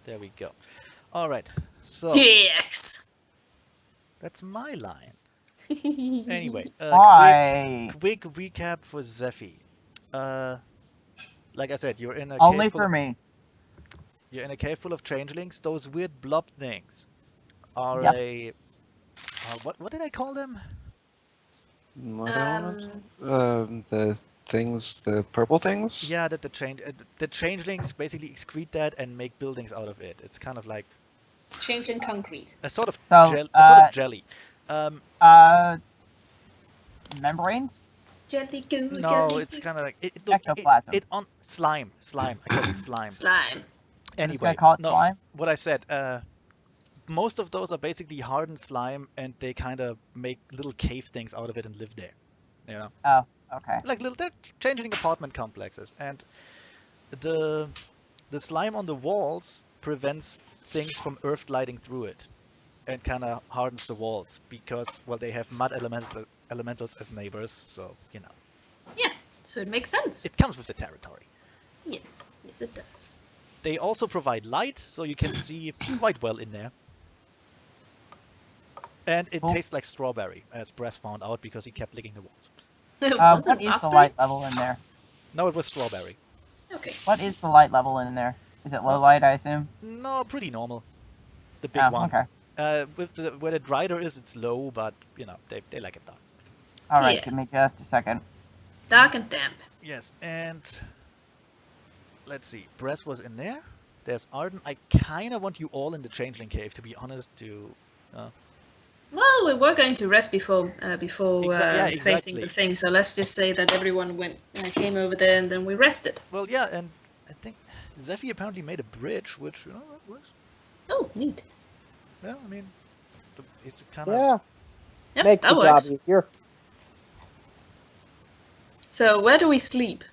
There we go. All right. So Dicks. that's my line. Anyway, Why? quick recap for Zephy. Uh, like I said, Only for me. you're in a cave full of changelings. Those weird blob things are Yep. a what did I call them? What element? Um, The purple things? Yeah, that the changelings basically excrete that and make buildings out of it. It's kind of like changeling concrete. a sort of So, jelly. Um, uh, membranes? Jelly goo, no, jelly it's goo. kind of like Ectoplasm. it on slime. I call it slime. Slime. I'm just gonna Anyway, call it no, slime. what I said. Most of those are basically hardened slime, and they kind of make little cave things out of it and live there. You know, Oh, okay. like they're changeling apartment complexes, and the the slime on the walls prevents things from earth gliding through it, and kind of hardens the walls because well they have mud elementals as neighbors, so you know Yeah, so it makes sense. it comes with the territory. Yes, yes it does. They also provide light, so you can see quite well in there. And it Cool. tastes like strawberry, as Bress found out because he kept licking the walls. Was What it is the raspberry? light level in there? No, it was strawberry. Okay. What is the light level in there? Is it low light, I assume? No, pretty normal. The big Oh, one. okay. Where the drider is, it's low, but you know they like it dark. Alright, Yeah. give me just a second. Dark and damp. Yes, and let's see. Bress was in there. There's Arden. I kind of want you all in the Changeling Cave, to be honest. Well, we were going to rest before Yeah, facing exactly. the thing, so let's just say that everyone came over there and then we rested. Well, yeah, and I think Zephy apparently made a bridge, which that works. Oh, neat. Yeah, I mean, it's kind of Yeah, Yep, makes that the job works. easier. So where do we sleep?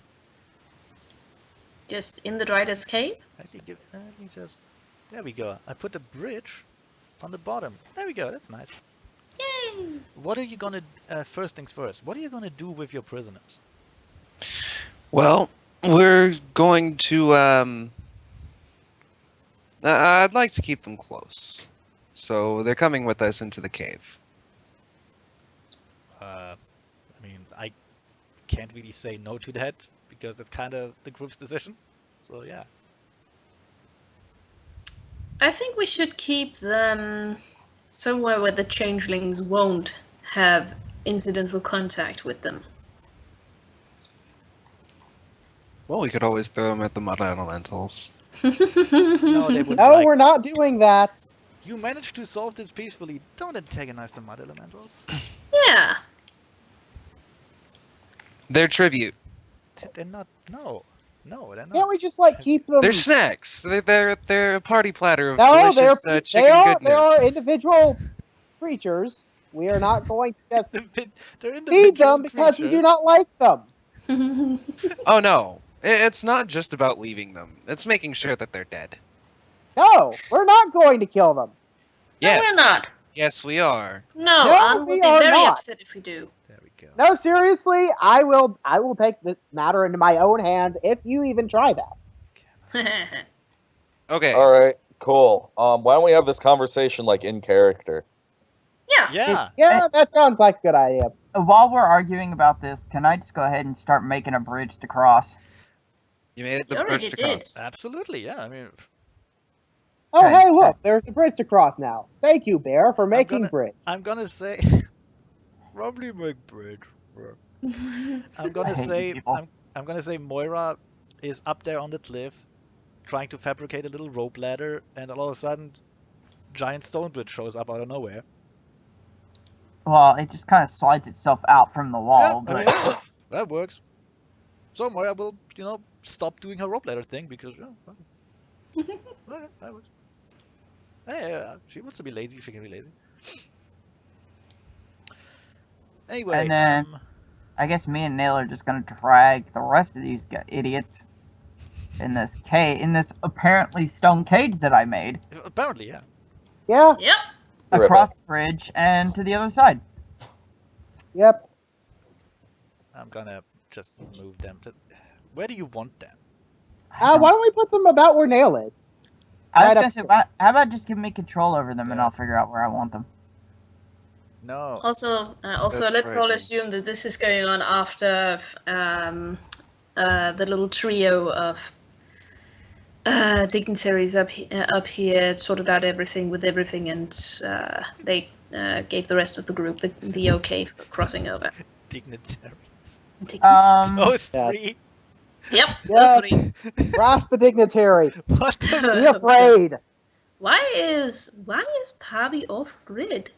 Just in the Drider's cave? actually give. Let me just. There we go. I put a bridge on the bottom. There we go. That's nice. Yay! What are you gonna? First things first. What are you gonna do with your prisoners? Well, we're going to. I'd like to keep them close, so they're coming with us into the cave. I mean, I can't really say no to that because it's kind of the group's decision. So yeah. I think we should keep them somewhere where the changelings won't have incidental contact with them. Well, we could always throw them at the mud elementals. No, they would. No, like, we're not doing that. You managed to solve this peacefully. Don't antagonize the mud elementals. Yeah. They're tribute. They're not. No, they're not. Can't we just like keep them? They're snacks. They're a party platter of No, delicious they chicken are goodness. individual creatures. We are not going to just They're feed individual them because we do creatures. not like them. Oh no, it's not just about leaving them. It's making sure that they're dead. No, we're not going to kill them. Yes, No, we're not. Yes, we are. No, No, Arden would we be are very not. upset if we do. There we go. No, seriously, I will take this matter into my own hands if you even try that. Okay. All right, cool. Why don't we have this conversation like in character? Yeah. Yeah. Yeah, that sounds like a good idea. While we're arguing about this, can I just go ahead and start making a bridge to cross? You made the You already bridge to did. cross. Absolutely. Yeah. I mean, Oh, Okay. hey, look, there's a bridge to cross now. Thank you, Bear, for making bridge. I'm gonna say. Probably make bridge. I'm I gonna hate you say. people. I'm gonna say Moira is up there on the cliff, trying to fabricate a little rope ladder, and all of a sudden, giant stone bridge shows up out of nowhere. Well, it just kind of slides itself out from the wall, Yeah, I but mean, that works. So Moira will, stop doing her rope ladder thing because, okay, that works. Hey, she wants to be lazy. She can be lazy. Anyway, And then- I guess me and Nail are just gonna drag the rest of these idiots in this apparently stone cage that I made apparently, yeah. Yeah, Yep. across the bridge and to the other side. yep. I'm gonna just move them to. Where do you want them? Why don't we put them about where Nail is? I was Right gonna up say, here. how about just give me control over them and Yeah. I'll figure out where I want them. No. Also, That's let's all frightening. assume that this is going on after the little trio of dignitaries up here sorted out everything with everything, and they gave the rest of the group the okay for crossing over. Dignitaries. Dignitaries. Those Yeah. three. Yep, Yeah. those three. Brass the dignitary. What the? Be afraid. Why is Party off grid?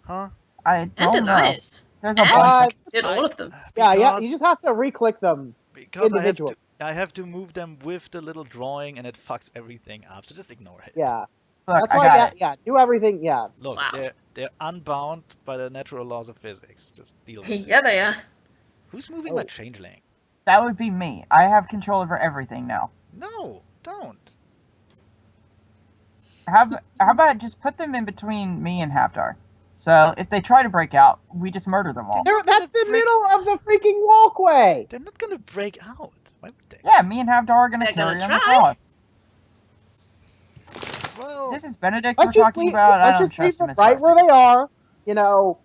Huh? I And don't know. Denies. There's a And bunch of did all of them. Yeah, you Because, just have to re-click them. because individual. I have to move them with the little drawing, and it fucks everything up. So just ignore it. Yeah. Look, That's I why, got yeah, it. yeah, do everything, yeah. Look, Wow. they're unbound by the natural laws of physics. Just deal with it. Yeah, they are. Who's moving my Oh. changeling? That would be me. I have control over everything now. No, don't. How about just put them in between me and Haftar? So if they try to break out, we just murder them all. They're- That's the middle of the freaking walkway! They're not gonna break out. Why would they? Yeah, me and Haftar are gonna They're carry gonna them try. across. Well, This is Benedict Let's we're just talking leave, about. I let's don't just leave trust him them as right where much. they are. You know,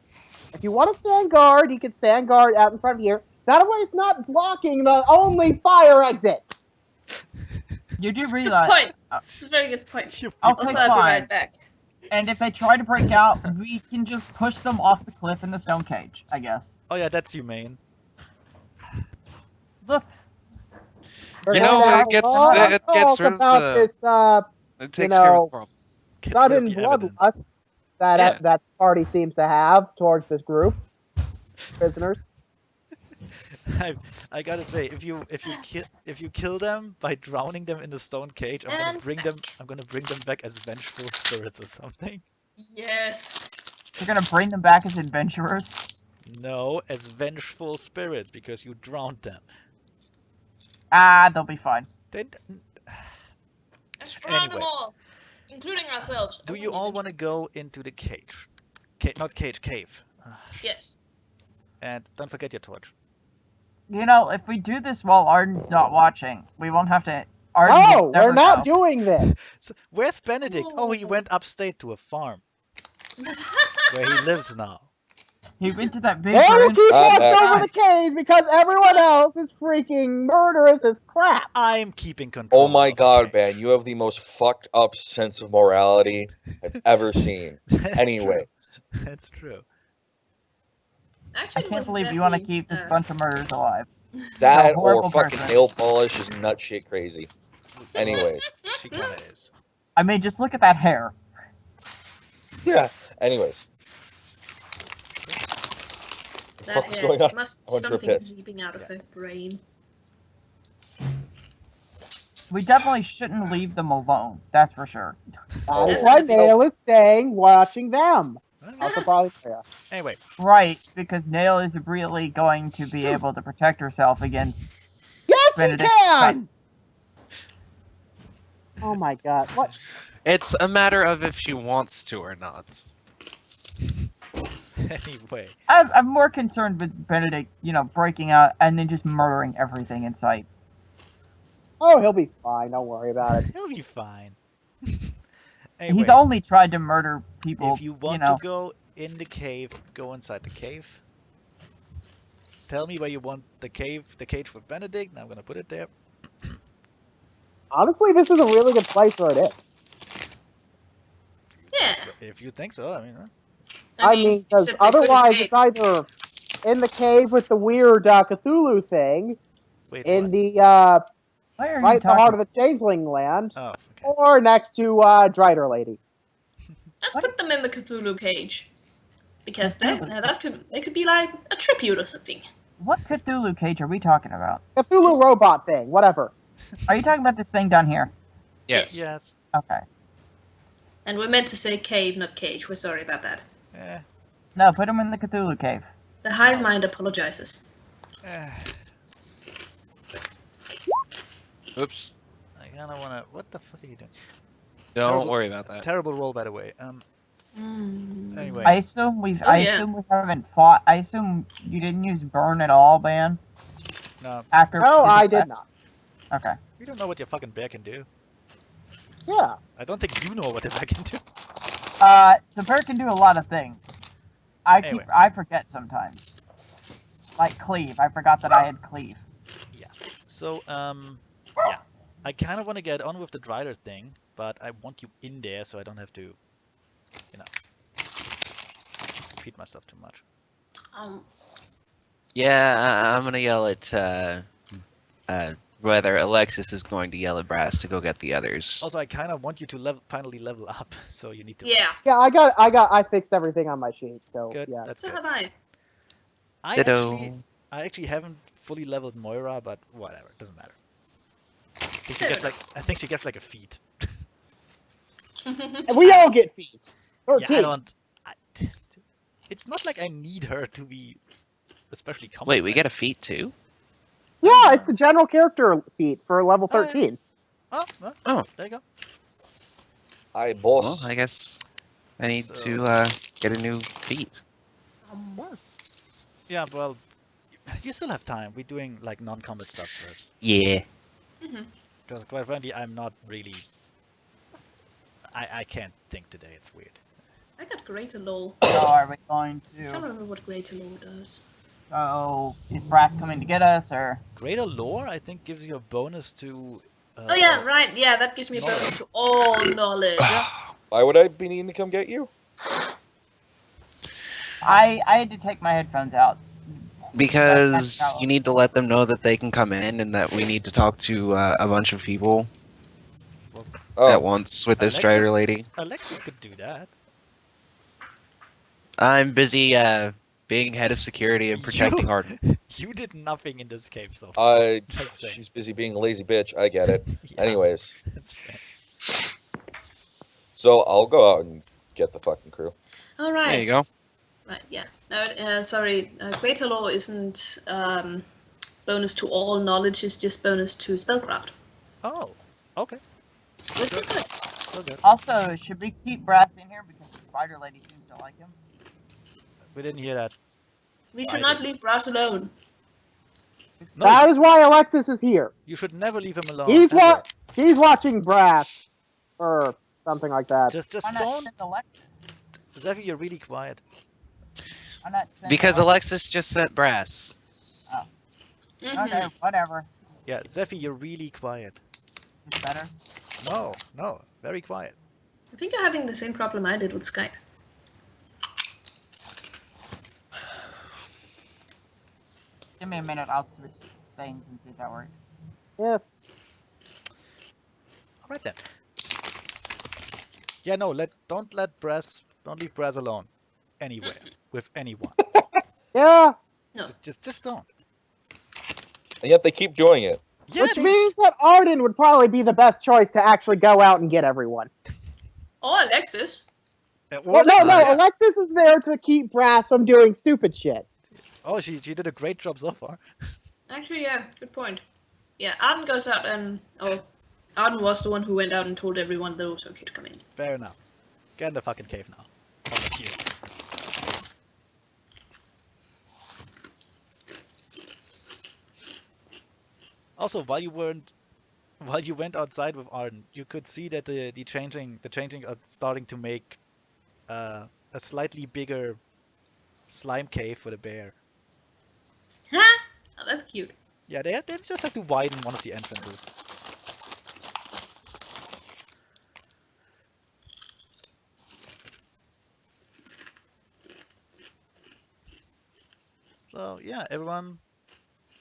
if you want to stand guard, you can stand guard out in front of here. That way it's not blocking the only fire exit. You do It's a good realize. point. It's a very good point. you Okay, Also, people- I'll be fine. right back. And if they try to break out, we can just push them off the cliff in the stone cage, I guess. Oh yeah, that's humane. Look, We're You going know, to have it gets- a lot of it gets talk rid of about the- this It takes care of the problem. Gets rid of sudden the evidence. bloodlust that Yeah. that party seems to have towards this group prisoners. I gotta say, if you kill them by drowning them in the stone cage, I'm And gonna bring them back as vengeful spirits or something. yes. you're gonna bring them back as adventurers. No, as vengeful spirits because you drowned them. Ah, they'll be fine. They, Let's drown them Anyway. all, including ourselves. do I you will all need want to go into the cage? Not cage, cave. Yes. And don't forget your torch. You know, if we do this while Arden's not watching, we won't have to. Arden No, will never we're not know. doing this. So, where's Benedict? Oh, he went upstate to a farm where he lives now. He went to that big They will burn. keep watch bad. over the cage because everyone else is freaking murderous as crap. I'm keeping control. Oh my of the god, cage. man, you have the most fucked up sense of morality I've ever seen. That's Anyways. true. That's true. I Actually, can't believe you want to keep this bunch of murderers alive. That You're a or horrible fucking person. nail polish is nut shit crazy. Anyways. She kinda is. I mean, just look at that hair. Yeah. Anyways. That What's hair going on? must I went to the something pit. seeping out of her brain. We definitely shouldn't leave them alone. That's for sure. That's why Definitely. Nail is staying watching them. Also, probably yeah. Anyway, Right, because Nail is really going to be able to protect herself against. Yes, Benedict, you can. Oh my god! What? It's a matter of if she wants to or not. anyway. I'm more concerned with Benedict, breaking out and then just murdering everything in sight. Oh, he'll be fine. Don't worry about it. He'll be fine. Anyway, He's only tried to murder people. if you want to go in the cave, go inside the cave. Tell me where you want the cage for Benedict, and I'm gonna put it there. Honestly, this is a really good place where it is. Yeah. So, if you think so, I mean, I mean, because except they could otherwise escape. it's either in the cave with the weird Cthulhu thing, wait. in what? the Why are right you in the heart talking? of the Changeling land, Oh, okay. or next to Drider Lady. Let's What? put them in the Cthulhu cage. Because they Cthulhu. could be like a tribute or something. What Cthulhu cage are we talking about? Cthulhu Yes. robot thing, whatever. Are you talking about this thing down here? Yes. Yes. Okay. And we're meant to say cave, not cage. We're sorry about that. Eh, No, put him in the Cthulhu cave. The hive mind apologizes. eh. Oops. I kinda wanna. What the fuck are you doing? Don't Terrible- worry about that. Terrible roll, by the way. Anyway. I assume we. Oh, I yeah. assume we haven't fought. I assume you didn't use burn at all, Ban. No, After. No, we I the did quest? not. Okay. we don't know what your fucking bear can do. Yeah. I don't think you know what the bear can do. The bear can do a lot of things. Anyway. I forget sometimes. Like cleave. I forgot that I had cleave. Yeah. So, yeah. I kind of want to get on with the Drider thing, but I want you in there so I don't have to, you know, repeat myself too much. Yeah, I'm gonna yell at whether Alexis is going to yell at Brass to go get the others. Also, I kind of want you to finally level up, so you need to. Yeah. Yeah, I fixed everything on my sheet, so Good. yeah. That's So good. have I. Ditto. I actually haven't fully leveled Moira, but whatever, it doesn't matter. I think she gets like a feat. And we all get feet. 13. Yeah, I don't. It's not like I need her to be especially complex. Wait, we get a feat too? Yeah, it's the general character feat for level 13. Oh, well, Oh. there you go. I Well, boss. I guess I need So- to get a new feat. Yeah, well, you still have time. We're doing like non-combat stuff first. Yeah. Because quite frankly, I'm not really. I can't think today. It's weird. I got greater law. So are we going I can't to? remember what greater law does. So is Brass coming to get us, or? Greater lore, I think, gives you a bonus to. Oh yeah, right. Yeah, that gives me a bonus to all knowledge. Why would I be needing to come get you? I had to take my headphones out. Because you need to let them know that they can come in and that we need to talk to a bunch of people Oh, at once with this Alexis- Strider lady. Alexis could do that. I'm busy being head of security and protecting Arden. You did nothing in this cave so far. Just saying. she's busy being a lazy bitch. I get it. Yeah, Anyways, that's fair. so I'll go out and get the fucking crew. All right. There you go. Right. Yeah. No. Sorry. Greater law isn't bonus to all knowledge. It's just bonus to spellcraft. Oh, okay. Listen good. So good. Also, should we keep Brass in here because the Spider Lady seems to like him? We didn't hear that. We should I not leave Brass alone. No, That is why Alexis is here. you should never leave him alone. He's ever. He's watching Brass. Or something like that. Just Why not don't. send Alexis? Zephy, you're really quiet. Why not send Because Alexis just sent Brass. Okay, whatever. Yeah, Zephy, you're really quiet. It's better. No, very quiet. I think you're having the same problem I did with Skype. Give me a minute. I'll switch things and see if that works. Yeah. All right then. Yeah, no, don't leave Brass alone, anywhere with anyone. Yeah. No. Just don't. And yet they keep doing it. Yeah, Which means that Arden would probably be the best choice to actually go out and get everyone. Or Alexis. Well, no, Alexis is there to keep Brass from doing stupid shit. Oh, she did a great job so far. Actually, yeah. Good point. Yeah. Arden goes out and Arden was the one who went out and told everyone that it was okay to come in. Fair enough. Get in the fucking cave now. On the queue. Also, while you went outside with Arden, you could see that the changing are starting to make a slightly bigger slime cave for the bear. Huh? Oh, that's cute. Yeah, they just have to widen one of the entrances. So yeah, everyone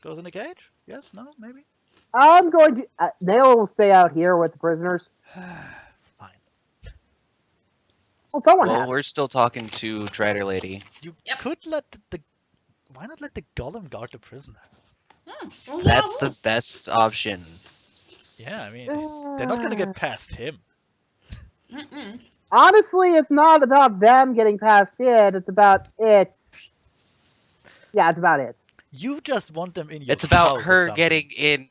goes in the cage? Yes? No? Maybe? I'm going to. Nail will stay out here with the prisoners. Fine. Well, someone Well, has. we're still talking to Strider lady. You Yep. could let why not let the golem guard the prisoners? Well, That's yeah, the best option. Yeah, I mean, they're not gonna get past him. Mm-mm. Honestly, it's not about them getting past it. It's about it. Yeah, it's about it. You just want them in your It's about cult or her something.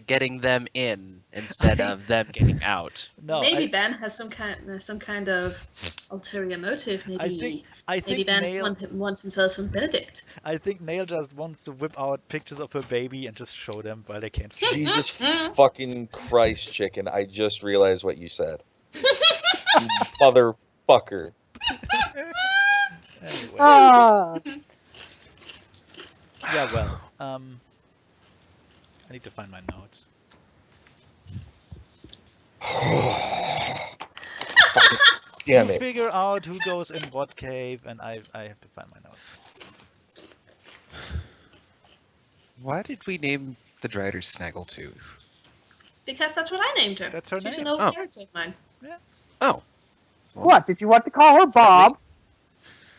getting them in. instead of them getting out. No, Maybe Ben has some kind of ulterior motive. I think Maybe Ben Nail wants himself some Benedict. I think Nail just wants to whip out pictures of her baby and just show them while they can't see. Jesus fucking Christ, chicken. I just realized what you said. You motherfucker. Anyway, Ah, yeah, well, I need to find my notes. Damn You it. figure out who goes in what cave, and I have to find my notes. Why did we name the Drider Snaggletooth? Because that's what I named her. That's her She's name. an old Oh. character of mine. Oh, what? Did you want to call her Bob?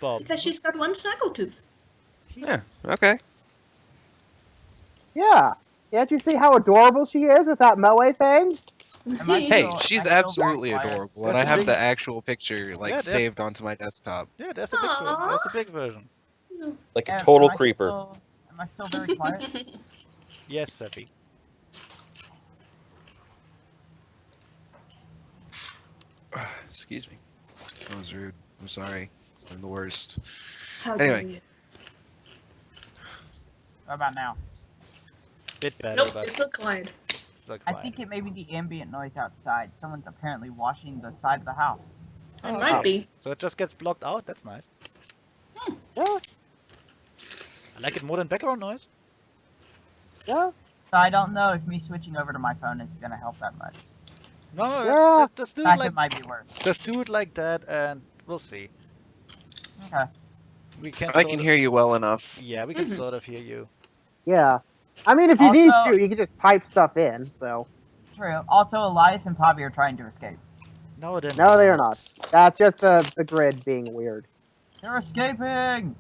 Bob. Because she's got one snaggletooth. yeah, okay. Yeah. Can't you see how adorable she is with that moe thing? Am I Hey, still- she's am I still absolutely very quiet? adorable, and I That's a have big- the actual picture Yeah, like there's- saved onto my desktop. Yeah, that's the big version. Aww. That's the big version. Like a Am- total am I creeper. Am I still very quiet? Yes, Seppi. Excuse me. That was rude. I'm sorry. I'm the worst. How Anyway. dare you? What about now? Bit better, Nope, but you're still quiet. still I quiet. think it may be the ambient noise outside. Someone's apparently washing the side of the house. It Oh, might okay. be. So it just gets blocked out. That's nice. Yeah, I like it more than background noise. yeah. So I don't know if me switching over to my phone is gonna help that much. No, Yeah. just do In it fact, like it might be worse. just do it like that, and we'll see. Okay. We can. I can hear you well enough. Yeah, we can Mhm. sort of hear you. Yeah. I mean, if you need Also- to, you can just type stuff in, so. True. Also, Elias and Pavi are trying to escape. No, then. No, they are not. That's just the grid being weird. They're escaping!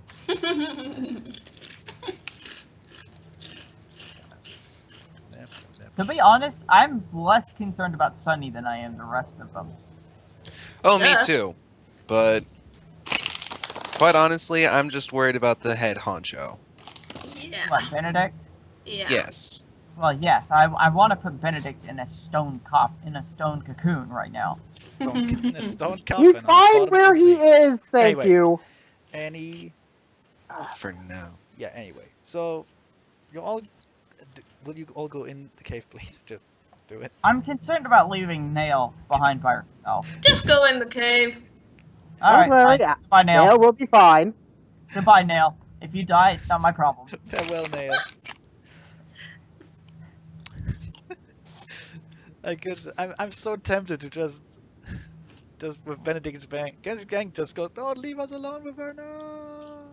Yeah, yeah. To be honest, I'm less concerned about Sunny than I am the rest of them. Oh, me Yeah. too. But quite honestly, I'm just worried about the head honcho. Yeah. What, Benedict? Yeah. Yes. Well, yes, I want to put Benedict in a stone cocoon right now. It's don't count. He's on the fine bottom where of the he sea. is, thank Anyway. you. Any. For now. Yeah. Anyway, so you all. Will you all go in the cave, please? Just do it. I'm concerned about leaving Nail behind by herself. Just go in the cave. Alright, Don't worry, fine. Goodbye, Nail. Nail will be fine. Goodbye, Nail. If you die, it's not my problem. Farewell, Nail. I'm so tempted to just with Benedict's gang just go. Don't leave us alone with her, no.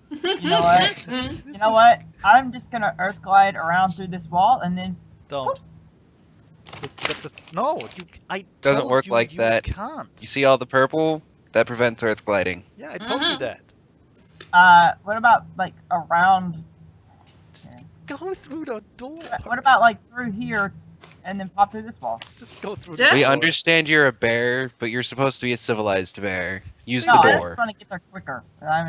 You know what? You know what? I'm just gonna earth glide around through this wall and then Don't. No, I Doesn't told work you like you that. Can't. You see all the purple? That prevents earth gliding. Yeah, I told you that. what about like around Go through the door. what about like through here and then pop through this wall? Just go through. Yeah. the We door. understand you're a bear, but you're supposed to be a civilized bear. Use No, the I door. just want to get there quicker. I'm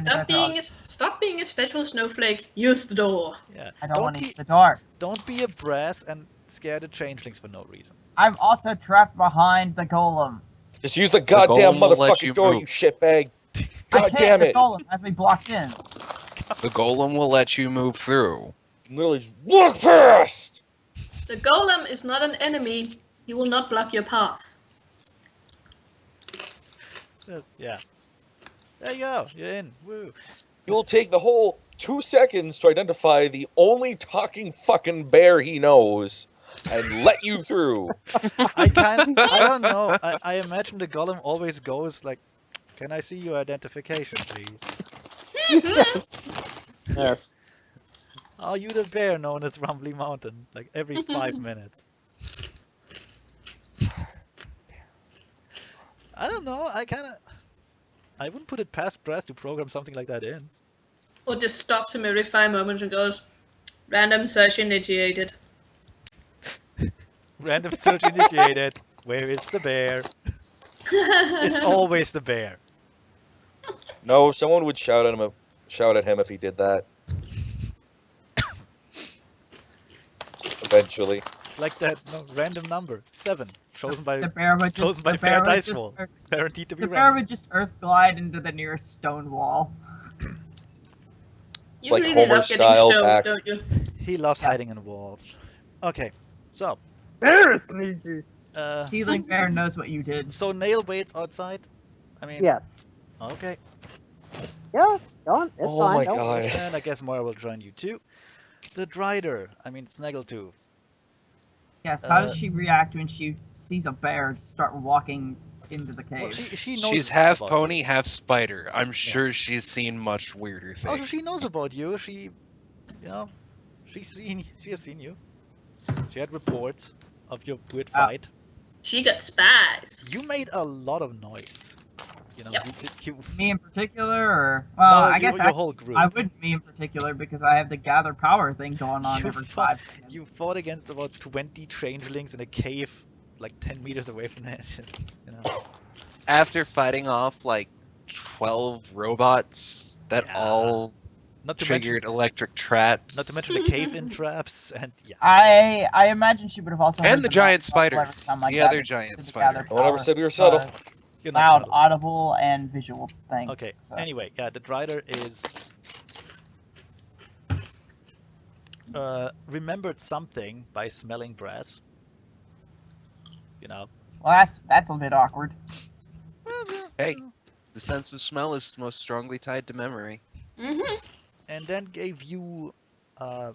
Stop being a special snowflake. Use the door. Yeah. I don't want to be, use the door. Don't be a brass and scare the changelings for no reason. I'm also trapped behind the golem. Just use the goddamn golem will let motherfucking you door, move. you shitbag. I God can't. damn The it. golem has me blocked in. The golem will let you move through. Literally just walk past! The golem is not an enemy. He will not block your path. Yeah. There you go. You're in. Woo. You'll take the whole 2 seconds to identify the only talking fucking bear he knows and let you through. I don't know. I imagine the golem always goes like, "Can I see your identification, please? Yes. Are you the bear known as Rumbly Mountain?" Like every 5 minutes. I don't know. I wouldn't put it past Brass to program something like that in. Or just stops him every 5 moments and goes, random search initiated. Random search initiated. Where is the bear? It's always the bear. No, someone would shout at him if he did that. Eventually. It's like that random number 7, chosen by The bear would chosen just by the fair bear would dice just roll. Guaranteed to be the bear random. would just earth glide into the nearest stone wall. You Like really Homer love getting style stoned, back. don't you? He loves Yes. hiding in walls. Okay, so Bear sneaky. uh, Stealing bear knows what you did. so Nail waits outside. I mean, Yes. okay, Yeah, go on. It's Oh fine. my Don't worry. god. and I guess Moira will join you too. The Drider, I mean Snaggletooth. Yes, how does she react when she sees a bear start walking into the Well, cave? she knows She's half about pony, you. half spider. I'm sure she's seen much weirder things. Also, she knows about you. She, she has seen you. She had reports of your weird fight. She got spies. You made a lot of noise. Yep. You Me in particular, or well, no, I guess your whole group. I wouldn't me in particular because I have the gather power thing going on You every fought, 5 seconds. you fought against about 20 changelings in a cave, like 10 meters away from that. After fighting off like 12 robots that Yeah. all Not to triggered mention, electric traps. not to mention the cave-in traps, and yeah. I imagine she would have also heard And the giant mouse muffle spider. every time I The other gathered giant to the spider. gather No one ever power. said we were subtle. You're not Loud, subtle. audible, and visual thing. Okay. So. Anyway, yeah, the Drider is remembered something by smelling brass. Well, that's a bit awkward. Hey, the sense of smell is most strongly tied to memory. And then gave you the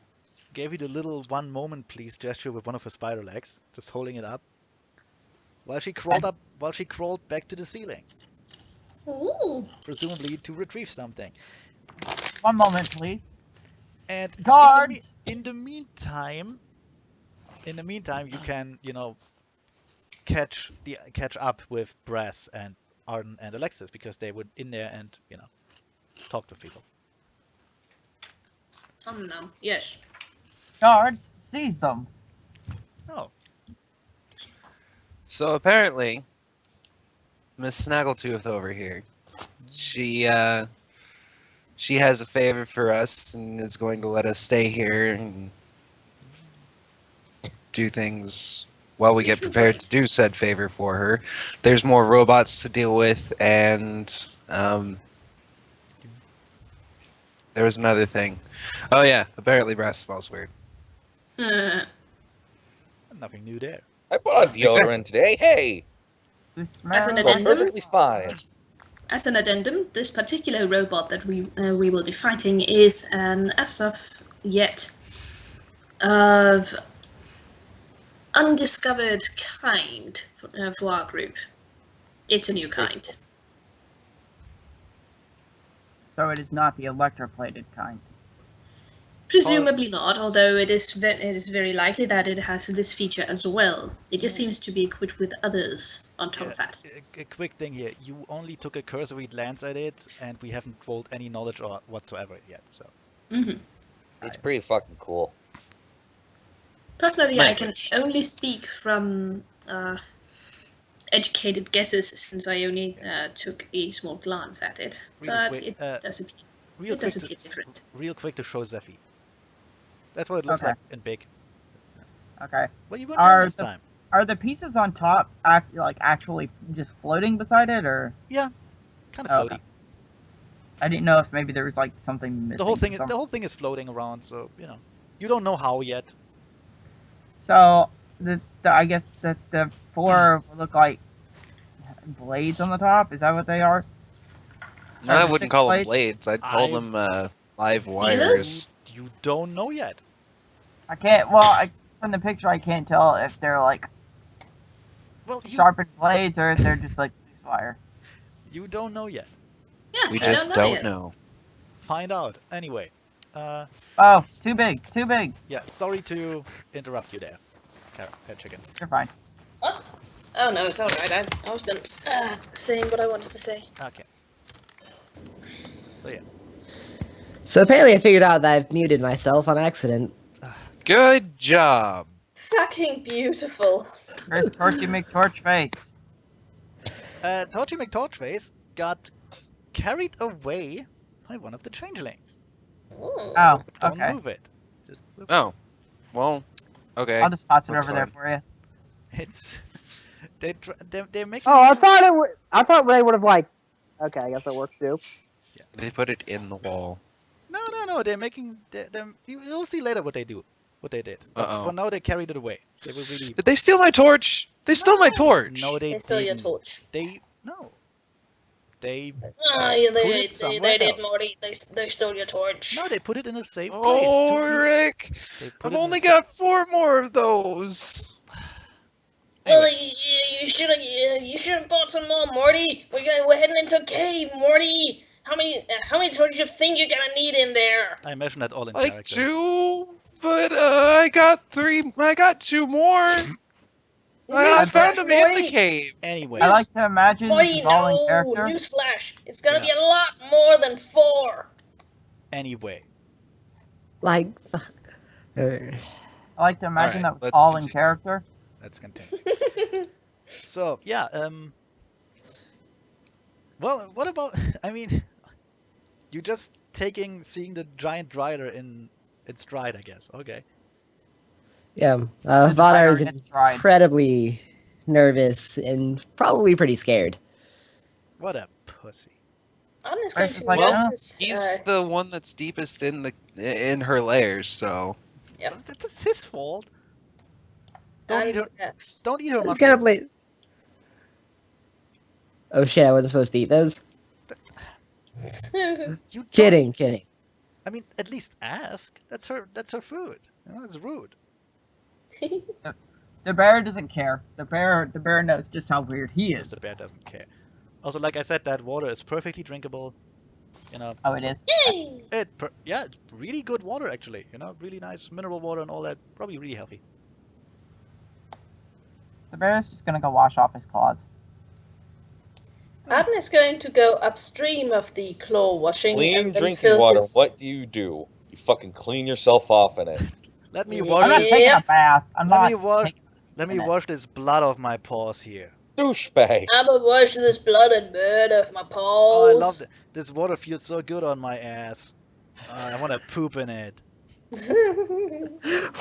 little 1 moment please gesture with one of her spider legs, just holding it up, while she crawled back to the ceiling, Ooh. presumably to retrieve something. 1 moment, please. And Guards! in the meantime, you can catch up with Brass and Arden and Alexis because they were in there and talked to people. No. Yes. Guards, seize them. Oh, So apparently, Miss Snaggletooth over here, she has a favor for us and is going to let us stay here and do things while we get prepared to do said favor for her. There's more robots to deal with, and there was another thing. Oh yeah, apparently brass smells weird. nothing new there. I put on deodorant today. Hey, As an so addendum, perfectly fine. As an addendum, this particular robot that we will be fighting is an, as of yet, of undiscovered kind for our group. It's a new kind. So it is not the electroplated kind. Presumably not, although it is very likely that it has this feature as well. It just seems to be equipped with others on top of that. A quick thing here. You only took a cursory glance at it, and we haven't rolled any knowledge or whatsoever yet. So It's pretty fucking cool. Personally, Language. I can only speak from educated guesses since I only took a small glance at it. Real But quick, it does appear, real it does quick, appear different. real quick to show Zephy. That's what it looks Okay. like in big. Okay. Well, you weren't there this time. Are the pieces on top actually just floating beside it, or Yeah, kind of floaty. Okay. I didn't know if maybe there was like something missing. The whole thing, for some- the whole thing is floating around. So you don't know how yet. So I guess the 4 look like blades on the top. Is that what they are? No, I the wouldn't 6 call them blades? blades. I'd call them live Feelers? wires. You don't know yet. I can't. Well, from the picture, I can't tell if they're like Well, sharpened blades or if they're just like loose wire. you don't know yet. Yeah, We I just don't don't yet. know. Find out anyway. Oh, too big. Too big. Yeah, sorry to interrupt you there, chicken. You're fine. Oh no, it's alright. I was done saying what I wanted to say. Okay. So yeah. So apparently I figured out that I've muted myself on accident. Good job. Fucking beautiful. There's Torchy McTorchface. Torchy McTorchface got carried away by one of the changelings. Ooh. Oh, Don't okay. move it. Just Oh, well, Okay. I'll just toss it that's over there fine. for you. It's they're making. Oh, I thought Ray would have like. Okay, I guess that works too. They put it in the wall. No. They're making. You'll see later what they do, what they did. But Uh-oh. for now, they carried it away. They were really. Did they steal my torch? They stole my torch. No, they They stole your didn't. torch. No. They Yeah, put it somewhere they did, else. Morty. They stole your torch. No, they put it in a safe place. Oh, Rick! They put I've it in only a got 4 more of those. Well, Anyway, you should have bought some more, Morty. We're heading into a cave, Morty. How many torches do you think you're gonna need in there? I imagine that all in Like character. 2, but I got 3. I got 2 more. I found them in the cave. Anyway, I like to imagine this Morty, is all in no, character. newsflash. It's gonna be Yeah. a lot more than 4. anyway. Like, fuck. I like to imagine Alright, that was let's all in continue. character. Let's continue. So yeah, well, what about? I mean, you just seeing the giant rider in its stride, I guess. Okay. yeah, The Vadar is fire in its stride. incredibly nervous and probably pretty scared. What a pussy. I'm just Right, going just to like, use uh, this. He's the one that's deepest in her layers, so Yep. Well, that's his fault. Don't And, eat her. Don't eat her. I'm just gonna mushrooms. play. Oh shit! I wasn't supposed to eat those. You don't- Kidding. I mean, at least ask. That's her. That's her food. You know, it's rude. The bear doesn't care. The bear knows just how weird he Because is. the bear doesn't care. Also, like I said, that water is perfectly drinkable. You know, Oh, it is. Yay! yeah, it's really good water actually. You know, really nice mineral water and all that. Probably really healthy. The bear is just gonna go wash off his claws. Arden is going to go upstream of the claw washing Clean and then drinking fill water. his... What do? You fucking clean yourself off in it. Let me Yeah. wash I'm not this. taking a Yep. bath. I'm Let not me wash. taking Let me in it. wash this blood off my paws here. Douchebag. I'ma wash this blood and mud off my paws. Oh, I love it. This water feels so good on my ass. I want to poop in it.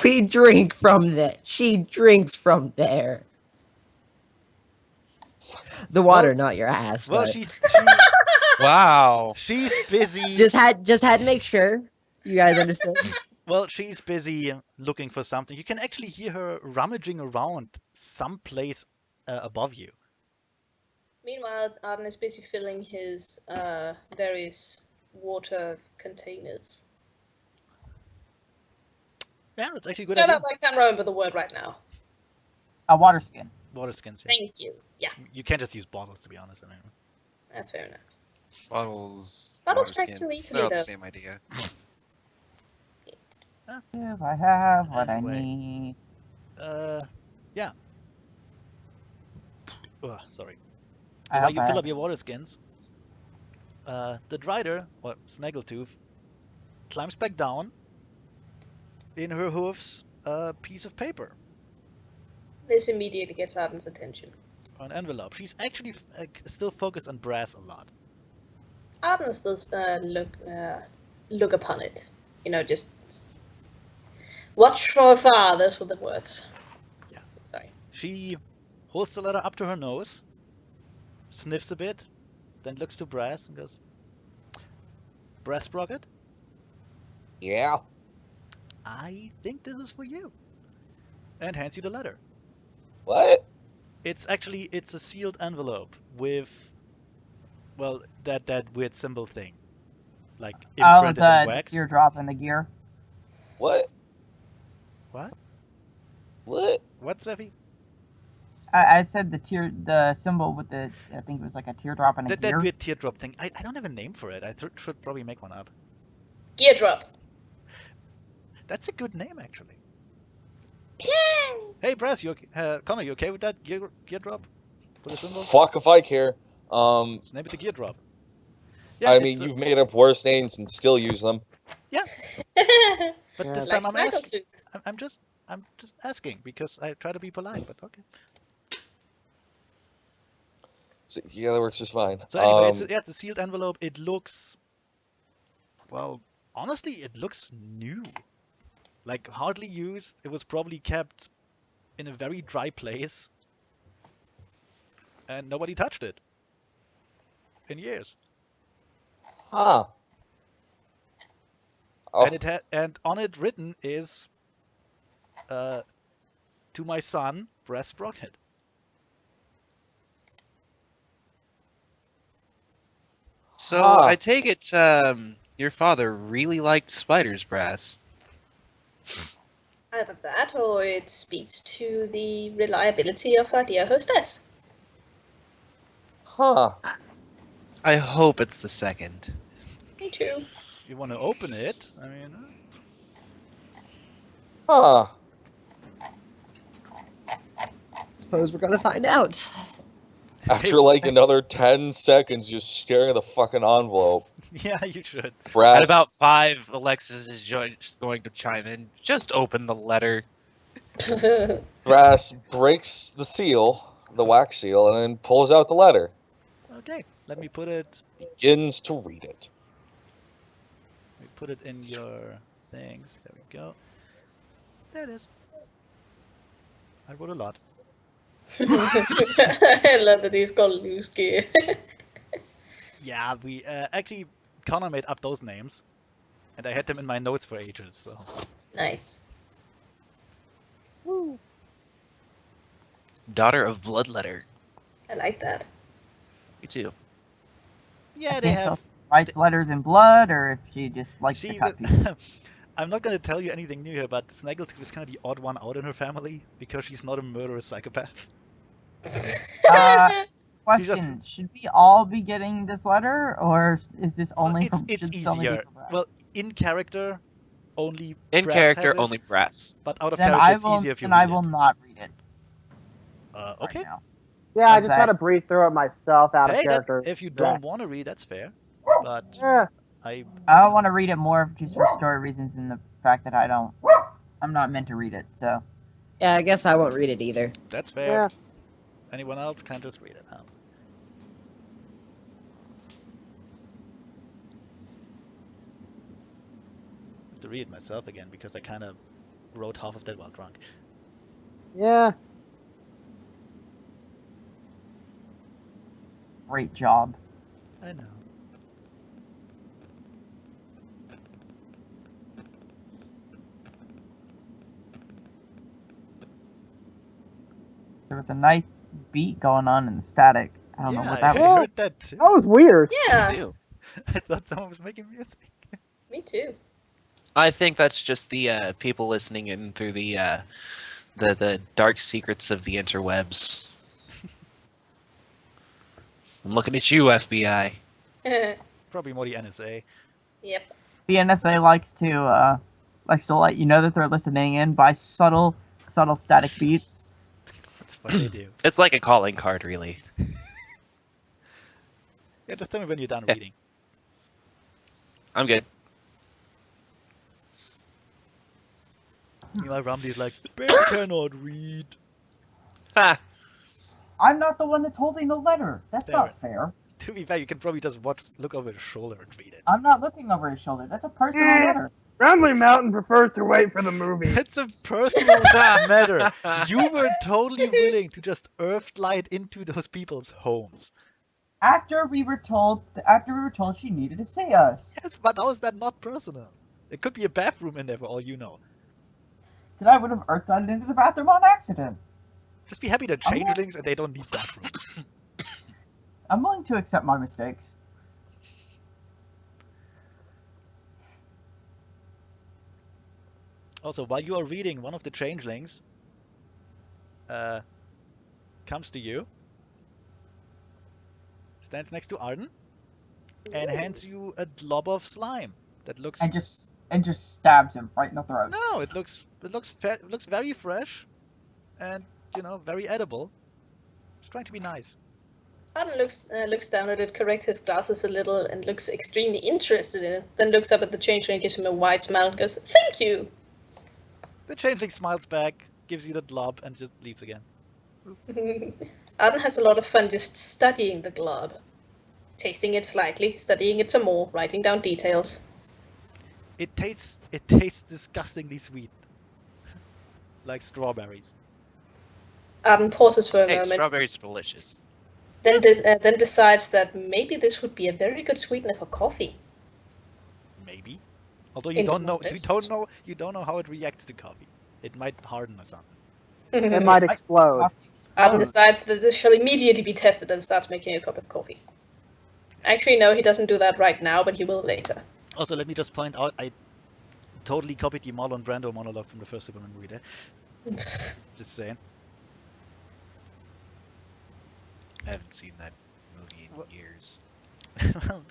We drink from that. She drinks from there. The water, not your ass. Well, but wow. she's busy. just had to make sure you guys understood. Well, she's busy looking for something. You can actually hear her rummaging around someplace above you. Meanwhile, Arden is busy filling his various water containers. Yeah, that's actually a good Shut idea. up, I can't remember the word right now. A water skin. Water skins. Yeah. Thank you. Yeah, You can't just use bottles, to be honest. I mean, fair enough. Bottles. Bottles water break skin. too It's easily, not the though. same idea. If I have what Anyway. I need. Yeah. Ugh, sorry. I While hope you I fill have- up your water skins, the Drider, or Snaggletooth, climbs back down. In her hoofs, a piece of paper, This immediately gets Arden's attention. an envelope. She's actually still focused on brass a lot. Arden still look upon it. You know, just watch from afar. Those were the words. Yeah. Sorry. She holds the letter up to her nose, sniffs a bit, then looks to Brass and goes, "Brass Sprocket, Yeah. I think this is for you," and hands you the letter. What? It's a sealed envelope with, well, that weird symbol thing, like Oh, imprinted in the wax. teardrop in the gear. What? What? What? What, Zephy? I said the symbol with the, I think it was like a teardrop in a That gear. weird teardrop thing. I don't have a name for it. I should probably make one up. Gear drop. That's a good name, actually. Hey, Brass, Connor, you okay with that gear drop for the symbol? Fuck if I care. Let's name it the gear drop. Yeah, I it's mean, you've made up worse names and still use them. but Yeah. this Like time I'm asking. Snaggletooth. I'm just asking because I try to be polite, but okay. So, yeah, that works just fine. So anyway, it's a sealed envelope. It looks, well, honestly, it looks new. Like, hardly used. It was probably kept in a very dry place. And nobody touched it. In years. Huh. Oh, And on it written is, to my son, Brass Sprocket. So Huh. I take it your father really liked spiders, Brass. Either that, or it speaks to the reliability of our dear hostess. Huh. I hope it's the second. Me too. You want to open it? I mean, Huh. Suppose we're gonna find out. After like another 10 seconds just staring at the fucking envelope, yeah, you should. Brass, At about 5, Alexis is just going to chime in. Just open the letter. Brass breaks the seal, the wax seal, and then pulls out the letter. Okay, let me put it. Begins to read it. Let me put it in your things. There we go. There it is. I wrote a lot. I love that he's called loose gear. Yeah, we actually Connor made up those names, and I had them in my notes for ages. So Nice. Woo. Daughter of Bloodletter. I like that. Me too. yeah, I they can't tell have. if she writes letters in blood or if she just likes to She. cut people. I'm not gonna tell you anything new here, but Snaggletooth is kind of the odd one out in her family because she's not a murderous psychopath. Question: should we all be getting this letter, or is this Well, only it's should this only be easier. for Brad? Well, in character, only In Brass character, has it, only Brass. but out of then character, I it's will. easier if you Then I read will it. not read it. Okay. Right now. Yeah, I just Okay. gotta breathe through it myself out of Hey, character. if you don't want to read, that's fair. But Yeah. I I don't want to read it more just for story reasons and the fact that I'm not meant to read it. So Yeah, I guess I won't read it either. that's fair. Yeah. Anyone else can just read it. Huh? I have to read it myself again because I kind of wrote half of that while drunk. Yeah. great job. I know. There was a nice beat going on in the static. I don't know Yeah, what that I was. heard that too. That was weird. Yeah, Ew. I thought someone was making music. me too. I think that's just the people listening in through the dark secrets of the interwebs. I'm looking at you, FBI. Probably more the NSA. Yep. The NSA likes to let you know that they're listening in by subtle static beats. That's what they do. It's like a calling card, really. Yeah, just tell me when you're done Yeah. reading. I'm good. Meanwhile, Ramdi's like, Bear cannot read. Ha! I'm not the one that's holding the letter. That's Fair. not fair. To be fair, you can probably just look over his shoulder and read it. I'm not looking over his shoulder. That's a personal letter. Ramley Mountain prefers to wait for the movie. It's a personal matter. You were totally willing to just earthlight into those people's homes. After we were told she needed to see us. Yes, but how is that not personal? It could be a bathroom in there for all you know. Then I would have earthlighted into the bathroom on accident. Just be happy they're changelings and they don't need bathrooms. I'm willing to accept my mistakes. Also, while you are reading, one of the changelings comes to you, stands next to Arden, and hands you a glob of slime that looks. And just stabs him right in the throat. No, it looks very fresh, and very edible. Just trying to be nice. Arden looks down at it, corrects his glasses a little, and looks extremely interested in it. Then looks up at the changeling and gives him a wide smile and goes, "Thank you." The changeling smiles back, gives you the glob, and just leaves again. Arden has a lot of fun just studying the glob, tasting it slightly, studying it some more, writing down details. It tastes disgustingly sweet. like strawberries. Arden pauses for a Hey, moment, strawberries are delicious. then decides that maybe this would be a very good sweetener for coffee. Maybe. Although In small you doses. don't know how it reacts to coffee. It might harden or something. It might Like, explode. coffee Arden explodes. decides that this shall immediately be tested and starts making a cup of coffee. Actually, no, he doesn't do that right now, but he will later. Also, let me just point out, I totally copied the Marlon Brando monologue from the first Superman movie there. Just saying. I haven't seen that movie in What? years. Well,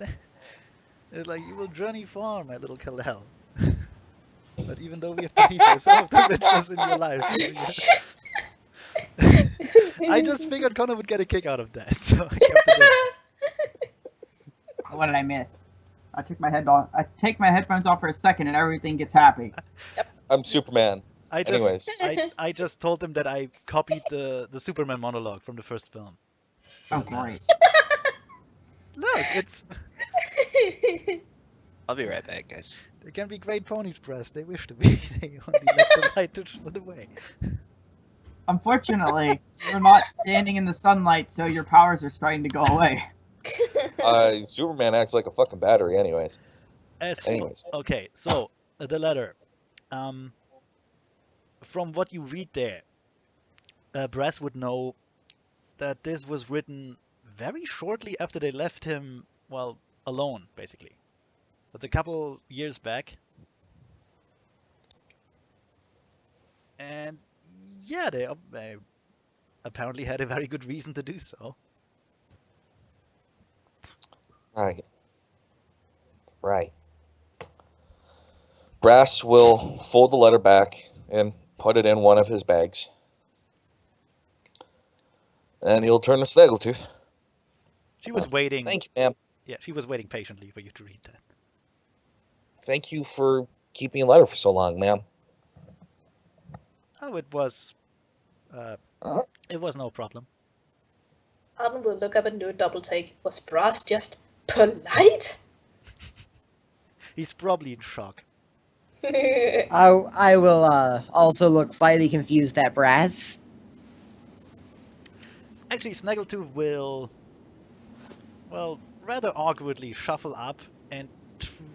it's like, you will journey far, my little Kal-El. But even though we have to pay for some of the richness in your life, I just figured Connor would get a kick out of that, so I kept it in. What did I miss? I take my headphones off for a second, and everything gets happy. I'm Superman. Anyways, I just told them that I copied the Superman monologue from the first film. Oh, great. Look, it's I'll be right back, guys. they can be great ponies, press. They wish to be. They only let the light to show the way. Unfortunately, you're not standing in the sunlight, so your powers are starting to go away. Superman acts like a fucking battery. Anyways, Okay, so the letter. From what you read there, Brass would know that this was written very shortly after they left him, well, alone, basically. It's a couple years back. And yeah, they apparently had a very good reason to do so. Right. Brass will fold the letter back and put it in one of his bags. And he'll turn to Snaggletooth. She was waiting. Thank you, ma'am. Yeah, she was waiting patiently for you to read that. Thank you for keeping a letter for so long, ma'am. Oh, it was no problem. Arden will look up and do a double take. Was Brass just polite? He's probably in shock. I will also look slightly confused at Brass. Actually, Snaggletooth will, well, rather awkwardly shuffle up and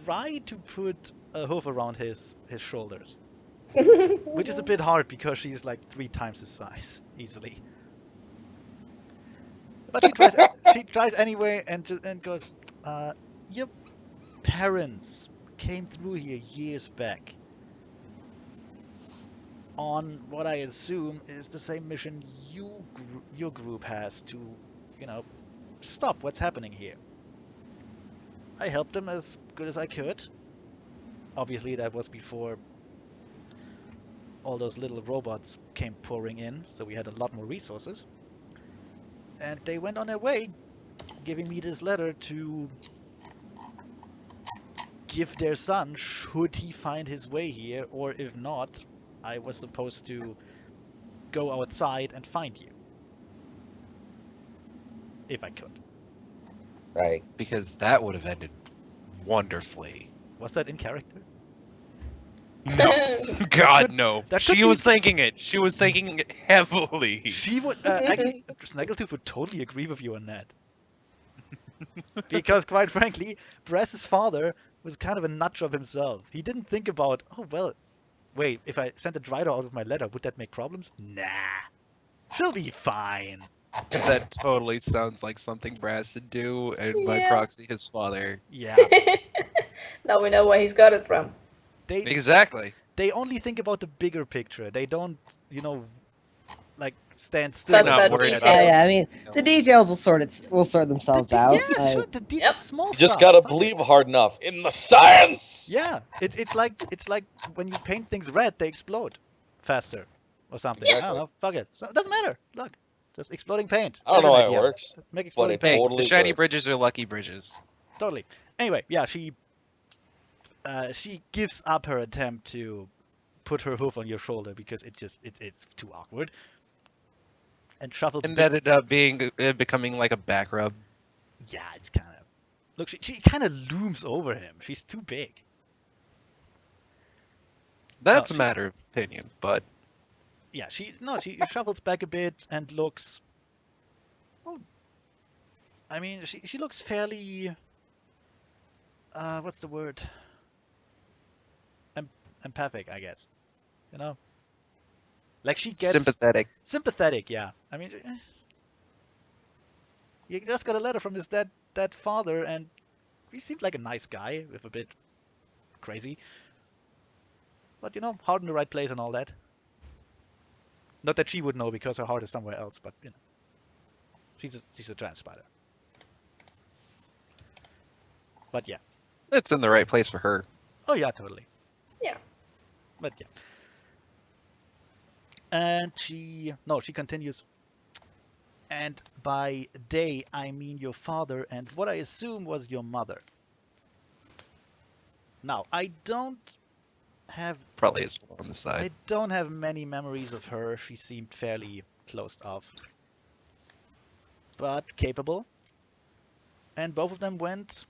try to put a hoof around his shoulders. Which is a bit hard because she's like 3 times his size, easily. But she tries anyway and goes, your parents came through here years back on what I assume is the same mission your group has to, stop what's happening here. I helped them as good as I could. Obviously, that was before all those little robots came pouring in, so we had a lot more resources. And they went on their way, giving me this letter to give their son, should he find his way here, or if not, I was supposed to go outside and find you. If I could. Right. Because that would have ended wonderfully. Was that in character? No. God, no. that could She be- was thinking it. She was thinking it heavily. She would, actually, Snaggletooth would totally agree with you on that. Because, quite frankly, Brass's father was kind of a nut job himself. He didn't think about, oh, well, wait, if I sent a Drider out with my letter, would that make problems? Nah. She'll be fine. That totally sounds like something Brass would do, and by Yeah. proxy, his father. Yeah. Now we know where he's got it from. Exactly. They only think about the bigger picture. They don't, like stand still. That's and about look at details. it. Yeah, I mean, the details will sort themselves out. Yeah, sure. The Yep. small You just stuff. gotta Fuck it. believe hard enough in the science. Yeah, it's like when you paint things red, they explode faster or something. Yeah. I don't know. Fuck it. So, it doesn't matter. Look, just exploding paint. I don't There's know an how it idea. works, Just make but exploding it paint. Hey, totally the shiny works. bridges are lucky bridges. Totally. Anyway, yeah, she gives up her attempt to put her hoof on your shoulder because it's too awkward. And shuffles. And ended up becoming like a back rub. Yeah, it's kind of. Look, she kind of looms over him. She's too big. That's Oh, a matter of opinion, but yeah, she shuffles back a bit and looks. Well, I mean, she looks fairly. What's the word? Empathic, I guess. You know, like she gets Sympathetic. sympathetic. Yeah, I mean, you just got a letter from his dead father, and he seemed like a nice guy, with a bit crazy, but you know, heart in the right place and all that. Not that she would know because her heart is somewhere else, but you know, she's a trans spider. But yeah, It's in the right place for her. oh yeah, totally. Yeah. But yeah, and she continues. And by they, I mean your father and what I assume was your mother. Now, have Probably is on the side. I don't have many memories of her. She seemed fairly closed off, but capable. And both of them went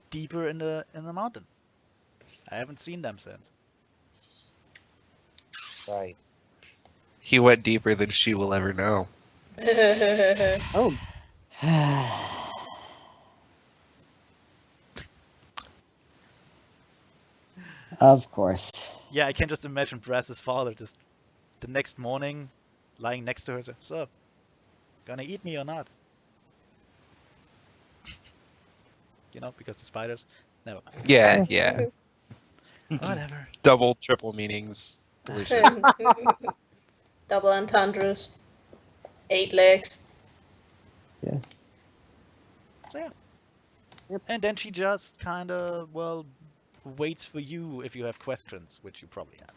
deeper in the mountain. I haven't seen them since. Right. He went deeper than she will ever know. Oh, Of course. Yeah, I can just imagine Brass's father just the next morning lying next to her. So, gonna eat me or not? You know, because the spiders. Never mind. Yeah, yeah. Whatever. Double, triple meanings. Delicious. Double entendres. 8 legs. So yeah. Yep. And then she just kind of, well, waits for you if you have questions, which you probably have.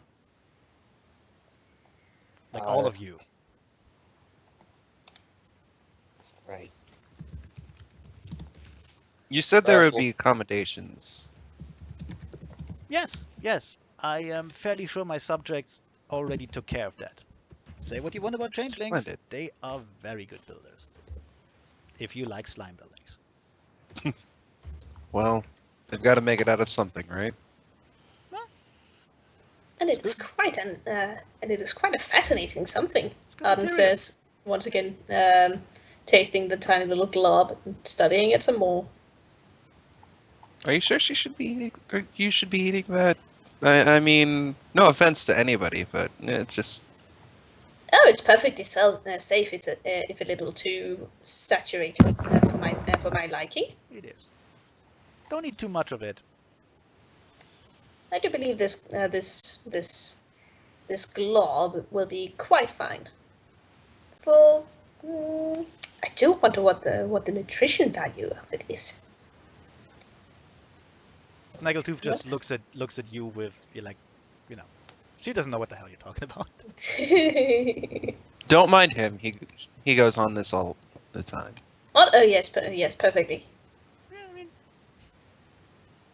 Like all of you. Right. You said there would Russell. be accommodations. Yes, yes. I am fairly sure my subjects already took care of that. Say what you want about changelings. Splendid. They are very good builders. If you like slime buildings. Well, they've got to make it out of something, right? And it is quite a fascinating something. good Arden material. says once again, tasting the tiny little glob and studying it some more. Are you sure she should be eating? Or you should be eating that? I mean, no offense to anybody, but it's just. Oh, it's perfectly safe. It's if a little too saturated for my liking. It is. Don't eat too much of it. I do believe this glob will be quite fine. For I do wonder what the nutrition value of it is. Snaggletooth just looks at you with you're like, you know, she doesn't know what the hell you're talking about. Don't mind him. He goes on this all the time. Oh yes, yes, perfectly. Yeah, I mean,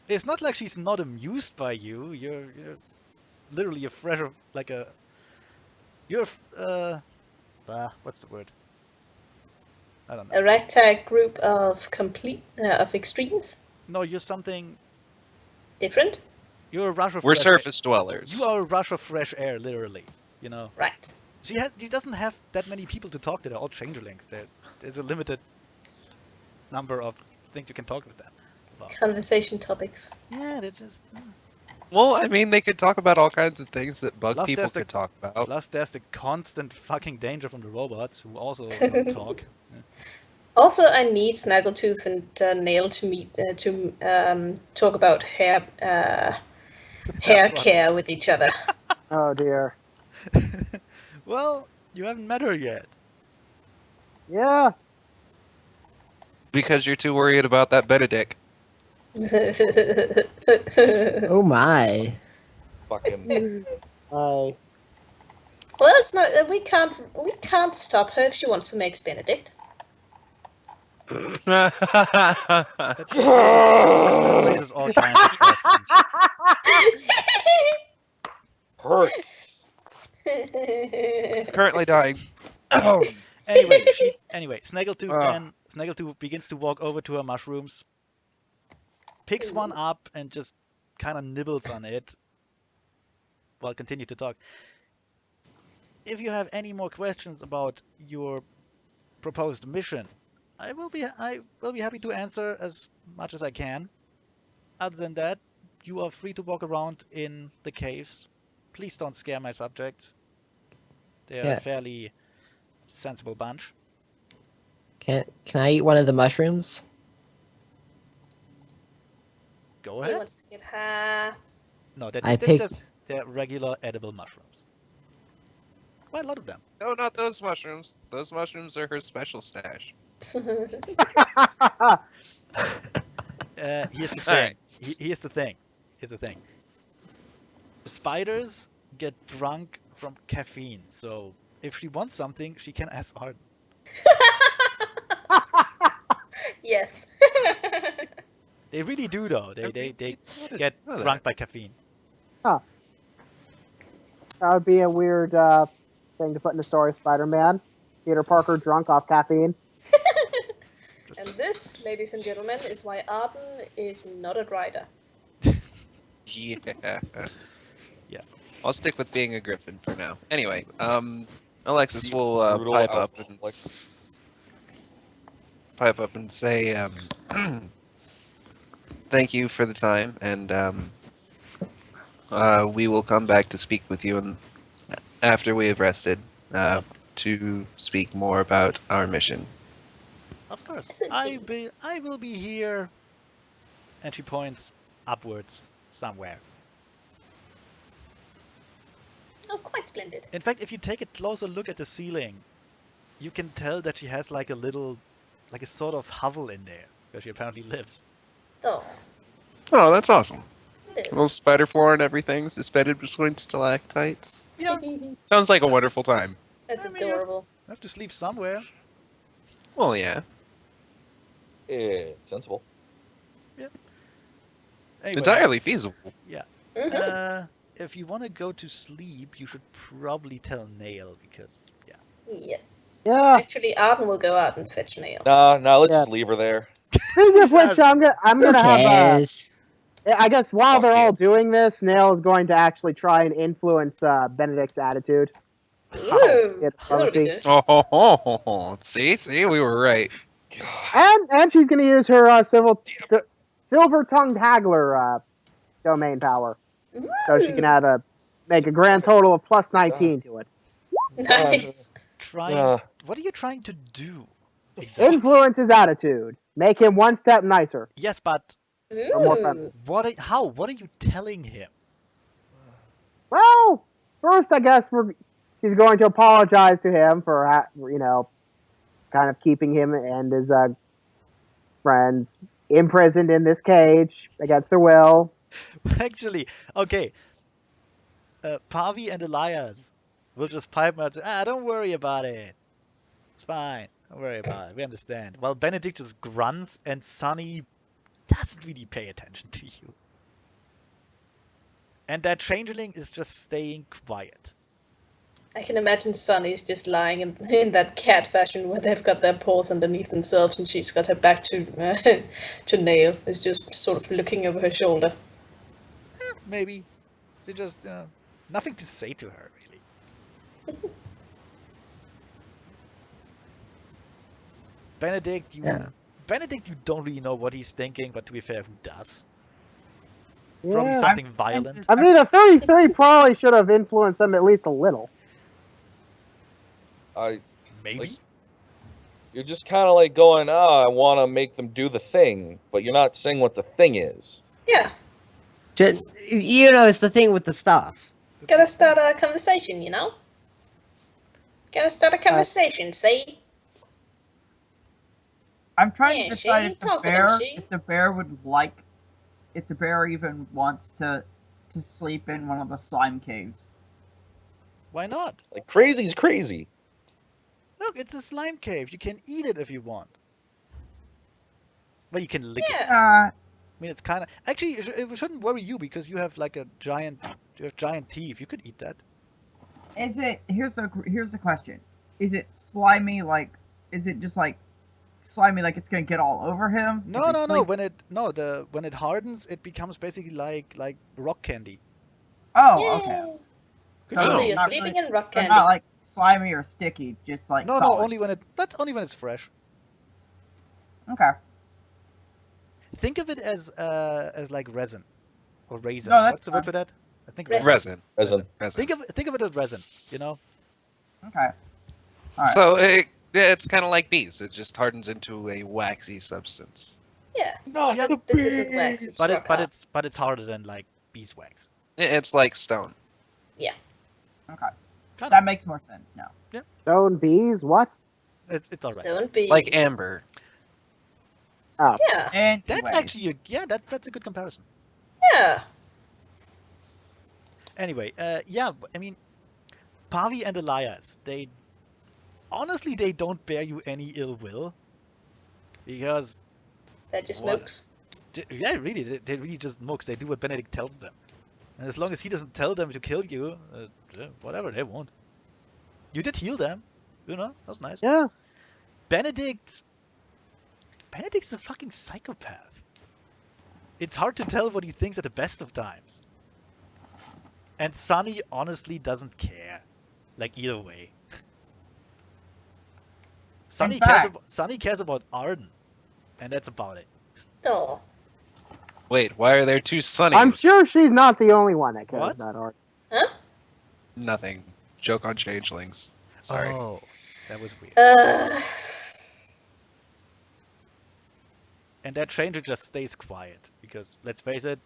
it's not like she's not amused by you. You're literally a fresh like a. You're what's the word? I don't know. A ragtag group of of extremes. No, you're something. Different. You're a rush of. We're fresh surface dwellers. You are a rush of fresh air, literally. You know. Right. She doesn't have that many people to talk to. They're all changelings. There's a limited number of things you can talk with them about. Conversation topics. Yeah, they're just. Well, I mean, they could talk about all kinds of things that bug Plus, people there's the- could talk about. Plus, there's the constant fucking danger from the robots who also don't talk. Also, I need Snaggletooth and Nail to meet talk about hair what. care with each other. oh dear. Well, you haven't met her yet. Yeah. Because you're too worried about that Benedict. Oh my. Fucking. I. Well, it's not. We can't stop her if she wants to make Benedict. That raises all kinds of questions. Hurts. Currently dying. Anyway, Snaggletooth begins to walk over to her mushrooms, picks one up, and just kind of nibbles on it while continue to talk. if you have any more questions about your proposed mission, I will be happy to answer as much as I can. Other than that, you are free to walk around in the caves. Please don't scare my subjects. They are a Yeah. fairly sensible bunch. Can I eat one of the mushrooms? Go He ahead. wants to get her. No, they're, I they're picked. just they're regular edible mushrooms. Quite a lot of them. No, not those mushrooms. Those mushrooms are her special stash. Here's the All thing. right. Here's the thing. Here's the thing. Spiders get drunk from caffeine, so if she wants something, she can ask Arden. Yes. They really do, though. They What is- get know drunk that. by caffeine. That would be a weird thing to put in the story of Spider-Man. Peter Parker drunk off caffeine. And this, ladies and gentlemen, is why Arden is not a rider. Yeah. Yeah. I'll stick with being a griffin for now. Anyway, Alexis The will brutal pipe up and alcoholic. say thank you for the time, and we will come back to speak with you after we have rested to speak more about our mission. Of course. Yes, indeed. I will be here. And she points upwards somewhere. Oh, quite splendid. In fact, if you take a closer look at the ceiling, you can tell that she has like a sort of hovel in there where she apparently lives. Oh, Oh, that's awesome. it Little is. spider floor and everything suspended between stalactites. Yeah. Sounds like a wonderful time. That's I mean, adorable. I have to sleep somewhere. Well, yeah. It's sensible. Anyway, Entirely feasible. Mhm. if you want to go to sleep, you should probably tell Nail because Yes. Yeah. Actually, Arden will go out and fetch Nail. Nah, let's Yeah. just leave her there. Speaking of which, I'm Who gonna have cares? I guess while Fuck they're you. all doing this, Nail is going to actually try and influence Benedict's attitude. Ooh, Get that's really pharmacy. good. Oh, see, we were right. And she's going to use her silver-tongued haggler domain power, so she can add make a grand total of plus 19 to it. Nice. what are you trying to do? Exactly. Influence his attitude, make him one step nicer. Yes, but Or more friendly. Ooh. what are you telling him? Well, first I guess she's going to apologize to him for kind of keeping him and his friends imprisoned in this cage against their will. Actually, okay. Pavi and Elias will just pipe out. Don't worry about it. It's fine. Don't worry about it. We understand. While Benedict just grunts and Sonny doesn't really pay attention to you. And that changeling is just staying quiet. I can imagine Sonny's just lying in that cat fashion where they've got their paws underneath themselves and she's got her back to to Nail. Is just sort of looking over her shoulder. Maybe. They just nothing to say to her really. Benedict, you don't really know what he's thinking, but to be fair, who does? Probably Yeah. something violent. I mean, a 33 probably should have influenced them at least a little. Maybe. You're just kind of like going, I want to make them do the thing, but you're not saying what the thing is. Yeah. Just, it's the thing with the stuff. Gotta start a conversation, you know? Gotta start a conversation, see? I'm trying Yeah, to decide she if the talk with bear, him, she. if the bear would like, if the bear even wants to sleep in one of the slime caves. Why not? Like, crazy's crazy. Look, it's a slime cave. You can eat it if you want. Well, you can lick it. Yeah. I mean, it's kind of actually. It shouldn't worry you because you have like you have giant teeth. You could eat that. Is it? Here's the question. Is it slimy like? Is it just like slimy like it's gonna get all over him? No. When it hardens, it becomes basically like rock candy. Oh, Yeah. okay. So Oh. you're not sleeping really- in rock So candy. not like slimy or sticky, just like No, solid. that's only when it's fresh. Okay. Think of it as like resin or raisin. No, that's What's the word fine. for that? I think Resin. Resin. Resin. Think of it as resin. You know. Okay. All right. So it's kind of like bees. It just hardens into a waxy substance. Yeah. Not Yeah, the This isn't wax, it's But rock hard. it's harder than like beeswax. It's like stone. Okay. Kinda. That makes more sense now. Stone bees? What? It's alright. Stone bees. Like amber. Oh, Yeah. And That's actually that's a good comparison. Yeah. Anyway, yeah, I mean, Pavi and Elias, they honestly they don't bear you any ill will because That just What? smokes. yeah, really, they really just mooks. They do what Benedict tells them, and as long as he doesn't tell them to kill you, yeah, whatever, they won't. You did heal them, you know, that was nice. yeah. Benedict's a fucking psychopath. It's hard to tell what he thinks at the best of times. And Sonny honestly doesn't care. Like either way. Sonny cares about Arden. And that's about it. Oh. Wait, why are there two Sunnies? I'm sure she's not the only one that cares What? about art. Huh? Nothing. Joke on changelings. Sorry. Oh, that was weird. And that stranger just stays quiet. Because, let's face it,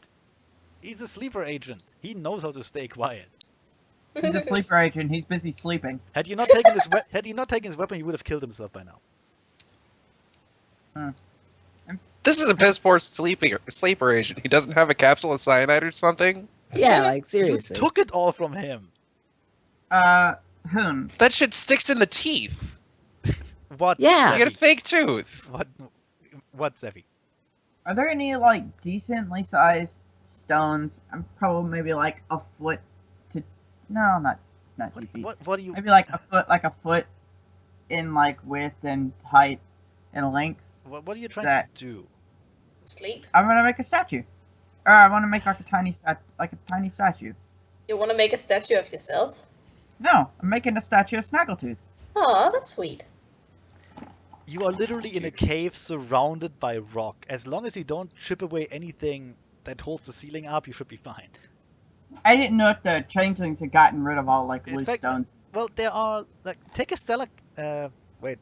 he's a sleeper agent. He knows how to stay quiet. he's a sleeper agent. He's busy sleeping. Had he not taken his weapon, he would have killed himself by now. This is a piss poor sleeper agent. He doesn't have a capsule of cyanide or something. Yeah, like You seriously. took it all from him. Whom? That shit sticks in the teeth. What? Yeah. You get a Zephy? fake tooth. What, Zephy? Are there any like decently sized stones? I'm probably maybe like a foot to. No, not 2 feet. What do you? Maybe like a foot in like width and height and length. What are you trying that- to do? Sleep. I'm gonna make a statue. Or I want to make like a tiny statue. You want to make a statue of yourself? No, I'm making a statue of Snaggletooth. Oh, that's sweet. You are literally in a cave surrounded by rock. As long as you don't chip away anything that holds the ceiling up, you should be fine. I didn't know if the changelings had gotten rid of all like In loose fact, stones. Well, there are like take a wait.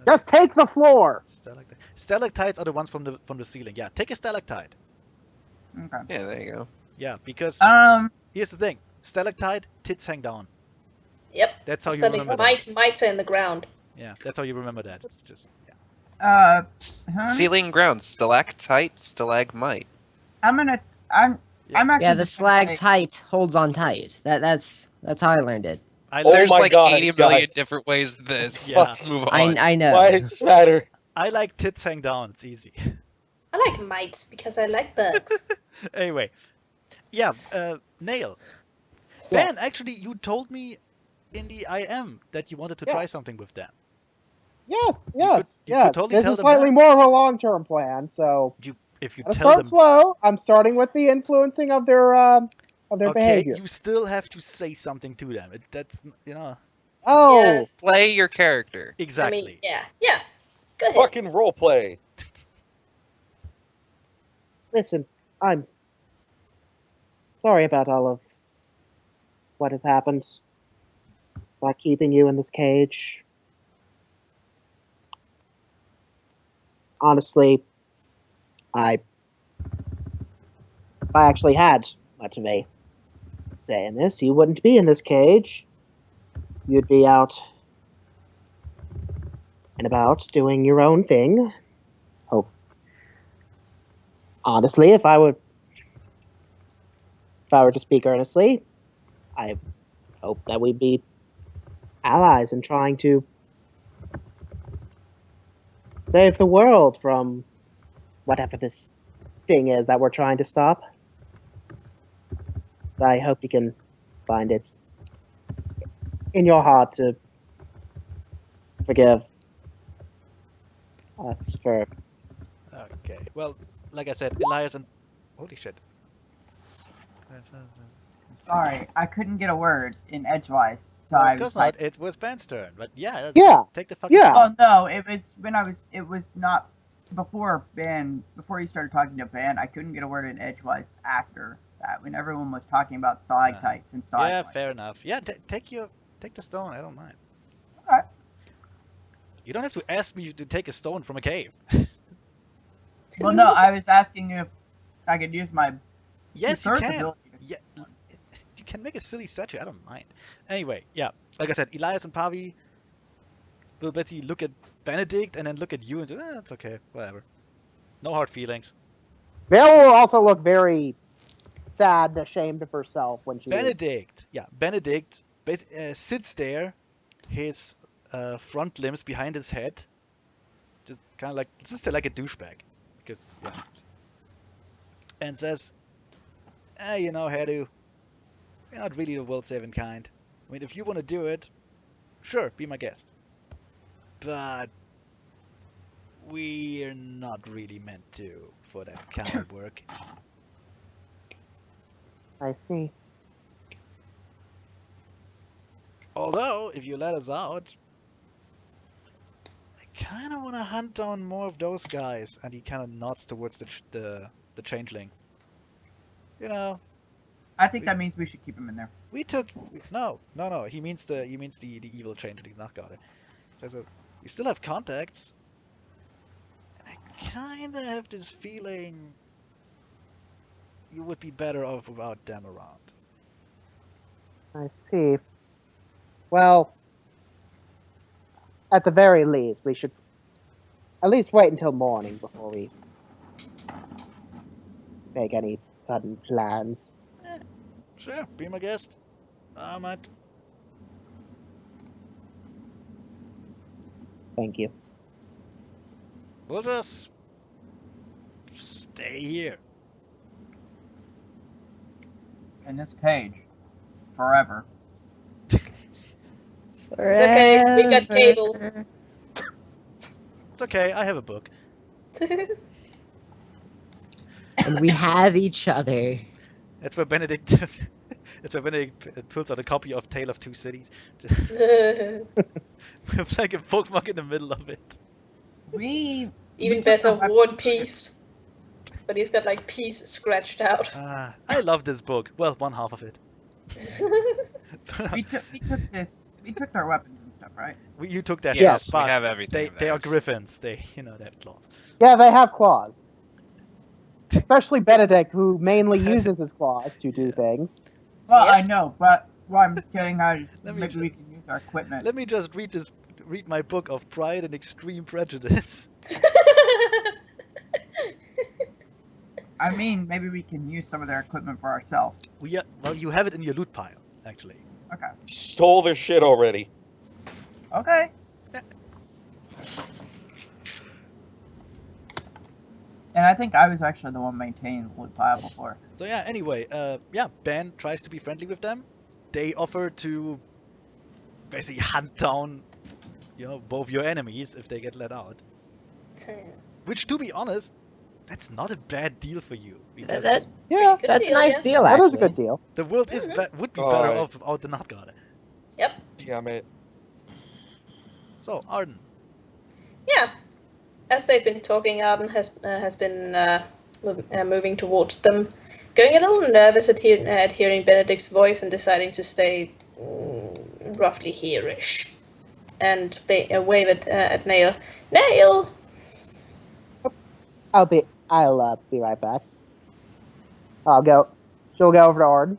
Just take the floor. Stalactites are the ones from the ceiling. Yeah, take a stalactite. Okay. Yeah, there you go. Yeah, because here's the thing: stalactite, tits hang down. Yep. That's how you Suddenly, remember that. mites are in the ground. Yeah, that's how you remember that. It's just yeah. Ceiling ground. Stalactite, stalagmite. I'm actually Yeah, the just gonna make- slag tight holds on tight. That's how I learned it. I Oh There's my like God, 80 million guys. different ways to this. Yeah. Let's move on. I know. Why does this matter? I like tits hang down. It's easy. I like mites because I like bugs. Anyway, yeah, Nail. Yes. Ben, actually, you told me in the IM that you wanted to Yeah. try something with them. Yes, could- yes, you could yes. totally This tell is them slightly that. more of a long-term plan, so If you I'll tell start them, slow. I'm starting with the influencing of their okay, behavior. you still have to say something to them. That's Oh, Yeah. Play your character. exactly. I mean, yeah. Go ahead. Fucking roleplay. listen, I'm sorry about all of what has happened. About keeping you in this cage. Honestly, if I actually had much of a say in this, you wouldn't be in this cage. You'd be out and about doing your own thing. Hope. Honestly, if I were to speak earnestly, I hope that we'd be allies in trying to save the world from whatever this thing is that we're trying to stop. I hope you can find it in your heart to forgive us for. Okay. Well, like I said, Elias and holy shit. Sorry, I couldn't get a word in edgewise, so Well, I of was course like, not. It was Ben's turn, but yeah, Yeah, take the fucking yeah. stone. oh no, it was when it was not before you started talking to Ben, I couldn't get a word in edgewise after that, when everyone was talking about stalactites and Yeah, stalagmites. fair enough. Yeah, take the stone. I don't mind. Alright. You don't have to ask me to take a stone from a cave. Well, no, I was asking if I could use my Yes, you 2/3 can. ability. Yeah, you can make a silly statue. I don't mind. Anyway, yeah, like I said, Elias and Pavi will basically look at Benedict and then look at you and say, it's okay, whatever. No hard feelings. Vale will also look very sad and ashamed of herself when she is. Benedict sits there, his front limbs behind his head, just kind of like, just like a douchebag. Because, yeah. And says, Haru, you're not really the world-saving kind. I mean, if you want to do it, sure, be my guest. But we're not really meant to for that kind of work. I see. Although, if you let us out, I kind of want to hunt down more of those guys. And he kind of nods towards the changeling. You know, I think that means we should keep him in there. no. He means the evil changeling, not got it. So we still have contacts. And I kind of have this feeling you would be better off without them around. I see. Well, at the very least, we should at least wait until morning before we make any sudden plans. Sure, be my guest. I might. Thank you. We'll just stay here. In this cage. Forever. It's okay, we got cable. It's okay, I have a book. And we have each other. That's where Benedict. That's where Benedict pulls out a copy of Tale of Two Cities. With like a bookmark in the middle of it. We Even better, War and Peace. But he's got like peace scratched out. I love this book. Well, one half of it. we took their weapons and stuff, right? You took that. Yes, but we have everything. they are griffins. They have claws. Yeah, they have claws. Especially Benedict, who mainly uses his claws to do things. Well, Yep. I know, but what I'm getting at is Let me maybe ju- we can use our equipment. Let me just read my book of Pride and Extreme Prejudice. I mean, maybe we can use some of their equipment for ourselves. Well, you have it in your loot pile, actually. Okay. Stole their shit already. Okay. And I think I was actually the one maintaining the loot pile before. So yeah, anyway, Ben tries to be friendly with them. They offer to basically hunt down, both your enemies if they get let out. Which, to be honest, that's not a bad deal for you. Because Yeah, Good That's a deal, nice yeah. deal, that actually. is a good deal. the world would be better Alright. off without the not got it. Yep. Damn it. So, Arden. Yeah. As they've been talking, Arden has been moving towards them, going a little nervous at hearing Benedict's voice and deciding to stay roughly here-ish. And they wave at Nail. Nail! I'll be right back. I'll go. She'll go over to Arden.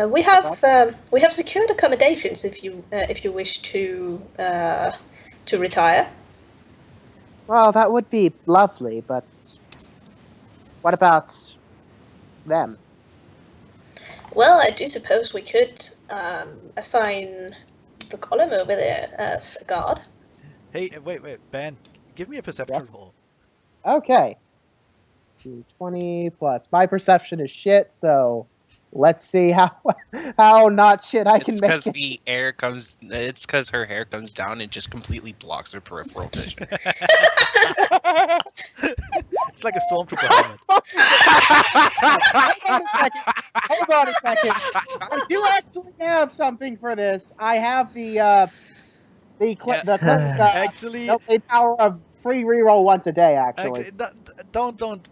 We have secured accommodations if you wish to retire. Well, that would be lovely, but what about them? Well, I do suppose we could assign the column over there as a guard. Hey, wait, Ben. Give me a perception Yes? roll. Okay. 20 plus. My perception is shit, so let's see how not shit I can It's make because it. the air comes. It's because her hair comes down and just completely blocks her peripheral vision. It's like a stormtrooper helmet. Hold on a second. I do actually have something for this. I have the Actually, power of free reroll once a day. Actually, don't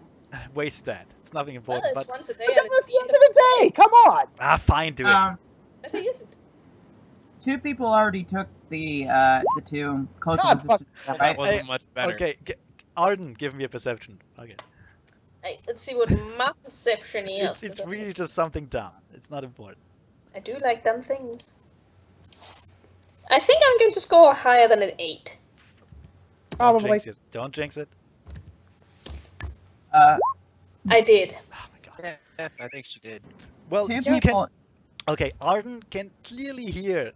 waste that. It's nothing Well, important. it's But once a day but and that's it's the the end end of the day. Come on. fine, do it. Let her use it. 2 people already took the 2 close God, fuck. resistance, Well, right? that wasn't much better. Okay, Arden, give me a perception. Okay, Hey, let's see what my perception is. it's really just something dumb. It's not important. I do like dumb things. I think I'm going to score higher than an 8. Probably. Don't jinx it. I did. Oh my god. Yeah, I think she did. Well, 2 you people. can. Okay, Arden can clearly hear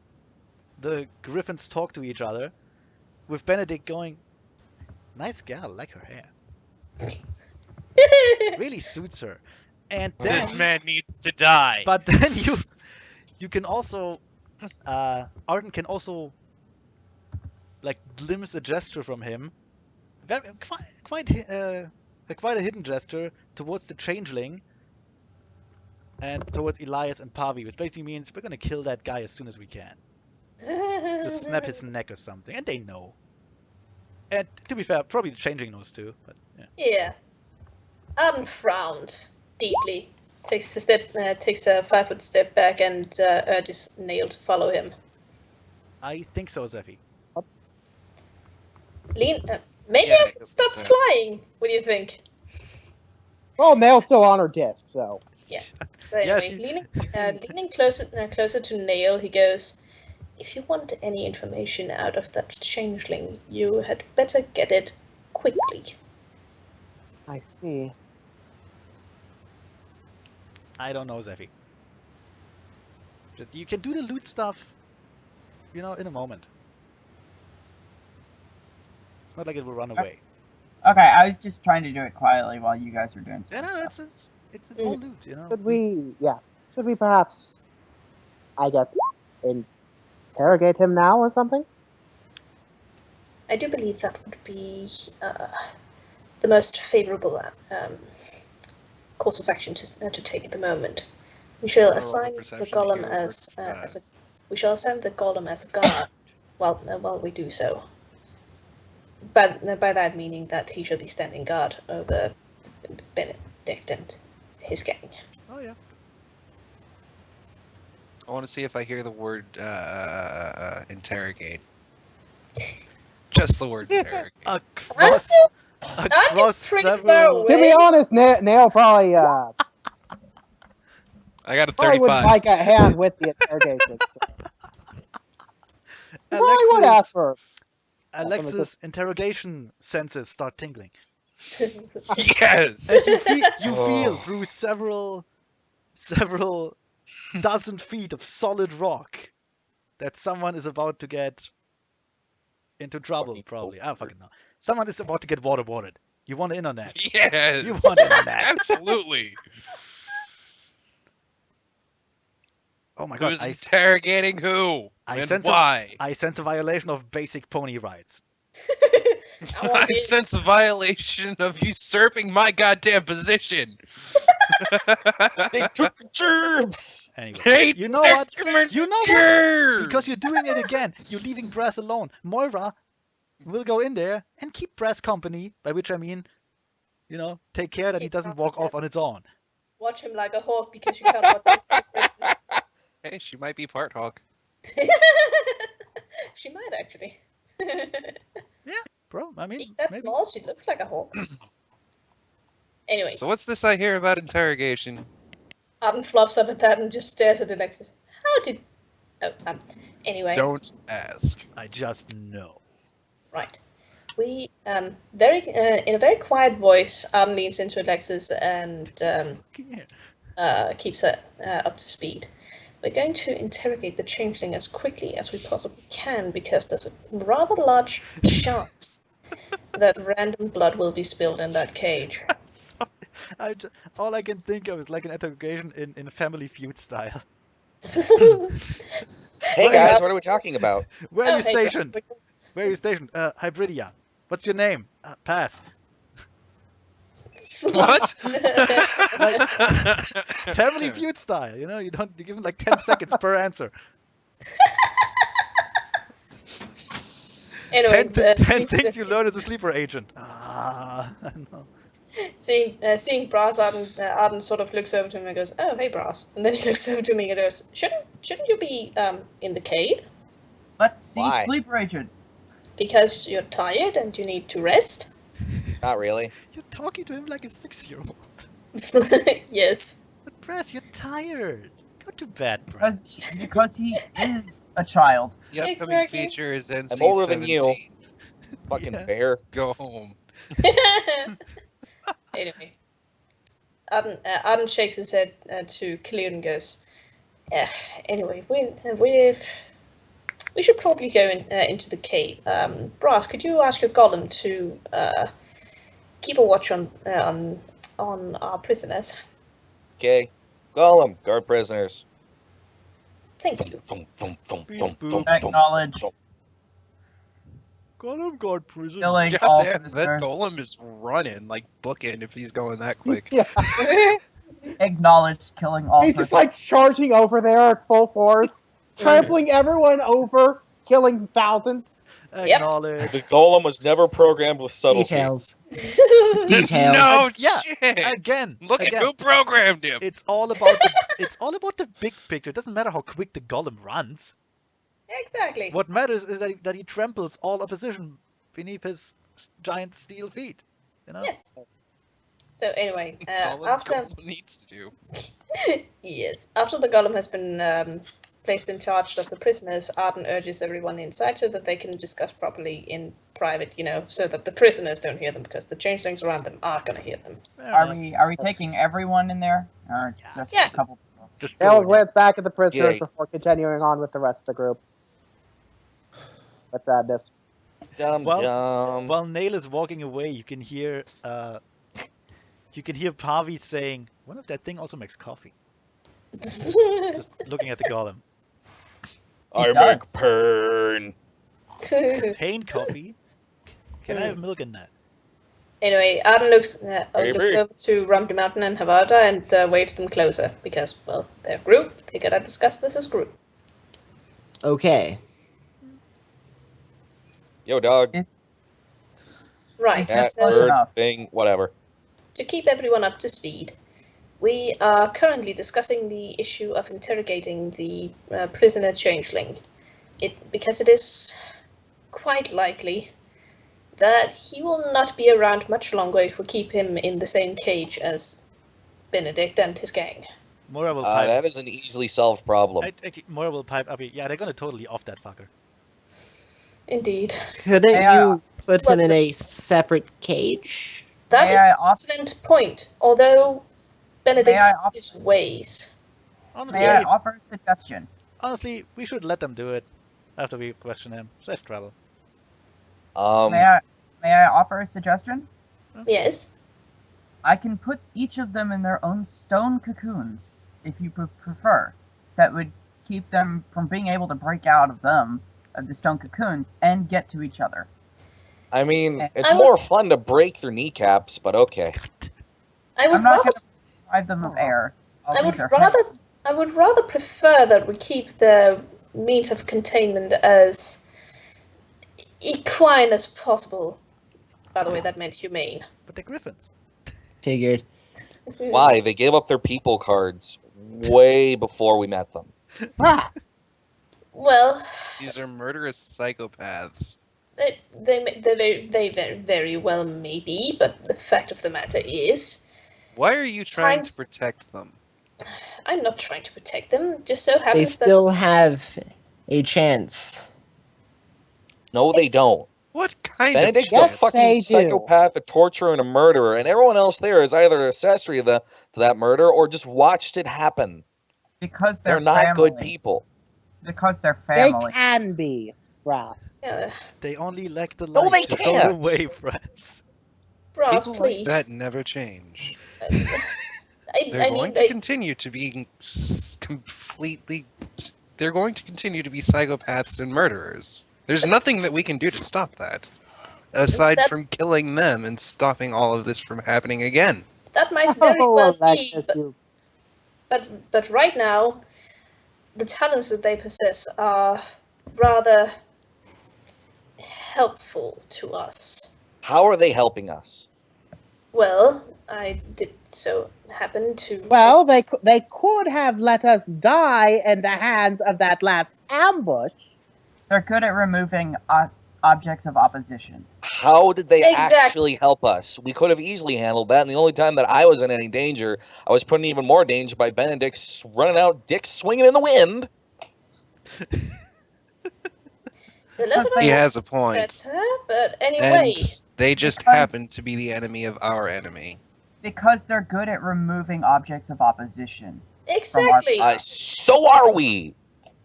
the griffins talk to each other, with Benedict going, "Nice gal, like her hair. Really suits her." And then, This man needs to die. but then you can also, Arden can also, like, glimpse a gesture from him, quite a hidden gesture towards the changeling and towards Elias and Pavi, which basically means we're gonna kill that guy as soon as we can. Just snap his neck or something, and they know. And to be fair, probably the changeling knows too. But yeah. Yeah. Arden frowns deeply, takes a 5-foot step back, and urges Nail to follow him. I think so, Zephy. Maybe Yeah, I should stop flying. What do you think? Well, Nail's still on her disc, so. Yeah. So Yeah, anyway, leaning closer to Nail, he goes, "If you want any information out of that changeling, you had better get it quickly." I see. I don't know, Zephy. Just you can do the loot stuff, in a moment. It's not like it will run away. Okay, I was just trying to do it quietly while you guys were doing Yeah, stuff. no, it's all loot, Should we perhaps, I guess, interrogate him now or something? I do believe that would be the most favorable course of action to take at the moment. We shall Roll a assign the perception golem to as over- a. We shall assign the golem as a guard. While we do so. By that meaning that he shall be standing guard over Benedict and his gang. Oh yeah. I want to see if I hear the word interrogate. Just the word interrogate. Across pretty far several. away? To be honest, Nail probably I got a probably wouldn't 35. like a hand with the interrogation. So. Probably would ask for. Alexis' interrogation senses start tingling, Yes. and you Oh. feel through several dozen feet of solid rock that someone is about to get into trouble. Fucking Probably, I poker. don't fucking know. Someone is about to get waterboarded. You want in on that? Yes. You want in on that? Absolutely. Oh my god! Who's interrogating who? I And sense why? I sense a violation of basic pony rights. I want I in. sense a violation of usurping my goddamn position. They took the gerbs! Anyway, Hey, you know what? Declan You know what? Gerbs! Because you're doing it again. You're leaving Brass alone. Moira will go in there and keep Brass company, by which I mean, take care that he Keep doesn't up walk with off on its own. Watch him like a hawk because you can't watch him. Hey, she might be part hog. She might actually. Bro, I mean, Being that maybe. small, she looks like a hawk. Anyway, So what's this I hear about interrogation? Arden fluffs up at that and just stares at Alexis. How did? Oh, anyway. Don't ask. I just know. Right. We in a very quiet voice, Arden leans into Alexis and keeps her up to speed. We're going to interrogate the changeling as quickly as we possibly can because there's a rather large chance that random blood will be spilled in that cage. Sorry, all I can think of is like an interrogation in Family Feud style. Hey guys, what are we talking about? Where are you Oh, hey, guys. stationed? Where are you stationed? Hybridia. What's your name? Pass. What? Family Feud style, you know, you give him like 10 seconds per answer. Anyway, 10 things you learn as a sleeper agent. No. seeing Brass, Arden sort of looks over to him and goes, "Oh, hey, Brass," and then he looks over to me and goes, "Shouldn't you be in the cave Let's see, Why? sleeper agent. because you're tired and you need to rest?" Not really. You're talking to him like a 6-year-old. Yes. But Brass, you're tired. Go to bed, Brass. Because he is a child. The upcoming Exactly. feature is NC-17. I'm older than you. Fucking Yeah. bear. Go home. Anyway, Arden shakes his head to Clear and goes, "Anyway, we should probably go into the cave. Brass, could you ask your golem to keep a watch on our prisoners? Okay. Golem, guard prisoners. Thank you." Acknowledge. Got him, guard prison. Killing all Goddamn, that prisoners. golem is running like booking if he's going that quick. Yeah. Acknowledge killing all He's just prisoners. like charging over there at full force, trampling everyone over, killing thousands. Acknowledge. The golem was never programmed with subtlety. Details. Details. No Yeah, shit. Again, Look again. at who programmed him. It's all about the big picture. It doesn't matter how quick the golem runs. Exactly. What matters is that he tramples all opposition beneath his giant steel feet. You know? Yes. So anyway, That's all a after golem needs to do. yes, after the golem has been placed in charge of the prisoners, Arden urges everyone inside so that they can discuss properly in private, you know, so that the prisoners don't hear them, because the changelings around them are going to hear them. Fair Are enough. we taking everyone in there, or just Yeah. a couple people? Just They'll go. glance back at the prisoners Yeah. before continuing on with the rest of the group. Let's add this. Dum dum. While Nail is walking away, you can hear Pavi saying, "What if that thing also makes coffee?" Just looking at the golem. I It make does. pern. Pain coffee? Can I have milk in that? Anyway, Arden looks Maybe. over to Rumty Mountain and Havada and waves them closer because, well, they're a group. They gotta discuss this as group. Okay. Yo, dog. Right. Cat, So Close bird, enough. thing, whatever. to keep everyone up to speed, we are currently discussing the issue of interrogating the prisoner changeling. Because it is quite likely that he will not be around much longer if we keep him in the same cage as Benedict and his gang. Mora will pipe. That is an easily solved problem. Actually, Mora will pipe up. Yeah, they're gonna totally off that fucker. Indeed. Couldn't Yeah. you put him in a separate cage? That May is I an off- excellent point, although Benedict May I has off- his ways. Honestly, May Yes. I offer a suggestion? honestly, we should let them do it after we question him. Safe travel. May I offer a suggestion? Yes? I can put each of them in their own stone cocoons, if you prefer. That would keep them from being able to break out of the stone cocoons, and get to each other. I mean, it's I would- more fun to break their kneecaps, but okay. I would I'm not rather going to deprive them of air. I'll I leave would their rather hands. I would rather prefer that we keep the means of containment as equine as possible. By the way, that meant humane. But they're griffins. Figured. Why? They gave up their people cards way before we met them. Rats! Well, These are murderous psychopaths. they very well may be, but the fact of the matter is, Why are you trying to Times- protect them? I'm not trying to protect them. Just so They happens that still have a chance. No, they It's- don't. What kind Benedict's of a Yes, shit? they fucking do. psychopath, a torturer, and a murderer, and everyone else there is either an accessory to that murder or just watched it happen. Because They're they're not family. good people. Because they're They family. can be, Brass. They only lack the No, light they to can't. go away, friends. Brass, People like please. that never change. I They're going mean, to continue to be completely. They're going to continue to be psychopaths and murderers. There's nothing that we can do to stop that. aside That- from killing them and stopping all of this from happening again. That might very well be, Alexis, you. but right now, the talents that they possess are rather helpful to us. How are they helping us? Well, I did so happen to. Well, they could have let us die in the hands of that last ambush. They're good at removing objects of opposition. How did they Exactly. actually help us? We could have easily handled that, and the only time that I was in any danger, I was put in even more danger by Benedict running out, dick swinging in the wind. The lesson He He of has a point. better, but anyway, And they just Because- happen to be the enemy of our enemy. Because they're good at removing objects of opposition. exactly. So are we.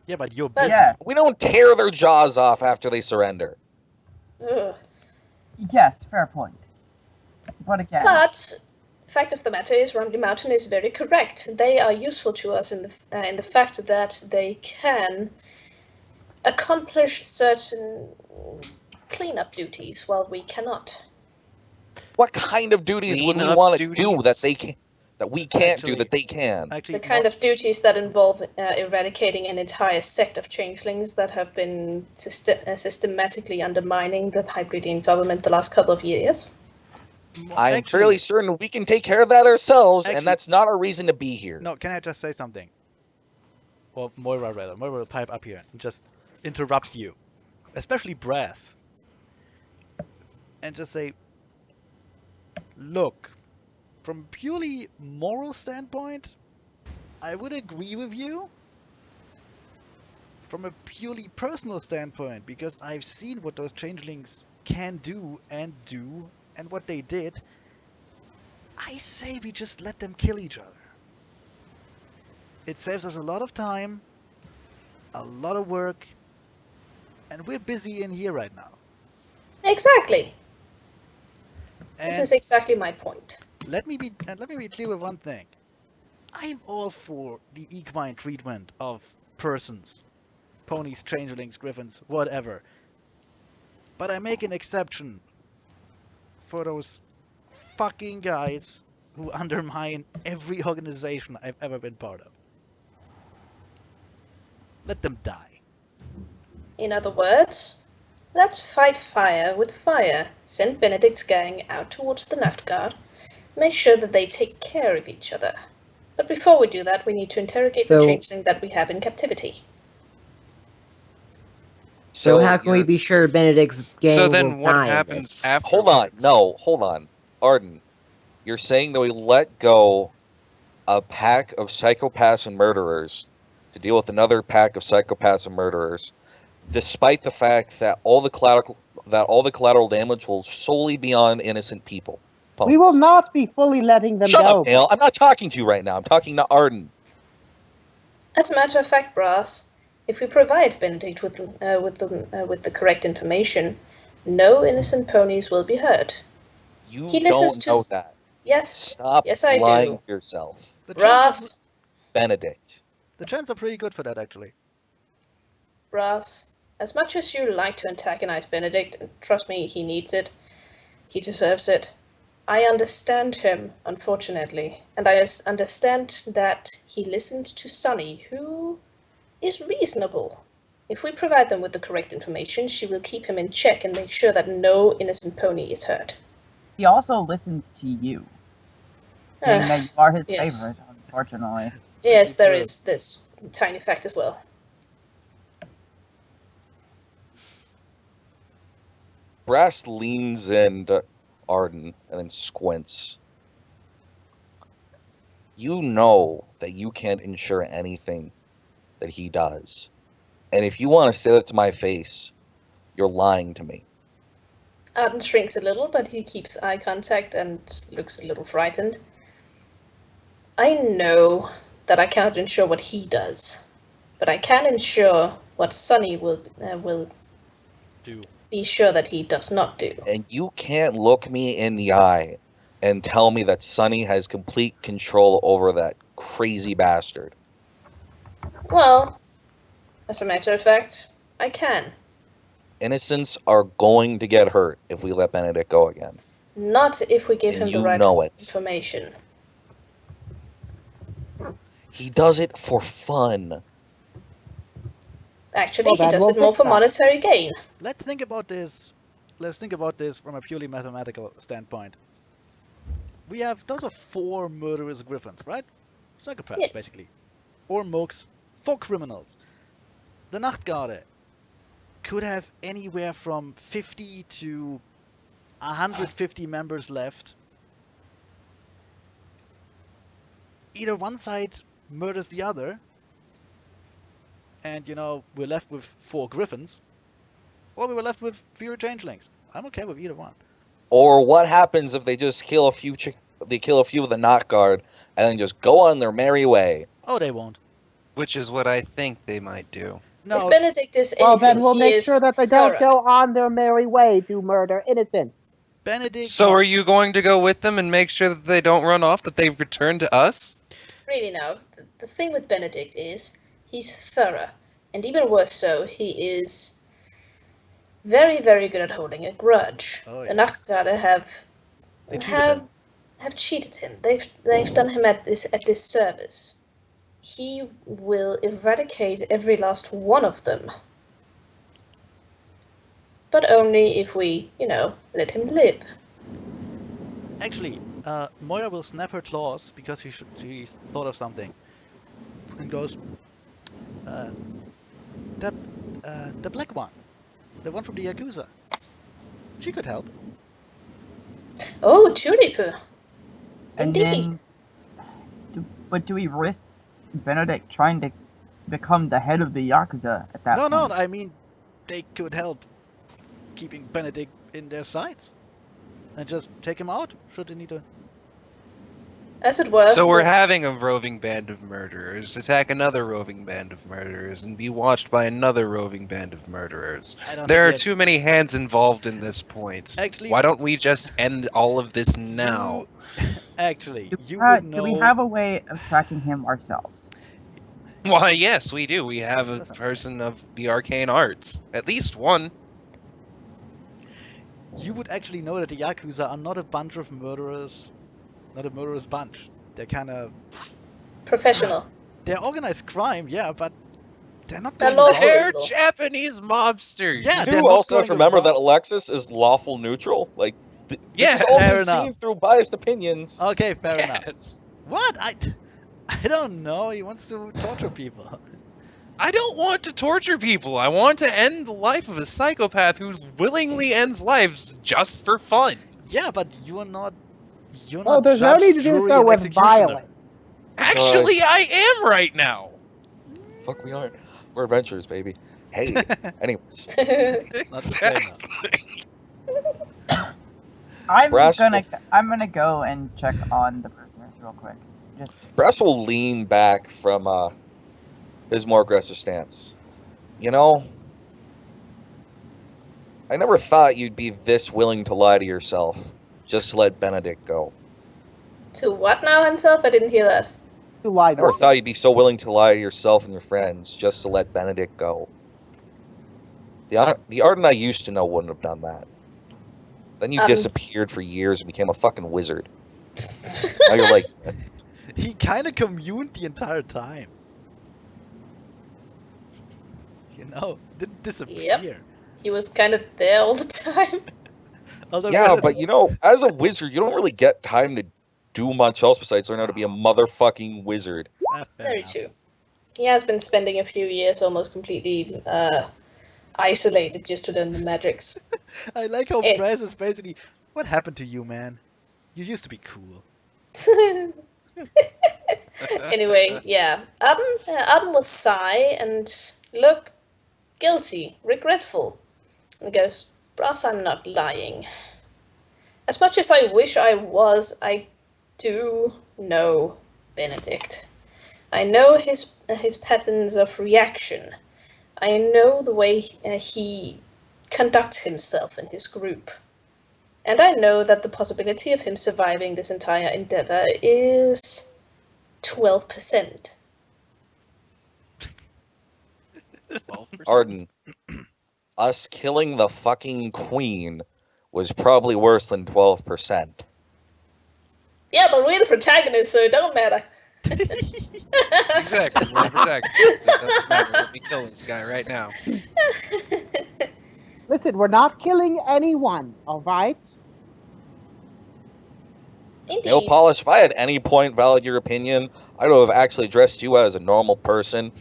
Yeah, but you're But- busy. Yeah, We don't tear their jaws off after they surrender. Ugh. yes, fair point. But again, But fact of the matter is, Rumley Mountain is very correct. They are useful to us in the fact that they can accomplish certain cleanup duties while we cannot. What kind of duties would we Cleanup want to do duties? that we can't Actually- do that they can? Actually, The kind of duties that involve eradicating an entire sect of changelings that have been systematically undermining the Hybridian government the last couple of years. I'm fairly certain we can take care of that ourselves, Actually- and that's not a reason to be here. No, can I just say something? Or Moira rather. Moira will pipe up here and just interrupt you. Especially Brass. And just say, look, from a purely moral standpoint, I would agree with you. From a purely personal standpoint, because I've seen what those changelings can do, and what they did, I say we just let them kill each other. It saves us a lot of time, a lot of work, and we're busy in here right now. Exactly. And This is exactly my point. let me be clear with one thing. I'm all for the equine treatment of persons, ponies, changelings, griffins, whatever. But I make an exception for those fucking guys who undermine every organization I've ever been part of. Let them die. In other words, let's fight fire with fire. Send Benedict's gang out towards the Nachtguard. Make sure that they take care of each other. But before we do that, we need to interrogate the So- changeling that we have in captivity. So how can we you're- be sure Benedict's gang So will then what die in happens this? after? Hold on. No, hold on. Arden, you're saying that we let go a pack of psychopaths and murderers to deal with another pack of psychopaths and murderers, despite the fact that all the collateral damage will solely be on innocent people. We will not be fully letting them Shut go. up, Dale. I'm not talking to you right now. I'm talking to Arden. As a matter of fact, Brass, if we provide Benedict with the correct information, no innocent ponies will be hurt. You He listens don't to know s- that. Yes, Stop yes, I lying do. to yourself. The Brass, Benedict. The chances are pretty good for that, actually. Brass, as much as you like to antagonize Benedict, and trust me, he needs it, he deserves it. I understand him, unfortunately, and I understand that he listened to Sunny, who is reasonable. If we provide them with the correct information, she will keep him in check and make sure that no innocent pony is hurt. he also listens to you. Being that you are his yes. favorite, unfortunately. Yes, there True. is this tiny fact as well. Brass leans into Arden and then squints. You know that you can't ensure anything that he does. And if you want to say that to my face, you're lying to me. Arden shrinks a little, but he keeps eye contact and looks a little frightened. I know that I cannot ensure what he does, but I can ensure what Sunny will Do. be sure that he does not do. And you can't look me in the eye and tell me that Sonny has complete control over that crazy bastard. Well, as a matter of fact, I can. Innocents are going to get hurt if we let Benedict go again. Not if we give And him the you right know it. information. He does it for fun. Actually, Well, he then does we'll it more fix for that. monetary gain. Let's think about this. Let's think about this from a purely mathematical standpoint. We have those are 4 murderous griffins, right? Psychopaths, Yes. basically. Or mooks, 4 criminals. The Nachtgarde could have anywhere from 50 to 150 members left. Either one side murders the other, and we're left with 4 griffins, or we were left with fewer changelings. I'm okay with either one. Or what happens if they just kill a few they kill a few of the Knot Guard and then just go on their merry way? Oh, they won't. Which is what I think they might do. If No, Benedict is Well, anything, then we'll he make is sure that they don't thorough. go on their merry way to murder innocents. Benedict. So no. are you going to go with them and make sure that they don't run off, that they return to us? Really now, the thing with Benedict is he's thorough. And even worse so, he is very, very good at holding a grudge. Oh, The yeah. Nachtgarde have They cheated him. have cheated him. They've done him at this service. He will eradicate every last one of them. But only if we, let him live. Actually, Moira will snap her claws because she thought of something, and goes, the black one, the one from the Yakuza. She could help. Oh, Tulip! And Indeed. then, but do we risk Benedict trying to become the head of the Yakuza at that No, point? no, I mean, they could help keeping Benedict in their sights, and just take him out should they need to. As it were. So we're having a roving band of murderers attack another roving band of murderers and be watched by another roving band of murderers. I don't There are think too many hands involved in this point. Actually, Why don't we just end all of this now? Actually, Do, you ha- would know. do we have a way of tracking him ourselves? Why, yes, we do. We have a Listen. person of the arcane arts. At least one. You would actually know that the Yakuza are not a bunch of murderers, not a murderous bunch. They're kind of Professional. they're organized crime, yeah, but they're not They're going lawful. around. They're Illegal. Japanese mobsters. Yeah, You they're do not also have to going remember around- that Alexis is lawful neutral. Like, this Yes. is all Fair being enough. seen through biased opinions. Okay, fair enough. Yes. What? I don't know. He wants to torture people. I don't want to torture people. I want to end the life of a psychopath who willingly ends lives just for fun. Yeah, but you're not. You're Oh, not. there's no judge, need to do jury, so and with executioner. violence. Actually, I am right now. Fuck, we aren't. We're adventurers, baby. Hey. Anyways, Not the same. I'm Brass gonna go and check on the prisoners real quick. Just Brass will lean back from his more aggressive stance. You know, I never thought you'd be this willing to lie to yourself just to let Benedict go. To what now himself? I didn't hear that. You I lied. never thought you'd be so willing to lie to yourself and your friends just to let Benedict go. The Arden I used to know wouldn't have done that. Then you disappeared for years and became a fucking wizard. Now you're like, He kind of communed the entire time. Didn't disappear. He was kind of there all the time. Although yeah, granted- but you know, as a wizard, you don't really get time to do much else besides learn how to be a motherfucking wizard. Fair Very enough. true. He has been spending a few years almost completely isolated just to learn the magics. I like how Eh. Brass is basically, what happened to you, man? You used to be cool. Anyway, yeah. Arden will sigh and look guilty, regretful, and goes, Brass, I'm not lying. As much as I wish I was, I do know Benedict. I know his patterns of reaction. I know the way he conducts himself in his group. And I know that the possibility of him surviving this entire endeavor is 12%. 12%. Arden, us killing the fucking queen was probably worse than 12%. Yeah, but we're the protagonists, so it don't matter. Exactly. We're the protagonists. So it doesn't matter. Let me kill this guy right now. Listen, we're not killing anyone, all right? Nail Indeed. polish, if I had any point valid your opinion, I would have actually addressed you as a normal person.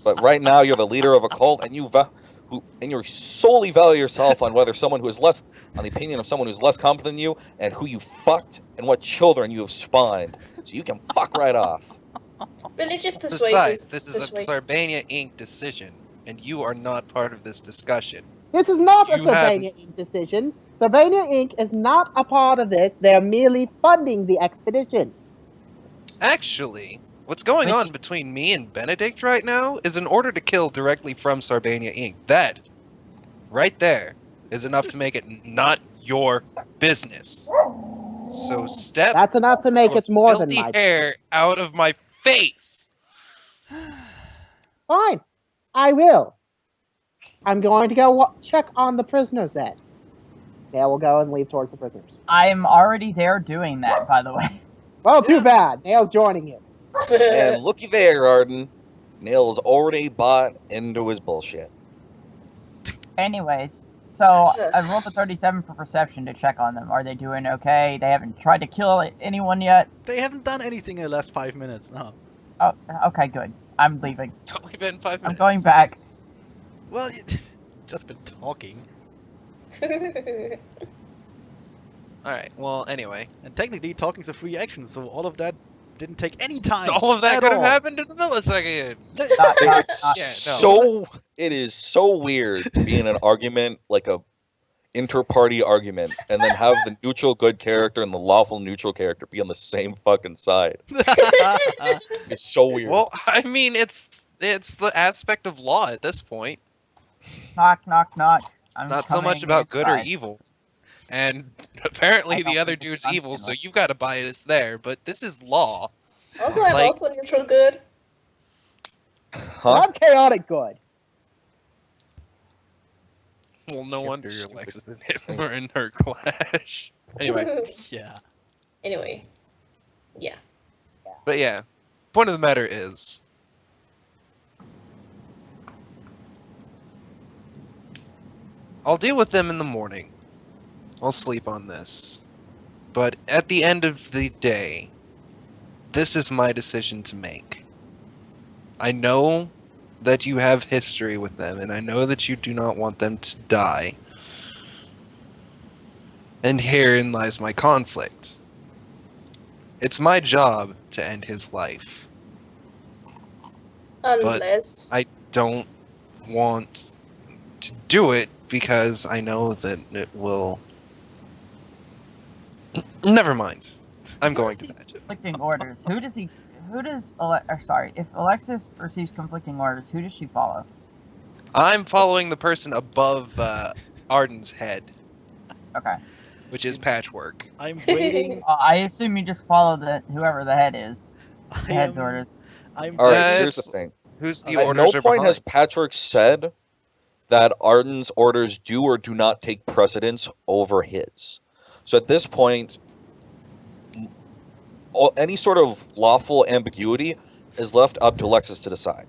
But right now, you're the leader of a cult, and you solely value yourself on whether someone who is less, on the opinion of someone who's less competent than you, and who you fucked, and what children you have spawned. So you can fuck right off. Religious Besides, persuasion. this is a Sarbania Inc. decision, and you are not part of this discussion. This is not a You have- Sylvania Inc. decision. Sylvania Inc. is not a part of this. They're merely funding the expedition. Actually, what's going on between me and Benedict right now is an order to kill directly from Sarbania Inc. That, right there, is enough to make it not your business. So step That's enough to make your it more than filthy my hair business. out of my face. Fine, I will. I'm going to go check on the prisoners then. Yeah, we'll go and leave towards the prisoners. I'm already there doing that, by the way. Well, too bad. Nail's joining you. And looky there, Arden. Nail's already bought into his bullshit. Anyways, so I rolled a 37 for perception to check on them. Are they doing okay? They haven't tried to kill anyone yet? They haven't done anything in the last 5 minutes, no. Oh, okay, good. I'm leaving. It's only been 5 minutes. I'm going back. Well, just been talking. Alright, well, anyway. And technically, talking's a free action, so all of that didn't take any time. All of that at could have all. happened in a millisecond. It is so weird to be in an argument, like a inter-party argument, and then have the neutral good character and the lawful neutral character be on the same fucking side. It's so weird. Well, I mean, it's the aspect of law at this point. Knock, knock, knock. It's not so much about good or evil. And apparently I the don't other think dude's it's evil, so unfair. you've got a bias there, but this is law. Also, I'm Like- also neutral good. Huh? Not chaotic good. Well, no wonder your Alexis and him were in her clash. Anyway, Yeah. Anyway. Yeah. but yeah, point of the matter is, I'll deal with them in the morning. I'll sleep on this. But at the end of the day, this is my decision to make. I know that you have history with them, and I know that you do not want them to die. And herein lies my conflict. It's my job to end his life, Unless. but I don't want to do it because I know that it will... Never mind. I'm going to bed. Conflicting orders. If Alexis receives conflicting orders, who does she follow? I'm following the person above Arden's head, Okay. which is Patchwork. I'm waiting. I assume you just follow whoever the head is. The I head's am, orders. I'm All right, That's- here's the thing. Who's the At orders no are point behind? has Patrick said that Arden's orders do or do not take precedence over his. So at this point, any sort of lawful ambiguity is left up to Alexis to decide.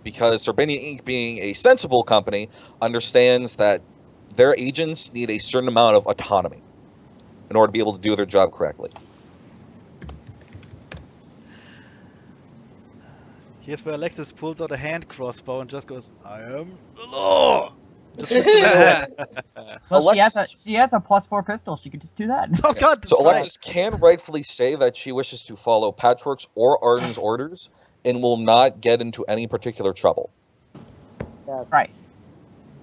Because Sarbania Inc., being a sensible company, understands that their agents need a certain amount of autonomy in order to be able to do their job correctly. Here's where Alexis pulls out a hand crossbow and just goes, I am the law! Well, she has Alexis- a +4 pistol. She could just do that. Oh god! So that's right. Alexis can rightfully say that she wishes to follow Patchwork's or Arden's orders and will not get into any particular trouble. Yes. Right.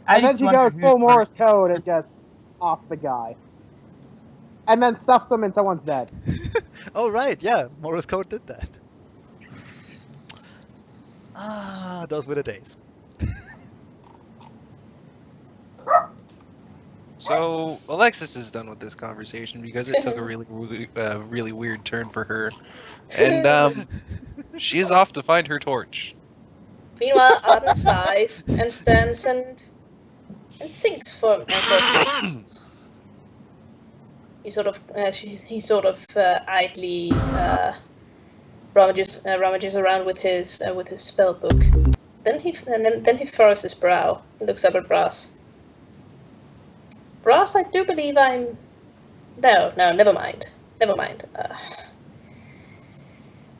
I And then just she wondered goes who's full Morse first. code and just offs the guy. And then stuffs him in someone's bed. Oh right, yeah, Morse code did that. Ah, those were the days. So Alexis is done with this conversation because it took a really weird turn for her, and she's off to find her torch. Meanwhile, Arden sighs and stands and thinks for moments. He sort of idly rummages around with his spell book. Then he furrows his brow and looks up at Brass. Brass, I do believe I'm. No, never mind. Never mind.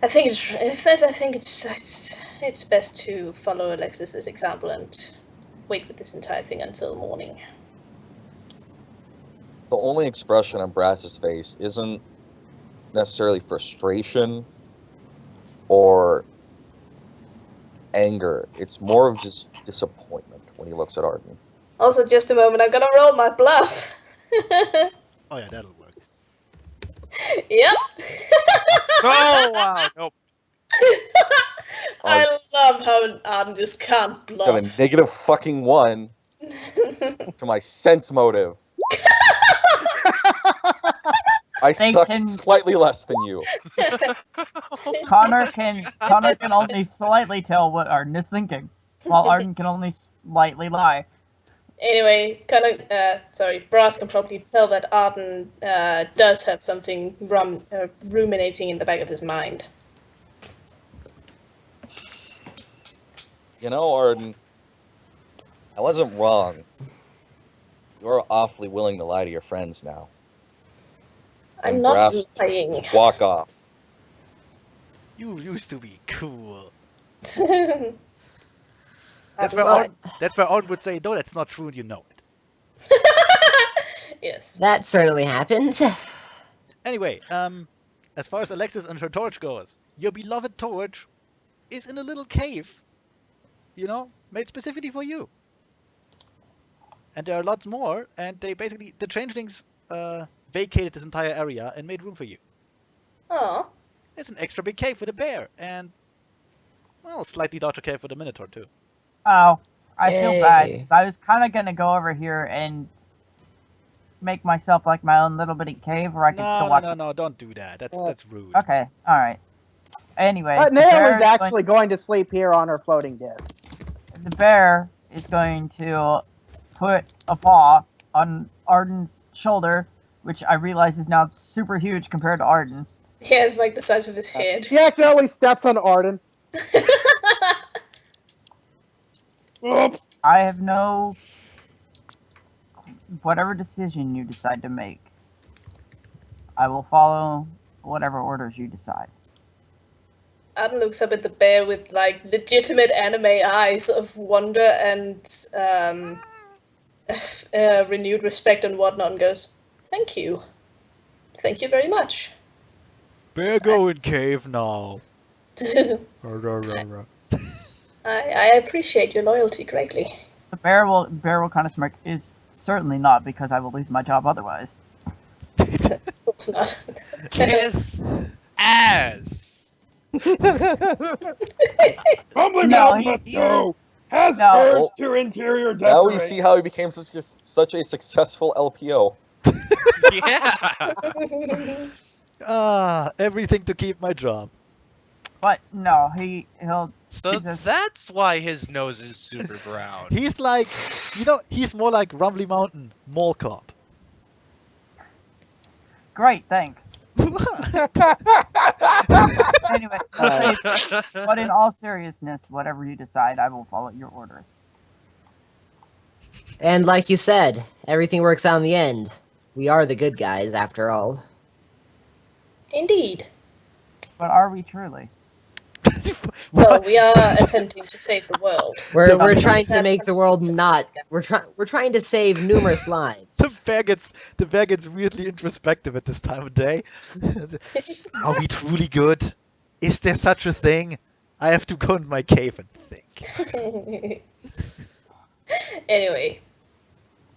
I think it's best to follow Alexis's example and wait with this entire thing until morning. The only expression on Brass's face isn't necessarily frustration or anger. It's more of just disappointment when he looks at Arden. Also, just a moment, I'm gonna roll my bluff. Oh yeah, that'll work. Yep. Oh wow! Nope. I love how Arden just can't Got a bluff. negative fucking 1 to my sense motive. I They suck can- slightly less than you. Connor can only slightly tell what Arden is thinking, while Arden can only slightly lie. Anyway, Brass can probably tell that Arden does have something ruminating in the back of his mind. You know, Arden, I wasn't wrong. You're awfully willing to lie to your friends now. I'm And not Brass lying. walk off. You used to be cool. Arden sighed. That's where Arden would say, no, that's not true, and you know it. Yes. That certainly happened. Anyway, as far as Alexis and her torch goes, your beloved torch is in a little cave, made specifically for you. And there are lots more, and the changelings vacated this entire area and made room for you. Oh. There's an extra big cave for the bear, and, well, slightly larger cave for the minotaur too. Oh, I feel Yay. bad. I was kind of gonna go over here and make myself like my own little bitty cave where I can still watch. No, don't do that. That's rude. Okay, all right. Anyway, But the Nail bear is actually going to sleep here on her floating disc. The bear is going to put a paw on Arden's shoulder, which I realize is now super huge compared to Arden. Yeah, it's like the size of his head. He accidentally steps on Arden. Oops. I have no. Whatever decision you decide to make, I will follow whatever orders you decide. Arden looks up at the bear with like legitimate anime eyes of wonder and renewed respect and whatnot, and goes, "Thank you, thank you very much." Bear go in cave now. I appreciate your loyalty greatly. The bear will kind of smirk. It's certainly not because I will lose my job otherwise. Of course not. Kiss ass. Humbly No, Mountain, let's he- go! Has No. urge to interior decorate. Now we see how he became such a successful LPO. Yeah. Everything to keep my job. But no, he'll. So Jesus. that's why his nose is super brown. He's like, he's more like Rumbly Mountain Mall Cop. Great, thanks. Anyway, but in all seriousness, whatever you decide, I will follow your orders. And like you said, everything works out in the end. We are the good guys, after all. Indeed. But are we truly? Well, we are attempting to save the world. We're trying to make the world not. We're trying to save numerous lives. The bear gets weirdly introspective at this time of day. Are we truly good? Is there such a thing? I have to go in my cave and think. Anyway,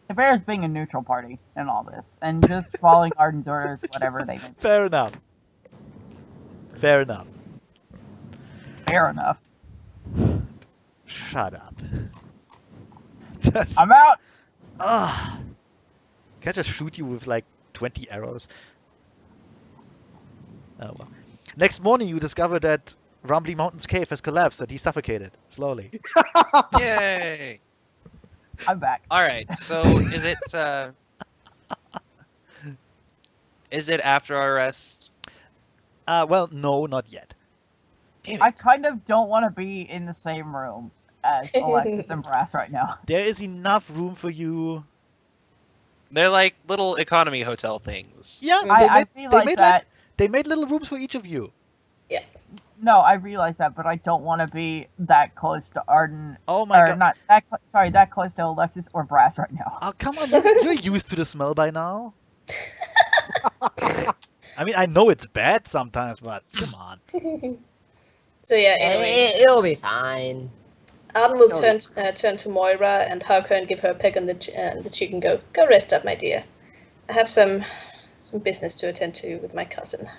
The bear is being a neutral party in all this, and just following Arden's orders, whatever they think. Fair enough. Fair enough. Fair enough. Shut up. I'm out. Can I just shoot you with like 20 arrows? Oh well. Next morning you discover that Rumbly Mountain's cave has collapsed and he suffocated slowly. Yay! I'm back. All right. So is it after our rest? Well, no, not yet. Damn I it! kind of don't want to be in the same room as Alexis and Brass right now. There is enough room for you. They're like little economy hotel things. Yeah, I realize that. they made little rooms for each of you. No, I realize that, but I don't want to be that close to Arden. Oh my or god. not that. Sorry, that close to Alexis or Brass right now. Oh, come on, you're used to the smell by now. I mean, I know it's bad sometimes, but come on. So yeah, anyway, It'll be fine. Arden will turn to Moira and hug her and give her a peck on the cheek and go rest up, my dear. I have some business to attend to with my cousin.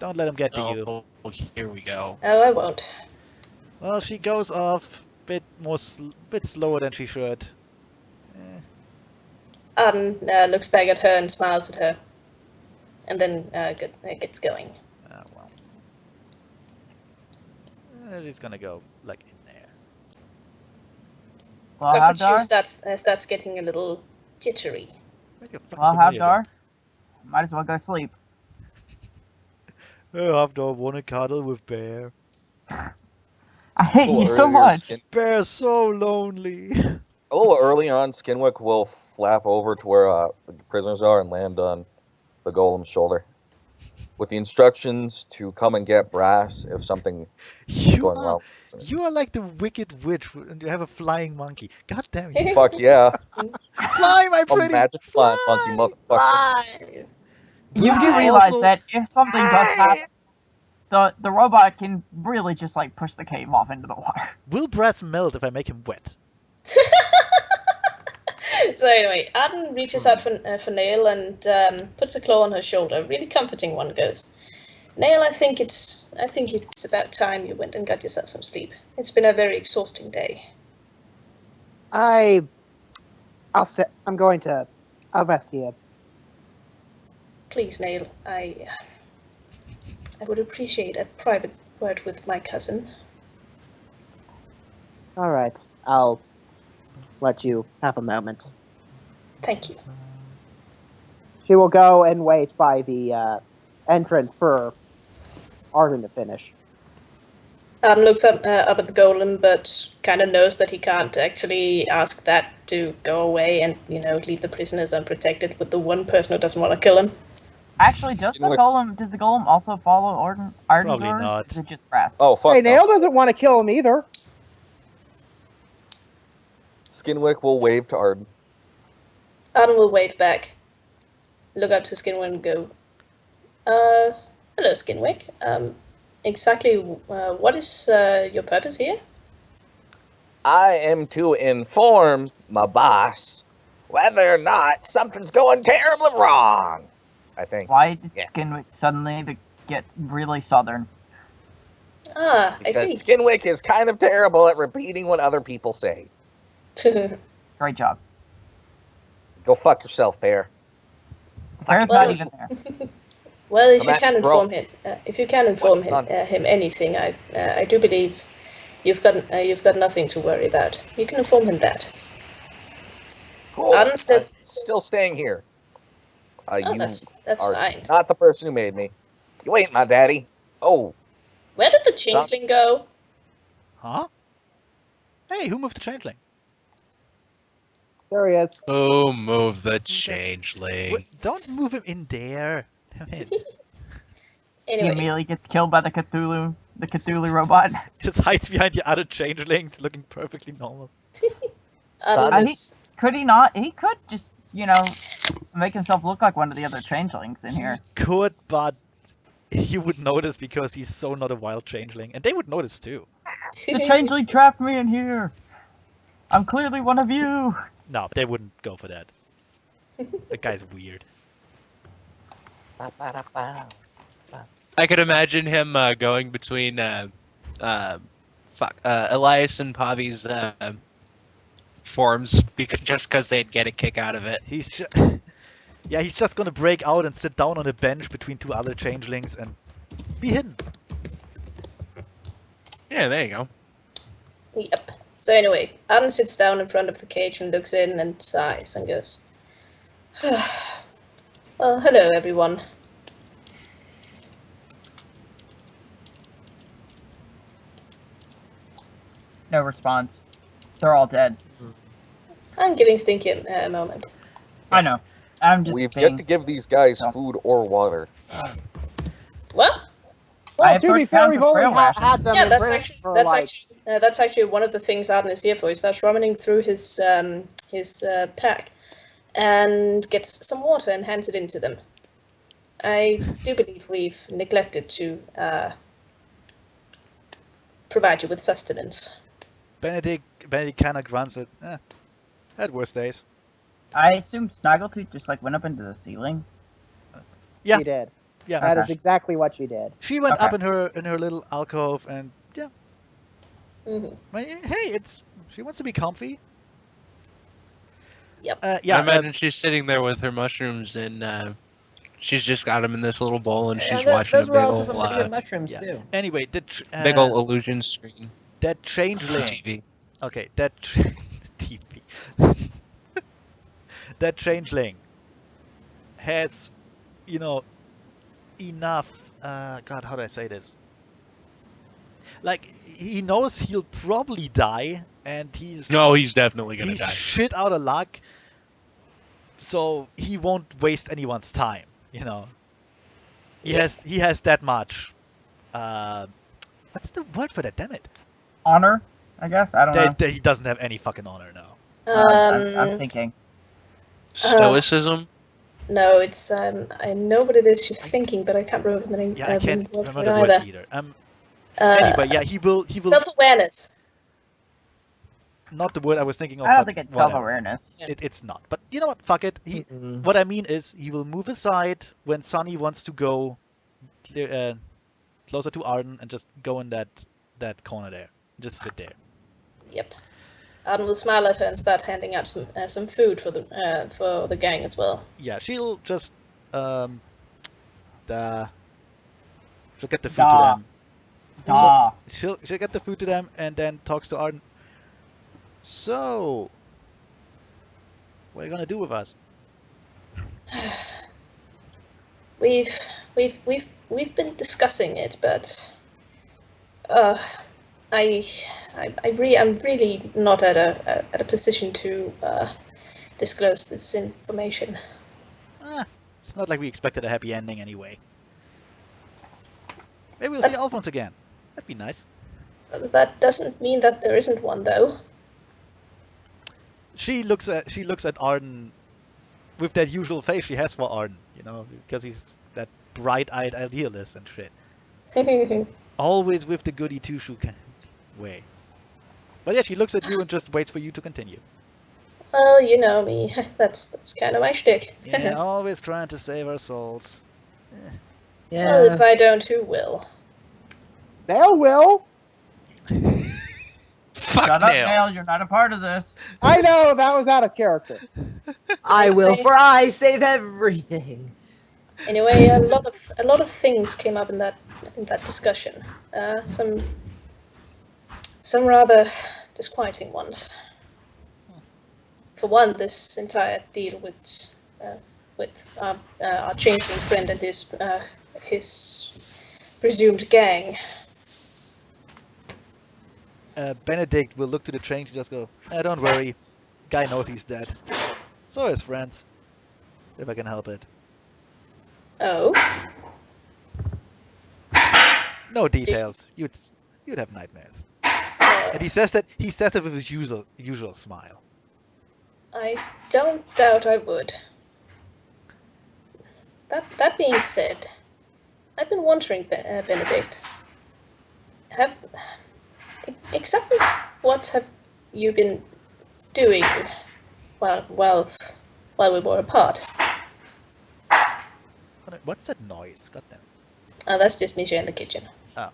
Don't let him get to you. Oh, here we go. Oh, I won't. Well, she goes off bit slower than she should. Arden looks back at her and smiles at her, and then gets going. Well. She's gonna go, like, in there. Well, So Havdar? starts getting a little jittery. Make a fucking Well, familiar Havdar, might as well go sleep. again. Oh, Havdor wanna cuddle with Bear. I hate you so Earlier, much. Bear's so lonely. A little early on, Skinwick will flap over to where the prisoners are and land on the golem's shoulder, with the instructions to come and get Brass if something is You going are, wrong. you are like the wicked witch, and you have a flying monkey. God damn it! Fuck yeah, Fly, my a pretty. magic flying monkey motherfucker. Fly! You do Fly. realize Also- that if something does happen, the robot can really just like push the cave off into the water. Will Brass melt if I make him wet? So anyway, Arden reaches out for Nail and puts a claw on her shoulder. Really comforting one goes. Nail, I think it's about time you went and got yourself some sleep. It's been a very exhausting day. I'll rest here. Please, Nail, I would appreciate a private word with my cousin. All right, I'll let you have a moment. Thank you. She will go and wait by the entrance for Arden to finish. Arden looks up at the golem, but kind of knows that he can't actually ask that to go away and leave the prisoners unprotected with the one person who doesn't want to kill him. Actually, does the golem also follow Arden's Probably orders? not. Or is it just Brass? Oh fuck! Hey, no. Nail doesn't want to kill him either. Skinwick will wave to Arden. Arden will wave back, look up to Skinwick and go, hello, Skinwick. Exactly what is your purpose here? I am to inform my boss whether or not something's going terribly wrong. I think. Why did Yeah. Skinwick suddenly get really southern? Ah, I Because see. Skinwick is kind of terrible at repeating what other people say. Great job. Go fuck yourself, Bear. Bear's Well- not even there. Well, if I'm you at can Bro. inform him, him anything, I do believe you've got nothing to worry about. You can inform him that. Cool. Arden I'm still staying here. You that's are fine. not the person who made me. You ain't my daddy. Oh, Where did the changeling go? Huh? Hey, who moved the changeling? There he is. Oh, move the changeling. Wait, don't move him in there. Damn it. He Anyway, immediately gets killed by the Cthulhu robot. Just hides behind the other changelings, looking perfectly normal. Arden I looks, Could he not? He could just, make himself look like one of the other changelings in here. Could, but you would notice because he's so not a wild changeling, and they would notice too. The changeling trapped me in here. I'm clearly one of you. No, they wouldn't go for that. That guy's weird. I could imagine him going between Elias and Pavi's forms just because they'd get a kick out of it. He's just, yeah, he's just gonna break out and sit down on a bench between two other changelings and be hidden. Yeah, there you go. Yep. So anyway, Arden sits down in front of the cage and looks in and sighs and goes, "Well, hello everyone. No response. They're all dead. I'm giving Stinky a moment. I know. I'm just We've being. yet to give these guys No. food or water. What? Well, have to be 30 fair, pounds we've of only trail rations. had them Yeah, in prison for like. that's actually one of the things Arden is here for. He starts running through his pack and gets some water and hands it into them. I do believe we've neglected to provide you with sustenance. Benedict kind of grunts it. Had worse days. I assume Snaggletooth just like went up into the ceiling. Yeah. She did. Yeah. That Okay. is exactly what she did. She went up Okay. in her little alcove, and yeah. Mm-hmm. Hey, she wants to be comfy. Yep. Yeah. I imagine she's sitting there with her mushrooms, and she's just got them in this little bowl, and she's watching a those big were also ol' some pretty good mushrooms yeah. too. Anyway, big ol' illusion screen that for changeling. TV. Okay, that TV. That changeling has, enough. God, how do I say this? Like he knows he'll probably die, and No, he's definitely gonna he's die. shit out of luck. So he won't waste anyone's time. He has that much. What's the word for that? Damn it! Honor, I guess. I don't know. That he doesn't have any fucking honor now. I'm thinking. Stoicism. No, it's I know what it is you're thinking, but I can't remember the name. Yeah, I can't the word for remember it the either. word either. Anyway, yeah, he will. Self-awareness. Not the word I was thinking of. I don't but think it's whatever. self-awareness. It's not. But you know what? Fuck it. What I mean is, he will move aside when Sonny wants to go closer to Arden and just go in that corner there. Just sit there. Yep. Arden will smile at her and start handing out some food for the gang as well. Yeah, she'll just she'll get the food to them. She'll get the food to them and then talks to Arden. So, what are you gonna do with us? We've been discussing it, but I'm really not at a position to disclose this information. It's not like we expected a happy ending anyway. Maybe we'll see Alphonse again. That'd be nice. That doesn't mean that there isn't one, though. She looks at Arden with that usual face she has for Arden, because he's that bright-eyed idealist and shit. Always with the goody two-shoe way. But yeah, she looks at you and just waits for you to continue. Well, you know me. That's kind of my shtick. Yeah, always trying to save our souls. Yeah. Well, if I don't, who will? Nail will. Fuck Shut up, Nail. Nail. You're not a part of this. I know that was out of character. I will, for I save everything. Anyway, a lot of things came up in that discussion. Some rather disquieting ones. For one, this entire deal with our changeling friend and his presumed gang. Benedict will look to the change and just go, don't worry. Guy knows he's dead. So are his friends. If I can help it. Oh, No details. You'd have nightmares. And he says that with his usual smile. I don't doubt I would. That being said, I've been wondering, Benedict. Exactly what have you been doing while we were apart? What's that noise? Goddamn. That's just me here in the kitchen. Oh.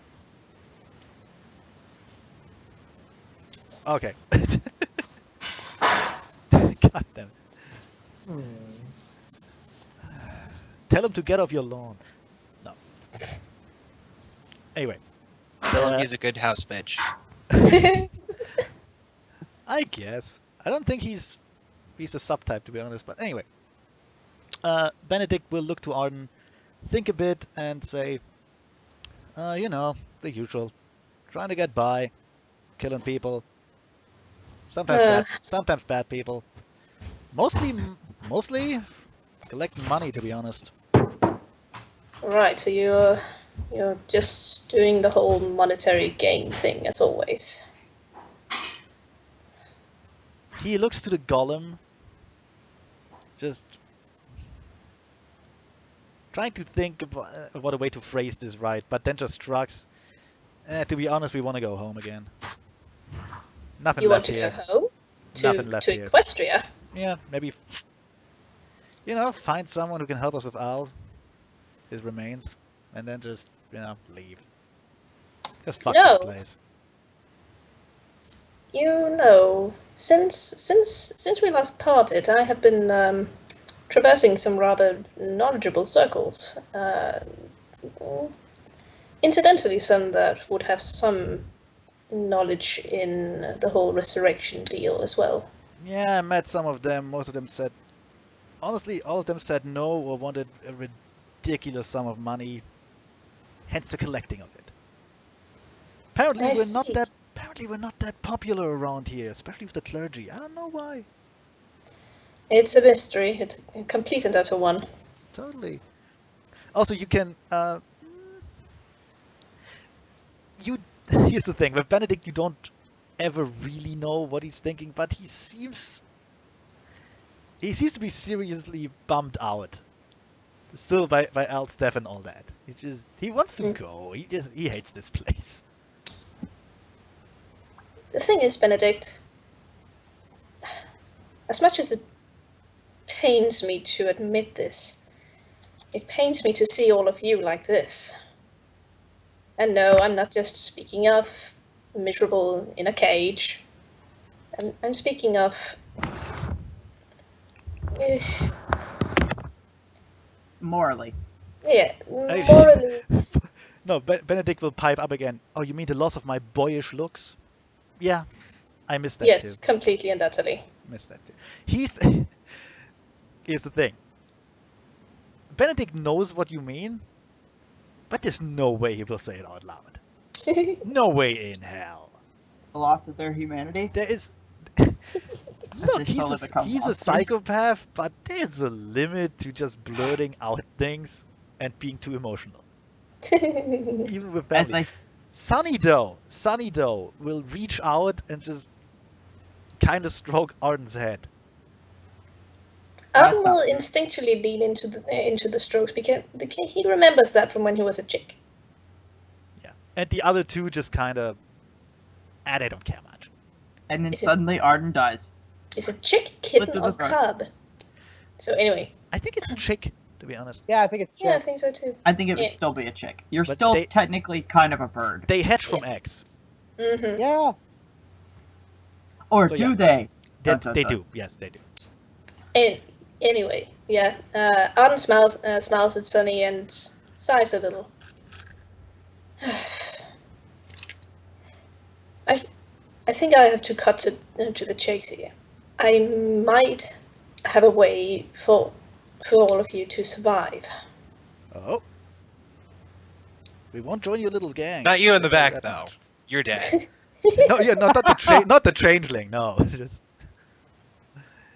Okay. Goddamn. Tell him to get off your lawn. No. Anyway. Tell him he's a good house bitch. I guess. I don't think he's a subtype, to be honest. But anyway, Benedict will look to Arden, think a bit, and say, the usual, trying to get by, killing people, sometimes bad people, mostly collecting money, to be honest. Right, so you're just doing the whole monetary gain thing as always. He looks to the golem, just trying to think about what a way to phrase this right, but then just shrugs. To be honest, we want to go home again. Nothing You want left to here. go home? Nothing left To here. Equestria? Yeah, maybe, find someone who can help us with Al, his remains, and then just, leave. Just fuck this No. place. Since we last parted, I have been traversing some rather knowledgeable circles. Incidentally, some that would have some knowledge in the whole resurrection deal as well. Yeah, I met some of them. Most of them said, honestly, all of them said no or wanted a ridiculous sum of money. Hence the collecting of it. Apparently, I we're not see. that. Apparently, we're not that popular around here, especially with the clergy. I don't know why. It's a mystery, it's a complete and utter one. Totally. Also, you can. Here's the thing with Benedict, you don't ever really know what he's thinking, but he seems to be seriously bummed out. Still by Alstef and all that. He wants to go. He hates this place. The thing is, Benedict, as much as it pains me to admit this, it pains me to see all of you like this. And no, I'm not just speaking of miserable in a cage. I'm speaking of... Morally. yeah, morally... No, Benedict will pipe up again. Oh, you mean the loss of my boyish looks? Yeah, I missed that Yes, too. completely and utterly. Missed that too. Here's the thing. Benedict knows what you mean, but there's no way he will say it out loud. No way in hell. The loss of their humanity. There is. As Look, they slowly become he's a monsters. psychopath, but there's a limit to just blurting out things and being too emotional. Even with As family. they Sunny though will reach out and just kind of stroke Arden's head. Arden That's not will fair. instinctually lean into the strokes because he remembers that from when he was a chick. Yeah, and the other two just kind of, they don't care much. and then Is it- suddenly Arden dies. Is a chick, kitten, Look to or the front. cub? So anyway, I think it's chick, to be honest. Yeah, I think it's yeah, I chick. think so too. I think it would Yeah. still be a chick. You're But still they- technically kind of a bird. They hatch from eggs. Mm-hmm. Yeah. Or So, do yeah. they? They, Dun, dun, they dun. do. Yes, they do. And anyway, yeah, Arden smiles at Sunny and sighs a little. I think I have to cut to the chase here. I might have a way for all of you to survive. Oh. We won't join your little gang. Not you in the Don't worry back, that though. much. You're dead. No, yeah, no, not the changeling. No, it's just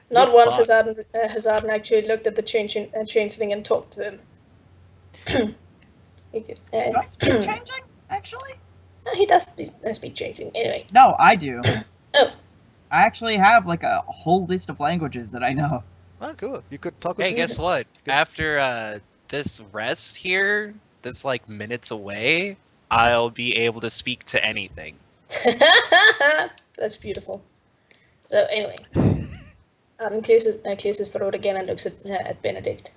Not You're once fucked. has Arden actually looked at the changeling and talked to him. He could, Do I speak changing, actually? he does speak changing. Anyway, No, I do. Oh. I actually have like a whole list of languages that I know. oh, cool. You could talk with Hey, me. guess what? Good. After this rest here, that's like minutes away, I'll be able to speak to anything. that's beautiful. So anyway, Arden clears his throat again and looks at Benedict.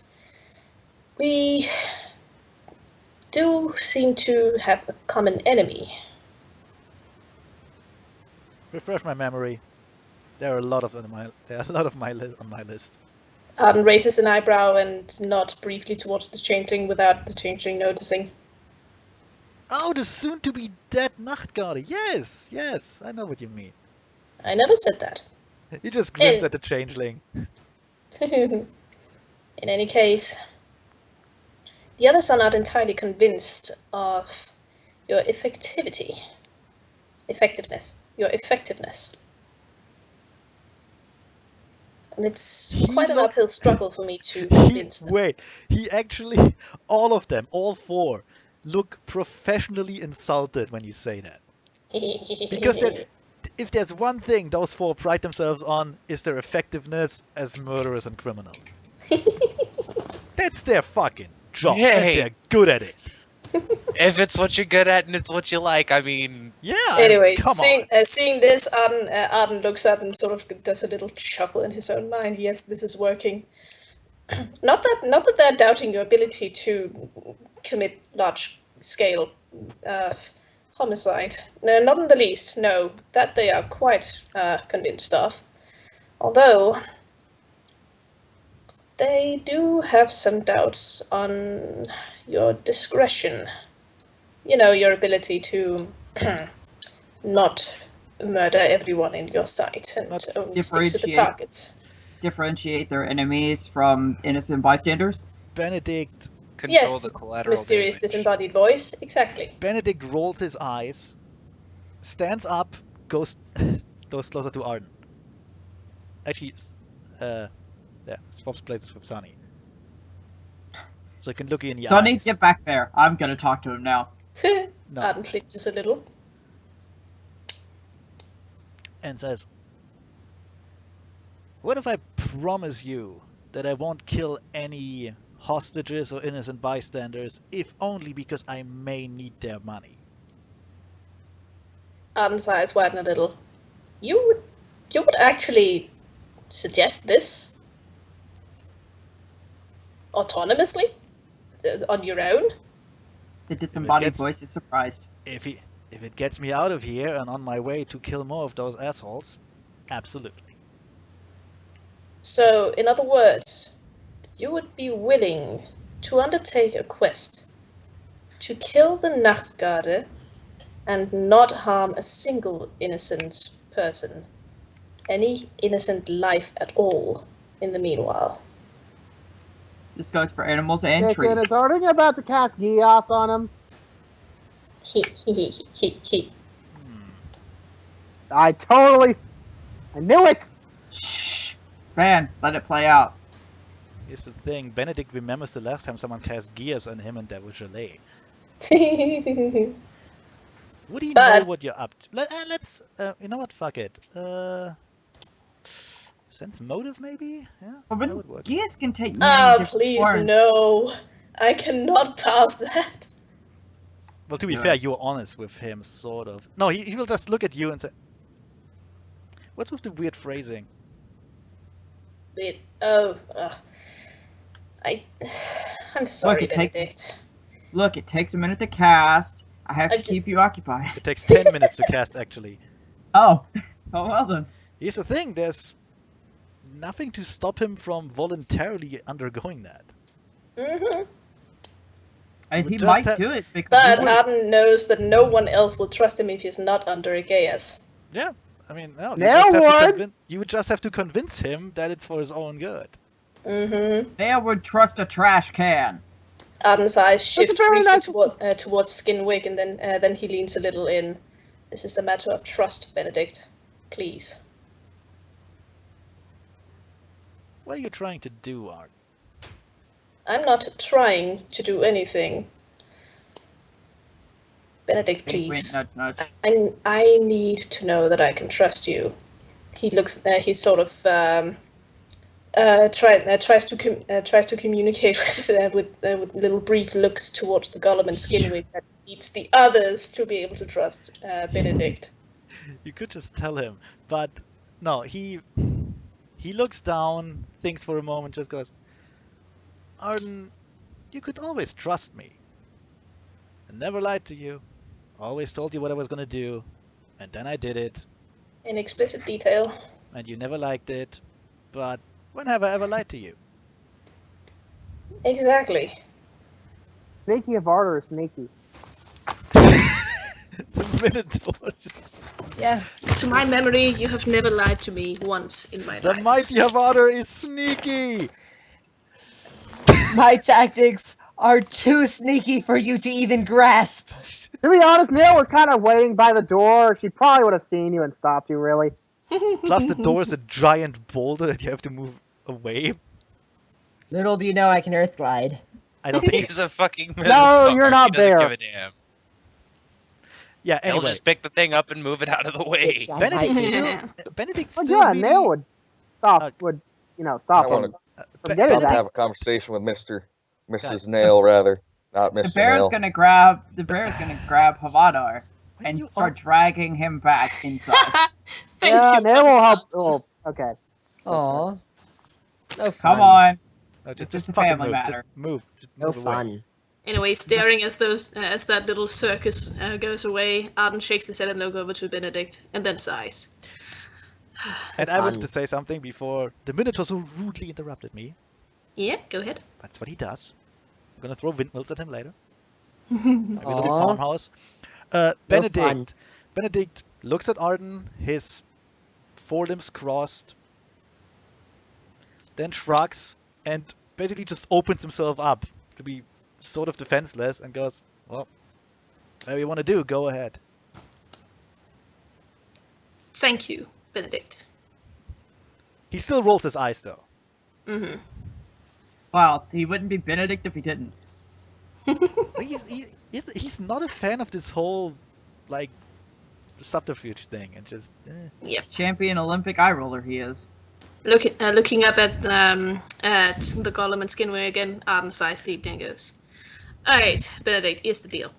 We do seem to have a common enemy. Refresh my memory. There are a lot of on my list. Arden raises an eyebrow and nods briefly towards the changeling without the changeling noticing. Oh, the soon-to-be dead Nachtgarde. Yes, yes, I know what you mean. I never said that. He just grins at the changeling. In any case, the others are not entirely convinced of your effectiveness. Your effectiveness. And it's He quite an looked. uphill struggle for me to convince them. Wait. He actually, all of them, all four, look professionally insulted when you say that. Because if there's one thing those four pride themselves on, is their effectiveness as murderers and criminals. That's their fucking job, and Hey. they're good at it. If it's what you're good at and it's what you like, I mean, Yeah. Anyway, come seeing on. seeing this, Arden looks up and sort of does a little chuckle in his own mind. Yes, this is working. Not that they're doubting your ability to commit large scale homicide. No, not in the least. No, that they are quite convinced of. Although they do have some doubts on your discretion. You know, your ability to not murder everyone in your sight and Not only stick to the differentiate. targets. Differentiate their enemies from innocent bystanders. Benedict. control Yes, the collateral mysterious damage. disembodied voice. Exactly. Benedict rolls his eyes, stands up, goes closer to Arden. Actually, swaps places with Sunny. So he can look you in the Sonny, eyes. get back there. I'm gonna talk to him now. No. Arden flinches a little. And says, "What if I promise you that I won't kill any hostages or innocent bystanders, if only because I may need their money?" Arden's eyes widen a little. You would actually suggest this autonomously, on your own? The disembodied gets- voice is surprised. If it gets me out of here and on my way to kill more of those assholes, absolutely. So, in other words, you would be willing to undertake a quest to kill the Nachtgarde and not harm a single innocent person, any innocent life at all, in the meanwhile. This goes for animals and Chicken, trees. is Arden about to cast Geos on him? He. I knew it! Shh. Van, let it play out. Here's the thing, Benedict remembers the last time someone cast gears on him and that was Chalet. Would he know But- what you're up to? Let's, you know what, fuck it. Sense motive maybe? Yeah, that would But work. geese can take Ah, meanings please, foreign. no. I cannot pass that. Well, to be Yeah. fair, you were honest with him, sort of. No, he will just look at you and say, "What's with the weird phrasing?" I'm sorry, it takes- Benedict. Look, it takes a minute to cast. I have I to just- keep you occupied. It takes 10 minutes to cast, actually. Oh. Oh, well then. Here's the thing, there's nothing to stop him from voluntarily undergoing that. Hmm. And We he just might have- do it because But he would- Arden knows that no one else will trust him if he's not under a Gaius. Yeah, I mean, no, you would just have to convince him that it's for his own good. Mm-hmm. They would trust a trash can. Arden's eyes shift very briefly nice- towards Skinwig, and then he leans a little in. This is a matter of trust, Benedict. Please. What are you trying to do, Art? I'm not trying to do anything. Benedict, Wink, wink, please. nudge, nudge. I need to know that I can trust you. He looks. He sort of tries to communicate with little brief looks towards the golem and Skinwig that needs the others to be able to trust Benedict. You could just tell him, but no, he looks down, thinks for a moment, just goes, "Arden, you could always trust me. I never lied to you. Always told you what I was gonna do, and then I did it, In explicit detail. and you never liked it. But when have I ever lied to you?" Exactly. Sneaky of Arden or sneaky? Minotaur. Yeah. To my memory, you have never lied to me once in my The life. mighty Havana is sneaky. My tactics are too sneaky for you to even grasp. To be honest, Neil was kind of waiting by the door. She probably would have seen you and stopped you, really. Plus, the door is a giant boulder that you have to move away. Little do you know I can earth glide. I don't think. He's a fucking No, minotaur. you're He not doesn't there. give a damn. Yeah. He'll Anyway, just pick the thing up and move it out of the way. Bitch, I Benedict might still. Benedict Well, still yeah, really. Neil would stop. Uh, Stop I wanna- him Be- from getting Love to that. have a conversation with Mr. God. Mrs. Nail, rather. Not The Mr. bear's Nail. gonna grab Havadar Why and you start dragging him back inside. Thank Yeah, you. Neil will help. Fantastic. Oh, okay. Aw. No fun. Come on. No, This just is a fucking family move. matter. Just move. Just No move away. fun. Anyway, staring as that little circus goes away, Arden shakes his head and looks over to Benedict, and then sighs. And I wanted Fun. to say something before the Minotaur so rudely interrupted me. Yeah, go ahead. That's what he does. I'm gonna throw windmills at him later. Maybe a little Aw. farmhouse. No Benedict. fun. Benedict looks at Arden, his forelimbs crossed, then shrugs and basically just opens himself up to be sort of defenseless and goes, "Well, whatever you want to do, go ahead." Thank you, Benedict. He still rolls his eyes though. Mm-hmm. Well, he wouldn't be Benedict if he didn't. He's not a fan of this whole like subterfuge thing and just. Yep. Champion Olympic eye roller he is. Looking up at the golem and Skinway again, Arden sighs deeply and goes, "Alright, Benedict, here's the deal.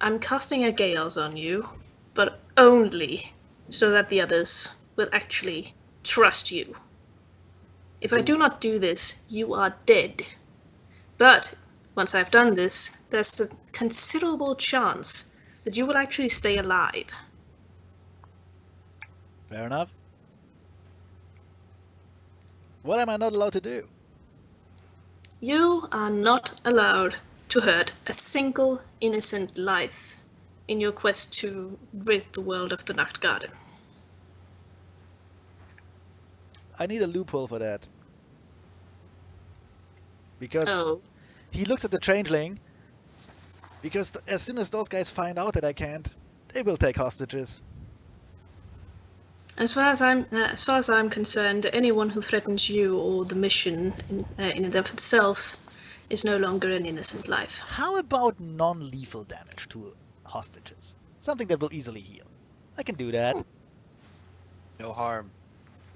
I'm casting a Gales on you, but only so that the others will actually trust you. If I do not do this, you are dead. But once I've done this, there's a considerable chance that you will actually stay alive." Fair enough. What am I not allowed to do? You are not allowed to hurt a single innocent life in your quest to rid the world of the Nacht Garden. I need a loophole for that. Because Oh, he looks at the changeling. Because as soon as those guys find out that I can't, they will take hostages. as far as I'm concerned, anyone who threatens you or the mission in and of itself is no longer an innocent life. How about non-lethal damage to hostages? Something that will easily heal. I can do that. No harm.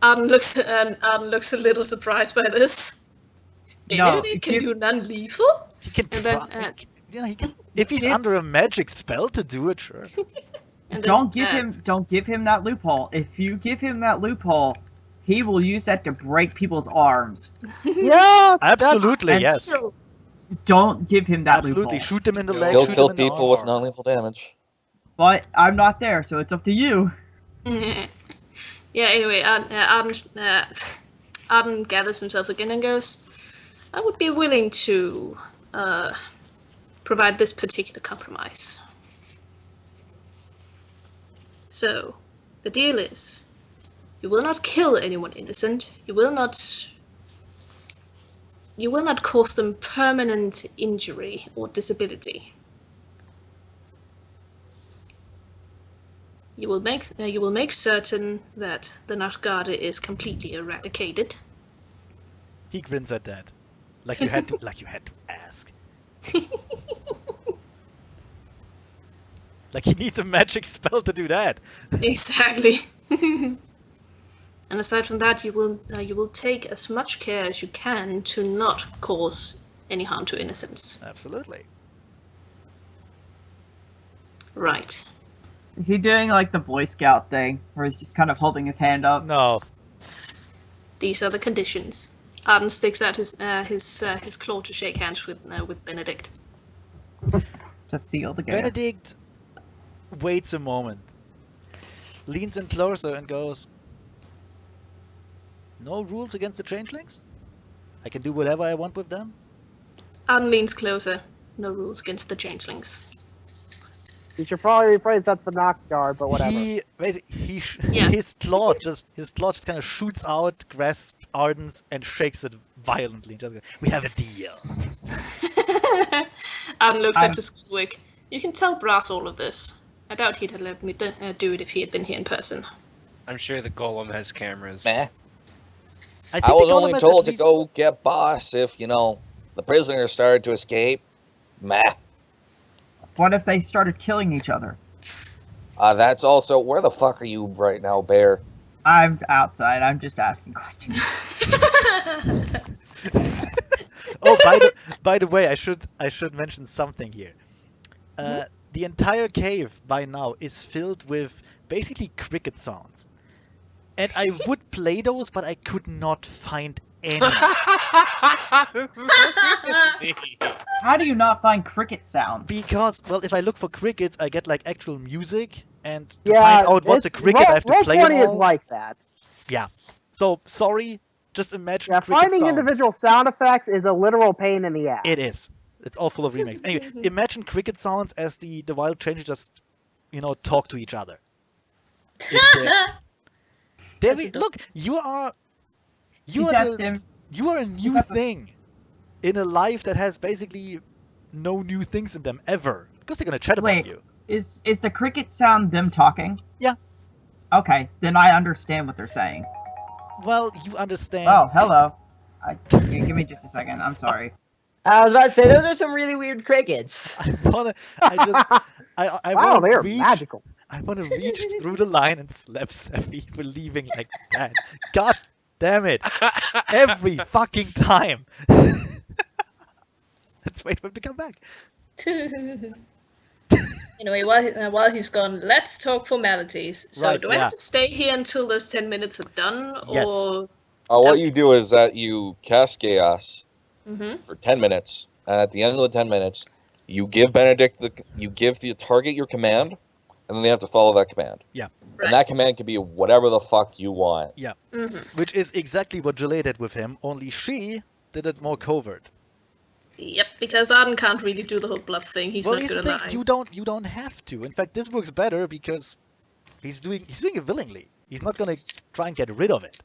Arden looks a little surprised by this. No, It can give- do non-lethal. He can And then, try. He can. If he's Give- under a magic spell to do it, sure. And then, Don't give him that loophole. If you give him that loophole, he will use that to break people's arms. Yeah, Absolutely, and- yes. Don't give him that Absolutely. loophole. Shoot them in the leg. Still Shoot kill them in the people arms. with non-lethal damage. But I'm not there, so it's up to you. Yeah. Anyway, Arden gathers himself again and goes, "I would be willing to provide this particular compromise. So, the deal is, you will not kill anyone innocent. You will not cause them permanent injury or disability. You will make certain that the Nachtgarde is completely eradicated." He grins at that. Like you had to ask. Like he needs a magic spell to do that. Exactly. And aside from that, you will take as much care as you can to not cause any harm to innocents. Absolutely. Right. Is he doing like the Boy Scout thing, where he's just kind of holding his hand up? No. These are the conditions. Arden sticks out his claw to shake hands with Benedict. To seal the gas. Benedict waits a moment, leans in closer and goes, "No rules against the changelings? I can do whatever I want with them?" Arden leans closer. No rules against the changelings. You should probably rephrase that's the knock guard, but whatever. Yeah. His claw just kind of shoots out, grasps Arden's, and shakes it violently. Just, we have a deal. Arden looks I'm- up to Squidwick. You can tell Brass all of this. I doubt he'd have let me do it if he had been here in person. I'm sure the golem has cameras. Meh. I I think was the only golem has told at to least- go get boss if, the prisoners started to escape. Meh. What if they started killing each other? That's also... Where the fuck are you right now, Bear? I'm outside. I'm just asking questions. Oh, by the way, I should mention something here. The entire cave by now is filled with basically cricket sounds, and I would play those, but I could not find any. How do you not find cricket sounds? Because, well, if I look for crickets, I get like actual music, and to Yeah, find out what's a cricket, I have to Roll play them 20 is all. like that. So sorry, just imagine Yeah, cricket finding sounds. individual sound effects is a literal pain in the ass. It is. It's all full of remakes. Anyway, imagine cricket sounds as the wild changes just, talk to each other. There we look. You are Is that them? a new that the- thing in a life that has basically no new things in them ever, because they're gonna chat Wait. about you. Is the cricket sound them talking? Yeah. Okay, then I understand what they're saying. Well, you understand. Oh, hello. Yeah, give me just a second. I'm sorry. I was about to say those are some really weird crickets. I Wow, wanna they are reach. magical. I want to reach through the line and slap Seffi for leaving like that. God damn it! Every fucking time. Let's wait for him to come back. Anyway, while he's gone, let's talk formalities. So, Right, do I yeah. have to stay here until those 10 minutes are done, Yes. or? What you do is that you cast Chaos Mhm. for 10 minutes, and at the end of the 10 minutes, you give you give the target your command, and then they have to follow that command. Yeah. And that command can be whatever the fuck you want. Which is exactly what Gillette did with him, only she did it more covert. Yep, because Arden can't really do the whole bluff thing. He's Well, not here's good the at thing, lying. you don't have to. In fact, this works better because he's doing it willingly. He's not gonna try and get rid of it.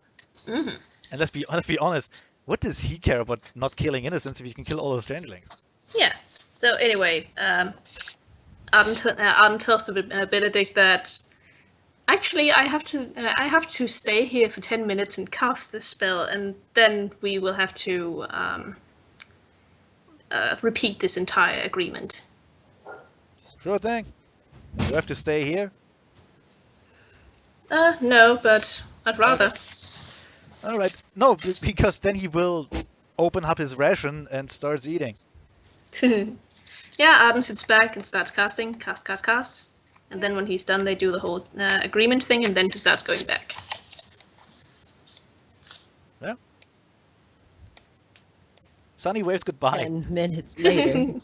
And let's be honest, what does he care about not killing innocents if he can kill all those changelings? Yeah. So anyway, Arden tells the Benedict that actually I have to stay here for 10 minutes and cast this spell, and then we will have to repeat this entire agreement. Sure thing. You have to stay here. No, but I'd rather. All right. No, because then he will open up his ration and starts eating. Yeah, Arden sits back and starts casting, cast. And then when he's done, they do the whole agreement thing, and then he starts going back. Yeah. Sunny waves goodbye. 10 minutes later.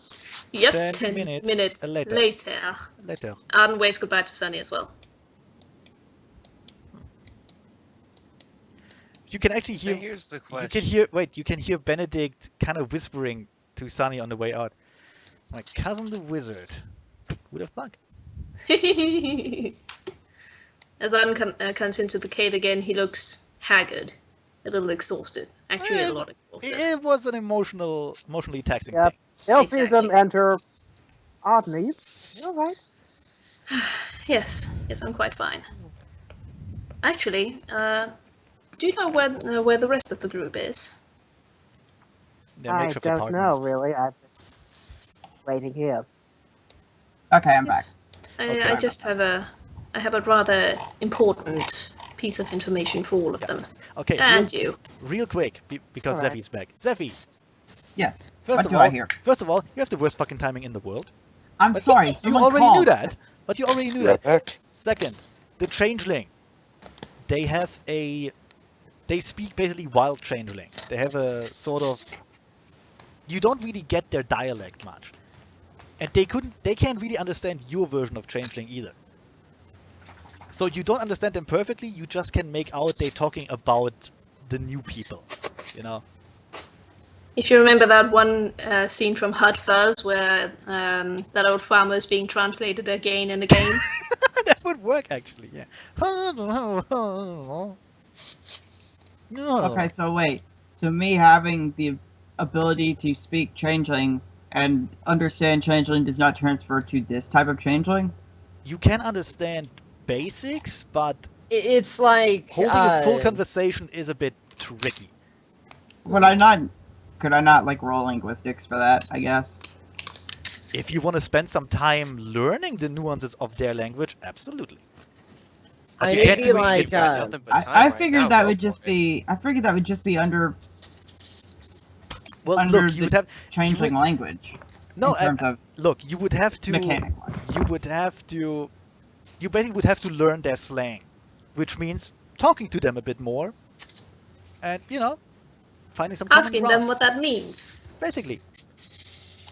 Yep, 10 10 minutes minutes later. later. Later. Arden waves goodbye to Sunny as well. You can actually But hear. here's the You question. can hear. Wait. You can hear Benedict kind of whispering to Sunny on the way out. My cousin the wizard. Would have thunk. As Arden comes into the cave again, he looks haggard, a little exhausted. Actually, a lot exhausted. It was an emotionally taxing Yep. thing. They'll see them Exactly. enter. Arden, are you alright? Yes, I'm quite fine. Actually, do you know where the rest of the group is? Their I makeshift don't apartments. know, really. I'm waiting here. Okay, I'm back. Yes, Okay. I just have a rather important piece of information for all of them. Okay. And you. Real quick, because Alright. Zephy's back. Zephy, Yes. first What of do all, I hear? you have the worst fucking timing in the world. I'm But sorry. You Someone already knew called. that. But you already knew Yeah, that. heck. Second, the changeling. They have a. They speak basically wild changeling. They have a sort of. You don't really get their dialect much, and they can't really understand your version of changeling either. So you don't understand them perfectly. You just can make out they're talking about the new people, you know. If you remember that one scene from Hot Fuzz where that old farmer is being translated again and again. That would work actually. Yeah. No. Okay, so wait. So me having the ability to speak changeling and understand changeling does not transfer to this type of changeling? You can understand basics, but It's like holding a full conversation is a bit tricky. Would I not could I not like roll linguistics for that, I guess? If you want to spend some time learning the nuances of their language, absolutely. But I you mean, can't it'd be do it like in practice. Nothing but time I right figured now, that go would just for it. be I figured that would just be under Well, under look, you would the have changeling language. no. in terms of Look, you would have to. mechanic wise. You would have to. You basically would have to learn their slang, which means talking to them a bit more, and finding some common Asking ground. them what that means. Basically,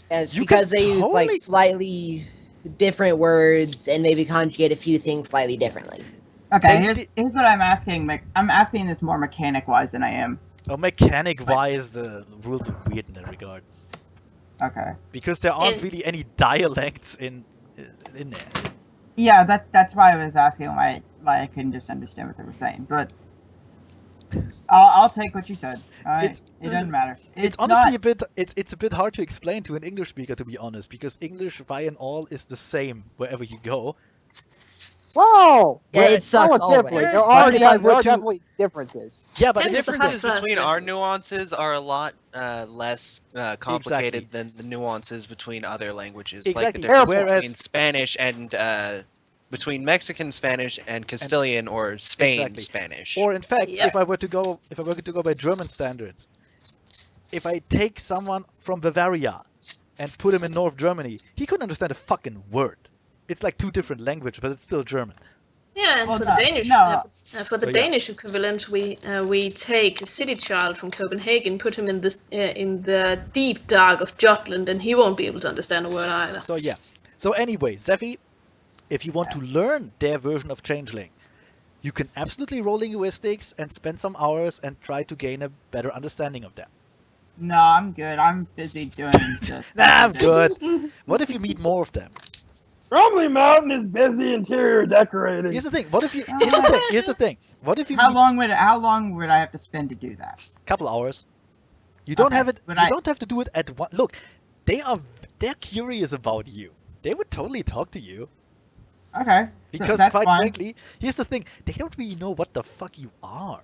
it's you because can they use like totally- slightly different words and maybe conjugate a few things slightly differently. Okay, They here's what I'm asking. I'm asking this more mechanic wise than I am. mechanic-wise, the rules are weird in that regard Okay. because there aren't And- really any dialects in there. Yeah, that's why I was asking why I couldn't just understand what they were saying. But I'll take what you said. It's- It doesn't matter. It's honestly not, a bit. It's a bit hard to explain to an English speaker, to be honest, because English, by and all, is the same wherever you go. Whoa! Yeah, Well, it sucks Relatively. always. There But are, if I there were are to- definitely differences. Yeah, but The Hence the differences hot fuzz between our difference. nuances are a lot less complicated Exactly. than the nuances between other languages. Exactly. Like the difference Whereas- between Spanish and between Mexican Spanish and Castilian or Spain Exactly. Spanish. or in fact, Yep. if I were to go by German standards, if I take someone from Bavaria and put him in North Germany, he couldn't understand a fucking word. It's like two different languages, but it's still German. Yeah, and Well, for the no, Danish, no. for the So, yeah. Danish equivalent, we take a city child from Copenhagen, put him in the deep dark of Jutland, and he won't be able to understand a word either. So yeah. So anyway, Zephy, if you want to learn their version of Changeling, you can absolutely roll linguistics and spend some hours and try to gain a better understanding of them. No, I'm good. I'm busy doing this. Nah, I'm good. What if you meet more of them? Rumbly Mountain is busy interior decorating. Here's the thing. What if you? Here's the thing. What if you How meet long would I have to spend to do that? a couple hours? You don't Okay, have it. but You I- don't have to do it at one. Look, they're curious about you. They would totally talk to you Okay. so because, that's quite fine. frankly, here's the thing. They don't really know what the fuck you are.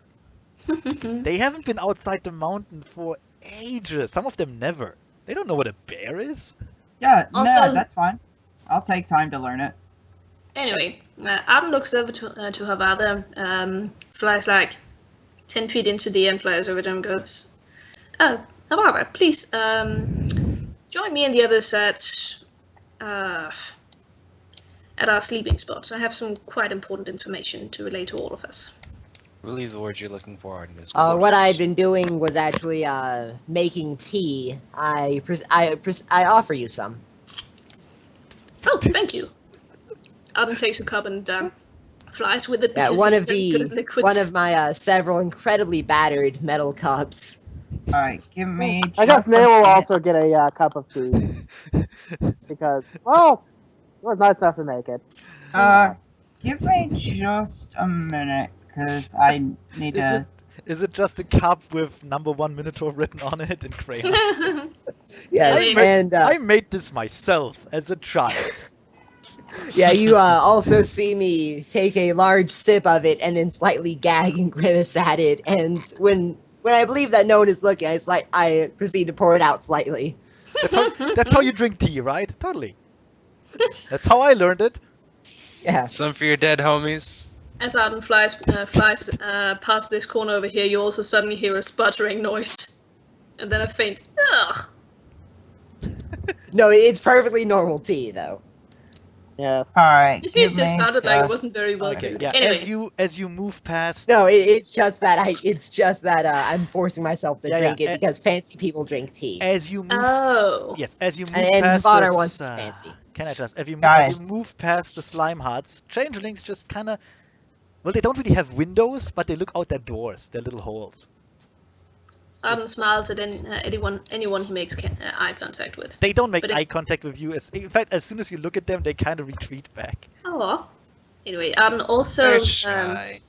They haven't been outside the mountain for ages. Some of them never. They don't know what a bear is. Yeah, Also- no, that's fine. I'll take time to learn it. Anyway, Arden looks over to her father, flies like 10 feet into the air and flies over to him and goes, "Oh, Avada, please, join me and the others at our sleeping spots. I have some quite important information to relay to all of us." I believe the word you're looking for, Arden, is What quarters. I'd been doing was actually making tea. I offer you some. Oh, thank you. Arden takes a cup and flies with it Yeah, because he's very good at liquids. one of my several incredibly battered metal cups. All right, give me. I guess just May a will minute. also get a cup of tea because, well, it was nice enough to make it. Give me just a minute, because I need to. Is it just a cup with #1 Minotaur written on it in crayon? Yes, I and I made this myself as a child. yeah, you also see me take a large sip of it and then slightly gag and grimace at it. And when I believe that no one is looking, it's like I proceed to pour it out slightly. That's how you drink tea, right? Totally. That's how I learned it. Yeah. Some for your dead homies. As Arden flies past this corner over here, you also suddenly hear a sputtering noise. And then a faint, ugh. No, it's perfectly normal tea, though. Yes. All right. It give just me sounded like it just- wasn't very well Okay, brewed. yeah. Anyway, As you move past, No, it's just that I'm forcing myself to Yeah, drink yeah, it because fancy people drink tea. as you move, oh. yes, as you move And past Vadar this, wants to be fancy. Can I just, as you Guys. move past the slime huts, changelings just kind of, well, they don't really have windows, but they look out their doors, their little holes. Arden smiles at anyone he makes eye contact with. They don't make But eye contact with you. In fact, as soon as you look at them, they kind of retreat back. Oh. Anyway, Arden They're also shy.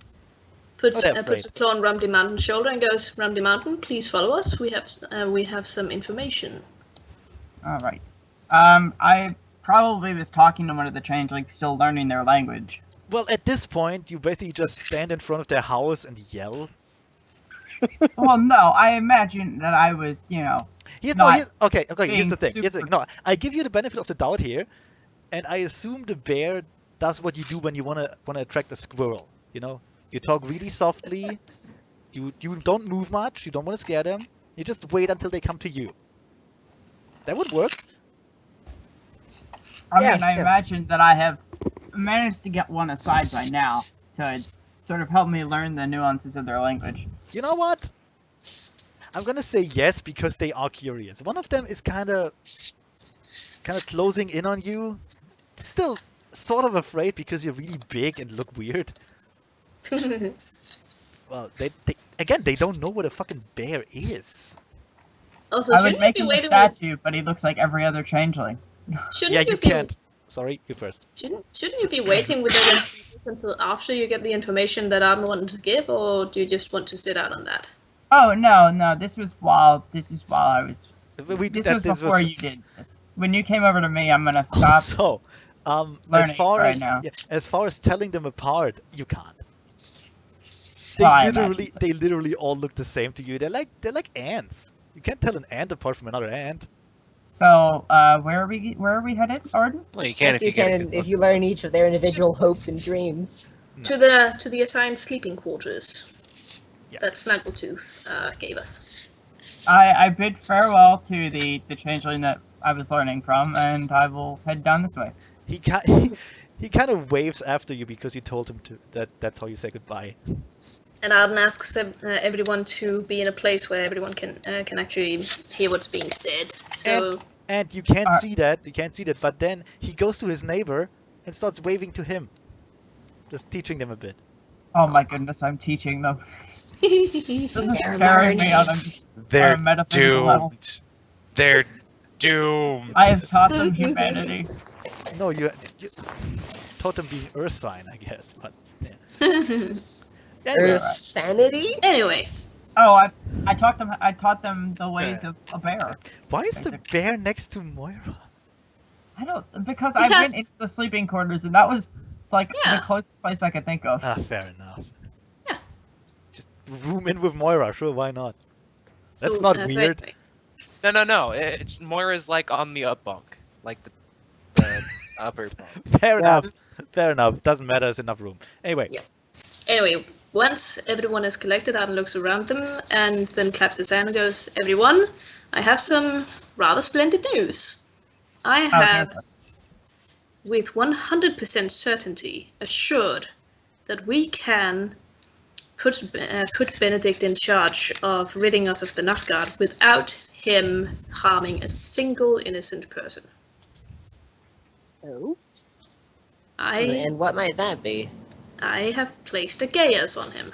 puts Oh, they're afraid. a claw on Rumdy Mountain's shoulder and goes, "Rumdy Mountain, please follow us. We have some information." All right. I probably was talking to one of the changelings, still learning their language. Well, at this point, you basically just stand in front of their house and yell. Well, no, I imagine that I was, Okay. Here's being the thing. super- No, I give you the benefit of the doubt here, and I assume the bear does what you do when you wanna attract a squirrel. You know, you talk really softly. You don't move much. You don't want to scare them. You just wait until they come to you. That would work. I Yeah, mean, I yeah. imagine that I have managed to get one aside by now to sort of help me learn the nuances of their language. You know what? I'm gonna say yes because they are curious. One of them is kind of closing in on you. Still sort of afraid because you're really big and look weird. Well, they don't know what a fucking bear is. Also, I would shouldn't make you him be a waiting with, statue, but he looks like every other changeling. shouldn't Yeah, you you be can't. Sorry, you first. shouldn't you be waiting with that until after you get the information that Arden wanted to give, or do you just want to sit out on that? Oh no, this was while I was. We This that- was this before you did this. When you came over to me, I'm gonna stop. So, as learning far right as now. as far as telling them apart, you can't. Well, I imagine so. They literally all look the same to you. They're like ants. You can't tell an ant apart from another ant. So, where are we headed, Arden? Well, you can Yes, if you you get a can good if look. you learn each of their individual hopes and dreams. To the assigned sleeping quarters Yeah. that Snaggletooth gave us. I bid farewell to the changeling that I was learning from, and I will head down this way. He he kind of waves after you because you told him to. That's how you say goodbye. And Arden asks everyone to be in a place where everyone can actually hear what's being said. So And you can't Uh, see that. You can't see that. But then he goes to his neighbor and starts waving to him, just teaching them a bit. Oh my goodness, I'm teaching them. This is They're scaring me on learning. They're a metaphysical level. doomed. They're doomed. I have taught them humanity. No, you taught them being Earth sign, I guess. But yeah. Anyway, Their sanity? anyway, Oh, I taught them the ways of a bear. why is the basically. bear next to Moira? I don't because I went Because- into the sleeping quarters and that was like Yeah. the closest place I could think of. Ah, fair enough. Yeah. Just room in with Moira, sure, why not? That's so, not so weird. anyway. No. Moira's like on the up bunk, like the upper bunk. Fair Yeah. enough. Fair enough. Doesn't matter, there's enough room. Anyway, Yeah. Anyway, once everyone is collected, Arden looks around them and then claps his hand and goes, "Everyone, I have some rather splendid news. I have, Okay. with 100% certainty, assured that we can put Benedict in charge of ridding us of the Nutguard without him harming a single innocent person. Oh. And what might that be? I have placed a Gaius on him."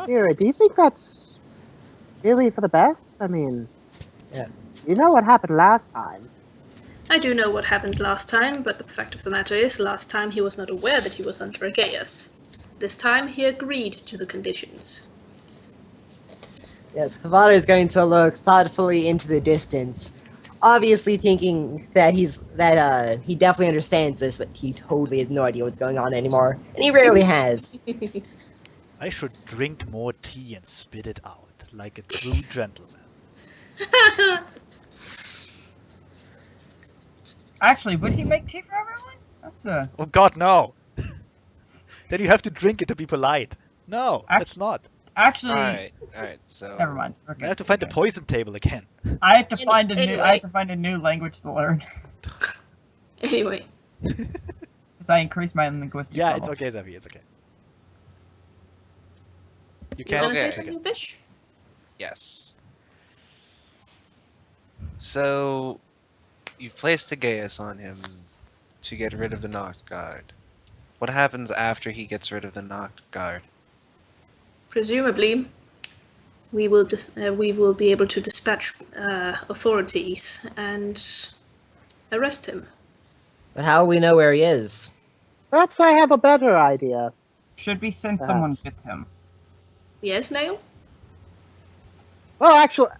Mira, do you think that's really for the best? I mean, Yeah. you know what happened last time. I do know what happened last time, but the fact of the matter is, last time he was not aware that he was under a Gaius. This time he agreed to the conditions. Yes, Havana is going to look thoughtfully into the distance, obviously thinking that he definitely understands this, but he totally has no idea what's going on anymore, and he rarely has. I should drink more tea and spit it out, like a true gentleman. Actually, would he make tea for everyone? That's a Oh god, no! Then you have to drink it to be polite. No, that's not. actually. Alright, so Never mind. I Okay. have to find the poison table again. I had to find a new. Anyway. I had to find a new language to learn Anyway, because I increased my linguistic Yeah, level. it's okay, Zavi, it's okay. You you can't. want to say Okay. something, Fish? yes. So you've placed a Gaius on him to get rid of the Noct Guard. What happens after he gets rid of the Noct Guard? presumably, we will be able to dispatch authorities and arrest him. But how will we know where he is? Perhaps I have a better idea. Should we send someone Perhaps. with him? Yes, Nail? Well, actually,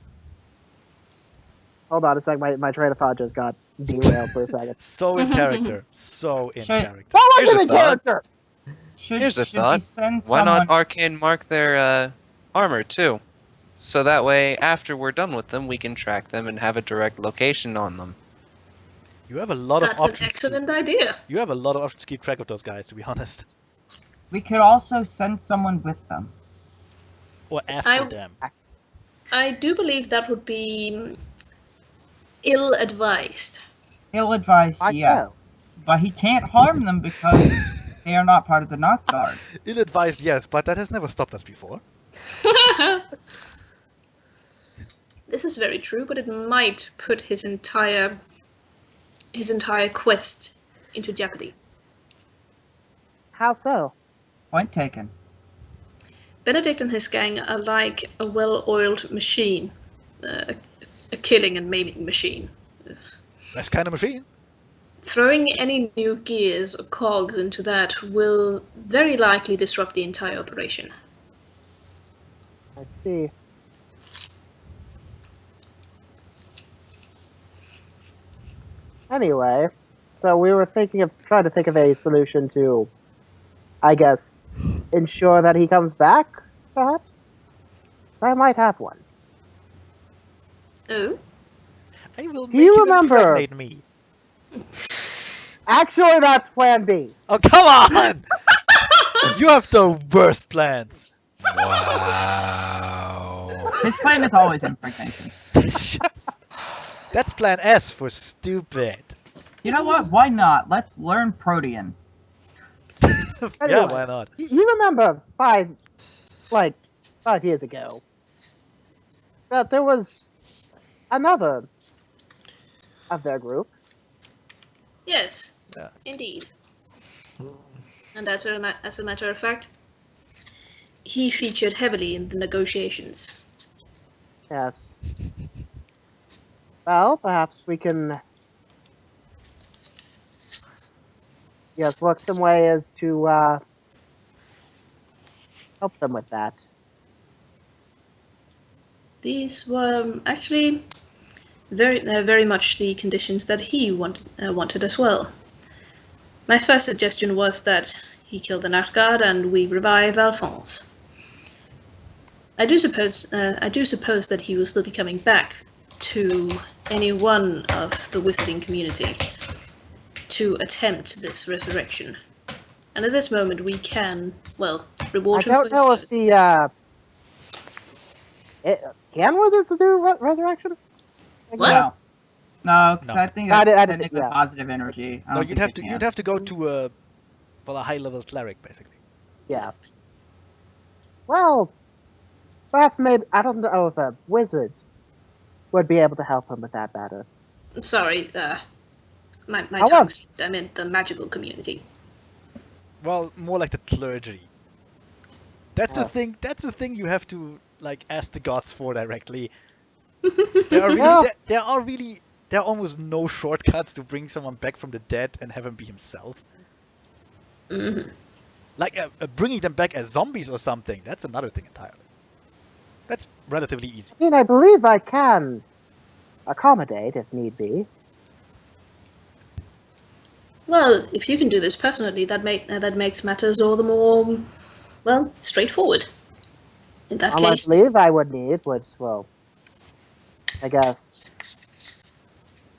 hold on a sec. My train of thought just got derailed for a second. So in character. So in Should- character. That Here's wasn't a in thought. character. Here's a should we thought. send Why someone? not arcane mark their armor too? So that way, after we're done with them, we can track them and have a direct location on them. You have a lot of That's an options. excellent idea. You have a lot of options to keep track of those guys, to be honest. We could also send someone with them. Or after I- them. I do believe that would be ill-advised. Ill-advised, Why yes, so? but he can't harm them because they are not part of the Knot Guard. Ill-advised, yes, but that has never stopped us before. This is very true, but it might put his entire quest into jeopardy. How so? Point taken. Benedict and his gang are like a well-oiled machine, a killing and maiming machine. That's kind of machine. Throwing any new gears or cogs into that will very likely disrupt the entire operation. I see. Anyway, so we were trying to think of a solution to, I guess, ensure that he comes back, perhaps? I might have one. Oh? I will Do make you you remember- impregnate me. Actually, that's plan B. Oh, come on! You have the worst plans. Wow. His plan is always impregnation. That's plan S for stupid. You know what? Why not? Let's learn Protean. Yeah, Anyway. why not? You remember 5 years ago that there was another of their group. Yes, Yeah. indeed. And as a matter of fact, he featured heavily in the negotiations. Yes. Well, perhaps we can work some ways to help them with that. These were actually very much the conditions that he wanted as well. My first suggestion was that he kill the Nat Guard and we revive Alphonse. I do suppose that he will still be coming back to any one of the wizarding community to attempt this resurrection. And at this moment we can, well, reward I him for don't his know if services. can wizards do resurrection? What? No, because No. I think I that's did- technically yeah. positive energy. I No, don't you'd think have they to can. you'd have to go to a high level cleric basically. Yeah. Well, perhaps maybe I don't know if a wizard would be able to help him with that better. Sorry, my However- tongue slipped. I meant the magical community. Well, more like the clergy. That's a Yeah. thing. That's a thing you have to like ask the gods for directly. There are really, Yeah. there are almost no shortcuts to bring someone back from the dead and have him be himself. Mhm. Like bringing them back as zombies or something. That's another thing entirely. That's relatively easy. I mean, I believe I can accommodate if need be. Well, if you can do this personally, that makes matters all the more, well, straightforward. In that All I case, believe I would need was, well, I guess,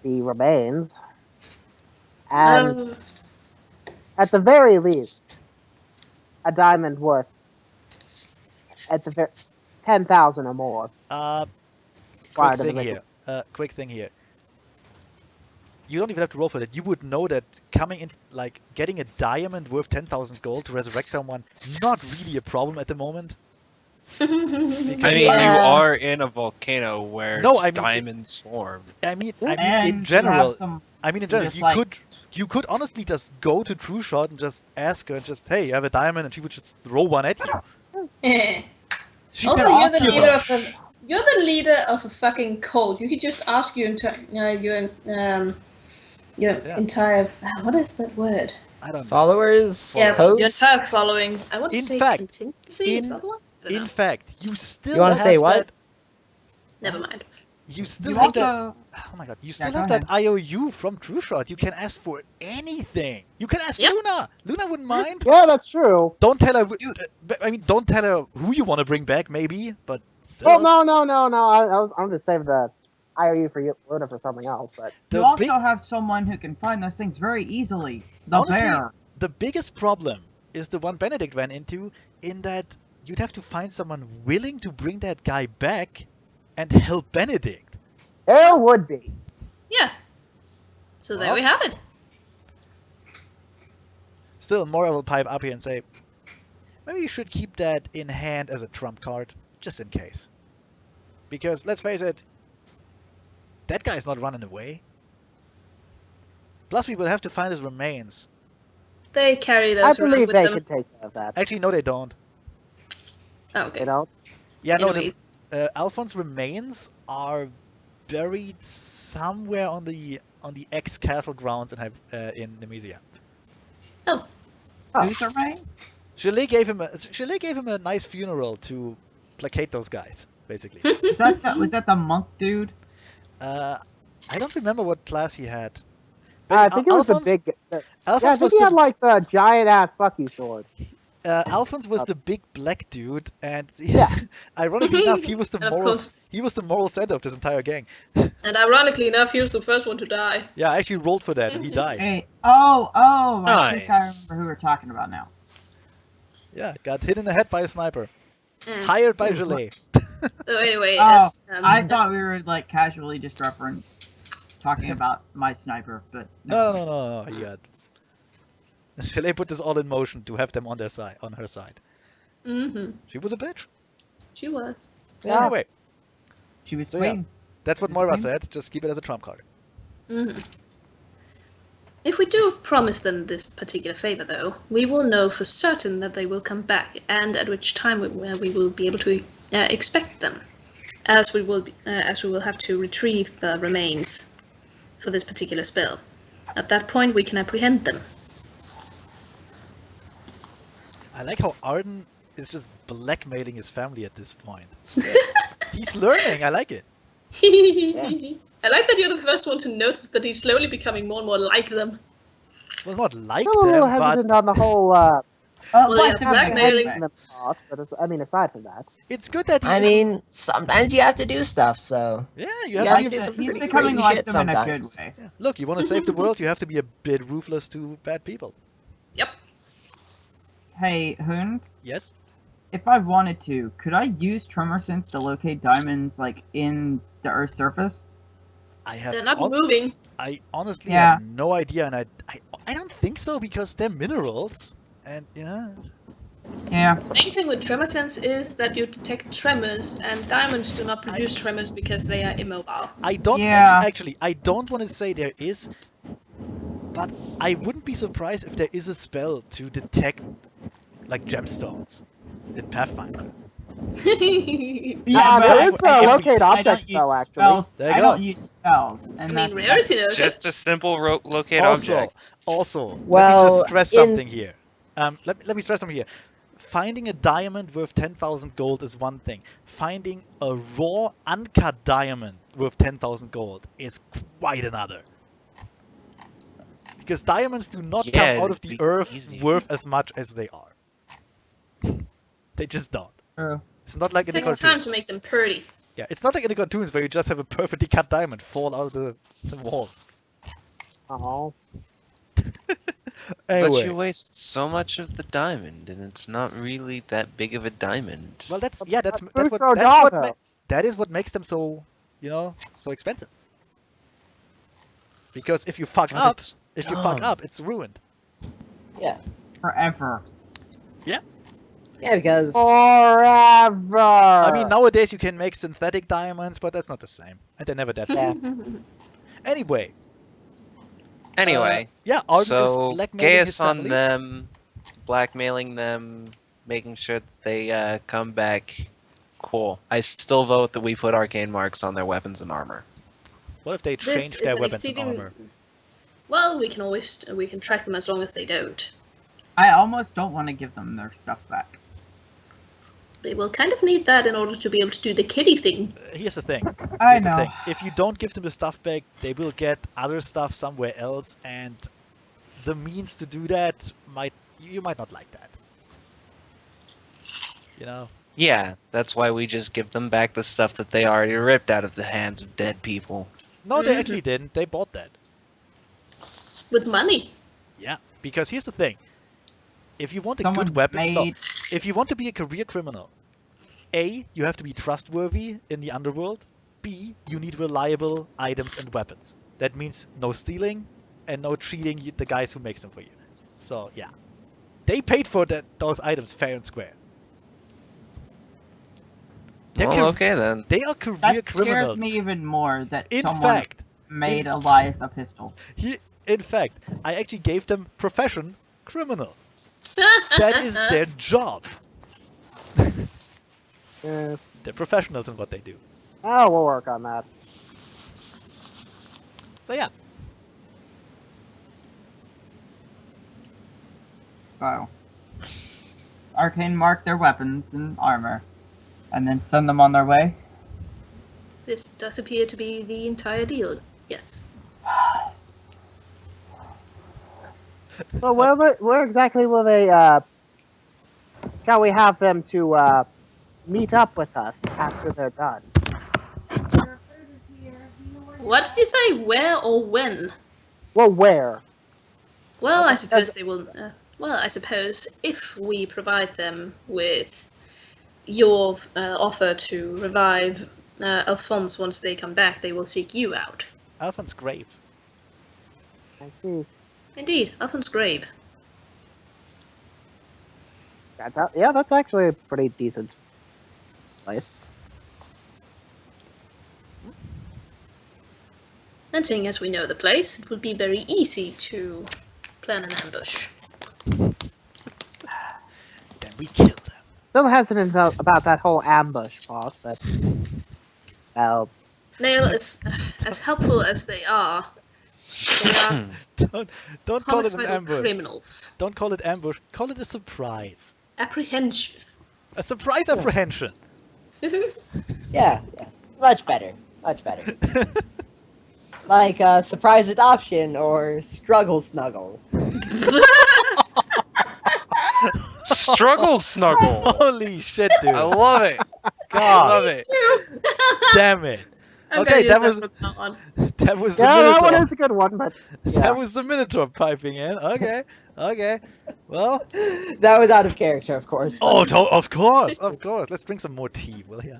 the remains. And um, at the very least, a diamond worth at the 10,000 or more. Quick Prior to thing the here. Quick thing here. You don't even have to roll for that. You would know that coming in, like getting a diamond worth 10,000 gold to resurrect someone, not really a problem at the moment. I mean, Because- you Yeah. are in a volcano where No, I mean- diamonds form. I mean, And in you general, have some- you just like- could honestly just go to True Shot and just ask her, just hey, you have a diamond, and she would just throw one at you. She Also, can you're the argue. leader of a fucking cult. You could just ask your Yeah. entire what is that word? I don't know. Followers, Yeah, Followers. your hosts. entire following. I want to In say fact, contingency. Is that the one? I don't In know. fact, you You still wanna have say what? that. Never mind. You still You have that. also Oh my god! You still go have ahead. that IOU from True Shot. You can ask for anything. You can ask Yep. Luna. Luna wouldn't mind. Yeah, that's true. Don't tell her. You- I mean, don't tell her who you want to bring back, maybe. But Well, still, no. I'm just saving the IOU for Luna for something else. But the You also big, have someone who can find those things very easily. The honestly, bear. the biggest problem is the one Benedict ran into, in that you'd have to find someone willing to bring that guy back and help Benedict. there would be. Yeah. So there Well. we have it. Still, Mora will pipe up here and say, maybe you should keep that in hand as a trump card, just in case. Because, let's face it, that guy's not running away. Plus, we will have to find his remains. They carry I those around believe with they them. can take care of that. Actually, no, they don't. Oh, okay. You know. Yeah, no, Anyways. Alphonse's remains are buried somewhere on the ex-castle grounds in Nemesia. Oh. Who's remain? Shirley gave him a nice funeral to placate those guys, basically. Was that the monk dude? I don't remember what class he had. I think it was Alphonse, the big. Yeah, I Alphonse think was he had the like the giant ass fuck you sword. Alphonse was the big black dude, and Yeah. ironically enough, he was the And of moral course- he was the moral center of this entire gang. And ironically enough, he was the first one to die. Yeah, I actually rolled for that, and he died. Hey, I think I Nice. remember who we're talking about now. Yeah, got hit in the head by a sniper. Mm. Hired by Gelee. So anyway, Oh, as I thought we were like casually just talking about my sniper, but No. He got. Gelee put this all in motion to have them on her side. Mm-hmm. She was a bitch. She was. Yeah. Anyway, She was So, yeah. queen. that's what Moira said. Just keep it as a trump card. Mm-hmm. If we do promise them this particular favor, though, we will know for certain that they will come back, and at which time we will be able to expect them, as we will have to retrieve the remains for this particular spell. At that point, we can apprehend them. I like how Arden is just blackmailing his family at this point. He's learning. I like it. I like that you're the first one to notice that he's slowly becoming more and more like them. Well, not like I'm a little them, but hesitant on the whole Well, yeah, the blackmailing- way. them part, but I mean, aside from that, it's good that he. I mean, sometimes you have to do stuff, so yeah, you you have have to to be. do some He's pretty becoming crazy like shit them in a good sometimes. way. Yeah. Look, you want to save the world, you have to be a bit ruthless to bad people. Yep. Hey, Hoon, Yes. if I wanted to, could I use tremor sense to locate diamonds like in the Earth's surface? I have. They're not moving. I honestly Yeah. have no idea, and I don't think so because they're minerals, and yeah. Yeah. The main thing with tremor sense is that you detect tremors, and diamonds do not produce tremors because they are immobile. I don't Yeah. actually. I don't want to say there is, but I wouldn't be surprised if there is a spell to detect like gemstones in Pathfinder. Yeah, there is I a don't locate use- I object don't use spell, actually. spells. There you I go. don't use spells, and I mean, that's- Rarity knows it. Just a simple locate Also, object. let me Well, just stress in- something here. Let me stress something here. Finding a diamond worth 10,000 gold is one thing. Finding a raw, uncut diamond worth 10,000 gold is quite another. Because diamonds do not Yeah, come out of it'd the be earth easy. worth as much as they are. They just don't. True. It's not like It in the takes time cartoons. to make them pretty. Yeah, it's not like in the cartoons where you just have a perfectly cut diamond fall out of the wall. oh, But Anyway, you waste so much of the diamond, and it's not really that big of a diamond. well, that's that's Crusoe what Doggo. that is what makes them so, so expensive. Because if you fuck But up, it's if dumb. it's ruined. Forever. Yeah, because forever. I mean, nowadays you can make synthetic diamonds, but that's not the same, and they're never that bad. Anyway, Anyway, yeah, Arden so is blackmailing his Gaius on family. them, blackmailing them, making sure that they come back Cool. I still vote that we put arcane marks on their weapons and armor. What if they This change is their an weapons and exceeding. armor? Well, we can track them as long as they don't. I almost don't want to give them their stuff back. They will kind of need that in order to be able to do the kitty thing. Here's the thing. I Here's the know. thing. If you don't give them the stuff back, they will get other stuff somewhere else, and the means to do that you might not like that. You know? Yeah, that's why we just give them back the stuff that they already ripped out of the hands of dead people. No, they actually didn't. They bought that. With money. Yeah, because here's the thing. If you want a Someone good weapon, no, made- if you want to be a career criminal, A, you have to be trustworthy in the underworld. B, you need reliable items and weapons. That means no stealing and no cheating the guys who makes them for you. So yeah, they paid for those items fair and square. They're Well, okay then. They are career That scares criminals. me even more that In someone fact, made Elias a pistol. in fact, I actually gave them profession criminal. That is their job. Yeah. They're professionals in what they do. Oh, we'll work on that. So yeah, So, Arcane mark their weapons and armor, and then send them on their way. This does appear to be the entire deal. Yes. So where exactly will they? Shall we have them to meet up with us after they're done? What did you say? Where or when? Well, where? Well, I suppose they will. Well, I suppose if we provide them with your offer to revive Alphonse once they come back, they will seek you out. Alphan's grave. I see. Indeed, Alphonse grave. Yeah, that's actually a pretty decent place. And seeing as we know the place, it would be very easy to plan an ambush. Then we kill them. Still hesitant about that whole ambush, boss, but well, Nail, as helpful as they are Don't call it an homicidal ambush. criminals. Don't call it ambush. Call it a surprise. Apprehension. A surprise apprehension. Yeah, much better, much better. Like surprise adoption or struggle snuggle. Struggle snuggle. Holy shit, dude! I love it. God, love it. damn it! I'm Okay, gonna use that that was from now on. that was the yeah, that one Minotaur. is a good one, but yeah. That was the Minotaur piping in. Okay, okay. Well, That was out of character, of course. oh, of course, of course. Let's drink some more tea, will ya?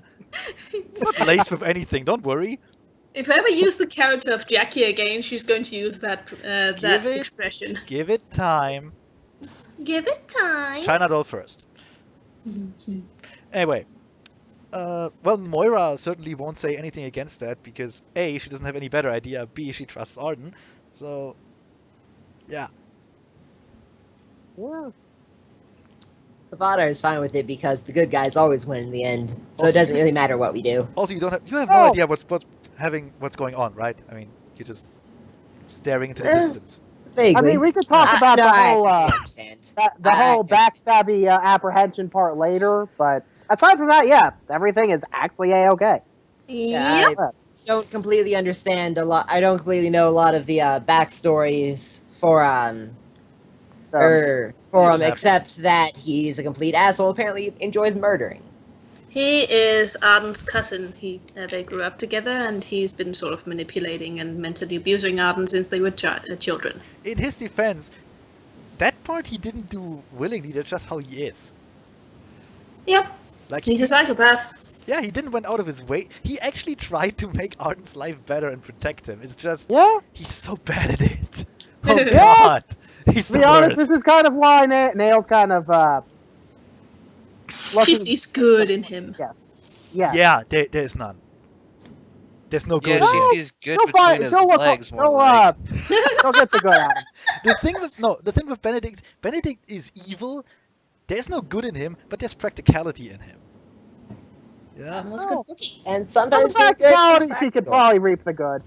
Just laced with anything. Don't worry. If I ever use the character of Jackie again, she's going to use that that it- expression. Give it time. Give it time. China doll first. Anyway, well, Moira certainly won't say anything against that because A, she doesn't have any better idea. B, she trusts Arden. So, yeah. Yeah. The Vadar is fine with it because the good guys always win in the end, so Also- it doesn't really matter what we do. Also, you have no Oh. idea what's going on, right? I mean, you're just staring into the Eh. distance. Vaguely. I mean, we could talk about no, the I whole actually understand. the I whole backstabby apprehension part later, but aside from that, yeah, everything is actually a-okay. Yeah, Yep. I don't completely understand a lot. I don't completely know a lot of the backstories for happened. except that he's a complete asshole. Apparently, enjoys murdering. He is Arden's cousin. They grew up together, and he's been sort of manipulating and mentally abusing Arden since they were children. In his defense, that part he didn't do willingly. That's just how he is. Yep. Like He's a psychopath. yeah, he didn't went out of his way. He actually tried to make Arden's life better and protect him. It's just Yeah. he's so bad at it. Oh Yeah. God, he's To the be honest, worst. this is kind of why Nail's kind of She looking- sees good in him. yeah. Yeah, there's none. There's no good. Yeah, in him. she sees good She'll between find, his she'll look, legs more she'll, like. she'll get the good out of him. The thing with Benedict is evil. There's no good in him, but there's practicality in him. Yeah. Arden was good cooking. And And sometimes being besides good is quality, she could practical. probably reap the good.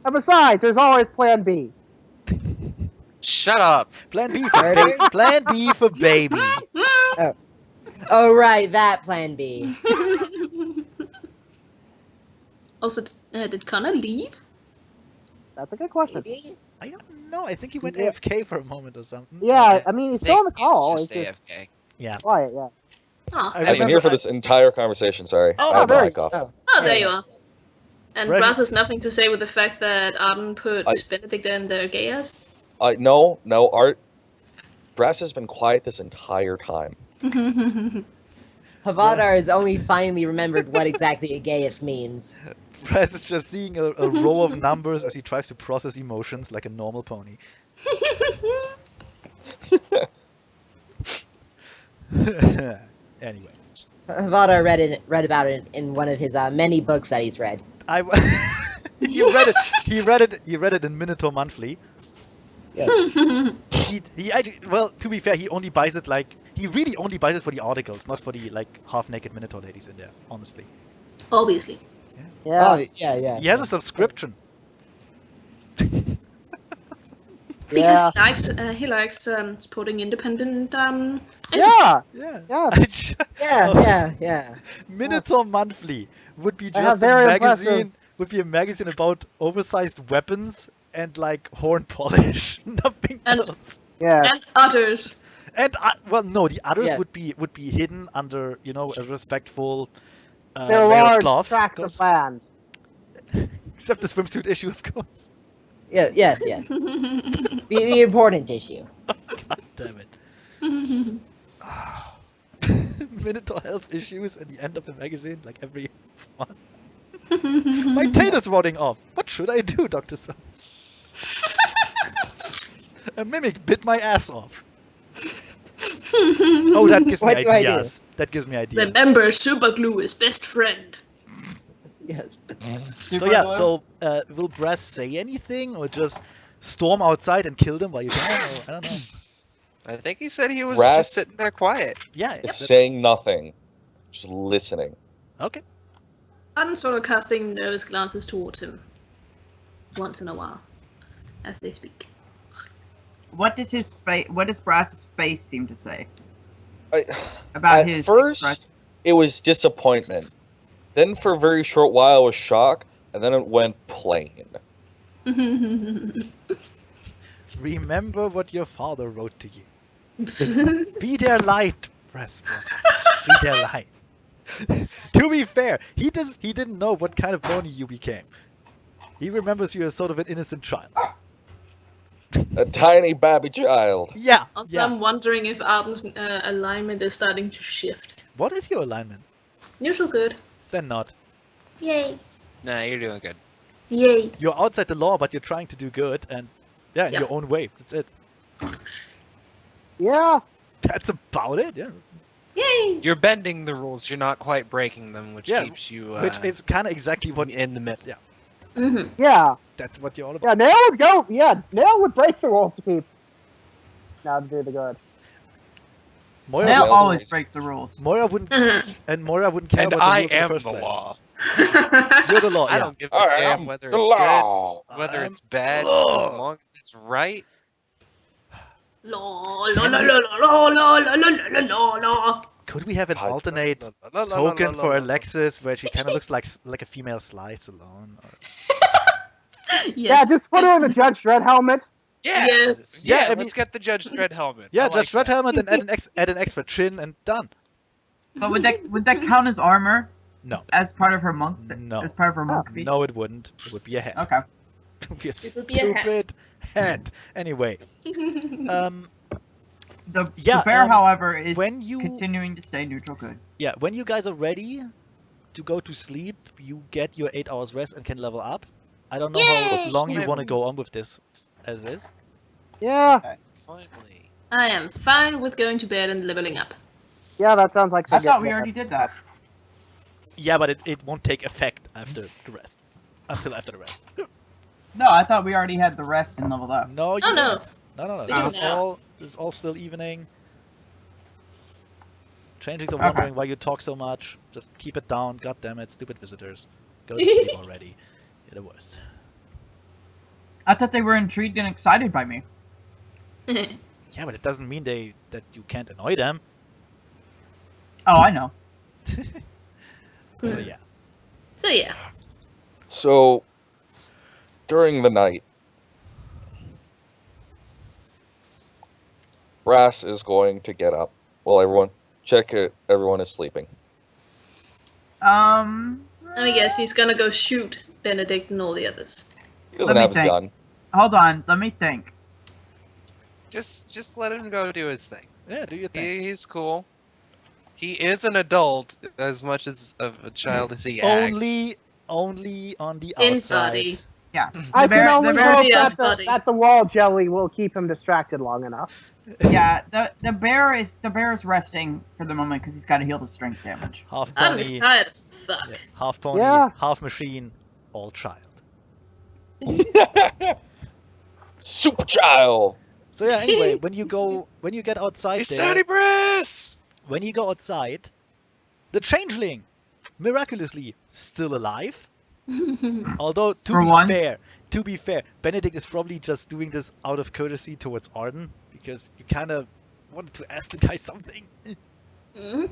And besides, there's always Plan B. Shut up. Plan B for Murder? Plan B for baby. Oh right, that plan B. Also, did Connor leave? That's a good question. Maybe? I don't know. I think he went Yeah. AFK for a moment or something. Yeah, I mean, he's still on the He's call. just He's just AFK. Yeah. quiet, yeah. Oh, I I've been remember here for I- this entire conversation. Sorry, Oh, I had there my you mic off. Oh. there you are. And Right. Brass has nothing to say with the fact that Arden put I- Benedict in the gay ass. No, Art. Brass has been quiet this entire time. Havadar has only finally remembered what exactly a gayest means. Press is just seeing a row of numbers as he tries to process emotions like a normal pony. Anyway, Havadar read about it in one of his many books that he's read. you read it. He read it. He read it in Minotaur Monthly. Yes. He actually, well, to be fair, he only buys it like he really only buys it for the articles, not for the like half-naked Minotaur ladies in there. Honestly, Obviously. Yeah. Oh, yeah. he has a subscription. Because Yeah. he likes supporting independent Yeah. Yeah. Yeah. Yeah. Minotaur Monthly would be They have just a very magazine. impressive- Would be a magazine about oversized weapons and like horn polish, nothing And- else. Yes. and others. And well, no, the others Yes. would be hidden under a respectful There are layer of large cloth, tracts of of course. land. Except the swimsuit issue, of course. Yes. The important issue. God damn it. Minotaur health issues at the end of the magazine, like every month. My tail is rotting off. What should I do, Dr. Sons? A mimic bit my ass off. Oh, that gives me What do I do? ideas. That gives me ideas. Remember, super glue is best friend. Yes. So yeah, will Brass say anything or just storm outside and kill them while you can? Or, I don't know. I think he said he was Brass- just sitting there quiet. Yeah. It's saying nothing, just listening. Okay. Arden sort of casting nervous glances towards him. Once in a while. As they speak. What does his face? What does Brass's face seem to say I, about at his first, expression? it was disappointment. Then for a very short while, it was shock, and then it went plain. Remember what your father wrote to you. Be their light, Brass. Be their light. To be fair, he didn't know what kind of pony you became. He remembers you as sort of an innocent child. A tiny baby child. Yeah. Also, Yeah. I'm wondering if Arden's alignment is starting to shift. What is your alignment? Neutral good. Then not. Yay. Nah, you're doing good. Yay. You're outside the law, but you're trying to do good, and yeah, in Yeah. your own way. That's it. Yeah. That's about it. Yeah. Yay. You're bending the rules. You're not quite breaking them, which Yeah, keeps you Which is kind of exactly what. in the middle. Yeah. Mm-hmm. Yeah. That's what you're all about. Yeah. Nail would go. Yeah. Nail would break the rules to keep. Now to do the good. Moira, Nail Nail's always amazing. breaks the rules. Moira wouldn't, and Moira wouldn't care And about the I rules in am the the first place. law. You're the law. I Yeah. don't give a I damn am whether the it's good, law. whether I'm it's bad, law. as long as it's right. La la la la la la la la la la la. Could we have an God. alternate token for Alexis where she kind of looks like a female Slice alone? Or... Yes. Yeah. Just put her in the Judge Dredd helmet. Yeah. Yes. Yeah, Yeah, I let's mean- get the Judge Dredd helmet. Yeah, I just like red that. helmet and add an extra chin and done. But would that count as armor No. as part of her monk? No. As part of her monk feat? No, it wouldn't. It would be a hat. Okay. It would be a It would be a hat. stupid hat. Anyway, The Yeah, bear, however, is when you continuing to stay neutral good. when you guys are ready to go to sleep, you get your 8 hours rest and can level up. I don't know how Yay! long you want to go on with this as is. Yeah. Finally. I am fine with going to bed and leveling up. Yeah. That sounds like. I a good thought we plan. already did that. Yeah, but it won't take effect after the rest. Until after the rest. No, I thought we already had the rest and leveled up. No, you Oh no. didn't. No. We do This is now. all still evening. Changelings are Okay. wondering why you talk so much. Just keep it down. God damn it, stupid visitors. Go to sleep already. You're the worst. I thought they were intrigued and excited by me. Yeah, but it doesn't mean that you can't annoy them. Oh, I know. So yeah. So yeah. So, during the night, Brass is going to get up. Well, everyone, check it. Everyone is sleeping. Let me guess, he's gonna go shoot Benedict and all the others. He doesn't Let me have his think. gun. Hold on, let me think. Just let him go do his thing. Yeah, do your thing. He's cool. He is an adult as much as of a child as he acts. Only on the In outside. body. Yeah. I can the only bear, hope Yeah, that buddy. the wall jelly will keep him distracted long enough. yeah, the bear is resting for the moment because he's got to heal the strength damage. Half Adam is pony, tired as fuck. yeah, half pony, Yeah. half machine, all child. Super child. So yeah, anyway, when you get outside It's there, Sandy Brass! when you go outside, the changeling, miraculously still alive. Although to be fair, Benedict is probably just doing this out of courtesy towards Arden because you kind of wanted to ask the guy something. Mhm.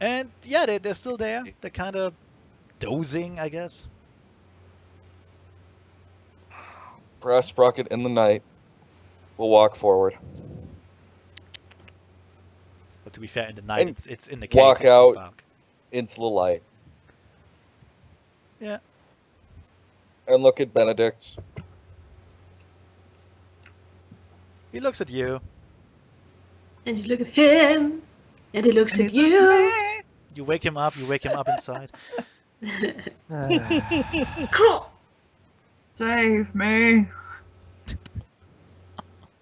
And yeah, they're still there. They're kind of dozing, I guess. Brass Sprocket in the night will walk forward. But to be fair, in the night, And it's in the cave. walk It's so out. dark. Into the light. Yeah. And look at Benedict. He looks at you. And you look at him, and he looks at you. You wake him up. You wake him up inside. Crawl! Save me.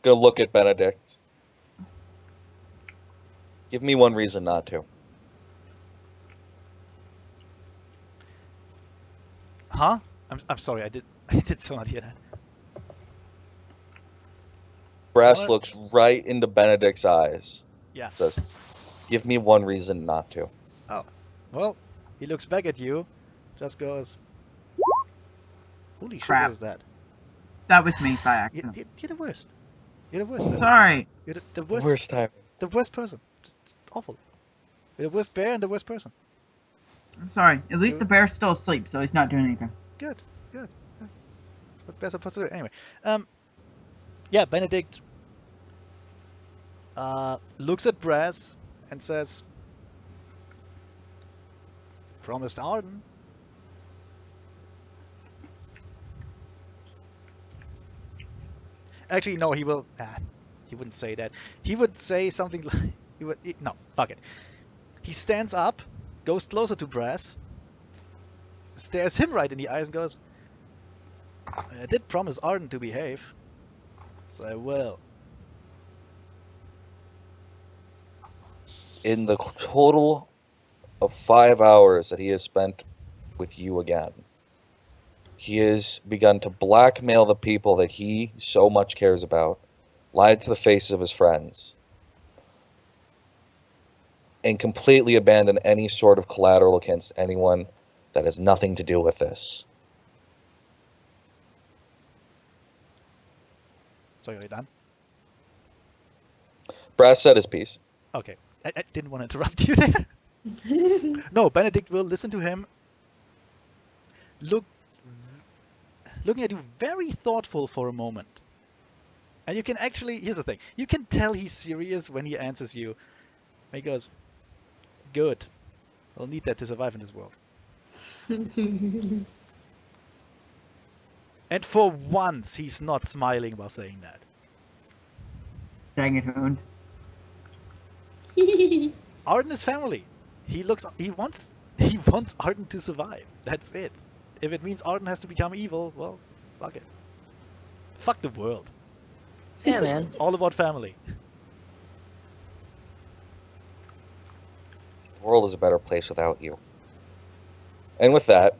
Gonna look at Benedict. Give me one reason not to. Huh? I'm sorry. I did so not hear that. Brass What? looks right into Benedict's eyes. Yeah. Says, give me one reason not to. Well, he looks back at you. Just goes. Holy shit! Crap. What is that? That was me by accident. You're the worst. You're the worst. Sir. Sorry. You're the The worst. worst time. The worst person. Just awful. You're the worst bear and the worst person. I'm sorry. At least the bear's still asleep, so he's not doing anything. Good. That's what bears are supposed to do. Anyway, yeah, Benedict looks at Brass and says, "Promised Arden." Actually, no, he will. He wouldn't say that. He would say something like, no, fuck it. He stands up, goes closer to Brass, stares him right in the eyes, and goes, "I did promise Arden to behave, so I will." In the total of 5 hours that he has spent with you again, he has begun to blackmail the people that he so much cares about, lied to the faces of his friends, and completely abandoned any sort of collateral against anyone that has nothing to do with this. So you're done? Brass said his piece. Okay. I didn't want to interrupt you there. No, Benedict will listen to him. Looking at you very thoughtful for a moment. And you can actually, here's the thing, you can tell he's serious when he answers you. And he goes, "Good. We'll need that to survive in this world." And for once, he's not smiling while saying that. Dang it, Hoon. Arden is family. He wants Arden to survive. That's it. If it means Arden has to become evil, well, fuck it. Fuck the world. Yeah, man. It's all about family. The world is a better place without you. And with that,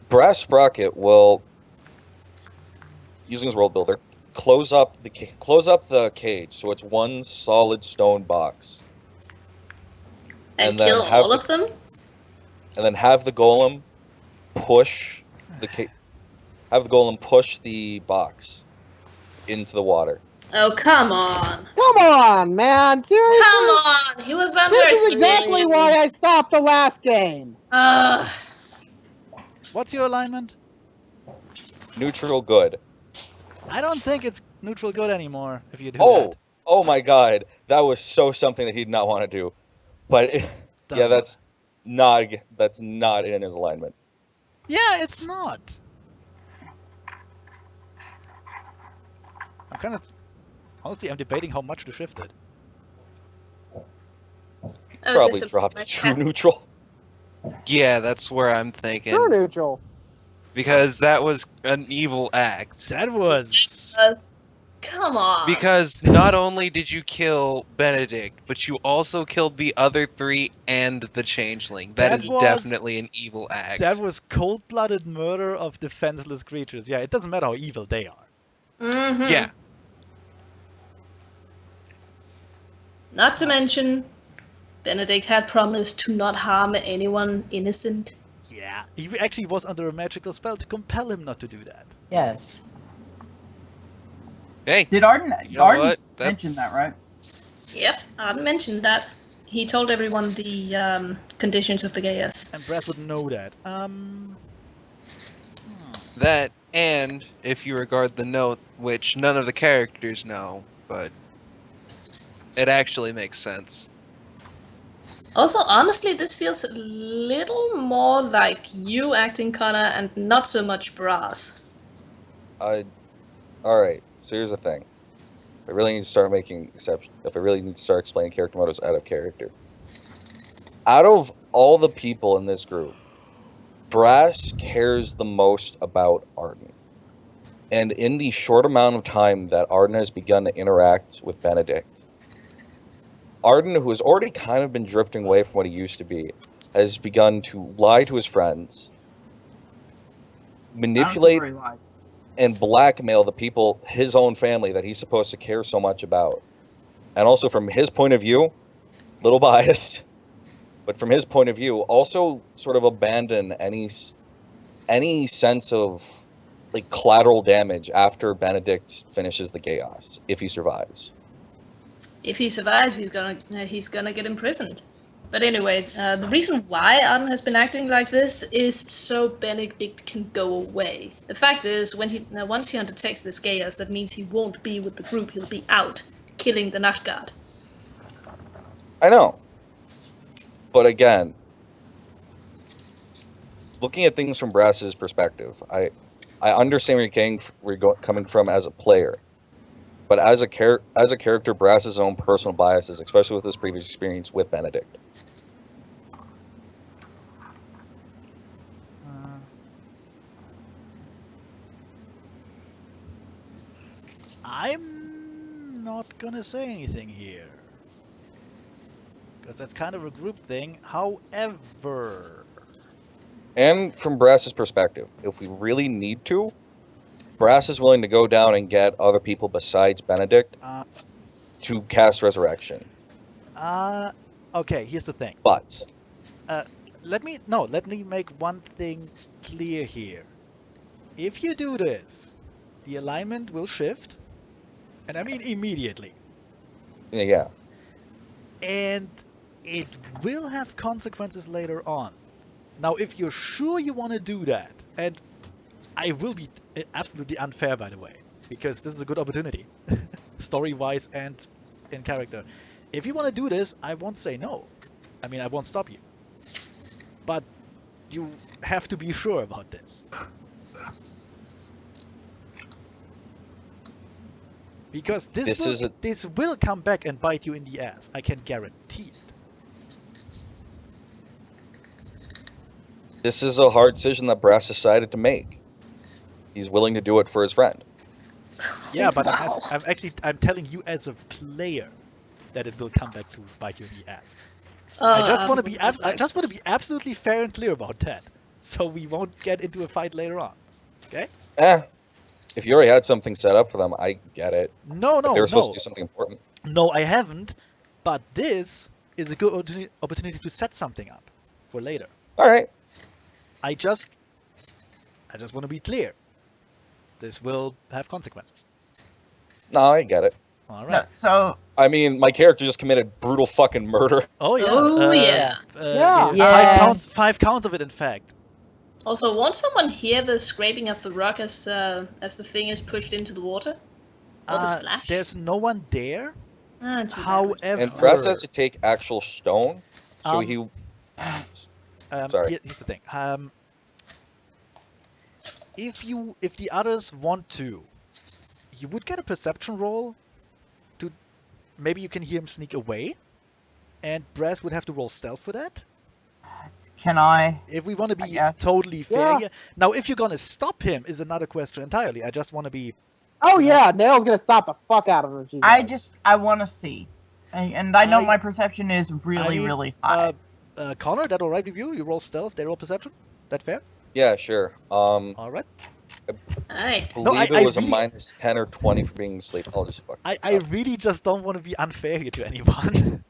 Brass Sprocket will, using his world builder, close up the cage so it's one solid stone box, And then kill all of them? and then have the golem push have the golem push the box into the water. Oh, come on. Come on, man! Seriously? Come on! He was under This a is exactly tree. why I stopped the last game. Ugh. What's your alignment? Neutral good. I don't think it's neutral good anymore if you do Oh, that. oh my god, that was so something that he did not want to do. But yeah, Doesn't that's not in his alignment. Yeah, it's not. Honestly, I'm debating how much to shift it. Probably just dropped like to true neutral. Yeah, that's where I'm thinking. True neutral. Because that was an evil act. That was... Come on. Because not only did you kill Benedict, but you also killed the other three and the changeling. That is definitely an evil act. That was cold-blooded murder of defenseless creatures. Yeah, it doesn't matter how evil they are. Mm-hmm. Yeah. Not to mention, Benedict had promised to not harm anyone innocent. Yeah, he actually was under a magical spell to compel him not to do that. Yes. Hey, Did Arden you know Arden what? mention that, right? Yep, Arden mentioned that. He told everyone the conditions of the chaos. And Brass would know that. That, and if you regard the note, which none of the characters know, but it actually makes sense. Also, honestly, this feels a little more like you acting Connor and not so much Brass. Alright, so here's the thing. If I really need to start making exceptions, if I really need to start explaining character motives out of character. Out of all the people in this group, Brass cares the most about Arden. And in the short amount of time that Arden has begun to interact with Benedict, Arden, who has already kind of been drifting away from what he used to be, has begun to lie to his friends, manipulate and blackmail the people, his own family, that he's supposed to care so much about. And also from his point of view, little biased, but from his point of view, also sort of abandon any sense of like collateral damage after Benedict finishes the chaos, if he survives. If he survives, he's gonna get imprisoned. But anyway, the reason why Arden has been acting like this is so Benedict can go away. The fact is, once he undertakes this chaos, that means he won't be with the group. He'll be out, killing the Night Guard. I know. But again, looking at things from Brass's perspective, I understand where you're coming from as a player. But as a character, Brass's own personal biases, especially with his previous experience with Benedict. I'm not gonna say anything here. Because that's kind of a group thing. However... And from Brass's perspective, if we really need to, Brass is willing to go down and get other people besides Benedict to cast Resurrection. Okay, here's the thing. But let me make one thing clear here. If you do this, the alignment will shift, and I mean immediately. yeah. And it will have consequences later on. Now, if you're sure you want to do that, and I will be absolutely unfair, by the way, because this is a good opportunity, story-wise and in character. If you want to do this, I won't say no. I mean, I won't stop you. But you have to be sure about this. Because this will come back and bite you in the ass. I can guarantee it. This is a hard decision that Brass decided to make. He's willing to do it for his friend. Yeah, but Wow. I'm telling you as a player that it will come back to bite you in the ass. I just want to be absolutely fair and clear about that, so we won't get into a fight later on. Okay? If you already had something set up for them, I get it. No, But no, they were supposed no. to do something important. No, I haven't. But this is a good opportunity to set something up for later. All right. I just want to be clear. This will have consequences. No, I get it. All No, right. so I mean, my character just committed brutal fucking murder. Oh yeah. Oh, yeah. Yeah. Yeah. Five counts of it, in fact. Also, won't someone hear the scraping of the rock as the thing is pushed into the water? Or the splash? There's no one there. Ah, too bad. However, And Brass has to take actual stone, so Um, he. Sorry. Here's the thing. If the others want to, you would get a perception roll. To maybe you can hear him sneak away, and Brass would have to roll stealth for that. can I? If we want to be guess. totally fair Yeah. here. Now, if you're gonna stop him, is another question entirely. I just want to be. Oh yeah, Nail's gonna stop the fuck out of him. if she does. I want to see, and I know I- my perception is really, mean, really high. Connor, that all right with you? You roll stealth, they roll perception. That fair? Yeah, sure. All right. Alright. Believe I it was really- a minus 10 or 20 for being asleep. I'll just fuck. I really just don't want to be unfair here to anyone.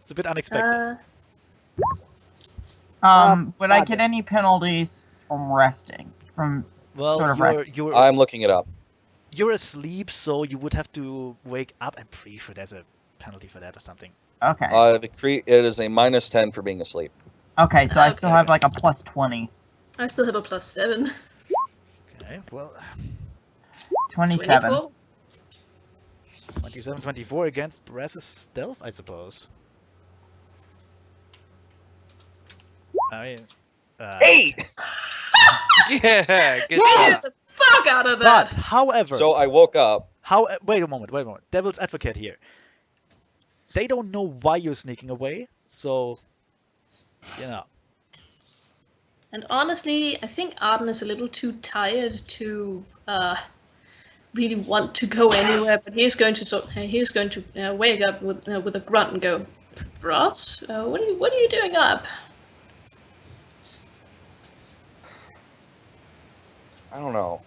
It's a bit unexpected. Would I God get damn. any penalties from resting? From Well, sort of I'm looking it up. you're asleep, so you would have to wake up. I'm pretty sure there's a penalty for that or something. okay, It is a minus 10 for being asleep. okay, so I still okay. have like a plus 20, I still have a +7. Okay, well, 27. 24? 27, 24 against Brass's stealth, I suppose. I mean, 8! Yeah, good Get job. the fuck out of but that! however, So I woke up. wait a moment. Devil's advocate here. They don't know why you're sneaking away, so you know. And honestly, I think Arden is a little too tired to really want to go anywhere. But he's going to wake up with a grunt and go, "Brass, what are you doing up?" I don't know.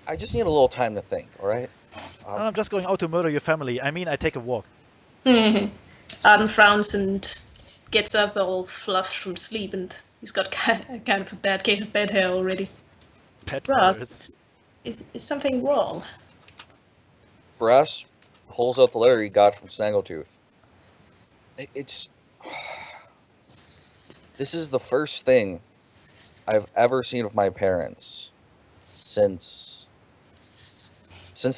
I just need a little time to think, alright? I'm just going out to murder your family. I mean, I take a walk. Arden frowns and gets up all fluffed from sleep, and he's got kind of a bad case of bed hair already. Pet Brass, birds. is something wrong? Brass pulls out the letter he got from Snaggletooth. It's. This is the first thing I've ever seen of my parents since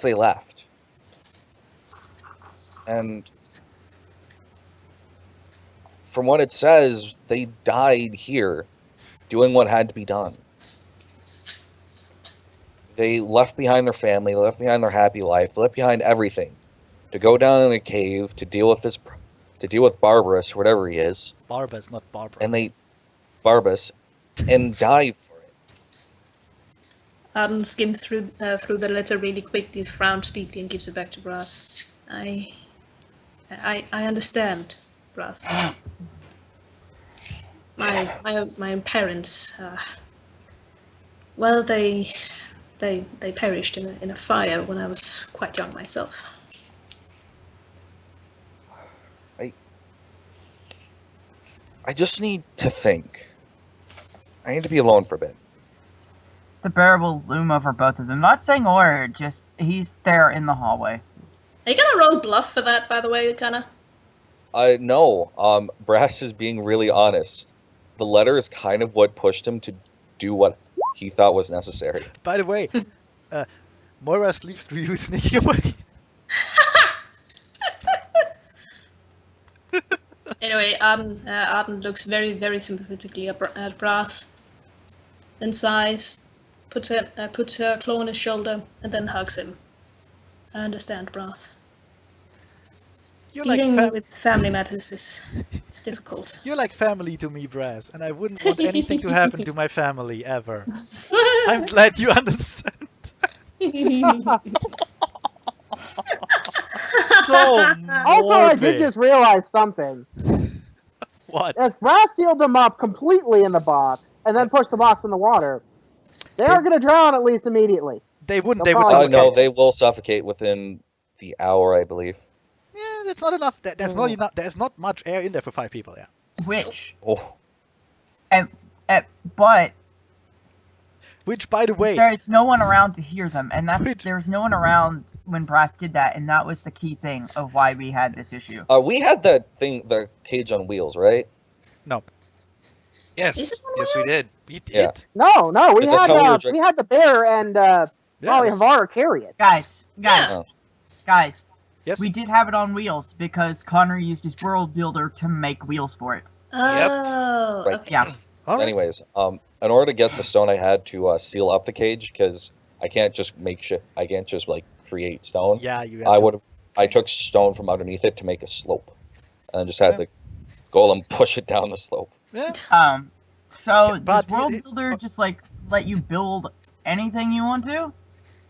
they left. And from what it says, they died here doing what had to be done. They left behind their family, left behind their happy life, left behind everything to go down in a cave to deal with Barbarous, whatever he is, Barbas, not Barbara. and Barbas, and died for it. Arden skims through the letter really quickly, frowns deeply, and gives it back to Brass. I understand, Brass. My parents, well, they perished in a fire when I was quite young myself. I just need to think. I need to be alone for a bit. The bear will loom over both of them. Not saying a word, just he's there in the hallway. Are you gonna roll bluff for that, by the way, Kana? No, Brass is being really honest. The letter is kind of what pushed him to do what he thought was necessary. By the way, Moira sleeps through you sneaking away. Anyway, Arden looks very, very sympathetically at Brass, then sighs, puts her claw on his shoulder, and then hugs him. I understand, Brass. You're like Dealing with family matters is difficult. you're like family to me, Brass, and I wouldn't want anything to happen to my family ever. I'm glad you understand. So Also, I did morbid. just realize something. What? If Brass sealed them up completely in the box and then pushed the box in the water, They are going to drown at least immediately. They wouldn't. They'll They would probably suffocate. No, they will suffocate within the hour, I believe. Yeah, that's not enough. There's not enough. There's not much air in there for 5 people. Yeah. Which, Oh, but Which, by the way, there's no one around to hear them, and Which- there's no one around when Brass did that, and that was the key thing of why we had this issue. we had that thing, the cage on wheels, right? no, Yes, Is it one of yes, we those? did. we did. Yeah. No, we Because that's how we were we had the bear and Molly Yeah. Havar carry it. Guys, Yeah. guys. Yes. We did have it on wheels because Connor used his world builder to make wheels for it. Oh, Right. okay. Yeah. All right. Anyways, in order to get the stone, I had to seal up the cage because I can't just make shit. I can't just like create stone. Yeah, you. Have to- I took stone from underneath it to make a slope, and just had the golem push it down the slope. Yeah. So but does world it- builder just like let you build anything you want to?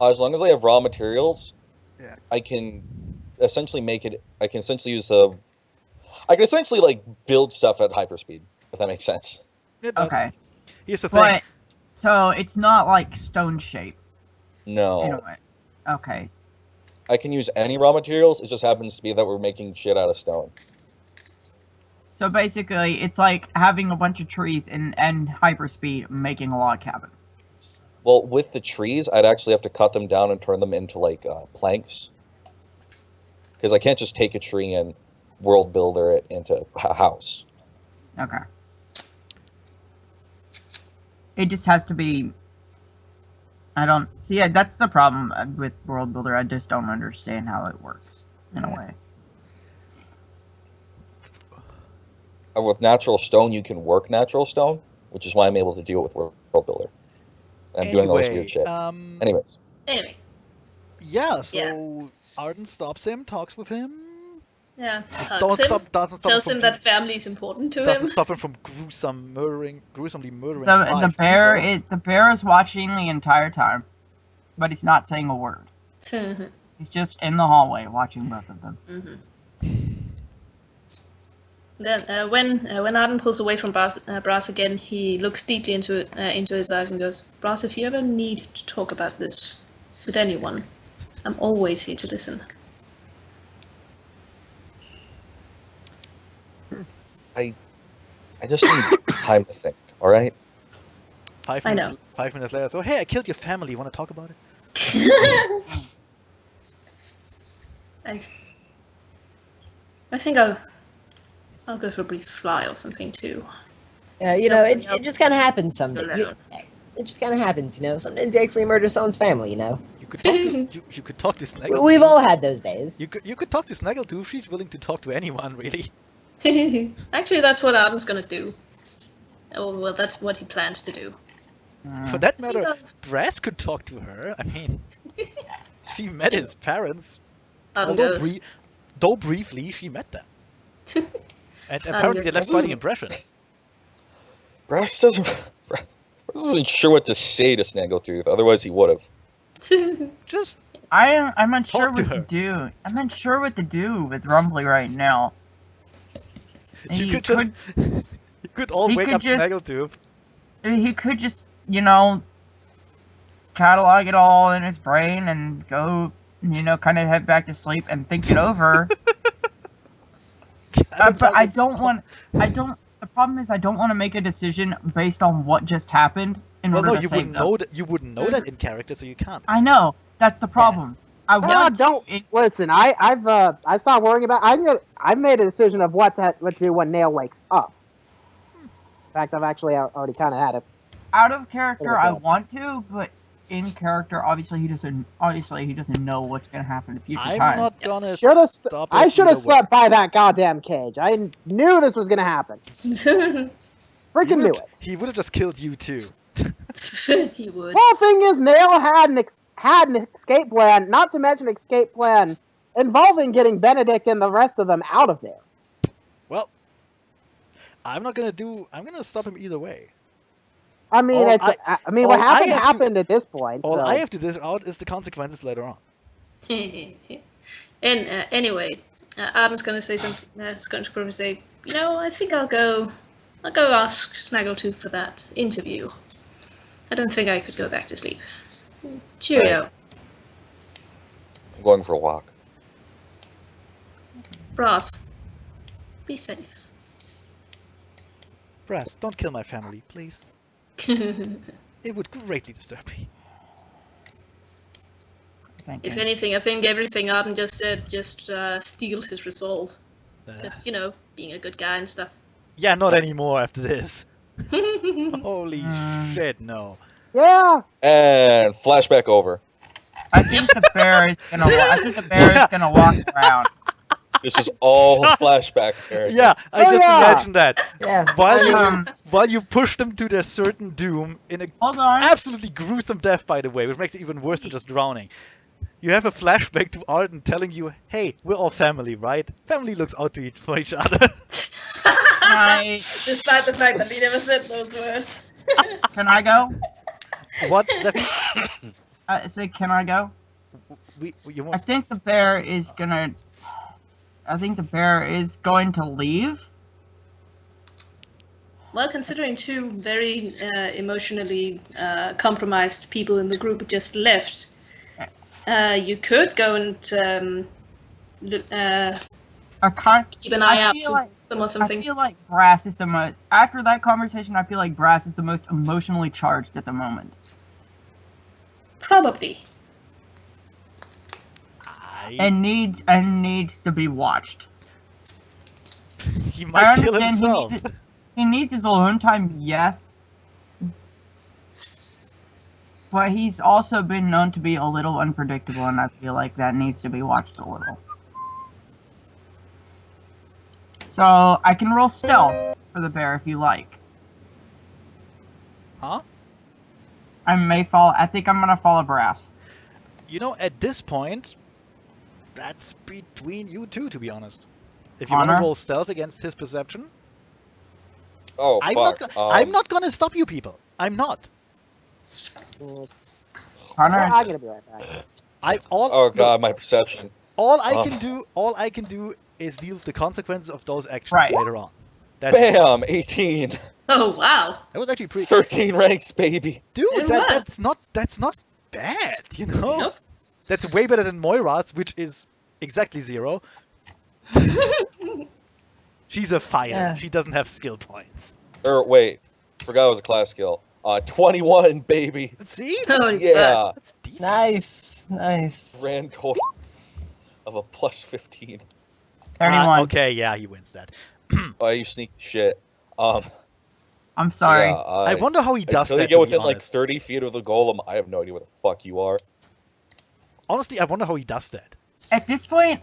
As long as I have raw materials, Yeah. I can essentially make it. I can essentially use the. I can essentially like build stuff at hyperspeed, if that makes sense. It does. Okay. Here's the thing. But so it's not like stone shape in a No, way. Okay. I can use any raw materials. It just happens to be that we're making shit out of stone. So basically, it's like having a bunch of trees and hyperspeed making a log cabin. Well, with the trees, I'd actually have to cut them down and turn them into like planks, because I can't just take a tree and world builder it into a house. Okay. It just has to be. I don't see. Yeah, that's the problem with world builder. I just don't understand how it works in a way. With natural stone, you can work natural stone, which is why I'm able to do it with world builder. And I'm doing all this weird shit. Anyways, Anyway, Yeah. So Yeah. Arden stops him, talks with him. yeah. Don't Hugs him, stop. Doesn't stop. tells him him from that family is important to doesn't him. stop him from gruesomely murdering The 5 bear people. the bear is watching the entire time, but he's not saying a word. He's just in the hallway watching both of them. Then, when Arden pulls away from Brass again, he looks deeply into his eyes and goes, "Brass, if you ever need to talk about this with anyone, I'm always here to listen." I just need time to think. All right. 5 I minutes. know. 5 minutes later. So hey, I killed your family. You want to talk about it? I think I'll go for a brief fly or something too. Yeah, you know, it just kind of happens someday. Alone. It just kind of happens, you know. Sometimes you actually murder someone's family, you know. You could talk to you could talk to Snaggle. We've all had those days. You could talk to Snaggle too. She's willing to talk to anyone, really. Actually, that's what Arden's gonna do. Oh well, that's what he plans to do. For that I think matter, I'll- Brass could talk to her. I mean, she met his parents. Arden Although, goes. though briefly, she met them. And apparently they goes. left quite an impression. Brass isn't sure what to say to Snaggletooth. Otherwise, he would have. Just I'm unsure Talk to what to her. do. I'm unsure what to do with Rumbly right now. you He could just you could all he wake could up just- Snaggletooth. He could just, you know, catalog it all in his brain and go, you know, kind of head back to sleep and think it over. But I don't want. The problem is I don't want to make a decision based on what just happened in Well, order no, to you save wouldn't them. know that. You wouldn't know that in character, so you can't. I know that's the problem. I No, want don't to. listen. I stopped worrying about. I've made a decision of what to do when Nail wakes up. In fact, I've actually already kind of had it. Out of character, Okay. I want to, but in character, obviously he doesn't. Obviously, he doesn't know what's gonna happen in future I'm times. not gonna Should have. stop. I it should have either way. slept by that goddamn cage. I knew this was gonna happen. Freaking knew it. He would have just killed you too. He would. Well, thing is, Nail had an escape plan. Not to mention escape plan involving getting Benedict and the rest of them out of there. Well, I'm gonna stop him either way. I mean, All what all I happened have to- happened at this point. All so. I have to dish out is the consequences later on. And anyway, Arden's gonna say something. He's going to probably say, I think I'll go ask Snaggletooth for that interview. I don't think I could go back to sleep. Cheerio. I'm going for a walk. Brass, be safe. Brass, don't kill my family, please. It would greatly disturb me. If anything, I think everything Arden just said just steeled his resolve. Uh, Just, being a good guy and stuff. yeah, not anymore after this. Holy shit, no. Yeah. And flashback over. I think the bear is gonna. I think the bear is gonna walk around. This is all flashback. Eric. Yeah, I Oh, just yeah. imagined that. Yeah. While while you push them to their certain doom in a Hold on. absolutely gruesome death, by the way, which makes it even worse than just drowning. You have a flashback to Arden telling you, "Hey, we're all family, right? Family looks out for each other." Despite the fact that he never said those words. Can I go? What, Zephy? Say, can I go? You I want? think the bear is gonna. I think the bear is going to leave. Well, considering two very emotionally compromised people in the group just left, you could go and I can't. keep an eye I out feel for like them or I something. feel like Brass is the most. After that conversation, I feel like Brass is the most emotionally charged at the moment. Probably. And needs to be watched. He I might kill understand himself. he needs his alone time, yes. But he's also been known to be a little unpredictable, and I feel like that needs to be watched a little. So I can roll stealth for the bear if you like. Huh? I think I'm gonna follow Brass. You know, at this point, that's between you two, to be honest. If you want Honor? to roll stealth against his perception, Oh I'm fuck. I'm not gonna stop you people. I'm not. Connor, I'm gonna be right back. Oh god, my perception. All I Oh. can do is deal with the consequences of those actions Right. later on. That's it. Bam! 18. Oh wow! That was actually pretty. 13 ranks, baby. Dude, Yeah. that's not bad, you know? Nope. That's way better than Moira's, which is exactly 0. She's a fighter. Yeah. She doesn't have skill points. Wait. Forgot it was a class skill. 21, baby. See? Holy Yeah. That's decent. Nice. Grand total of a plus 15. 31. Okay, yeah, he wins that. Oh, you sneak shit. I'm sorry. Yeah, I wonder how he does until you that, get to be within like honest. 30 feet of the golem, I have no idea where the fuck you are. Honestly, I wonder how he does that. At this point,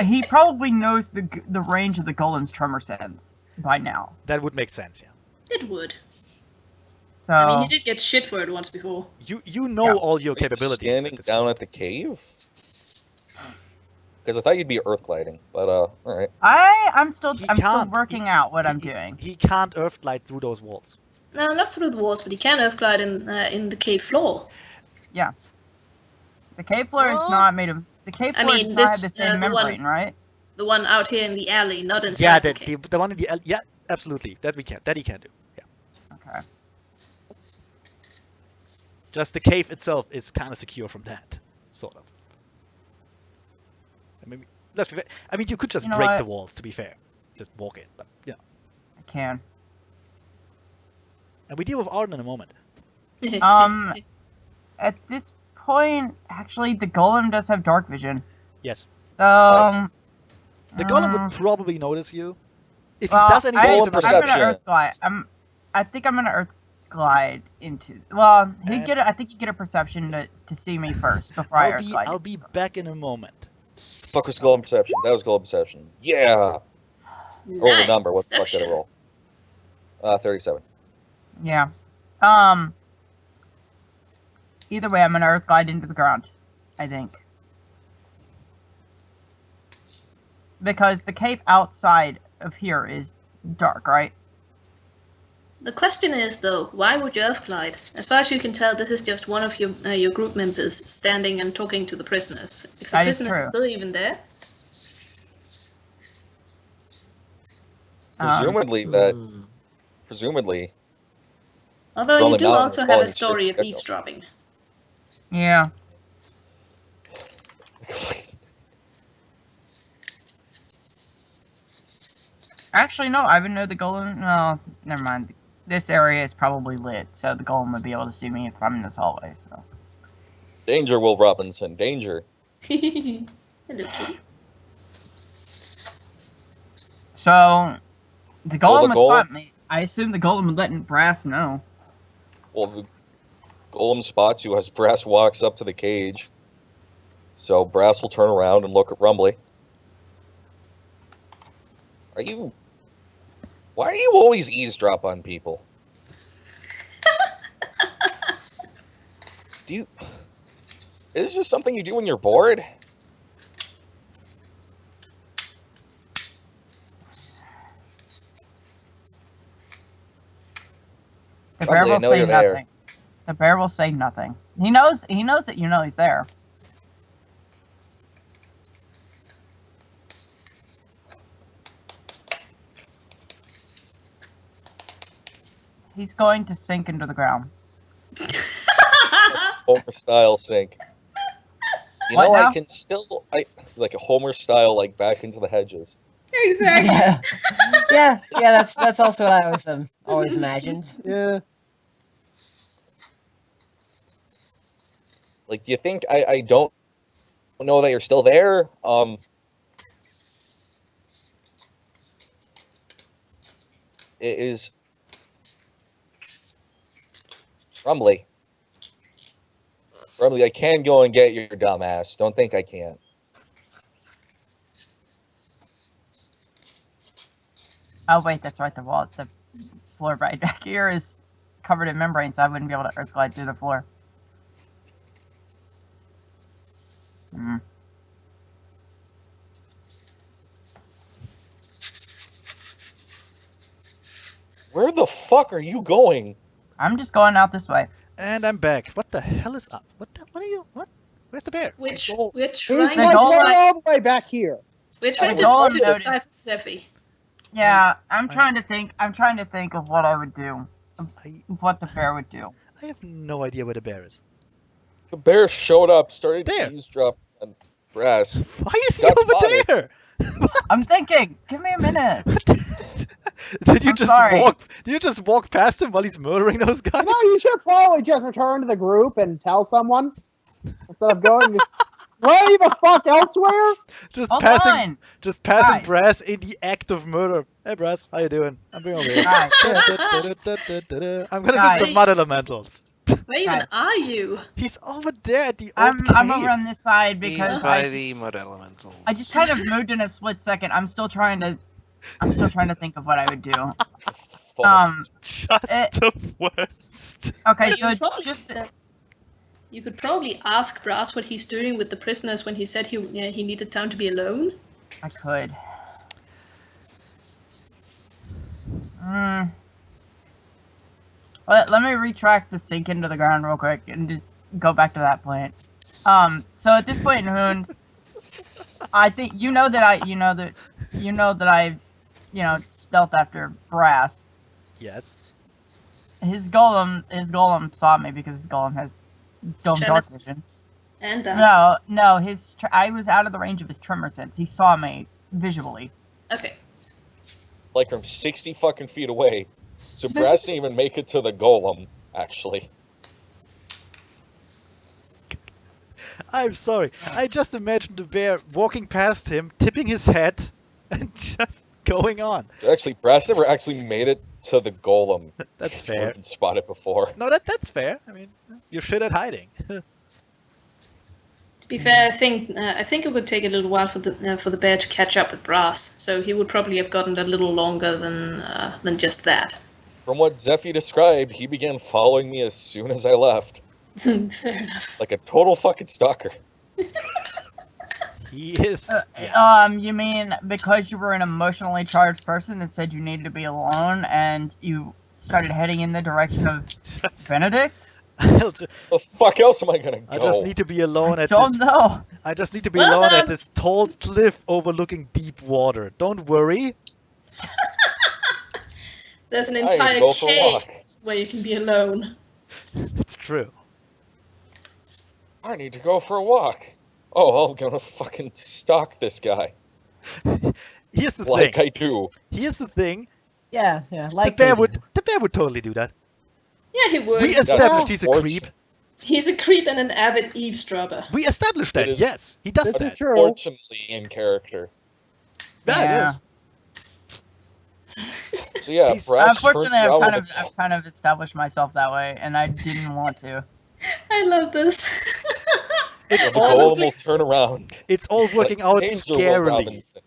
he probably knows the range of the golem's tremor sense by now. That would make sense, yeah. It would. So I mean, he did get shit for it once before. You know Yeah. all your Are you capabilities. standing at this down point. at the cave? Because I thought you'd be earth gliding, but alright. I'm still He still can't. working out what I'm doing. He can't earth glide through those walls. No, not through the walls, but he can earth glide in the cave floor. The cave floor is Well, not made of. The cave I floor mean, does this, not have the same the one- membrane, right? The one out here in the alley, not inside Yeah, the cave. the one in the yeah, absolutely. That he can do. Yeah. Okay. Just the cave itself is kind of secure from that, sort of. I mean, let's be fair. I mean, you could just You know break what? the walls. To be fair, just walk it. But yeah, I can. and we deal with Arden in a moment. At this point, actually, the golem does have dark vision. Yes, So. the golem would probably notice you if Well, he does anything. Golem he's in the I'm right- gonna earth glide. I think I'm gonna earth glide into. Well, And- I think you get a perception to see me first before I earth glide. I'll be back in a moment. Fuck was golem perception. That was golem perception. Yeah! Roll the number. What the fuck did I roll? 37. Yeah. Either way, I'm gonna earth glide into the ground. I think. Because the cave outside of here is dark, right? The question is, though, why would you earth glide? As far as you can tell, this is just one of your group members standing and talking to the prisoners. If the That is prisoners true. are still even there, Presumably, Although you Rolling do Mountain also is have a falling story of straight eavesdropping. Yeah. Actually, no, I would know the golem. No, never mind. This area is probably lit, so the golem would be able to see me if I'm in this hallway. So. Danger, Will Robinson, danger. Hello, kitty. So, the Well, golem the would spot me. I assume the golem would let Brass know. Well, the Golem spots you as Brass walks up to the cage. So Brass will turn around and look at Rumbly. Why are you always eavesdrop on people? Is this just something you do when you're bored? The bear Rumbly, I will know say you're there. nothing. The bear will say nothing. He knows that you know he's there. He's going to sink into the ground. Homer style sink. You What know, now? I can still like a Homer style, like back into the hedges. Exactly. Yeah. That's also what I always imagined. Yeah. Like, do you think I don't know that you're still there? It is Rumbly. Rumbly, I can go and get your dumb ass. Don't think I can't. Oh wait, that's right. The floor right back here is covered in membrane, so I wouldn't be able to earth glide through the floor. Hmm. Where the fuck are you going? I'm just going out this way. And I'm back. What the hell is up? What are you? What? Where's the bear? We're He's trying like The to golem- decide. all the way back here. We're trying The golem to noticed. decipher Zephy. Yeah, I'm trying to think. I'm trying to think of what I would do. I What the bear would do. I have no idea where the bear is. The bear showed up, started There. to eavesdrop on Brass. Why is he Got over spotted. there? I'm thinking. Give me a minute. Did you I'm just sorry. walk? Did you just walk past him while he's murdering those guys? No, you should probably just return to the group and tell someone instead of going. Way the fuck elsewhere? Just Hold passing, on. just passing Guys. Brass in the act of murder. Hey, Brass, how you doing? I'm doing over here. Guys. I'm gonna use the Guys. mud elementals. Where even Guys. are you? He's over there at the old I'm cave. over on this side He's because by the mud elementals. I just kind of moved in a split second. I'm still trying to think of what I would do. Just Eh. the worst. Okay, You so could probably- just You could probably ask Brass what he's doing with the prisoners when he said he needed time to be alone. I could. Hmm. Let me retract the sink into the ground real quick and just go back to that point. So at this point in Hoon, I think you know that I stealth after Brass. Yes. His golem saw me because his golem has dark Jealous. vision. And that. No, I was out of the range of his tremor sense. He saw me visually. Okay. Like from 60 fucking feet away. So Brass didn't even make it to the golem, actually. I'm sorry. I just imagined the bear walking past him, tipping his head, and just going on. Actually, Brass never actually made it to the golem. That's He's fair. been spotted before. No, that's fair. I mean, you're shit at hiding. To be fair, I think it would take a little while for the bear to catch up with Brass, so he would probably have gotten a little longer than just that. From what Zephy described, he began following me as soon as I left. Fair enough. Like a total fucking stalker. He is. You mean because you were an emotionally charged person that said you needed to be alone and you started heading in the direction of Benedict? The fuck else am I gonna go? I just need to be alone at Don't this. know. I just need to be Well alone done. at this tall cliff overlooking deep water. Don't worry. There's an I entire go for a walk. cave. where you can be alone. It's true. I need to go for a walk. Oh, I'm gonna fucking stalk this guy. Here's the Like thing. I do. Here's the thing. Yeah, like The bear would totally do that. Yeah, he would. We established he's a Unfortunately- creep. He's a creep and an avid eavesdropper. We established that. It is- Yes, he does This that. is true. Unfortunately, in character. Yeah, it Yeah. is. So yeah, He's- Brass Unfortunately, turns around with I've kind of established myself that way, and I didn't want to. I love this. It's the all golem honestly, will turn around. it's all working out Angel Will scarily. Robinson.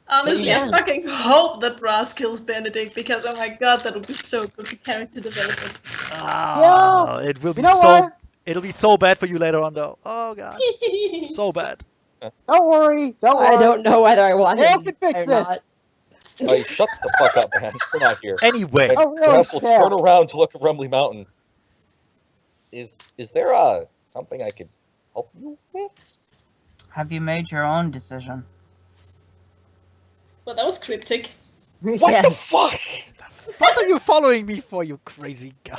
honestly, Yeah. I fucking hope that Brass kills Benedict because oh my god, that would be so good for character development. Ah, it will be You know so. what? It'll be so bad for you later on, though. Oh god, so bad. Don't worry. Don't worry. I don't know whether I want Will to can fix or this. not. Like, shut the fuck up, man. We're not here. Anyway, And Oh, really? Brass will Yeah. turn around to look at Rumbly Mountain. Is there something I could help you with? Have you made your own decision? Well, that was cryptic. What the Yes. fuck? what are you following me for, you crazy guy?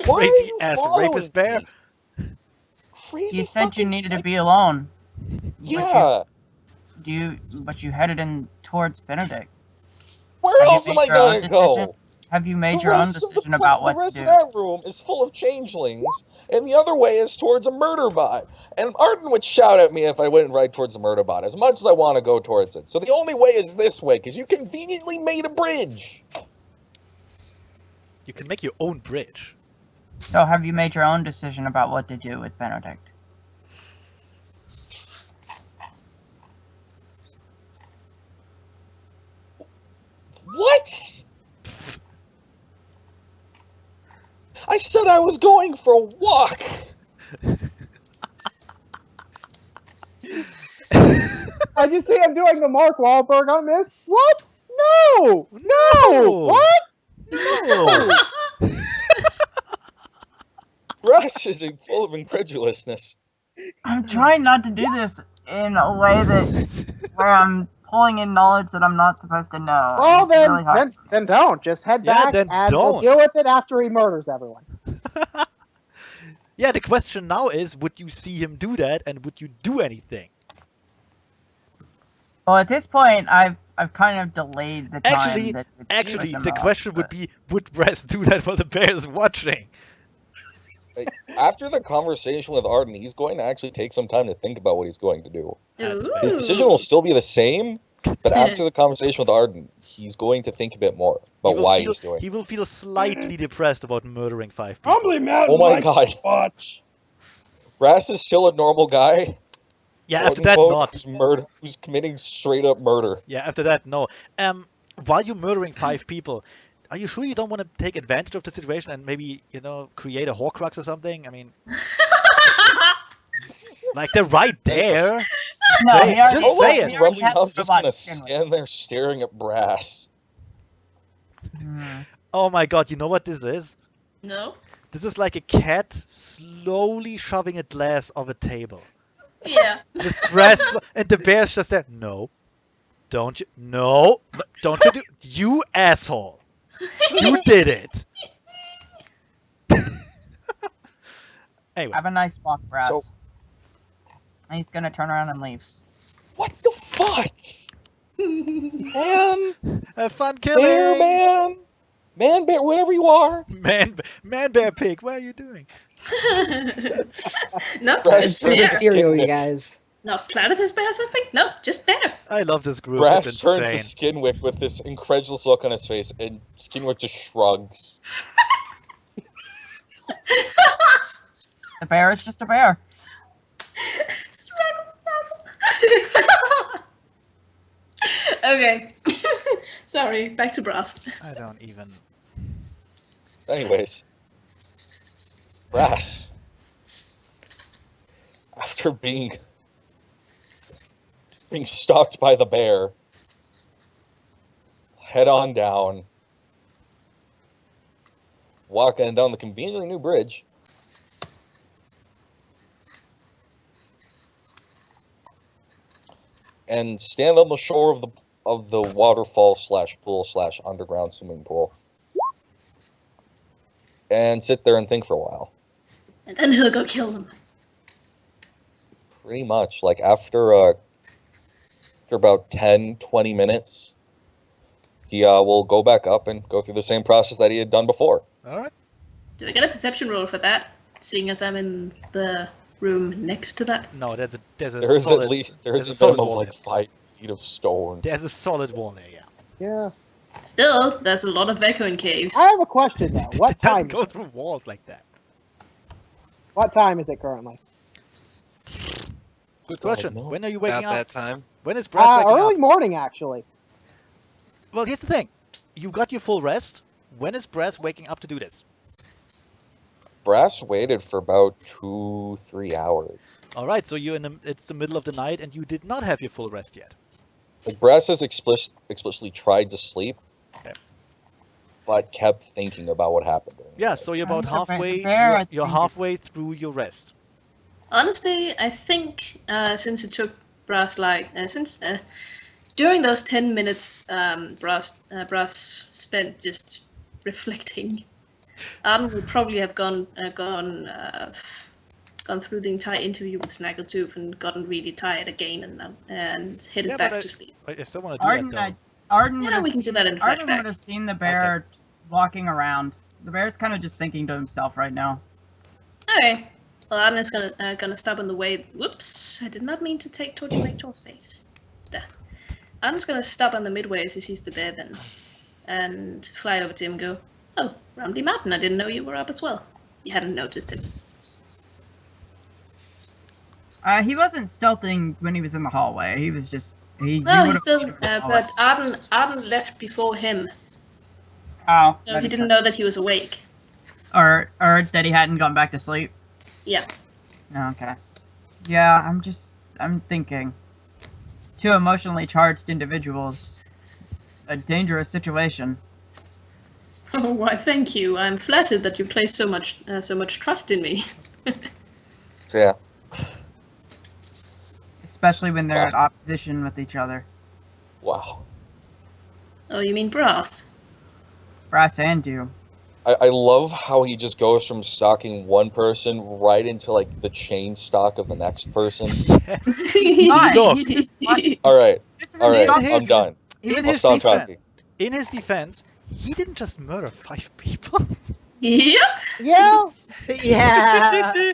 Why are Crazy you ass following rapist bear. me? Crazy You said you fucking needed to psych- be alone. Yeah. But you headed in towards Benedict. Where Have you else am made I your own gonna go? decision? Have you made The your own rest of the decision about what The rest to of do? that room is full of changelings, and the other way is towards a murder bot. And Arden would shout at me if I went right towards the murder bot, as much as I want to go towards it. So the only way is this way, because you conveniently made a bridge. You can make your own bridge. So have you made your own decision about what to do with Benedict? What? I said I was going for a walk. I just see him doing the Mark Wahlberg on this. What? No! No! What? No. Rush is full of incredulousness. I'm trying not to do this in a way that where I'm pulling in knowledge that I'm not supposed to know. Well, It's then, really hard. then don't. Just head Yeah, back then and we'll don't. deal with it after he murders everyone. Yeah, the question now is, would you see him do that, and would you do anything? Well, at this point, I've kind of delayed the time. Actually, that it Actually, took him the off, question would but- be, would Bress do that while the bear is watching? After the conversation with Arden, he's going to actually take some time to think about what he's going to do. That's Ooh. His decision will still be the same, but after the conversation with Arden, he's going to think a bit more about why he's doing it. He will feel slightly depressed about murdering 5 people. Rumbly Mountain. Oh my likes God. to watch. Brass is still a normal guy. Yeah, quote after that, unquote, not. who's committing straight up murder. Yeah, after that, no. While you're murdering 5 people, are you sure you don't want to take advantage of the situation and maybe, create a Horcrux or something? I mean, like, they're right there. No, Say- he already- just Oh, say look, it. he already Rumbly has Mountain's just robot gonna skin with stand there staring at Brass. Hmm. Oh my god, you know what this is? No? This is like a cat slowly shoving a glass off a table. Yeah. With Brass, and the bear's just there. No. Don't you? No. Don't you do? You asshole. You did it. Anyway, Have a nice walk, Brass. So- And he's gonna turn around and leave. What the fuck? Man, have fun bear killing. man, man bear, whatever you are. Man, bear, pig. What are you doing? No, Brass just Super bear. turns- cereal, you guys. No, platypus bear or something? No, just bear. I love this group. Brass It's turns to insane. Skinwick with this incredulous look on his face, and Skinwick just shrugs. The bear is just a bear. Struggle, struggle. Okay. Sorry, back to Brass. I don't even. Anyways, Brass, after being stalked by the bear, head on down, walking down the conveniently new bridge. And stand on the shore of the waterfall slash pool slash underground swimming pool. and sit there and think for a while. And then he'll go kill them. Pretty much. Like, after about 10, 20 minutes, he will go back up and go through the same process that he had done before. All right. Do I get a perception roll for that? Seeing as I'm in the room next to that? No, there's a There's solid, at least there's a a solid minimum of wall like 5 feet of stone. there's a solid wall there. Yeah. Yeah. Still, there's a lot of echo in caves. I have a question though. What It doesn't time? go through walls like that. What time is it currently? Good question. no. When are you About waking up? that time. When is Brass waking Early up? morning, actually. Well, here's the thing. You got your full rest. When is Brass waking up to do this? Brass waited for about 2-3 hours. All right, so it's the middle of the night and you did not have your full rest yet. Like, Brass has explicitly tried to sleep, Okay. but kept thinking about what happened. Yeah, so you're about The bear- the halfway. bear, I You're think, is- halfway through your rest. Honestly, I think since it took Brass during those 10 minutes, Brass spent just reflecting. Arden would probably have gone through the entire interview with Snaggletooth and gotten really tired again and headed Yeah, back but to sleep. I still want to do Arden, that Arden Yeah, would have we can do that in Arden flashback. would have seen the bear walking around. The bear's kind of just thinking to himself right now. Okay. Well, Arden is gonna stop on the way. Whoops! I did not mean to take make your space. There. Arden's gonna stop on the midway as he sees the bear then, and fly over to him and go, "Oh, Rumbly Mountain, I didn't know you were up as well. You hadn't noticed him." He wasn't stealthing when he was in the hallway. He was just he. No, he he's still. would've- oh, But Arden left before him, oh, so that he is didn't fine. know that he was awake. Or that he hadn't gone back to sleep. Yeah. Oh, okay. Yeah, I'm thinking. Two emotionally charged individuals. A dangerous situation. Oh, why? Thank you. I'm flattered that you place so much trust in me. So yeah, Especially when they're at opposition with each other. wow. Oh, you mean Brass? Brass and you. I love how he just goes from stalking one person right into like the chain stalk of the next person. Why? Go. All right, This is all right, not- I'm done. In I'll his stop defense, talking. in his defense, he didn't just murder 5 people. Yep. Yeah. Yeah.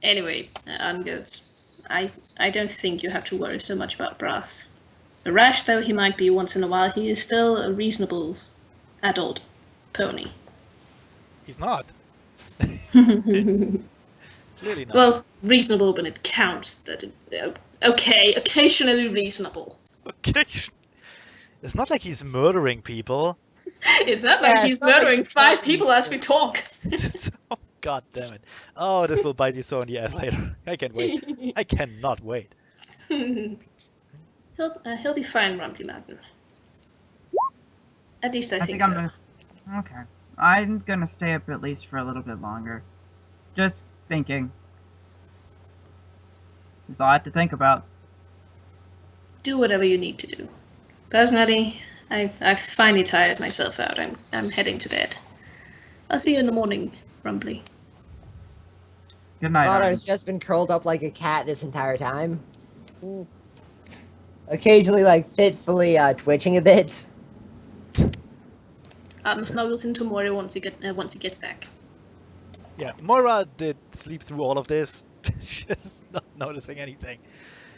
Anyway, Arden goes, I don't think you have to worry so much about Brass. The rash though he might be once in a while, he is still a reasonable adult pony. He's not. Clearly not. Well, reasonable when it counts. Okay, occasionally reasonable. Okay. It's not like he's murdering people. It's not like Yeah, he's it's not like murdering he's 5 not people as we talk. Oh, God damn it. Oh, this will bite you so in the ass later. I can't wait. I cannot wait. He'll be fine, Rumpy Mountain. At least I think I'm so. gonna. Okay. I'm gonna stay up at least for a little bit longer. Just thinking. There's a lot to think about. Do whatever you need to do. Personally, I've finally tired myself out. I'm heading to bed. I'll see you in the morning, Rumbly. Good night. Arden. Otto's just been curled up like a cat this entire time. Occasionally, like, fitfully twitching a bit. Arden snuggles into Mori once he gets back. Yeah, Moira did sleep through all of this. She's not noticing anything.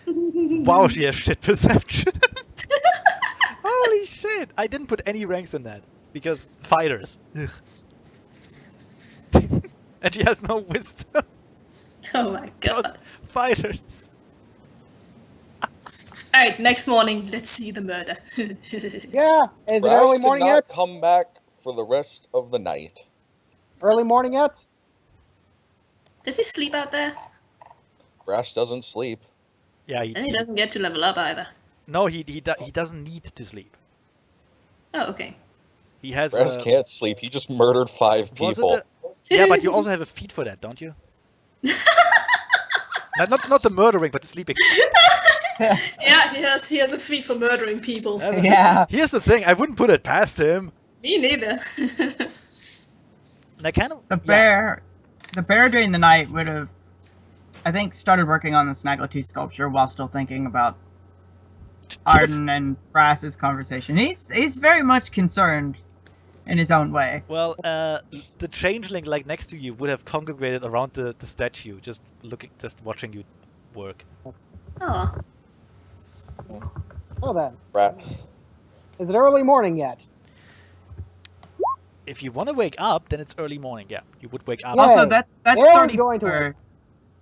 Wow, she has shit perception. Holy shit! I didn't put any ranks in that. Because fighters. Ugh. And she has no wisdom. Oh my god. Fighters. Alright, next morning, let's see the murder. Yeah. Is it Brass early did morning not yet? come back for the rest of the night. Early morning yet? Does he sleep out there? Brass doesn't sleep. Yeah, And he doesn't get to level up either. no, he doesn't need to sleep. Oh, okay. He has Brass can't sleep. He just murdered 5 was people. it yeah, but you also have a feat for that, don't you? not the murdering, but the sleeping. Yeah, he has a feat for murdering people. Yeah. Here's the thing, I wouldn't put it past him. Me neither. And I kind of The bear during the night would have, I think, started working on the Snaggletooth sculpture while still thinking about Arden and Brass's conversation. He's very much concerned in his own way. Well, the changeling like next to you would have congregated around the statue, just watching you work. Oh, Well then, Rat. is it early morning yet? If you want to wake up, then it's early morning. Yeah, you would wake up. Yeah. Also, Yay. that's Nail's 34. going to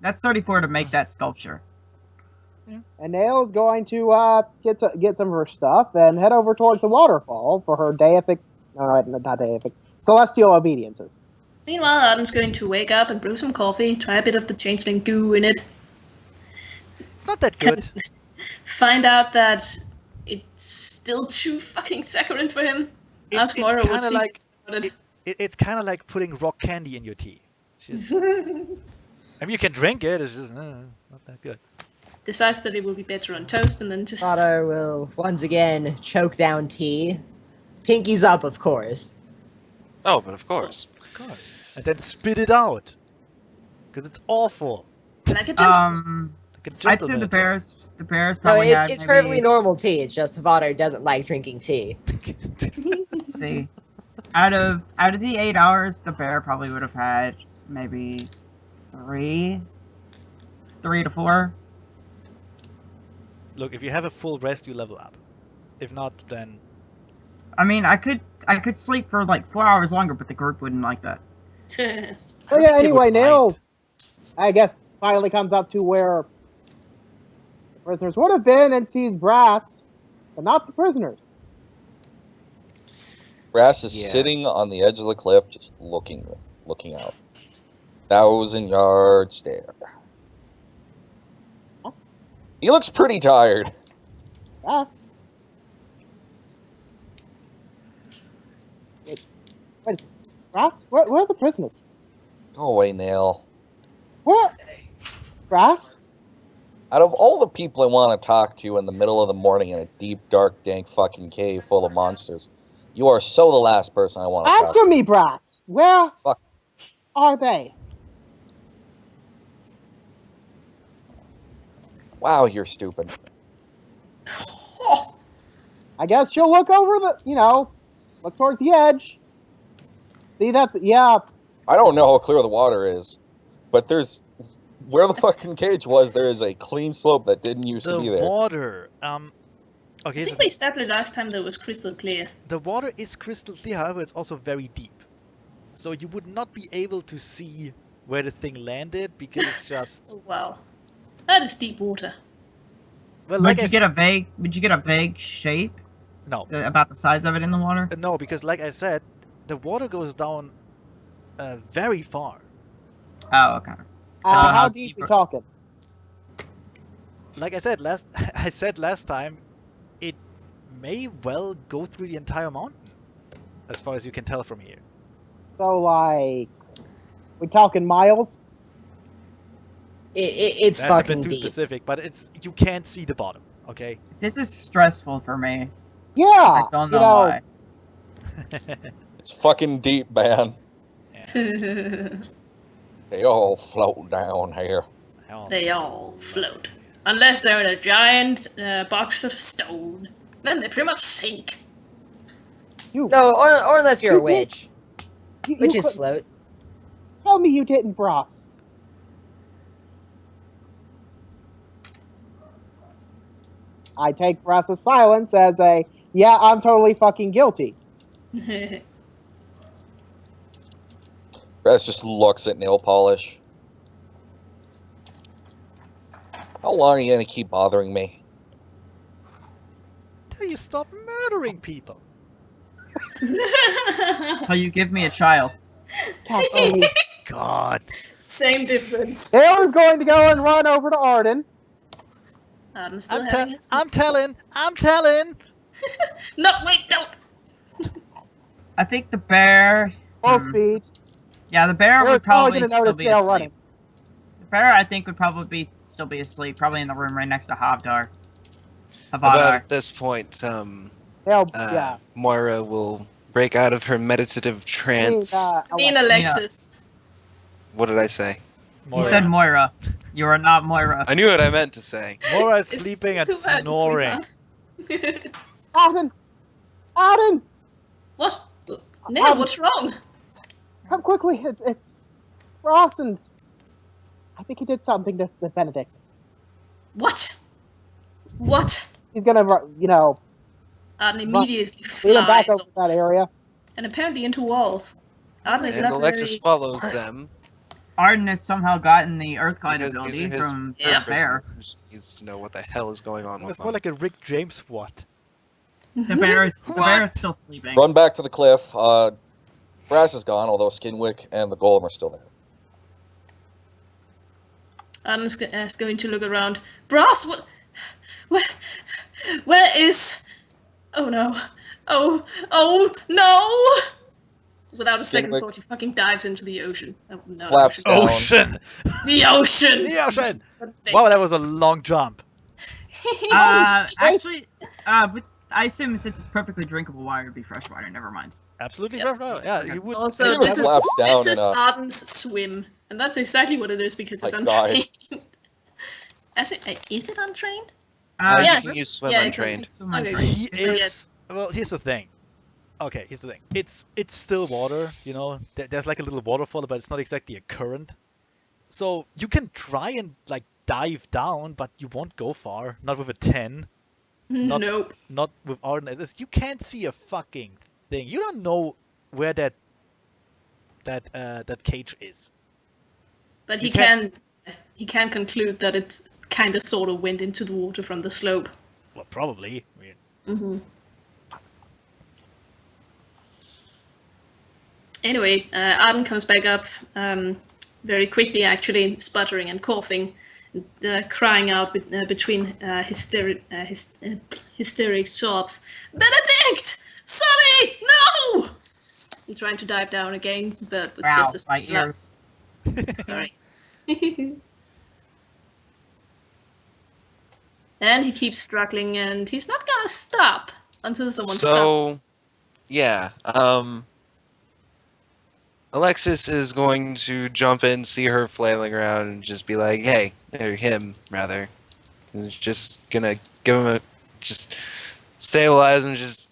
That's 34 to make that sculpture. And Nail's going to get some of her stuff and head over towards the waterfall for her deific, no, not deific, celestial obediences. meanwhile, Arden's going to wake up and brew some coffee, try a bit of the changeling goo in it. Not that good. Find out that it's still too fucking saccharine for him. Ask Moira what kinda she like- thinks about it. It's kind of like putting rock candy in your tea. It's just, I mean, you can drink it. It's just not that good. Decides that it will be better on toast, and then just Potter will once again choke down tea. Pinkies up, of course. Oh, but of course. Of course. And then spit it out, because it's awful. like a gentleman. Like a I'd say gentleman. the bears No, probably had it's maybe, perfectly normal tea. It's just Potter doesn't like drinking tea. let's see. Out of the 8 hours, the bear probably would have had maybe 3 to 4. Look, if you have a full rest, you level up. If not, then I mean, I could sleep for like 4 hours longer, but the group wouldn't like that. So yeah, think they anyway, would Nail, mind. I guess, finally comes up to where the prisoners would have been and sees Brass, but not the prisoners. Brass is Yeah. sitting on the edge of the cliff, just looking out. 1,000-yard stare. Brass? He looks pretty tired. Brass? Wait, Brass? Where are the prisoners? Go away, Nail. What? Brass? Out of all the people I want to talk to in the middle of the morning in a deep, dark, dank fucking cave full of monsters, you are so the last person I want to talk Answer to. me, Brass! Where Fuck. are they? Wow, you're stupid. I guess you'll look over look towards the edge. See that? Yeah, I don't know how clear the water is, but where the fucking cage was, there is a clean slope that didn't used the to be there. water. I Okay, so think we established last time that it was crystal clear. the water is crystal clear. However, it's also very deep, so you would not be able to see where the thing landed because it's just Oh wow, that is deep water. well. Would Like you get a vague shape no, about the size of it in the water? no, because like I said, the water goes down very far. Oh, okay. how how deep deep we are- talking? Like I said last time, it may well go through the entire mountain, as far as you can tell from here. So, like, we talking miles? It's That's a fucking bit too deep. specific, but you can't see the bottom. Okay. This is stressful for me. Yeah, I don't know why. It's fucking deep, man. Yeah. They all float down here. Hell. They all float. Unless they're in a giant box of stone. Then they pretty much sink. You, No, or unless you're a You did- witch, you witches could- float. Tell me you didn't, Brass. I take Brass's silence as a, yeah, I'm totally fucking guilty. Brass just looks at nail polish. How long are you gonna keep bothering me? Till you stop murdering people. So you give me a child. Kathleen. God. Same difference. Taylor's going to go and run over to Arden. I'm still I'm, having it. I'm telling. No, wait, don't! I think the bear. Full Hmm. speed. Yeah, the bear Taylor's would probably going to still notice be Dale asleep. running. The bear, I think, would probably still be asleep, probably in the room right next to About Havadar. at this point, Dale, yeah. Moira will break out of her meditative trance. I mean, Alexis. What did I say? You Moira. said Moira. You are not Moira. I knew what I meant to say. Moira is It's sleeping and too bad, snoring. sweetheart. Arden! Arden! What? Neil, what's wrong? Come quickly. It's Ross, and I think he did something to Benedict. What? What? He's gonna, Arden immediately lead him back flies over that area. and apparently into walls. Arden is And not Alexis very... follows them Arden has somehow gotten the Earthglide because these ability are his from Yeah. the bear. prisoners. He needs to know what the hell is going on with It's them. more like a Rick James what? The bear is still sleeping. Run back to the cliff. Brass is gone, although Skinwick and the Golem are still there. Arden's going to look around. Brass, what? Where is... Oh no. Oh no! Without a second Skinwick. thought, he fucking dives into the ocean. Oh, no, Flaps down. Ocean! The ocean! The ocean! Wow, that was a long jump. Actually, but I assume since it's perfectly drinkable water, it'd be fresh water. Never mind. Absolutely Yep. perfect. Yeah, you would. Also, Skinwick this is flaps down in a- Arden's swim. And that's exactly what it is because it's My God. untrained. Is it untrained? You yeah. can use swim Yeah, untrained. Okay. He is. Well, here's the thing. Okay, here's the thing. It's still water, you know. There's like a little waterfall, but it's not exactly a current. So you can try and like dive down, but you won't go far. Not with a 10. Not- Nope. Not with Arden SS. You can't see a fucking thing. You don't know where that cage is. But You he can conclude that it's kind of sort of went into the water from the slope. Well, probably. I mean, Mm-hmm. Anyway, Arden comes back up very quickly, actually, sputtering and coughing, crying out between hysteric sobs. Benedict! Sonny! No! I'm trying to dive down again, but with Wow, just as my much luck. ears. Sorry. And he keeps struggling, and he's not gonna stop until someone stops. So, yeah. Alexis is going to jump in, see her flailing around, and just be like, "Hey," or him rather. And is just gonna give him just stabilize him, just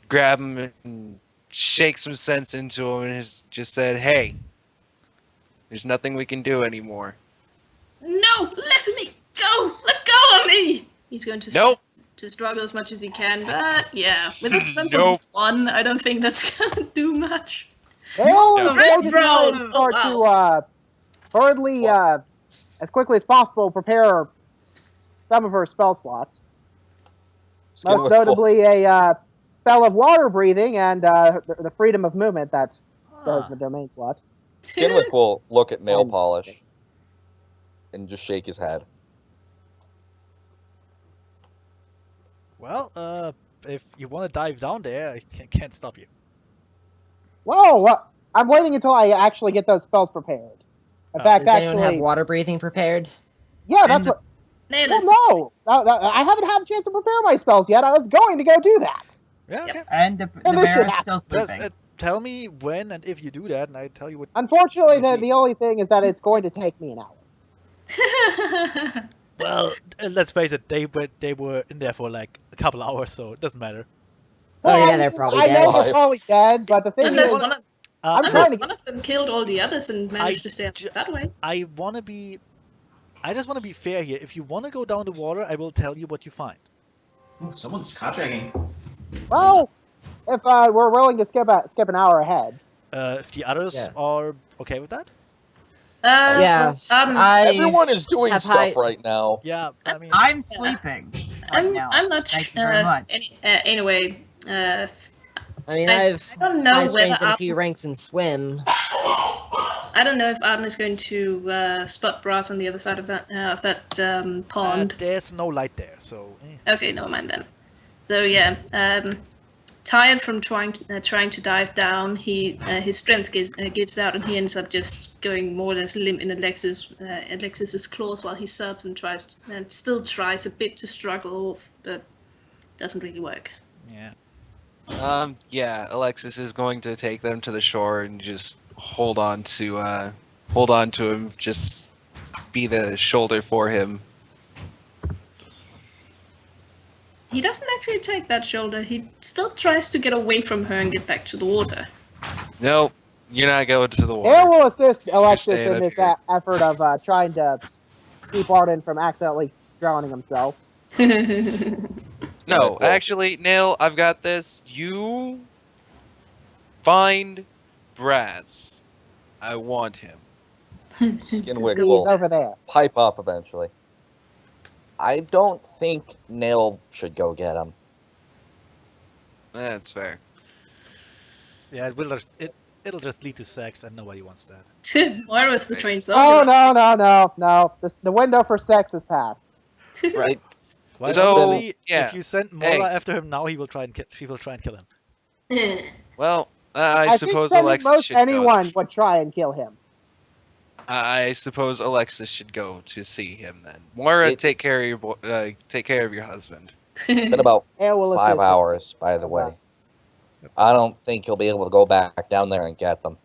grab him and shake some sense into him, and just said, "Hey, there's nothing we can do anymore." No, let me go! Let go of me! He's going to Nope. to struggle as much as he can, but yeah, with a strength Nope. of 1, I don't think that's gonna do much. They'll No. engage in Roll. and Oh, start to hurriedly, as quickly as possible, prepare some of her spell slots. Most Skinwick notably, a spell of water breathing and the freedom of movement that does huh. the domain slot. Skinwick will look at nail And- polish and just shake his head. Well, if you want to dive down there, I can't stop you. Whoa! I'm waiting until I actually get those spells prepared. In fact, Does anyone have actually, water breathing prepared? yeah, that's And- what. Nail Well, is no, I haven't had a chance to prepare my spells yet. I was going to go do that. Yeah, Yep. okay. And the And this bear shit is still Just sleeping. tell me when and if you do that, and I tell you what. Unfortunately, Let me see. the only thing is that it's going to take me an hour. Well, let's face it, they were in there for like a couple hours, so it doesn't matter. Oh, yeah, I they're mean, probably I know dead. they're probably dead, but the thing Unless is, one of, I'm unless trying to one of them killed all the others and managed to stay up that way. I just want to be fair here. If you want to go down the water, I will tell you what you find. Ooh, someone's carjacking. well, if we're willing to skip an hour ahead. If the others Yeah. are okay with that. Yeah, Arden, Everyone is doing have stuff high- right now. Yeah, I mean, I'm sleeping right now. I'm not Thank sure. you very much. Anyway, I mean, I I've don't know high whether strength and a Arden, few ranks in swim. I don't know if Arden is going to spot Brass on the other side of that pond. there's no light there, so. Okay, never mind then. So yeah, tired from trying to dive down, his strength gives out, and he ends up just going more or less limp in Alexis's claws while he subs and still tries a bit to struggle off, but doesn't really work. Yeah. Yeah, Alexis is going to take them to the shore and just hold on to him, just be the shoulder for him. He doesn't actually take that shoulder. He still tries to get away from her and get back to the water. Nope, you're not going to the Hale water. will assist Alexis staying in up this here. effort of trying to keep Arden from accidentally drowning himself. No, cool. actually, Nail, I've got this. You find Brass. I want him. Skinwick He's will over there. pipe up eventually. I don't think Nail should go get him. That's fair. Yeah, it'll just lead to sex, and nobody wants that. Where was the train so? Oh no! The window for sex is passed. Right. Well, So, honestly, yeah. if you send Mora Hey. after him now, he will try and she will try and kill him. Well, I I think suppose sending Alexis most should anyone go. would try and kill him. I suppose Alexis should go to see him then. Moira, take care of your husband. It's been about Hale will 5 assist. hours, by the way. I don't think he'll be able to go back down there and get them.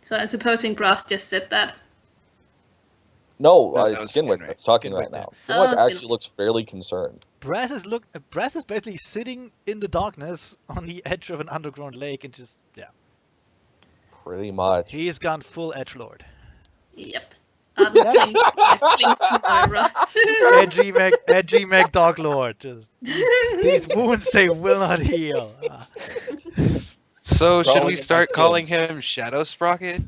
So I'm supposing Brass just said that. No, No, that was it's Skinwick Skinwick. that's talking Skinwick, right yeah. now. Oh, Skinwick actually Skinwick. looks fairly concerned. Brass is basically sitting in the darkness on the edge of an underground lake and just Pretty much. he's gone full edgelord. Yep. Arden clings to Moira. Edgy Mac Dog Lord. Just these wounds they will not heal. So, should Crawling we in my start skin. calling him Shadow Sprocket?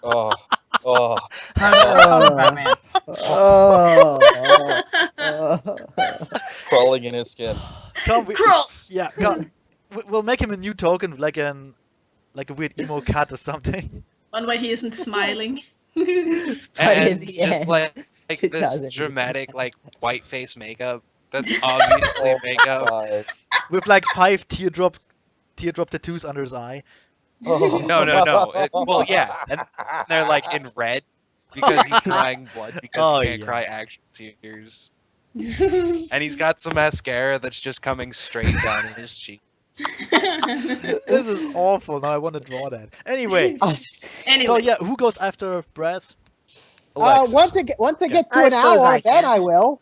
Oh, No, Batman. crawling in his skin. Come, Crawl! yeah, we'll make him a new token, like a weird emo cat or something. One way he isn't smiling. But in And the just end, like it this doesn't dramatic, like, white face makeup. That's obviously Oh, makeup. God. With like 5 teardrop tattoos under his eye. Oh. No. Well, yeah, and they're like in red because he's crying blood because Oh, he can't yeah. cry actual tears. And he's got some mascara that's just coming straight down in his cheeks. This is awful. Now I want to draw that. Anyway, Anyway, so yeah, who goes after Brass? Alexis. Once it gets to I an suppose hour, I then can. I will.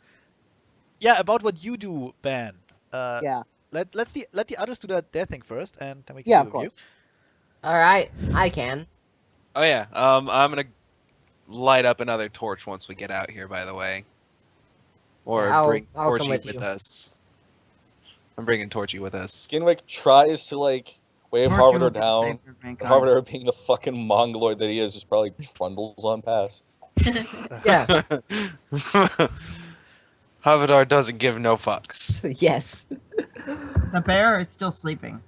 Yeah, about what you do, Ben. Yeah. Let the others do their thing first, and then we can Yeah, do of a review. course. All right, I can. Oh yeah, I'm gonna light up another torch once we get out here. By the way, or Yeah, bring I'll come Torchy with with you. us. I'm bringing Torchy with us. Skinwick tries to, like, wave Torture Harvard will be the down. savior of mankind. Harvard, being the fucking mongoloid that he is, just probably trundles on past. Yeah. Havadar doesn't give no fucks. Yes. The bear is still sleeping.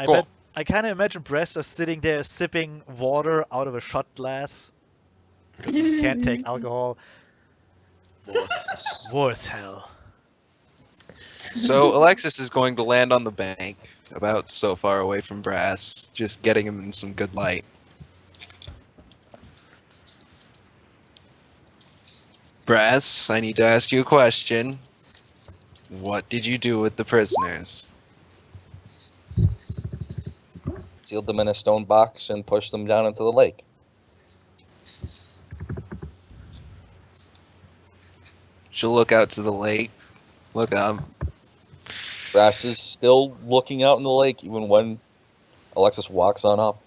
Cool. I kind of imagine Brass just sitting there sipping water out of a shot glass. 'Cause he can't take alcohol. War is hell. So Alexis is going to land on the bank, about so far away from Brass, just getting him in some good light. Brass, I need to ask you a question. What did you do with the prisoners? Sealed them in a stone box and pushed them down into the lake. She'll look out to the lake. Look up. Brass is still looking out in the lake even when Alexis walks on up.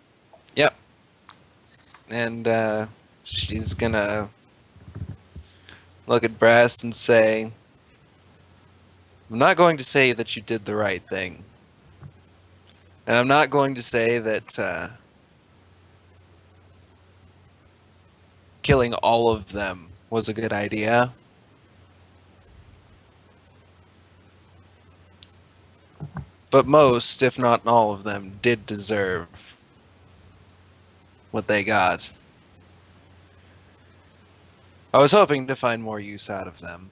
And she's gonna look at Brass and say, I'm not going to say that you did the right thing. And I'm not going to say that killing all of them was a good idea. But most, if not all of them, did deserve what they got. I was hoping to find more use out of them.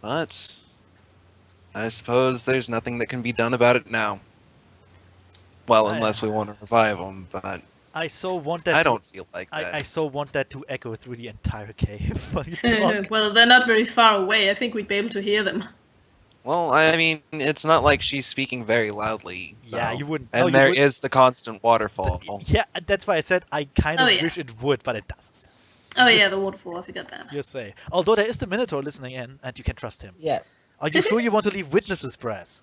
But I suppose there's nothing that can be done about it now. Well, unless we want to revive them, but I so want that I to don't feel like I that. so want that to echo through the entire cave while you talk. Well, they're not very far away. I think we'd be able to hear them. Well, I mean, it's not like she's speaking very loudly, Yeah, though. you wouldn't. No, And you there would. is the constant waterfall. Yeah, that's why I said I kind Oh, of yeah. wish it would, but it doesn't. Oh You yeah, s- the waterfall. I forgot that. You say. Although there is the Minotaur listening in, and you can trust him. Yes. Are you sure you want to leave witnesses, Brass?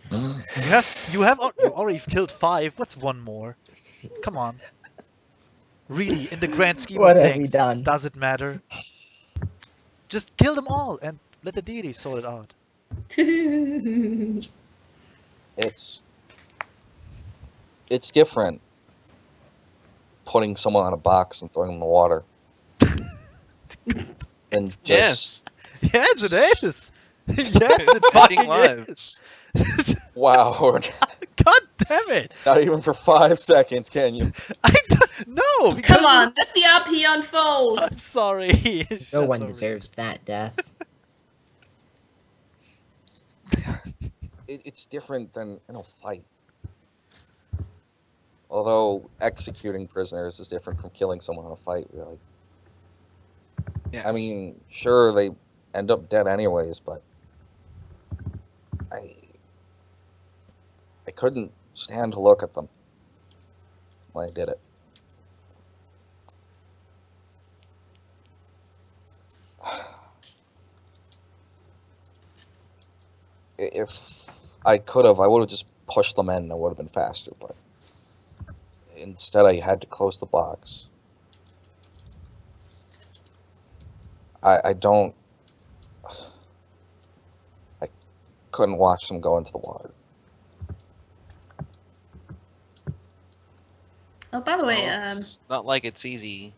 Mm. You already killed 5. What's one more? Come on. Really, in the grand scheme What of have we things, done? does it matter? Just kill them all and let the deities sort it out. It's different putting someone on a box and throwing them in the water. And just Yes. Yes, it is. Yes, it It's fucking ending is. lives. wow, God damn it! not even for 5 seconds can you? No, because Come on, let the RP unfold. I'm sorry. No That's one so deserves that death. It's different than in a fight. Although executing prisoners is different from killing someone in a fight, really. Yes. I mean, sure, they end up dead anyways, but I couldn't stand to look at them when I did it. If I could have, I would have just pushed them in and it would have been faster, but instead I had to close the box. I couldn't watch them go into the water. Oh, by the way, Well, it's not like it's easy.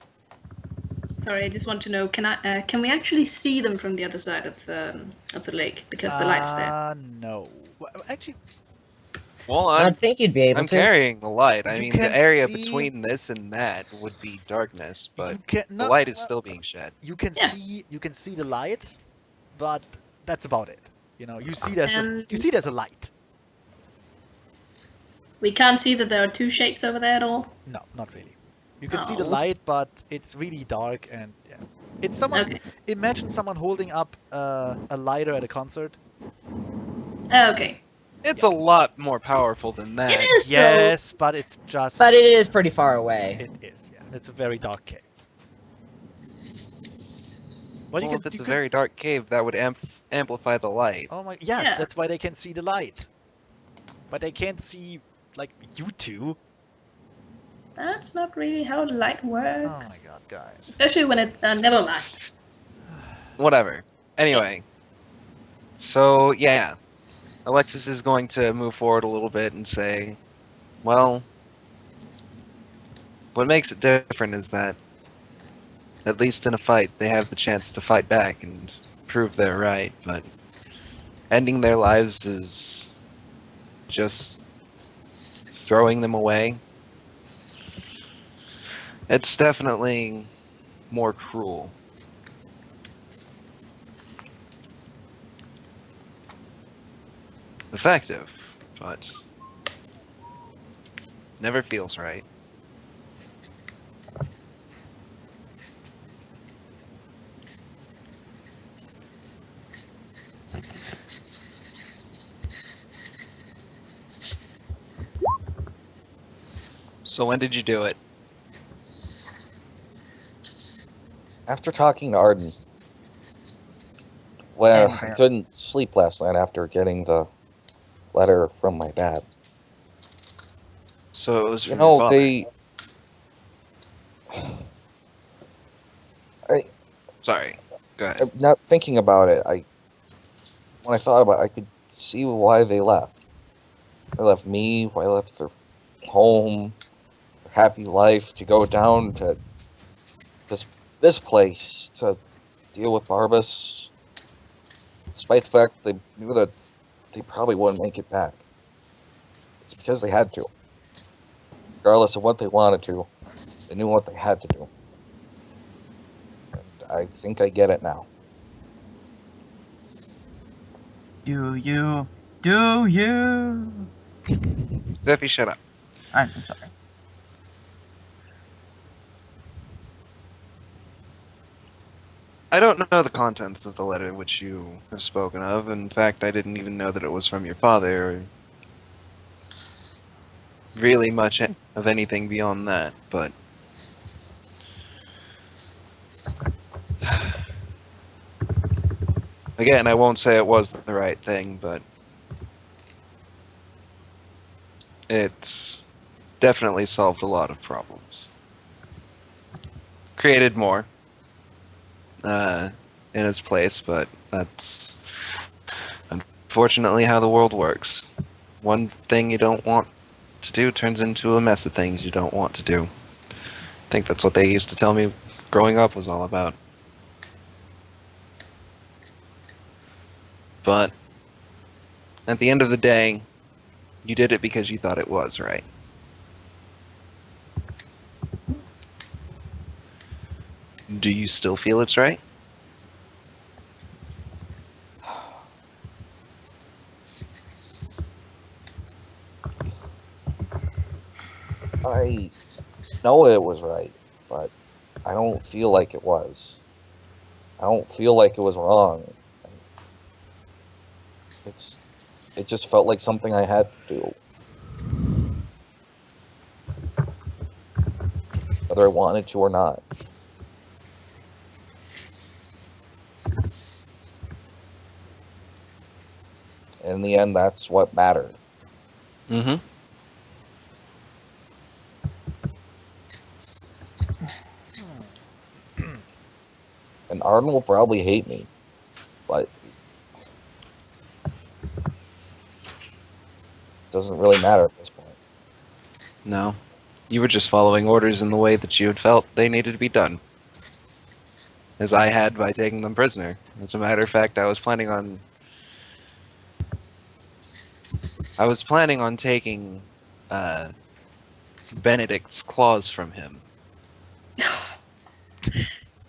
sorry, I just want to know, can we actually see them from the other side of the lake because the light's there? No. Well, actually, Well, I'd think you'd be able I'm to. carrying the light. I You mean, can the area see- between this and that would be darkness, but you can the no, light is well, still being shed. You can Yeah. see the light, but that's about it. You know, you see there's And- a light. We can't see that there are 2 shapes over there at all. No, not really. You can see the Oh. light, but it's really dark and yeah. It's someone. Okay. Imagine someone holding up a lighter at a concert. Okay. It's a lot more powerful than that. It is though. Yes, but it's just. But it is pretty far away. It is. Yeah, it's a very dark cave. Well, Well, if it's a very dark cave, that would amplify the light. Oh my. Yes, Yeah. that's why they can see the light. But they can't see like you two. That's not really how light Oh works. my god, guys. Especially when it. Never mind. Whatever. Anyway. So, yeah. Alexis is going to move forward a little bit and say, well, what makes it different is that, at least in a fight, they have the chance to fight back and prove they're right, but ending their lives is just throwing them away. It's definitely more cruel. Effective, but never feels right. So when did you do it? After talking to Arden, well, Same I here. couldn't sleep last night after getting the letter from my dad. So it was You from your know, father. they. Sorry. Go ahead. Not thinking about it, when I thought about it, I could see why they left. They left me, why they left their home, their happy life, to go down to this place to deal with Barbas, despite the fact that they knew that they probably wouldn't make it back. It's because they had to. Regardless of what they wanted to, they knew what they had to do. And I think I get it now. Do you? Do you? Zephy, shut up. I'm so sorry. I don't know the contents of the letter which you have spoken of. In fact, I didn't even know that it was from your father, or really much of anything beyond that, but... Again, I won't say it was the right thing, but... It's definitely solved a lot of problems. Created more in its place, but that's unfortunately how the world works. One thing you don't want to do turns into a mess of things you don't want to do. I think that's what they used to tell me growing up was all about. But at the end of the day, you did it because you thought it was right. Do you still feel it's right? I know it was right, but I don't feel like it was. I don't feel like it was wrong. It just felt like something I had to do. Whether I wanted to or not. And in the end, that's what mattered. Mm-hmm. And Arden will probably hate me, but it doesn't really matter at this point. No. You were just following orders in the way that you had felt they needed to be done. As I had by taking them prisoner. As a matter of fact, I was planning on taking Benedict's claws from him.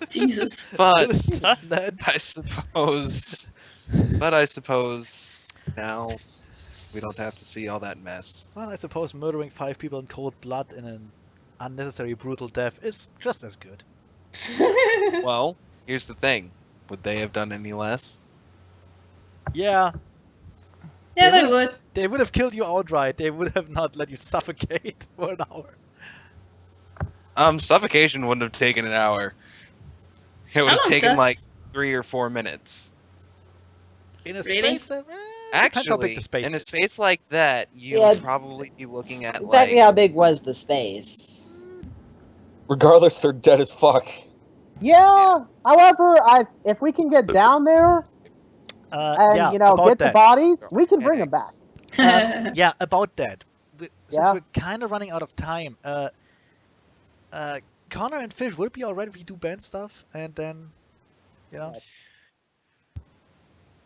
Jesus. But Could have done that. I suppose now we don't have to see all that mess. Well, I suppose murdering 5 people in cold blood in an unnecessary brutal death is just as good. Well, here's the thing. Would they have done any less? Yeah, Yeah, They they would. they would have killed you outright. They would have not let you suffocate for an hour. Suffocation wouldn't have taken an hour. It would How have long taken like does... 3 or 4 minutes. In a Really? space, depends how big Actually, the space in a is. space like that, you Yeah. would probably be looking at Exactly like... how big was the space? Regardless, they're dead as fuck. Yeah. However, if we can get down there and Yeah, get about the that. bodies, we can bring them back. Eggs. Yeah, about that. Since Yeah. we're kind of running out of time, Connor and Fish, would it be alright if we do band stuff and then, you know?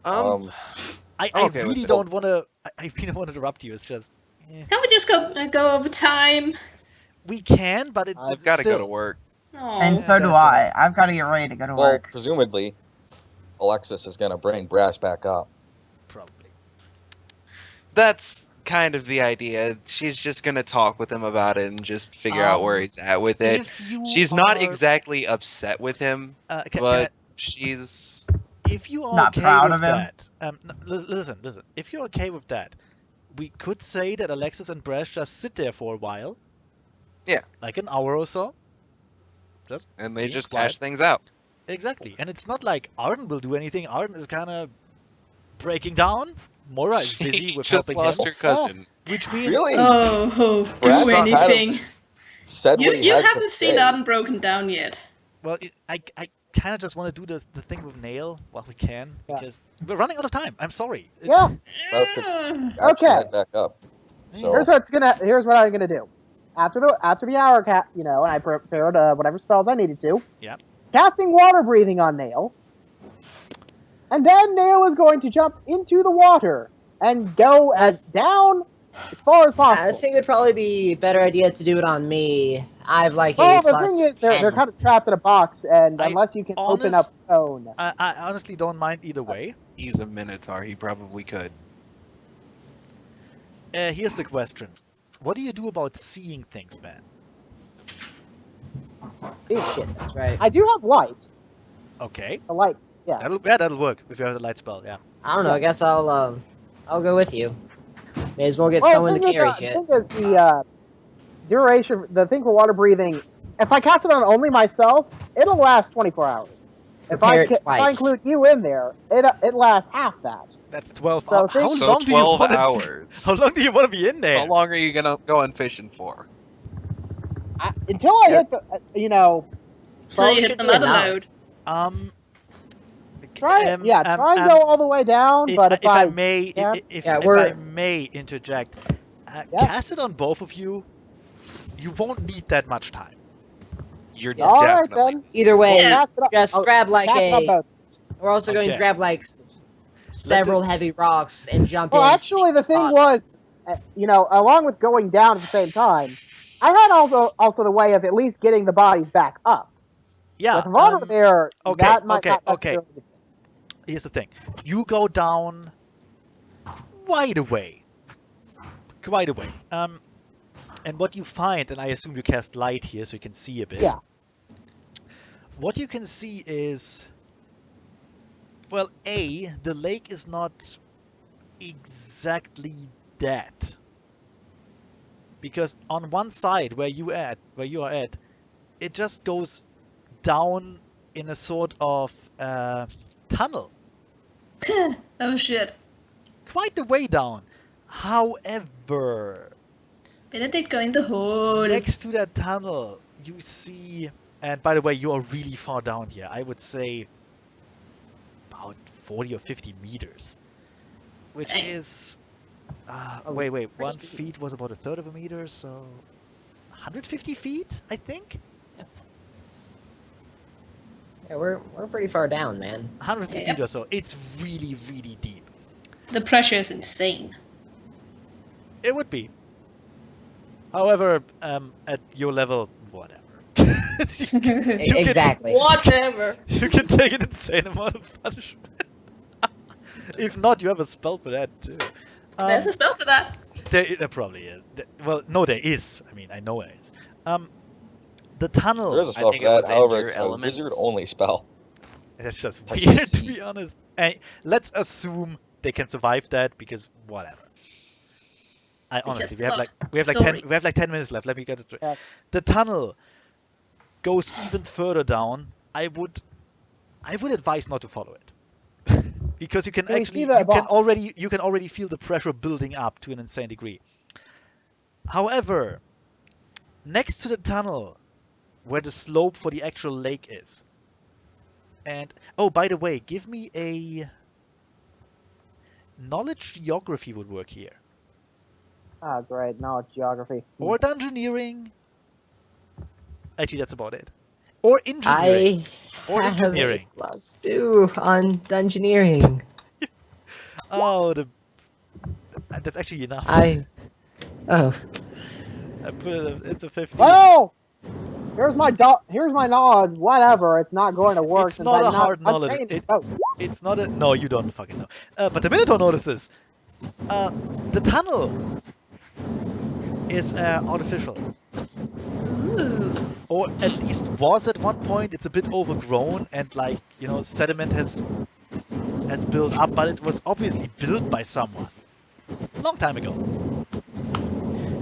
I okay with really it. don't want to. I really don't want to interrupt you. It's just Can we just go over time? we can, but I've it's got to go still. to work. Oh. And so do That's I. sad. I've got to get ready to go to Well, work. presumably, Alexis is going to bring Brass back up. Probably. That's kind of the idea. She's just gonna talk with him about it and just figure out where he's at with it. If you She's not are- exactly upset with him, Can but she's... if you are Not okay proud with of him? that, listen. If you're okay with that, we could say that Alexis and Brash just sit there for a while. Yeah. Like an hour or so. And they being just quiet. hash things out. Exactly. And it's not like Arden will do anything. Arden is kind of breaking down. Mora is busy She with just helping lost him. her cousin. Which means Really? Oh, Brass do had anything. Said what he You had to haven't seen say. Arden broken down yet. well, I kind of just want to do the thing with Nail while we can Yeah. because we're running out of time. I'm sorry. Yeah. About to Ah. actually Okay. head back up. So, Here's what I'm gonna do. After the hour and I prepared whatever spells I needed to. Yep. Casting water breathing on Nail. And then Nail is going to jump into the water and go as down as far as I possible. think it would probably be a better idea to do it on me. I have like Well, a the plus thing is, they're 10. kind of trapped in a box, and I unless you can open up stone. I honestly don't mind either way. He's a Minotaur. He probably could. Here's the question: what do you do about seeing things, man? Oh, shit, that's right. I do have light. Okay. The light. Yeah. That'll work if you have the light spell. Yeah. I don't know. I guess I'll go with you. May as well get Well, someone the to thing carry is, shit. the duration, the thing for water breathing, if I cast it on only myself, it'll last 24 hours. Prepare it If I twice. include you in there, it lasts half that. That's 12 So hours. How things- So long do you 12 want to? hours. How long do you want to be in there? How long are you gonna go on fishing for? Until I hit the, Till you 12 hit should the be mother enough. load. try it. Try and go all the way down. But if I I may, can't- if Yeah, I may interject, Yeah. cast it on both of you. You won't need that much time. You're Yeah. all right definitely. then. Either way, Yeah. Cast it up- just oh, grab like cast it on a. both. We're also going to Okay. grab like several heavy rocks and jump Well, in. actually, the thing spot. was, along with going down at the same time, I had also the way of at least getting the bodies back up. Yeah. With water there, okay, that might not okay. necessarily be the case. Here's the thing. You go down quite a way. Quite a way. And what you find, and I assume you cast light here so you can see a bit. Yeah. What you can see is, well, A, the lake is not exactly that. Because on one side where you are at, it just goes down in a sort of tunnel. Oh shit. Quite the way down. However, Benedict going the hole. next to that tunnel, you see, and by the way, you are really far down here. I would say about 40 or 50 meters, which Dang. is, Oh, wait, pretty 1 deep. feet was about a third of a meter, so 150 feet, I think? Yeah, we're pretty far down, man. 150 Yep. feet or so. It's really, really deep. The pressure is insane. It would be. However, at your level, whatever. You can- Exactly. Whatever. You can take an insane amount of punishment. If not, you have a spell for that too. There's a spell for that. There probably is. Well, no, there is. I mean, I know there is. The tunnel. There is a I spell think for it that. was However, Endure it's a Elements. wizard-only spell. That's just Touch weird, the to sea. be honest. Hey, let's assume they can survive that because whatever. Honestly, we have like story. 10 minutes left. Let me get it straight. Yes. The tunnel goes even further down. I would advise not to follow it. Because you can Can we actually see that box? you can already feel the pressure building up to an insane degree. However, next to the tunnel where the slope for the actual lake is. And oh, by the way, give me a knowledge geography would work here. Oh, great. Knowledge geography. Or dungeoneering. Actually, that's about it. Or engineering. I Or have engineering. a +2 on dungeoneering. Oh, that's actually enough. Oh, I put it. It's a 15. Well, here's my knowledge. Whatever. It's not going to work. It's since not I'm a hard knowledge. untrained. It- Oh, It's not a. No, you don't fucking know. But the Minotaur notices. The tunnel is artificial. Ooh. Or at least was at one point. It's a bit overgrown and like, sediment has built up, but it was obviously built by someone. Long time ago.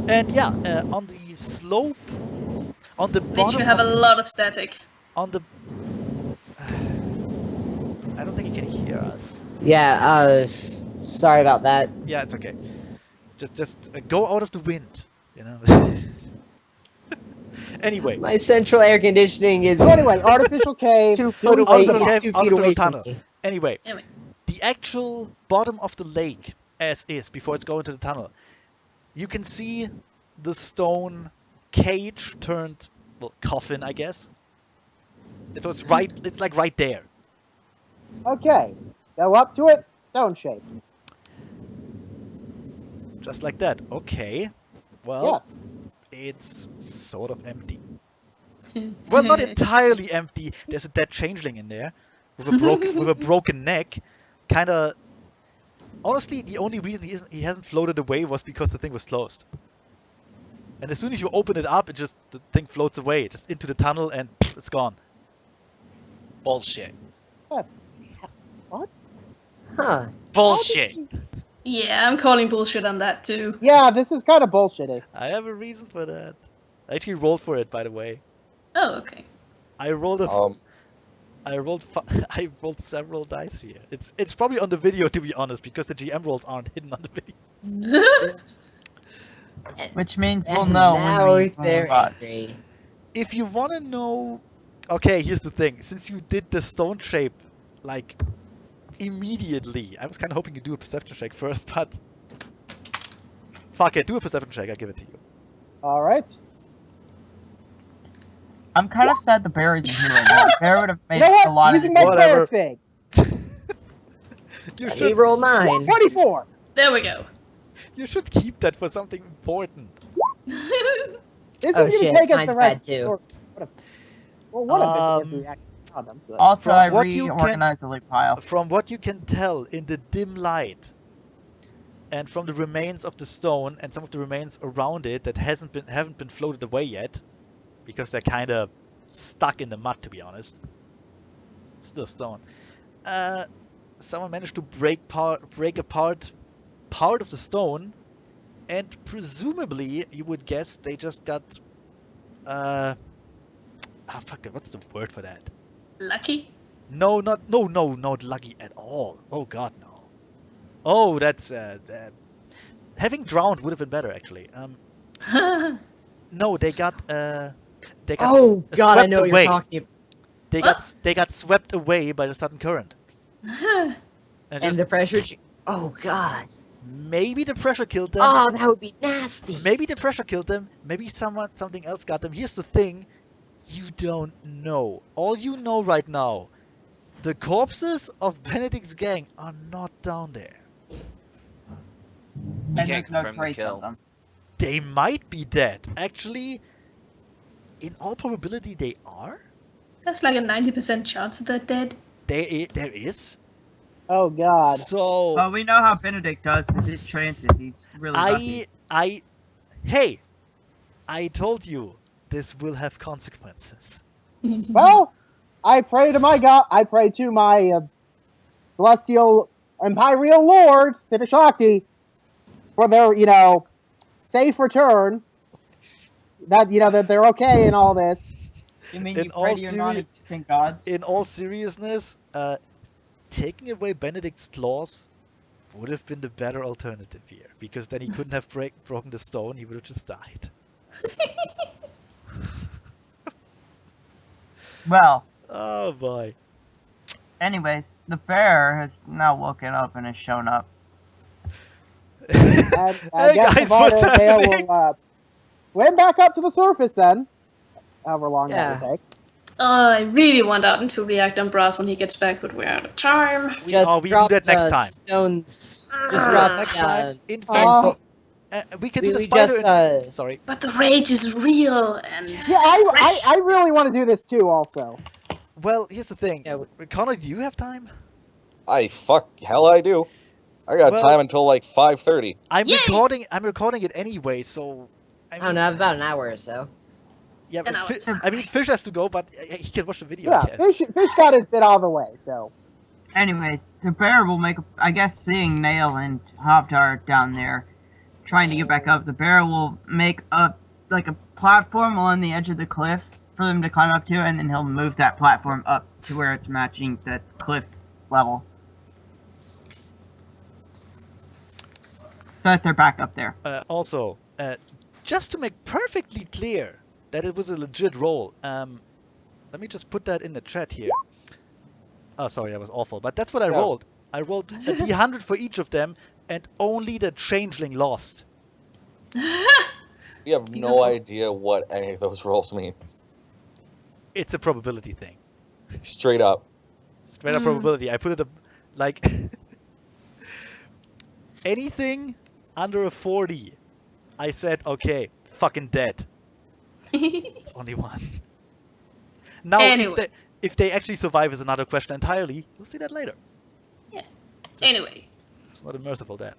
And yeah, on the slope, on the Bet bottom you have a of- lot of static. on the I don't think you can hear us. yeah. Sorry about that. Yeah, it's okay. Just go out of the wind, Anyway, My central air conditioning is so anyway, artificial cave. 2 foot Out away. of the It's cave, 2 out of feet the away from tunnel. me. anyway, Anyway. the actual bottom of the lake, as is before it's going to the tunnel, you can see the stone cage turned, coffin, I guess. So it's right. It's like right there. Okay. Go up to it. Stone shape. Just like that. Okay. Well, Yes. it's sort of empty. Well, not entirely empty. There's a dead changeling in there with a broken neck. Kinda. Honestly, the only reason he hasn't floated away was because the thing was closed. And as soon as you open it up, the thing floats away, just into the tunnel, and it's gone. Bullshit. What? Huh. Bullshit. Yeah, I'm calling bullshit on that too. Yeah, this is kind of bullshitty. I have a reason for that. I actually rolled for it, by the way. Oh, okay. I rolled a. I rolled. I rolled several dice here. It's probably on the video, to be honest, because the GM rolls aren't hidden on the video. Which means we'll And know now when we they're got. angry. If you want to know, okay, here's the thing. Since you did the stone shape, like immediately, I was kind of hoping you do a perception check first, but fuck it, do a perception check. I give it to you. All right. I'm kind of sad the bear isn't here right now. The bear would have You made know a what? lot of Using this. my Whatever. cleric thing. You Let me should. roll mine. 24. There we go. You should keep that for something important. This Oh, is going shit, to take us mine's the rest. bad, too. Well, one of it if we actually found them. So. Also, From I what you can- reorganized the loot pile. From what you can tell in the dim light, and from the remains of the stone and some of the remains around it that haven't been floated away yet, because they're kind of stuck in the mud, to be honest. Still stone. Someone managed to break apart part of the stone, and presumably you would guess they just got fuck it, what's the word for that? Lucky? No, not lucky at all. Oh god, no. Oh, that's having drowned would have been better actually. No, they got Oh god, I swept know what away. you're talking about. They got swept away by the sudden current. And And just, the pressure. Oh god. maybe the pressure killed them. Oh, that would be nasty. Maybe the pressure killed them. Maybe something else got them. Here's the thing. You don't know. All you know right now, the corpses of Benedict's gang are not down there. And can't there's no confirm the trace kill. of them. They might be dead. Actually, in all probability, they are. That's like a 90% chance that they're dead. There is. Oh god. So Well, we know how Benedict does with his trances. He's really lucky. hey, I told you this will have consequences. Well, I pray to my god. I pray to my celestial imperial lords, Pitashakti, for their safe return. That that they're okay in all this. You mean In you all pray to your non-existent gods? In all seriousness, taking away Benedict's claws would have been the better alternative here, because then he couldn't have broken the stone. He would have just died. Well, Oh boy. anyways, the bear has now woken up and has shown up. And I Hey guess guys, what's Avada happening? will swim back up to the surface then. However long that will Yeah. take. I really want Arden to react on Brass when he gets back, but we're out of time. We Just do drop that next the time. stones. Just Ah. drop Next the, time. In Oh. fact, we can do the we spider. just Sorry. But the rage is real and Yeah, I really want to do this too. Also, Well, here's the thing. Yeah, Connor, do you have time? Hell I do. I got Well- time until like 5:30. I'm Yay! recording it anyway, so I don't know, I have about an hour or so. Yeah, An but hour. I mean, Fish has to go, but he can watch the video. yeah, I guess. fish got his bit out of the way. So Anyways, the bear will make, I guess, seeing Nail and Hobtar down there trying to get back up, the bear will make a platform along the edge of the cliff for them to climb up to, and then he'll move that platform up to where it's matching the cliff level. So that they're back up there. Also, just to make perfectly clear that it was a legit roll, let me just put that in the chat here. Oh, sorry, that was awful, but that's what I Yeah. rolled. I rolled a D100 for each of them, and only the changeling lost. You have no Beautiful. idea what any of those rolls mean. It's a probability thing. Straight up. Straight up probability. I put it like anything under a 40. I said, okay, fucking dead. Only one. Now, Anyway. if they actually survive is another question entirely. We'll see that later. Anyway, It's not a merciful death.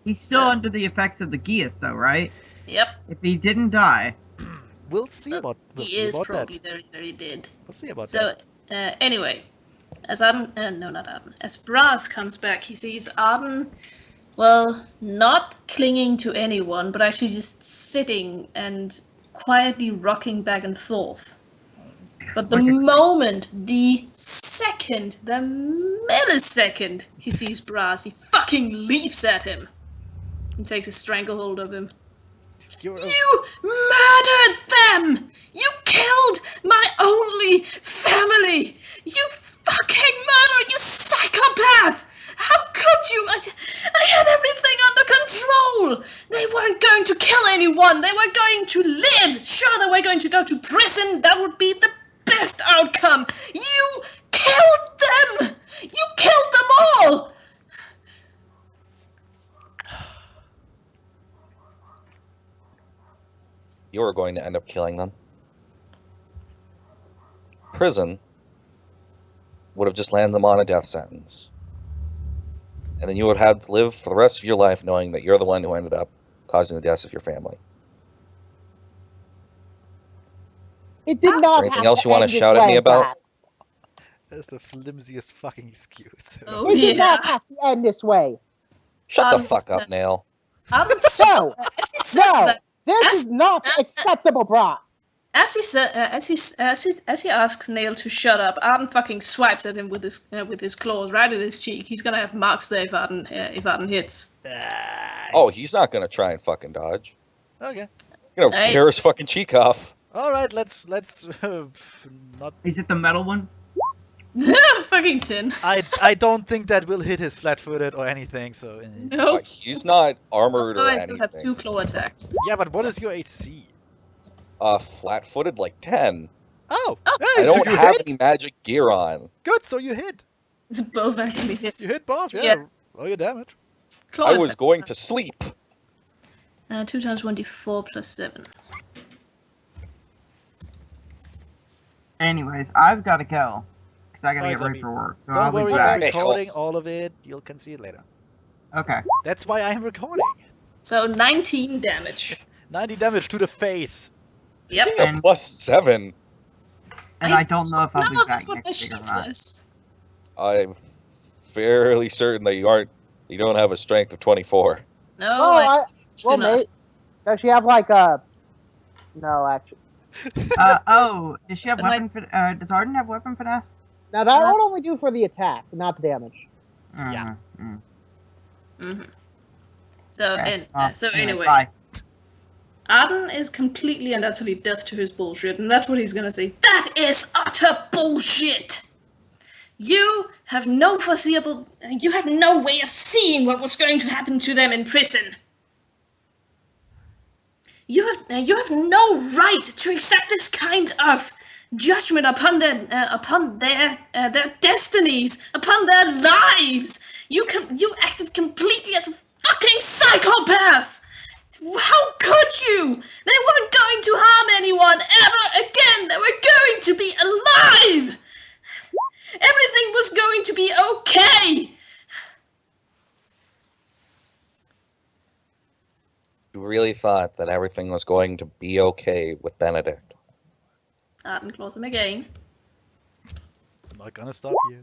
He's still So- under the effects of the Geas, though, right? yep, If he didn't die, We'll see about. We'll he see is about probably that. very, very dead. We'll see about So, that. Anyway, as Arden, no, not Arden, as Brass comes back, he sees Arden, well, not clinging to anyone, but actually just sitting and quietly rocking back and forth. But the Like a- moment, the millisecond he sees Brass, he fucking leaps at him and takes a stranglehold of him. You're a, You murdered them! You killed my only family! You fucking murderer! You psychopath! How could you? I had everything under control! They weren't going to kill anyone! They were going to live! Sure, they were going to go to prison! That would be the best outcome! You killed them! You killed them all! You were going to end up killing them. Prison would have just landed them on a death sentence. And then you would have to live for the rest of your life knowing that you're the one who ended up causing the deaths of your family. It did not anything have else to you wanna end this shout at me way, about? Brass. that's the flimsiest fucking excuse. Oh, It did yeah. not have to end this way. Shut the fuck up, Nail. Arden No, as he says no, that, this as- is not acceptable, Brass. as he asks Nail to shut up, Arden fucking swipes at him with his claws right at his cheek. He's gonna have marks there if Arden hits. Oh, he's not gonna try and fucking dodge. Okay. He's gonna Hey. tear his fucking cheek off. All right. Let's not. Is it the metal one? Fucking tin. I don't think that will hit his flat-footed or anything. So Nope. He's not armored Oh, or I do anything. have 2 claw attacks. yeah, but what is your AC? Flat-footed like 10. Oh, Oh. yeah, I so don't you have hit. any magic gear on. Good, so you hit. It's both actually hit. You hit both. Yeah. Yeah. Roll your damage. Claw I was attack. going to sleep. 2 times 1d4 plus 7. Anyways, I've got to go because I got to Alright, get ready Tommy. for work. So Don't I'll be worry, I'm back. recording all of it. You can see it later. Okay. That's why I'm recording. So 19 damage. 90 damage to the face. Yep. A And- +7. And I don't know if I'll be No, back that's what my next week or sheet not. says. I'm fairly certain that you don't have a strength of 24. No, Oh, I do well, not. mate, does she have like a? No, actually. Does she have And I- weapon? Does Arden have weapon finesse? Now that Uh, would only do for the attack, not the damage. Yeah. Mm-hmm. So, Okay. anyway, Bye. Arden is completely and utterly deaf to his bullshit, and that's what he's gonna say. That is utter bullshit! You have no way of seeing what was going to happen to them in prison. You have no right to accept this kind of judgment upon their destinies, upon their lives. You acted completely as a fucking psychopath. How could you? They weren't going to harm anyone ever again. They were going to be alive. Everything was going to be okay. You really thought that everything was going to be okay with Benedict. Arden claws him again. I'm not gonna stop you.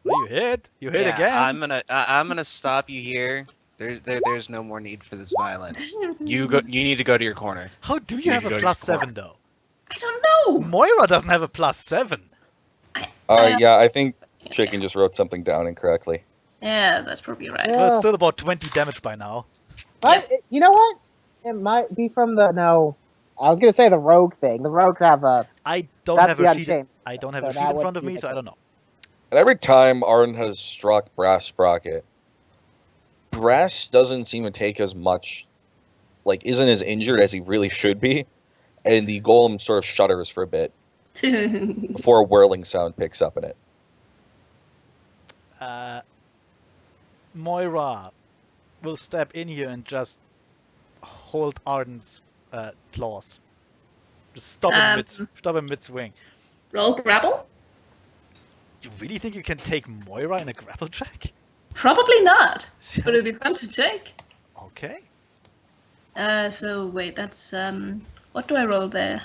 Well, you hit. You hit Yeah, again. I'm gonna stop you here. There's no more need for this violence. You need to go to your corner. How do you You have go a to +7 court. though? I don't know. Moira doesn't have a +7. Yeah, I think Chicken just wrote something down incorrectly. Yeah, that's probably right. Yeah. Well, it's still about 20 damage by now. But you know what? It might be from the no. I was gonna say the rogue thing. The rogues have a. I don't That's have the a sheet. unchained. I don't have So a sheet that in would front of be me, the so I don't case. know. And every time Arden has struck Brass Sprocket, Brass doesn't seem to take as much, isn't as injured as he really should be, and the golem sort of shudders for a bit before a whirling sound picks up in it. Moira will step in here and just hold Arden's claws. Just stop him mid-swing. Roll grapple? You really think you can take Moira in a grapple track? Probably not, but it'd be fun to take. Okay. So wait, that's what do I roll there?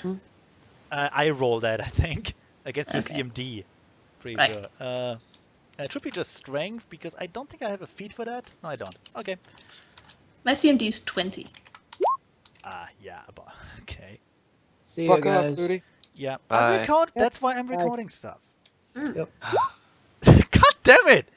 I roll that, I think. against your Okay. CMD. Pretty Right. sure. It should be just strength because I don't think I have a feat for that. No, I don't. Okay. My CMD is 20. Yeah. Okay. See you Fuck off, guys. Booty. Yeah. Bye. That's why I'm Bye. recording stuff. Yep. God damn it!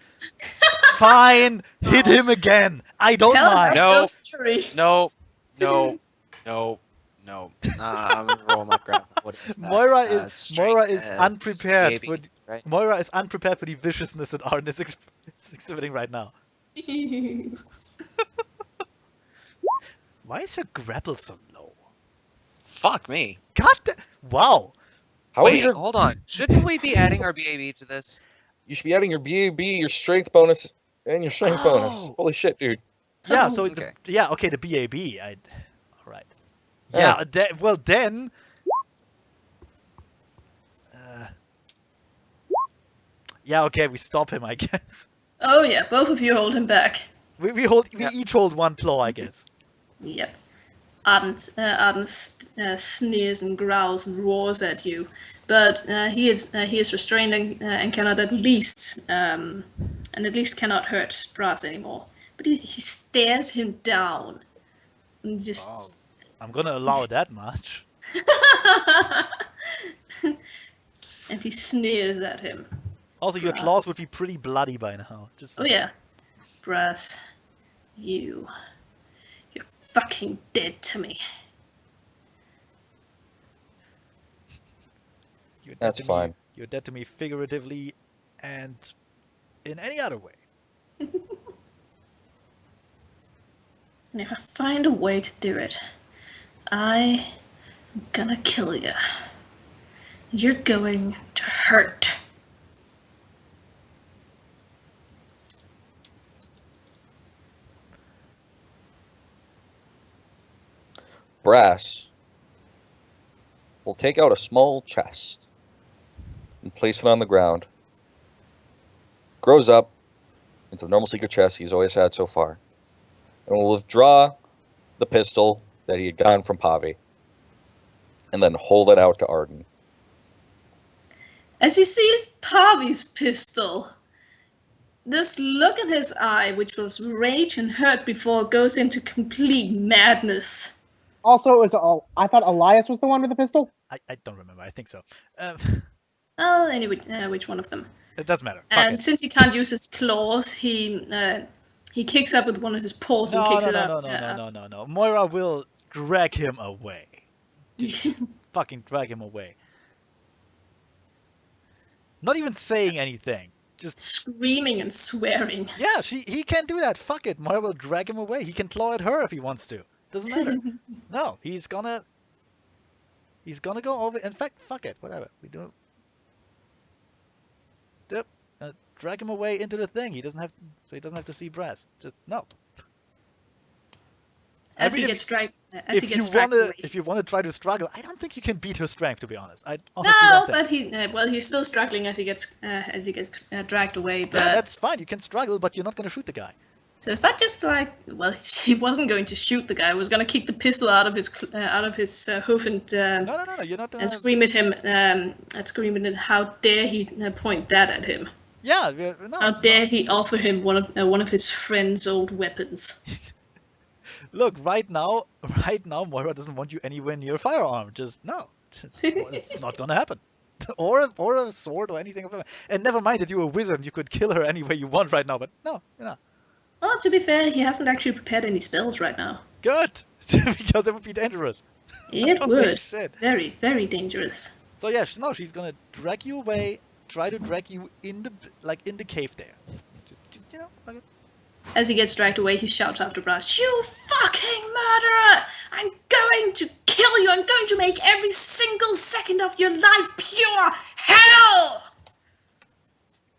Fine. Hit him again. I don't Hell mind. has No. no fury. No. No. No. No. I'm gonna roll my grapple. What is that? Moira is Strength, unprepared baby, for right? Moira is unprepared for the viciousness that Arden is exhibiting right now. Why is her grapple so low? Fuck me. Wow. How is Wait, your? hold on. Shouldn't we be adding our BAB to this? You should be adding your BAB, your strength bonus, and your strength bonus. Oh. Holy shit, dude. Yeah. Oh, So okay. okay, the BAB. All right. Yeah. Yeah. Well then. Yeah. Okay. We stop him. I guess. Oh yeah, both of you hold him back. We Yeah. each hold one claw. I guess. Yep. Arden sneers and growls and roars at you, but he is restrained and cannot at least cannot hurt Brass anymore. But he stares him down and just Oh, I'm gonna allow that much. and he sneers at him. Also, your claws would Brass. be pretty bloody by now. Just Oh yeah, Brass, you're fucking dead to me. You're dead That's to me. fine. You're dead to me figuratively and in any other way. And if I find a way to do it, I'm gonna kill you. You're going to hurt. Brass will take out a small chest and place it on the ground. Grows up into the normal secret chest he's always had so far. And will withdraw the pistol that he had gotten from Pavi. And then hold it out to Arden. As he sees Pavi's pistol, this look in his eye, which was rage and hurt before, goes into complete madness. Also, it was all. I thought Elias was the one with the pistol. I don't remember. I think so. Oh, anyway, which one of them? It doesn't matter. Fuck And it. since he can't use his claws, he kicks up with one of his paws and kicks it up. No. Moira will drag him away. Just fucking drag him away. Not even saying anything. Just screaming and swearing. yeah, he can't do that. Fuck it. Moira will drag him away. He can claw at her if he wants to. Doesn't matter. No, he's gonna go over. In fact, fuck it. Whatever. We do. Yep. Drag him away into the thing. He doesn't have to see Brass. Just no. As he gets dragged. If you want to try to struggle, I don't think you can beat her strength. To be honest, I honestly No, don't think. but he's still struggling as he gets dragged away. But Yeah, that's fine. You can struggle, but you're not gonna shoot the guy. so is that just like? Well, he wasn't going to shoot the guy. He was going to kick the pistol out of his hoof and No. You're not gonna. and scream at him. And scream at him. How dare he point that at him? Yeah. No. How dare he offer him one of his friend's old weapons? Look, right now, Moira doesn't want you anywhere near a firearm. Just no. It's not gonna happen. Or a sword or anything. And never mind that you're a wizard. You could kill her any way you want right now. But no, you're not. Well, to be fair, he hasn't actually prepared any spells right now. Good, because it would be dangerous. It Holy would. shit. Very, very dangerous. So yeah, she's gonna drag you away. Try to drag you in the cave there. Just okay. As he gets dragged away, he shouts after Brass, "You fucking murderer! I'm going to kill you! I'm going to make every single second of your life pure hell!"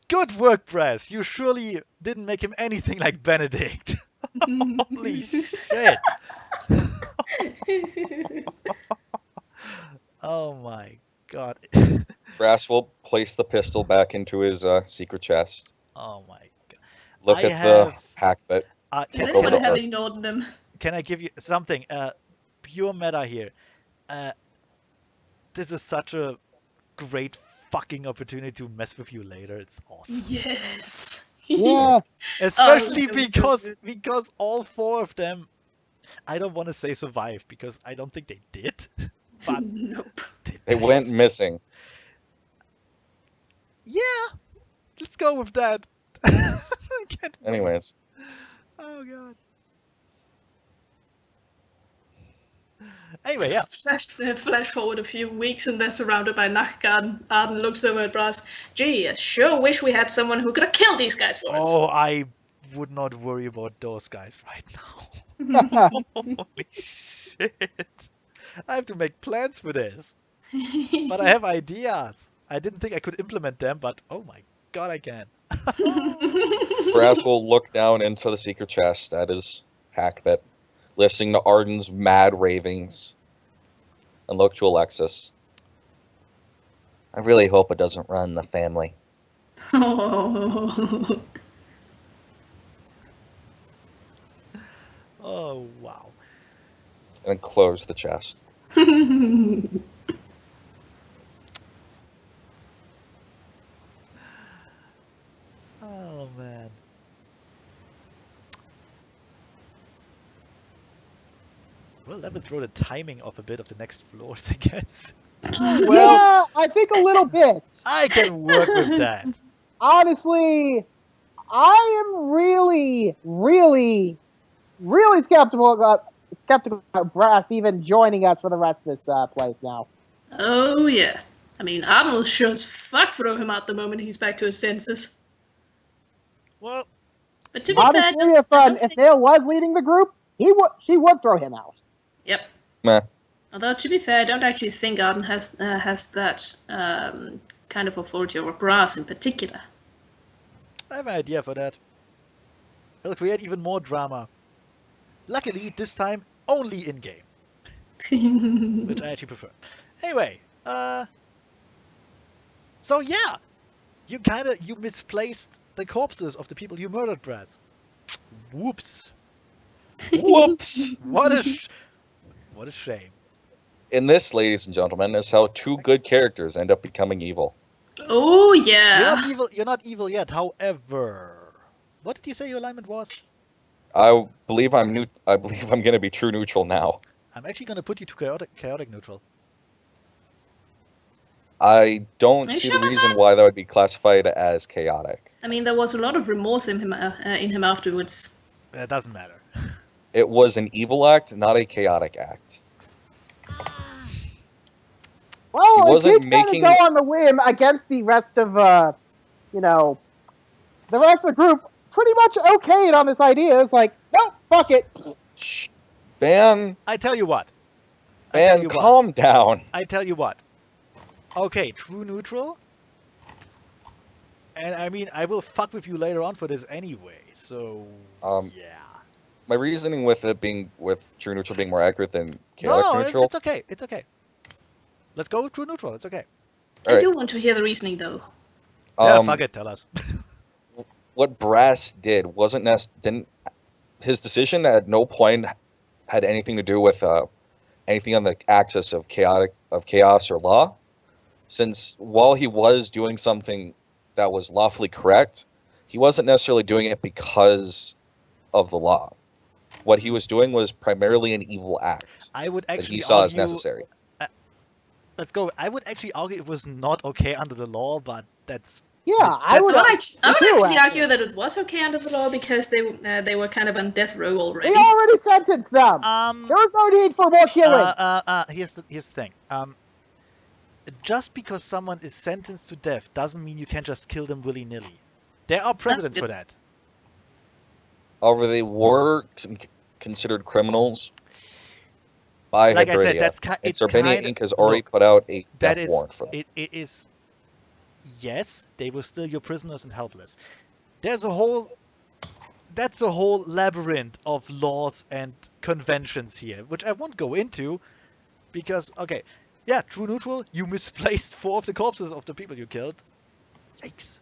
Good work, Brass. You surely didn't make him anything like Benedict. Holy shit. Oh my god. Brass will place the pistol back into his secret chest. Oh my god. Look I at the hack bit. Does Look anyone over the have list. ignored him? Can I give you something? Pure meta here. This is such a great fucking opportunity to mess with you later. It's awesome. Yes. Yeah. Especially it's gonna be so good. because all 4 of them, I don't want to say survived because I don't think they did, but Nope. They went died. missing. Yeah, let's go with that. I can't wait. Anyways, Oh god. Anyway, yeah. Flash forward a few weeks and they're surrounded by Nachgarden. Arden looks over at Brass. Gee, I sure wish we had someone who could have killed these guys for us. Oh, I would not worry about those guys right now. Holy shit. I have to make plans for this. But I have ideas. I didn't think I could implement them, but oh my god, I can. Brass will look down into the secret chest at his hackbit, listening to Arden's mad ravings, and look to Alexis. I really hope it doesn't run in the family. Oh. Oh, wow. And then close the chest. Oh, man. Well, that would throw the timing off a bit of the next floors, I guess. Well, yeah, I think a little bit. I can work with that. Honestly, I am really, really, really skeptical about Brass even joining us for the rest of this place now. Oh, yeah. I mean, Arden will sure as fuck throw him out the moment he's back to his senses. Well, But to be fair, Honestly, if Dale was leading the group, she would throw him out. Yep. Meh. Although, to be fair, I don't actually think Arden has that kind of authority over Brass in particular. I have an idea for that. It'll create even more drama. Luckily, this time, only in-game. Which I actually prefer. Anyway, so yeah, you misplaced the corpses of the people you murdered, Brass. Whoops. Whoops! What a shame. And this, ladies and gentlemen, is how 2 good characters end up becoming evil. Oh, yeah. You're not evil yet. However, what did you say your alignment was? I believe I'm going to be true neutral now. I'm actually going to put you to chaotic neutral. I don't Are you see sure the about reason that? why that would be classified as chaotic. I mean, there was a lot of remorse in him afterwards. It doesn't matter. It was an evil act, not a chaotic act. Well, He it wasn't did kind of making- go on the whim against the rest of, the rest of the group. Pretty much okayed on this idea. It's like, no, fuck it. Shh. Van, I tell you what. calm down. I tell you what. Okay, true neutral. And I mean, I will fuck with you later on for this anyway. So yeah. My reasoning with it being with true neutral being more accurate than No, chaotic neutral. it's okay. It's okay. Let's go with true neutral. It's okay. I do want to hear the reasoning, though. Yeah, fuck it. Tell us. What Brass did didn't his decision at no point had anything to do with anything on the axis of chaos or law. Since while he was doing something that was lawfully correct, he wasn't necessarily doing it because of the law. What he was doing was primarily an evil act I would that actually he saw as argue. necessary. Let's go. I would actually argue it was not okay under the law, but that's. Yeah, I would actually argue that it was okay under the law because they were kind of on death row already. We already sentenced them. There was no need for more killing. Here's the thing. Just because someone is sentenced to death doesn't mean you can just kill them willy-nilly. There are precedents for that. However, they were considered criminals by Like I said, Hebridia. it's Sardinia kinda- Inc. has already look, put out a That death is, warrant for them. it is. Yes, they were still your prisoners and helpless. That's a whole labyrinth of laws and conventions here, which I won't go into, because okay, yeah, true neutral. You misplaced 4 of the corpses of the people you killed. Yikes!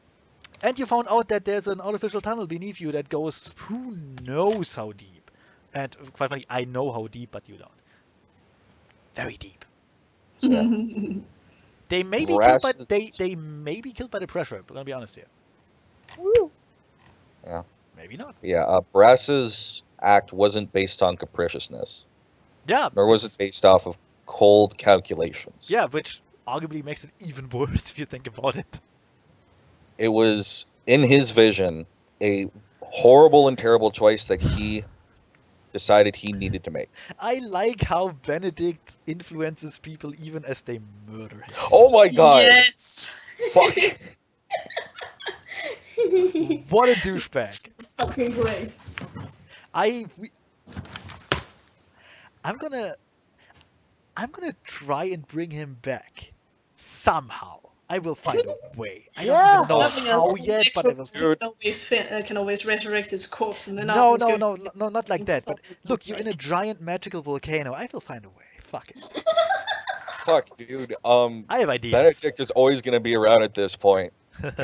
And you found out that there's an artificial tunnel beneath you that goes who knows how deep. And quite frankly, I know how deep, but you don't. Very deep. Yeah. They may be killed by Brass's- they may be killed by the pressure. We're gonna be honest here. Yeah. Maybe not. Yeah, Brass's act wasn't based on capriciousness, Yeah. nor was it based off of cold calculations. Yeah, which arguably makes it even worse if you think about it. It was, in his vision, a horrible and terrible choice that he decided he needed to make. I like how Benedict influences people even as they murder him. Oh my god! Yes. Fuck! What a douchebag! So fucking great. I'm gonna try and bring him back somehow. I will find a way. I don't Yeah. even know Nothing how else. yet, but I will. Can always resurrect his corpse, and then No, Arden's no, going no, no, not like that. But look, you're in a giant magical volcano. I will find a way. Fuck it. Fuck, dude. I have ideas. Benedict is always gonna be around at this point.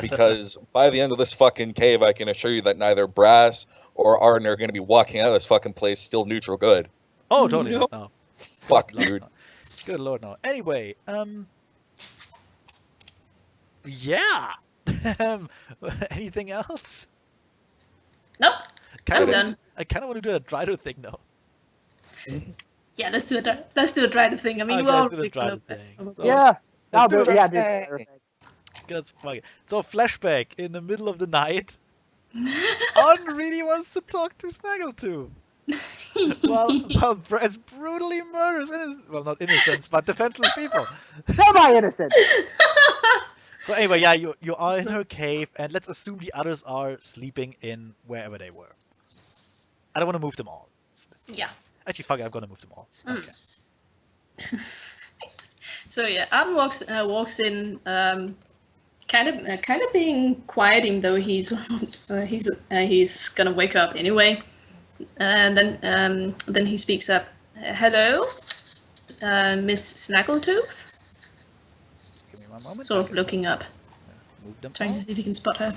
Because by the end of this fucking cave, I can assure you that neither Brass or Arden are gonna be walking out of this fucking place still neutral good. Oh, totally Nope. not. No. Fuck, Lord, dude. no. Good lord, no. Anyway, yeah. Anything else? Nope. Kinda I'm wanna done. do- I kind of want to do a Drido thing now. Yeah, let's do it. Let's do a dry thing. I mean, Okay, we're let's do the already Drido kind thing. of- So, Yeah. I'll do do it. it. Yeah, do it. Let's fuck it. So flashback in the middle of the night. On really wants to talk to Snaggletooth. while Brass brutally murders well, not innocents, but defenseless people. Semi-innocent. So anyway, yeah, you are in her cave, and let's assume the others are sleeping in wherever they were. I don't want to move them all. Yeah. Actually, fuck it, I'm gonna move them all. Okay. So yeah, Arden walks in, kind of being quiet, even though he's gonna wake up anyway. And then he speaks up. Hello, Miss Snaggletooth. Give me one moment. Sort I of can looking up, move them trying all. to see if he can spot her.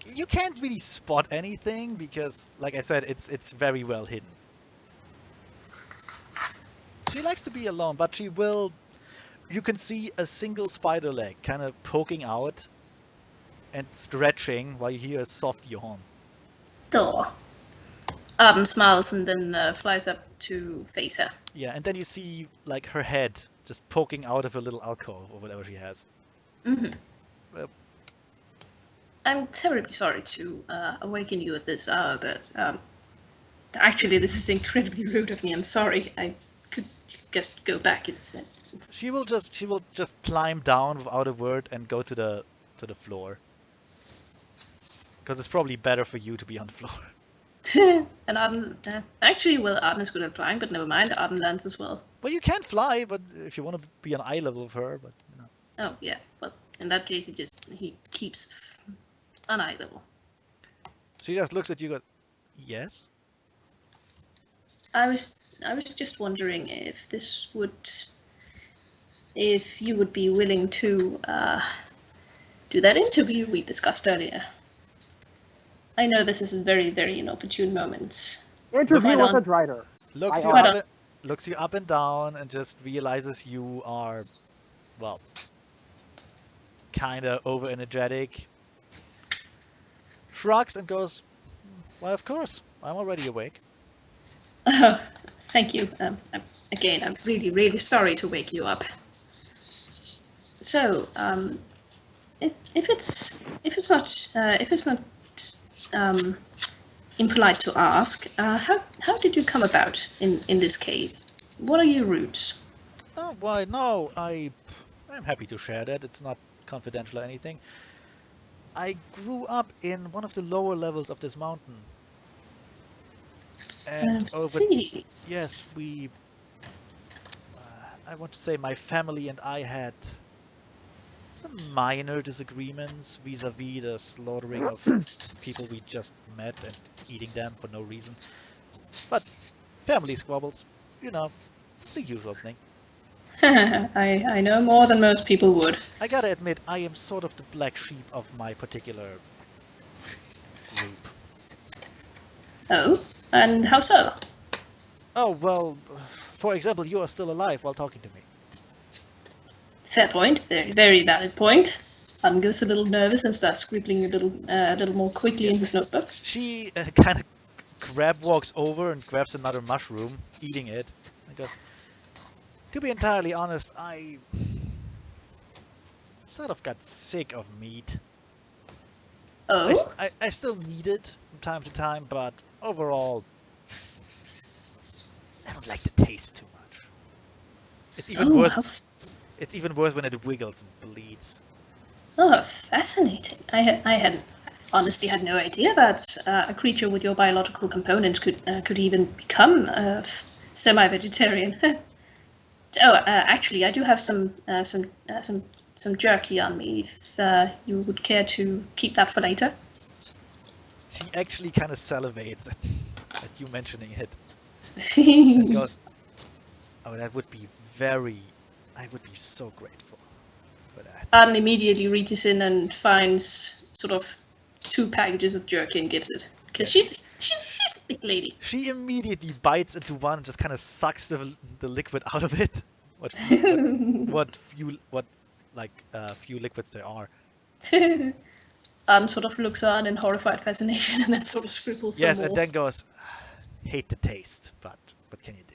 You can't really spot anything because, like I said, it's very well hidden. She likes to be alone, but she will. You can see a single spider leg kind of poking out and stretching while you hear a soft yawn. Door. Arden smiles and then flies up to face her. Yeah, and then you see like her head just poking out of a little alcove or whatever she has. I'm terribly sorry to awaken you at this hour, but actually, this is incredibly rude of me. I'm sorry. I could just go back. She will just climb down without a word and go to the floor. Because it's probably better for you to be on the floor. And Arden, actually, well, Arden is good at flying, but never mind. Arden lands as well. Well, you can fly, but if you want to be on eye level with her, but you know. Oh yeah. Well, in that case, he keeps on eye level. She just looks at you. And goes, yes. I was just wondering if you would be willing to do that interview we discussed earlier. I know this is a very, very inopportune moment. Interview Right with a on. Drider. Looks I- you looks you up and down and just realizes you are, well, kind of over energetic. Shrugs and goes, "Why, of course, I'm already awake." Thank you. I'm really, really sorry to wake you up. So, if it's not impolite to ask, how did you come about in this cave? What are your roots? Oh, why, no, I'm happy to share that. It's not confidential or anything. I grew up in one of the lower levels of this mountain. And See. yes, I want to say my family and I had some minor disagreements vis-a-vis the slaughtering of people we just met and eating them for no reason. But family squabbles, you know, the usual thing. I know more than most people would. I gotta admit, I am sort of the black sheep of my particular group. Oh, and how so? Oh, well, for example, you are still alive while talking to me. Fair point. Very, very valid point. Arden goes a little nervous and starts scribbling a little more quickly in his notebook. She kind of walks over and grabs another mushroom, eating it, and goes, "To be entirely honest, I sort of got sick of meat. Oh? I still need it from time to time, but overall, I don't like the taste too much. It's even Oh, worse. It's even worse when it wiggles and bleeds." how fascinating. I had honestly had no idea that a creature with your biological components could even become semi-vegetarian. Actually, I do have some jerky on me. If you would care to keep that for later. She actually kind of salivates at you mentioning it and goes, "Oh, that would be I would be so grateful for that." Arden immediately reaches in and finds sort of 2 packages of jerky and gives it. Because Yes. she's a big lady. She immediately bites into one and just kind of sucks the liquid out of it. What few liquids there are. Arden sort of looks on in horrified fascination and then sort of scribbles some Yes, more. and then goes, "Hate the taste, but what can you do?"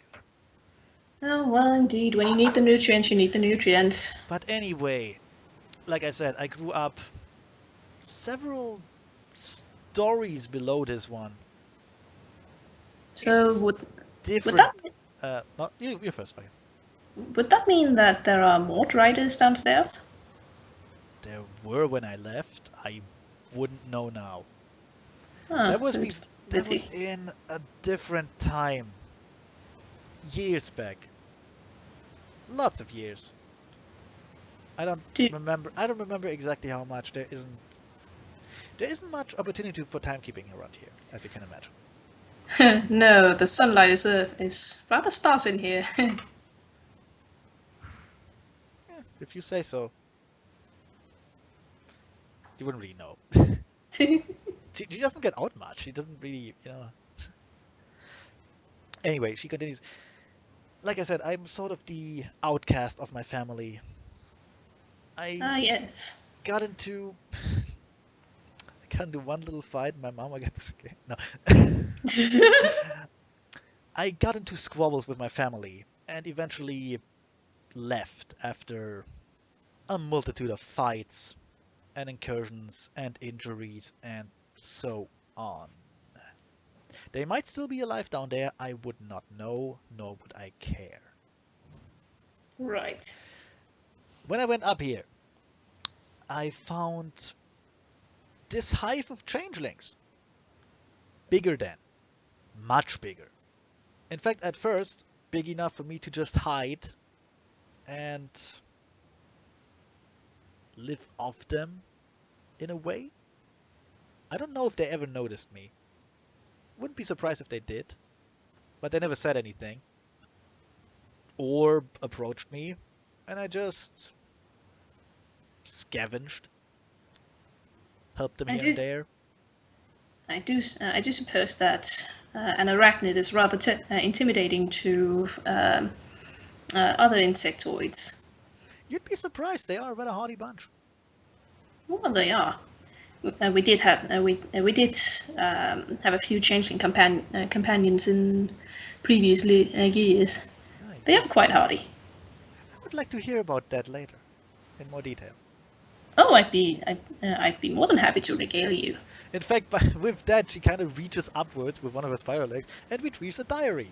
Oh, well, indeed. When you need the nutrients, you need the nutrients. But anyway, like I said, I grew up several stories below this one. So It's would different. that Not you first. Okay. would that mean that there are more riders downstairs? There were when I left. I wouldn't know now. Ah, That was so it's that was plenty. in a different time. Years back. Lots of years. I don't Do- remember. I don't remember exactly how much. There isn't much opportunity for timekeeping around here, as you can imagine. No, the sunlight is rather sparse in here. Yeah, if you say so. You wouldn't really know. She doesn't get out much. She doesn't really. Anyway, she continues. Like I said, I'm sort of the outcast of my family. I Yes. got into I got into one little fight. My mom got scared. No. I got into squabbles with my family and eventually left after a multitude of fights and incursions and injuries and so on. They might still be alive down there. I would not know, nor would I care. Right. When I went up here, I found this hive of changelings. Bigger than, much bigger. In fact, at first, big enough for me to just hide and live off them in a way. I don't know if they ever noticed me. Wouldn't be surprised if they did, but they never said anything or approached me, and I just scavenged, helped them I here and do. there. I do suppose that an arachnid is rather intimidating to other insectoids. You'd be surprised, they are a rather hardy bunch. Well, they are. We did have a few changeling companions in previous years. Right, They are yes. quite hardy. I would like to hear about that later, in more detail. Oh, I'd be more than happy to regale you. In fact, with that, she kind of reaches upwards with one of her spiral legs and retrieves a diary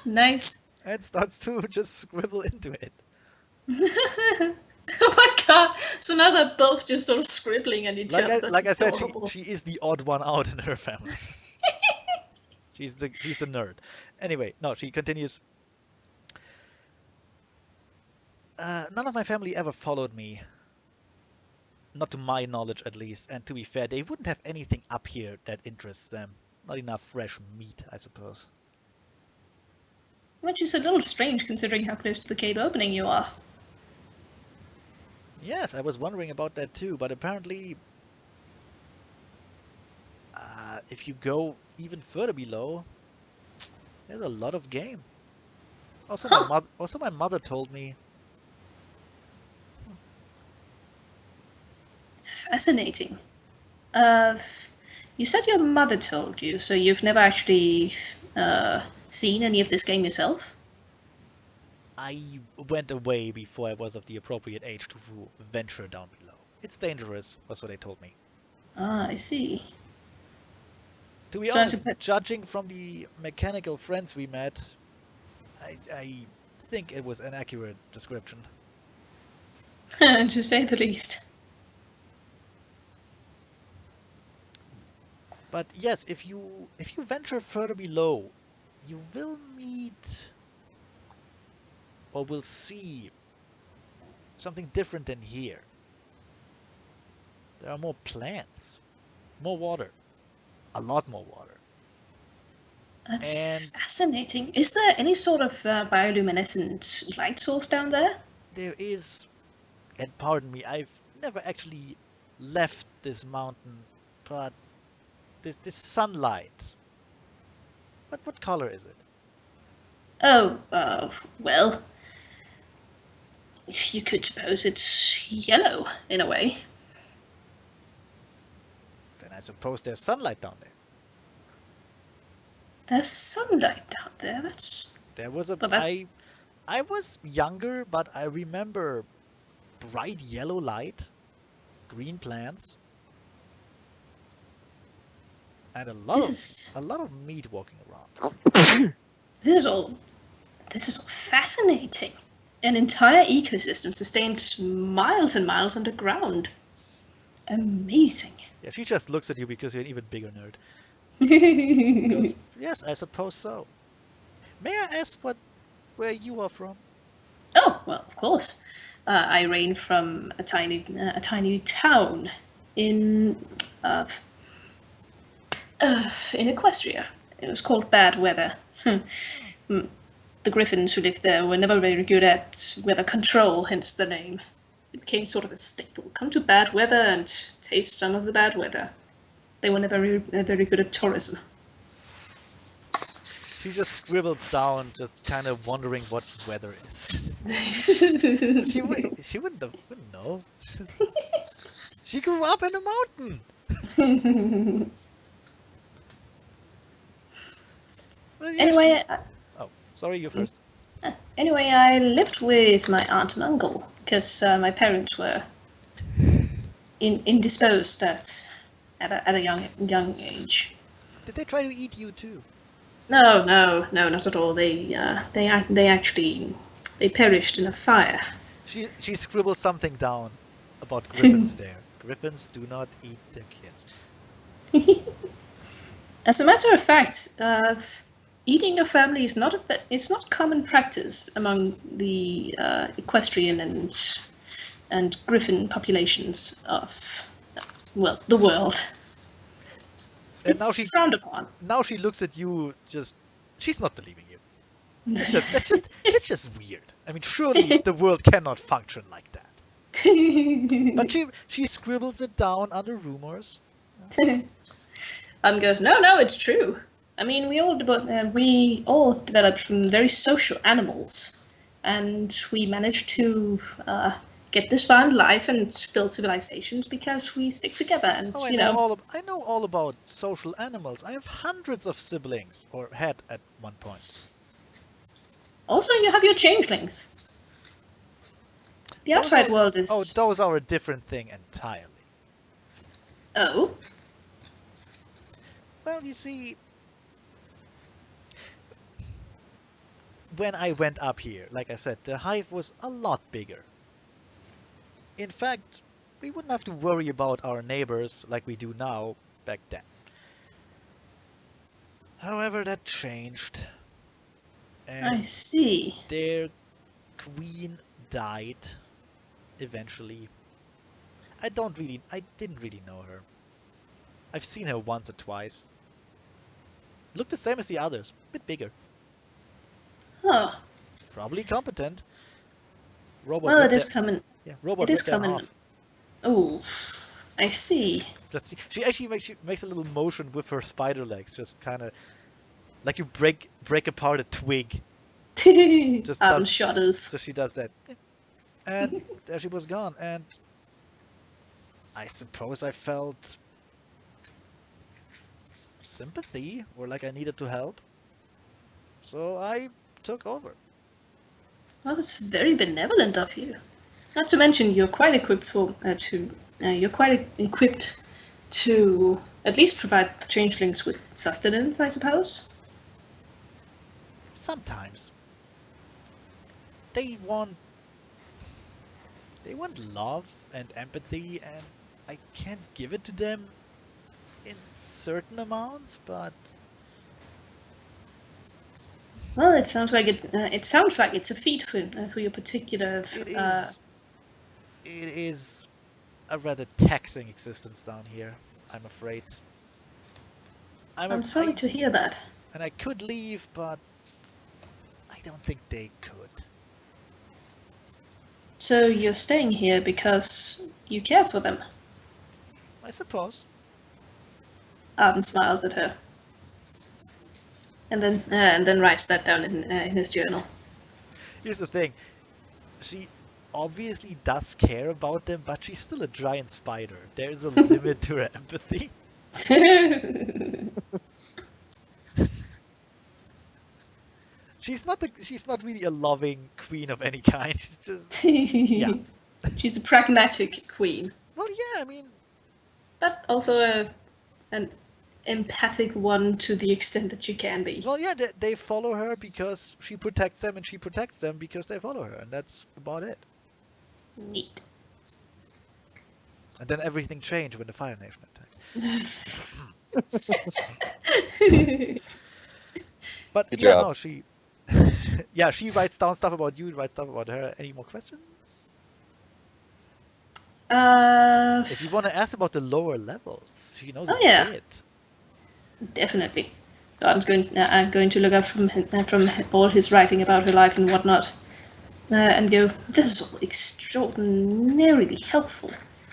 Nice. and starts to just scribble into it. Oh my god! So now they're both just sort of scribbling at each other. That's Like I said, adorable. she is the odd one out in her family. She's the nerd. Anyway, no, she continues. None of my family ever followed me. Not to my knowledge, at least. And to be fair, they wouldn't have anything up here that interests them. Not enough fresh meat, I suppose. Which is a little strange considering how close to the cave opening you are. Yes, I was wondering about that too, but apparently, if you go even further below, there's a lot of game. Also, Huh. my mother told me fascinating. You said your mother told you, so you've never actually seen any of this game yourself? I went away before I was of the appropriate age to venture down below. It's dangerous, was what they told me. Ah, I see. To be So I honest, suppose, judging from the mechanical friends we met, I think it was an accurate description. to say the least. But yes, if you venture further below, you will meet or will see something different than here. There are more plants, more water, a lot more water. That's And fascinating. Is there any sort of bioluminescent light source down there? there is, and pardon me, I've never actually left this mountain, but this sunlight. What color is it? Oh, well, you could suppose it's yellow in a way. Then I suppose there's sunlight down there. There's sunlight down there. There was a But that, I was younger, but I remember bright yellow light, green plants, and this a lot of meat walking around. is all this is all fascinating. An entire ecosystem sustains miles and miles underground. Amazing. Yeah, she just looks at you because you're an even bigger nerd. Goes, yes, I suppose so. May I ask where you are from? Oh, well, of course. I range from a tiny town in uh, in Equestria. It was called Bad Weather. The griffins who lived there were never very good at weather control, hence the name. It became sort of a staple. Come to bad weather and taste some of the bad weather. They were never very good at tourism. She just scribbles down, just kind of wondering what weather is. She wouldn't know. She grew up in a mountain. Well, yeah, Anyway, oh, sorry, you first. anyway, I lived with my aunt and uncle because my parents were indisposed at a young age. Did they try to eat you too? No, not at all. They actually they perished in a fire. She scribbles something down about griffins there. Griffins do not eat their kids. As a matter of fact, eating your family is it's not common practice among the equestrian and griffin populations of the world. And It's frowned upon. now she looks at you. She's not believing you. It's just weird. I mean, surely the world cannot function like that. But she scribbles it down under rumors. And goes, no, it's true. I mean, we all developed from very social animals, and we managed to get this far in life and build civilizations because we stick together. And Oh, I know all about social animals. I have hundreds of siblings, or had at one point. also you have your changelings. The outside world is. Oh, those are a different thing entirely. Oh. Well, you see, when I went up here, like I said, the hive was a lot bigger. In fact, we wouldn't have to worry about our neighbors like we do now back then. However, that changed. And I see. their queen died eventually. I didn't really know her. I've seen her once or twice. Looked the same as the others, bit bigger. Huh. Probably competent. Robot Well, it ripped is their- common. Yeah, robot It is ripped them common. off. Oh, I see. She actually makes a little motion with her spider legs, just kind of like you break apart a twig. Just Arden does- shudders. So she does that, and there she was gone. And I suppose I felt sympathy, or like I needed to help. So I took over. Well, that's very benevolent of you. Not to mention, you're quite equipped you're quite equipped to at least provide changelings with sustenance, I suppose. Sometimes they want they want love and empathy, and I can't give it to them in certain amounts, but Well, it sounds like it's a feat for your particular. it is a rather taxing existence down here, I'm afraid. I'm sorry to hear that. And I could leave, but I don't think they could. So you're staying here because you care for them. I suppose. Arden smiles at her, and then writes that down in his journal. Here's the thing. She obviously does care about them, but she's still a giant spider. There's a limit to her empathy. She's not really a loving queen of any kind. She's just yeah. She's a pragmatic queen, Well, yeah, I mean, but also an empathic one to the extent that she can be. well, yeah, they follow her because she protects them, and she protects them because they follow her, and that's about it. Neat. And then everything changed when the Fire Nation attacked. But Good yeah, job. no, she yeah, she writes down stuff about you, writes stuff about her. Any more questions? If you want to ask about the lower levels, she knows a yeah. bit. Definitely. So I'm going to look up from all his writing about her life and whatnot, and go. This is all extraordinarily helpful.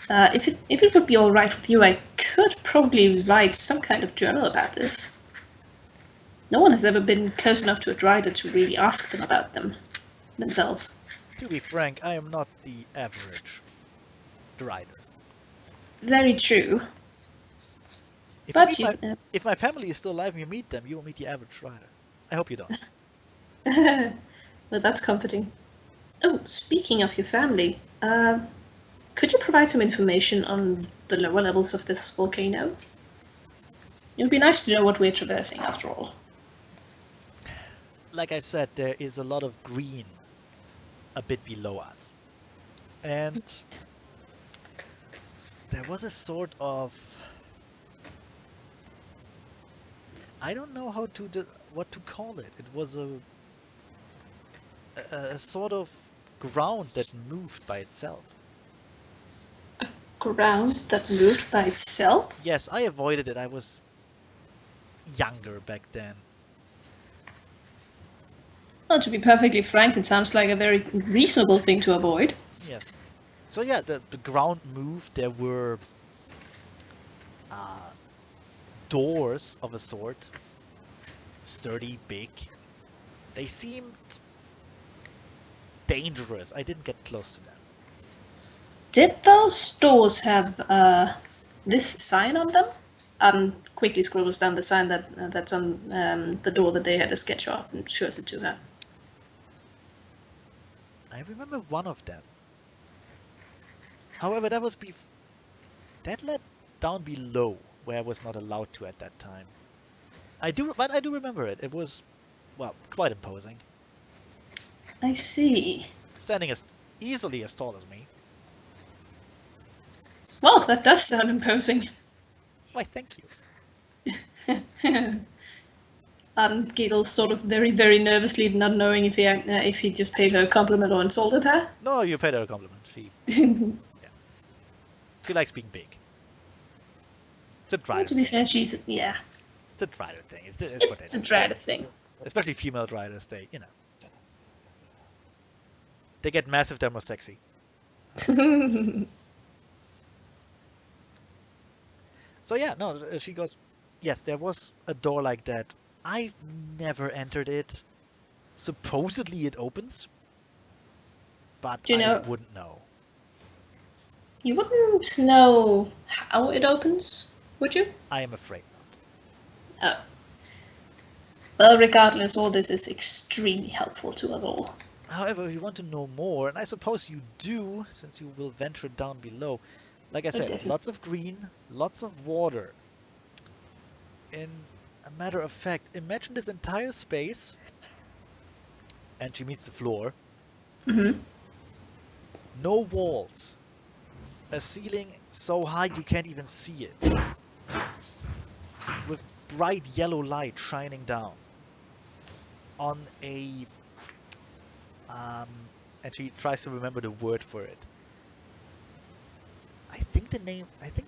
If it would be all right with you, I could probably write some kind of journal about this. No one has ever been close enough to a Drider to really ask them about themselves. To be frank, I am not the average Drider. Very true. If But you meet if my family is still alive and you meet them, you will meet the average Drider. I hope you don't. well, that's comforting. Oh, speaking of your family, could you provide some information on the lower levels of this volcano? It would be nice to know what we're traversing, after all. Like I said, there is a lot of green a bit below us. And there was a sort of... I don't know what to call it. It was a sort of ground that moved by itself. Ground that moved by itself? Yes, I avoided it. I was younger back then. Well, to be perfectly frank, it sounds like a very reasonable thing to avoid. Yes. So yeah, the ground moved. There were doors of a sort. Sturdy, big. They seemed dangerous. I didn't get close to them. Did those doors have this sign on them? Quickly scrolls down the sign that's on the door that they had a sketch of and shows it to her. I remember one of them. However, that was that led down below, where I was not allowed to at that time. But I do remember it. It was, well, quite imposing. I see. Standing easily as tall as me. Well, that does sound imposing. Why, thank you. Giggles sort of very, very nervously, not knowing if he just paid her a compliment or insulted her. No, you paid her a compliment. Yeah. She likes being big. It's a Drider. To be fair, she's yeah. It's a Drider thing. It's what they It's a do. Drider thing. Especially female Driders, they get massive, they're more sexy. So yeah, no, she goes, yes, there was a door like that. I've never entered it. Supposedly it opens, but I wouldn't know. You wouldn't know how it opens, would you? I am afraid not. Oh. Well, regardless, all this is extremely helpful to us all. However, if you want to know more, and I suppose you do, since you will venture down below, like I said, Definitely. lots of green, lots of water. In a matter of fact, imagine this entire space, and she meets the floor. Mm-hmm. No walls. A ceiling so high you can't even see it. With bright yellow light shining down on a and she tries to remember the word for it. I think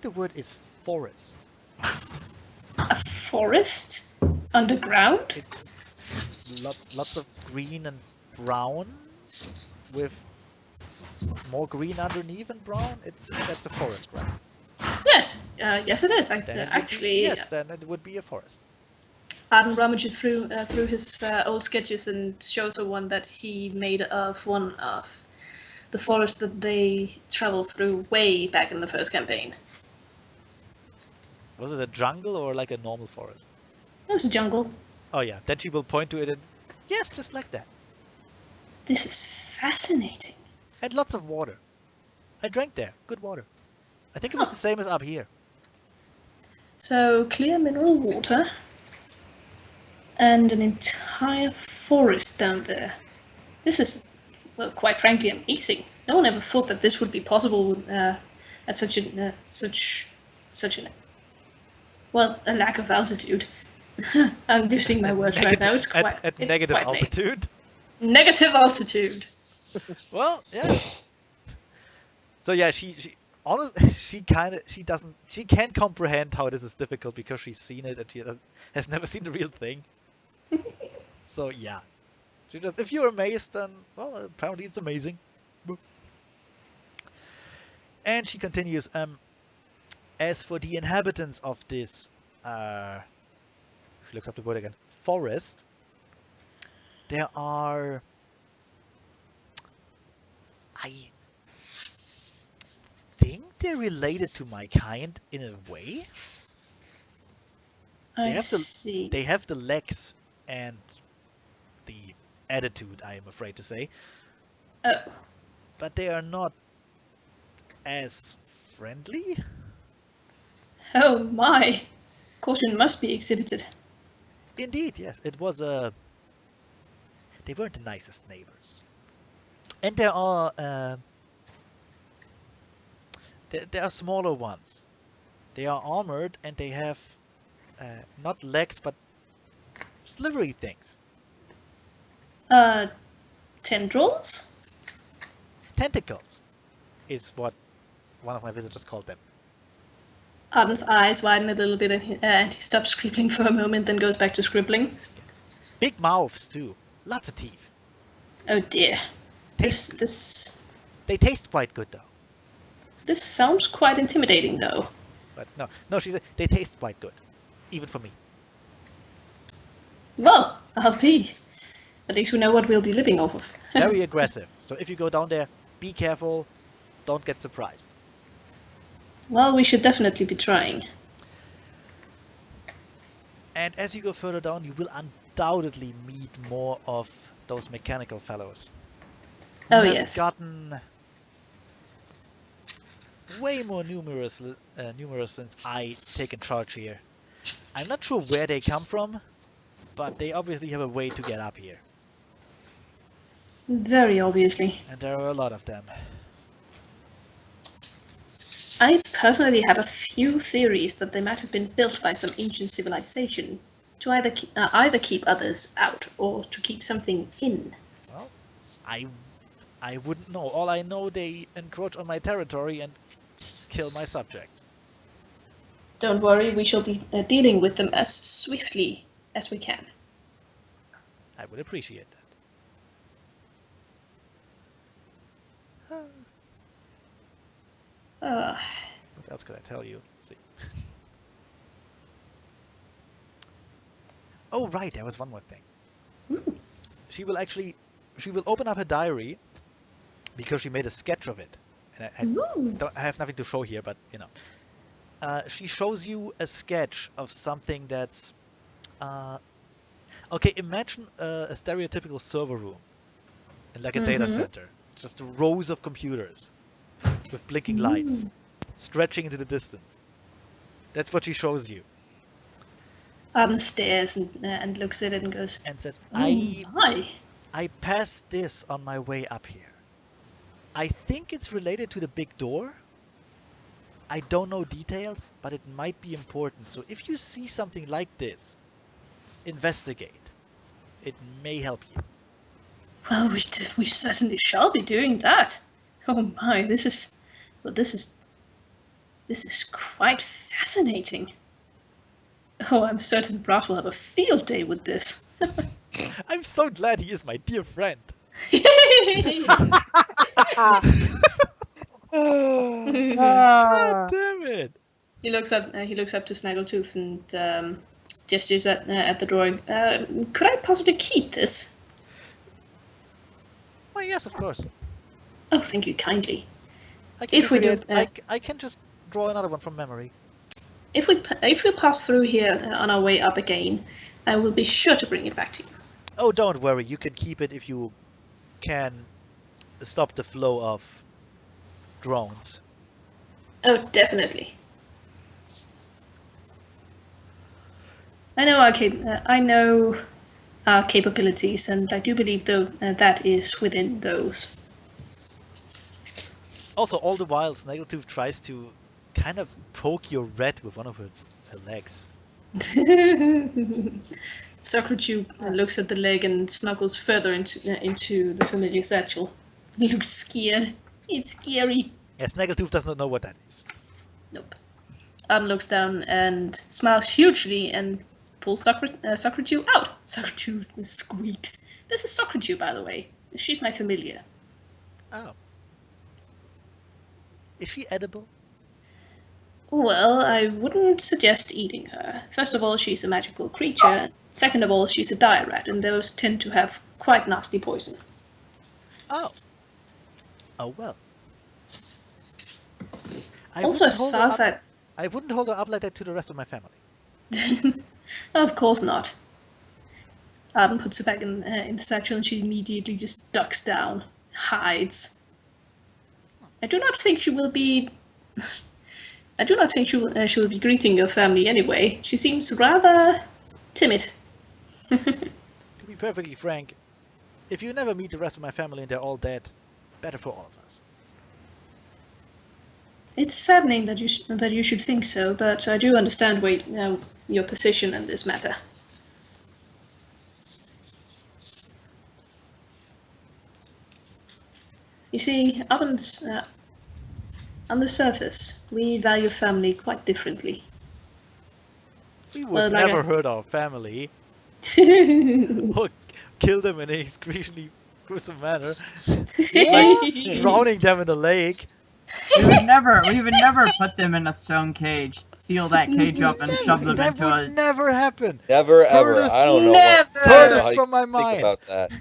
the word is forest. A forest? Underground? It's lots of green and brown with more green underneath and brown. That's a forest, right? Yes, yes it is. Then it would Actually, be, yes, then it would be a forest. Arden rummages through his old sketches and shows her one that he made of one of the forest that they traveled through way back in the first campaign. Was it a jungle or like a normal forest? It was a jungle. Oh yeah, then she will point to it and yes, just like that. This is fascinating. And lots of water. I drank there. Good water. I think it was the same as up here. So, clear mineral water and an entire forest down there. This is, well, quite frankly, amazing. No one ever thought that this would be possible at such a a lack of altitude. I'm losing my words right now. It's quite at it's negative quite late. altitude. Negative altitude. Well, yeah. So yeah, she honestly she can't comprehend how this is difficult because she's seen it and she has never seen the real thing. So yeah, she just, if you're amazed, then well, apparently it's amazing. And she continues. As for the inhabitants of this, she looks up the word again, forest. There are, I think they're related to my kind in a way. I see. They have the legs and the attitude, I am afraid to say. Oh. But they are not as friendly. Oh my! Caution must be exhibited. Indeed, yes. It was a. They weren't the nicest neighbors. And there are there are smaller ones. They are armored and they have not legs but slivery things. Tendrils? Tentacles is what one of my visitors called them. Arden's eyes widen a little bit and he stops scribbling for a moment, then goes back to scribbling. Big mouths too. Lots of teeth. Oh dear. They taste quite good though. This sounds quite intimidating though. But no, she said they taste quite good, even for me. Well, I'll be. At least we know what we'll be living off of. Very aggressive. So if you go down there, be careful. Don't get surprised. Well, we should definitely be trying. And as you go further down, you will undoubtedly meet more of those mechanical fellows. Oh, have yes. Gotten way more numerous since I taken charge here. I'm not sure where they come from, but they obviously have a way to get up here. Very obviously. And there are a lot of them. I personally have a few theories that they might have been built by some ancient civilization to either keep others out or to keep something in. Well, I wouldn't know. All I know, they encroach on my territory and kill my subjects. Don't worry, we shall be dealing with them as swiftly as we can. I would appreciate that. What else could I tell you? Let's see. Oh, right, there was one more thing. She will open up her diary because she made a sketch of it And Ooh. I have nothing to show here, but you know. She shows you a sketch of something that's okay. Imagine a stereotypical server room in like a data center, just rows of computers with blinking lights stretching into the distance. That's what she shows you Arden stares and looks at it and goes, and says, "Oh my!" I passed this on my way up here. I think it's related to the big door. I don't know details, but it might be important. So if you see something like this, investigate. It may help you." Well, we certainly shall be doing that. Oh my, this is quite fascinating. Oh, I'm certain Brass will have a field day with this. I'm so glad he is my dear friend. God damn it! He looks up. He looks up to Snaggletooth and gestures at the drawing. Could I possibly keep this? Well, yes, of course. Oh, thank you kindly. I can If we do, I can just draw another one from memory. if we pass through here on our way up again, I will be sure to bring it back to you. Oh, don't worry. You can keep it if you can stop the flow of drones. Oh, definitely. I know our capabilities, and I do believe though that is within those. Also, all the while, Snaggletooth tries to kind of poke your red with one of her legs. Socrates looks at the leg and snuggles further into the familiar satchel. He looks scared. It's scary. Yeah, Snaggletooth does not know what that is. Nope. Arden looks down and smiles hugely and pulls Socrates out. Socrates squeaks. This is Socrates, by the way. She's my familiar. Oh. Is she edible? Well, I wouldn't suggest eating her. First of all, she's a magical creature. Second of all, she's a dire rat, and those tend to have quite nasty poison. Oh. Oh well. Also, as far as I wouldn't hold her up like that to the rest of my family. Of course not. Arden puts her back in the satchel and she immediately just ducks down, hides. I do not think she will be greeting your family anyway. She seems rather timid. To be perfectly frank, if you never meet the rest of my family and they're all dead, better for all of us. It's saddening that you should think so, but I do understand your position in this matter. You see, on the surface, we value family quite differently. We would Well, never hurt our family or kill them in a excruciatingly gruesome manner, like drowning them in the lake. We would never put them in a stone cage, seal that cage up, and shove them That into would a. never happen. Never ever. Furthest- I don't know Never. what. I don't know Furthest how you from my think mind. about that.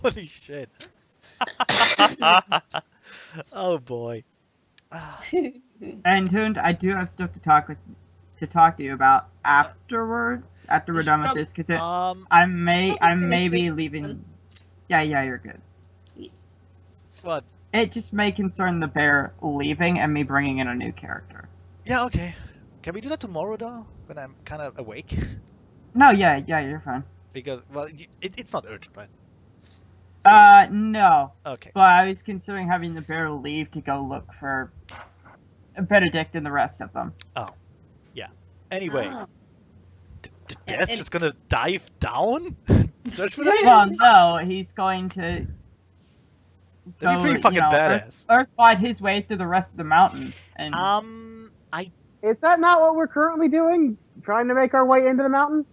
Holy shit. Oh boy. And Hoond, I do have stuff to talk to you about afterwards. After we're done with this, because I may finish be this leaving. one. Yeah, you're good. What? It just may concern the bear leaving and me bringing in a new character. Yeah, okay. Can we do that tomorrow though? When I'm kind of awake? No, yeah, you're fine. Because, well, it's not urgent, right? No. Okay. But I was considering having the bear leave to go look for Benedict and the rest of them. Oh, yeah. Anyway, Oh. Death's and- just gonna dive down? Search for them? Well, no, he's going to That'd be pretty fucking badass. Earthbite his way through the rest of the mountain. And Is that not what we're currently doing? Trying to make our way into the mountain?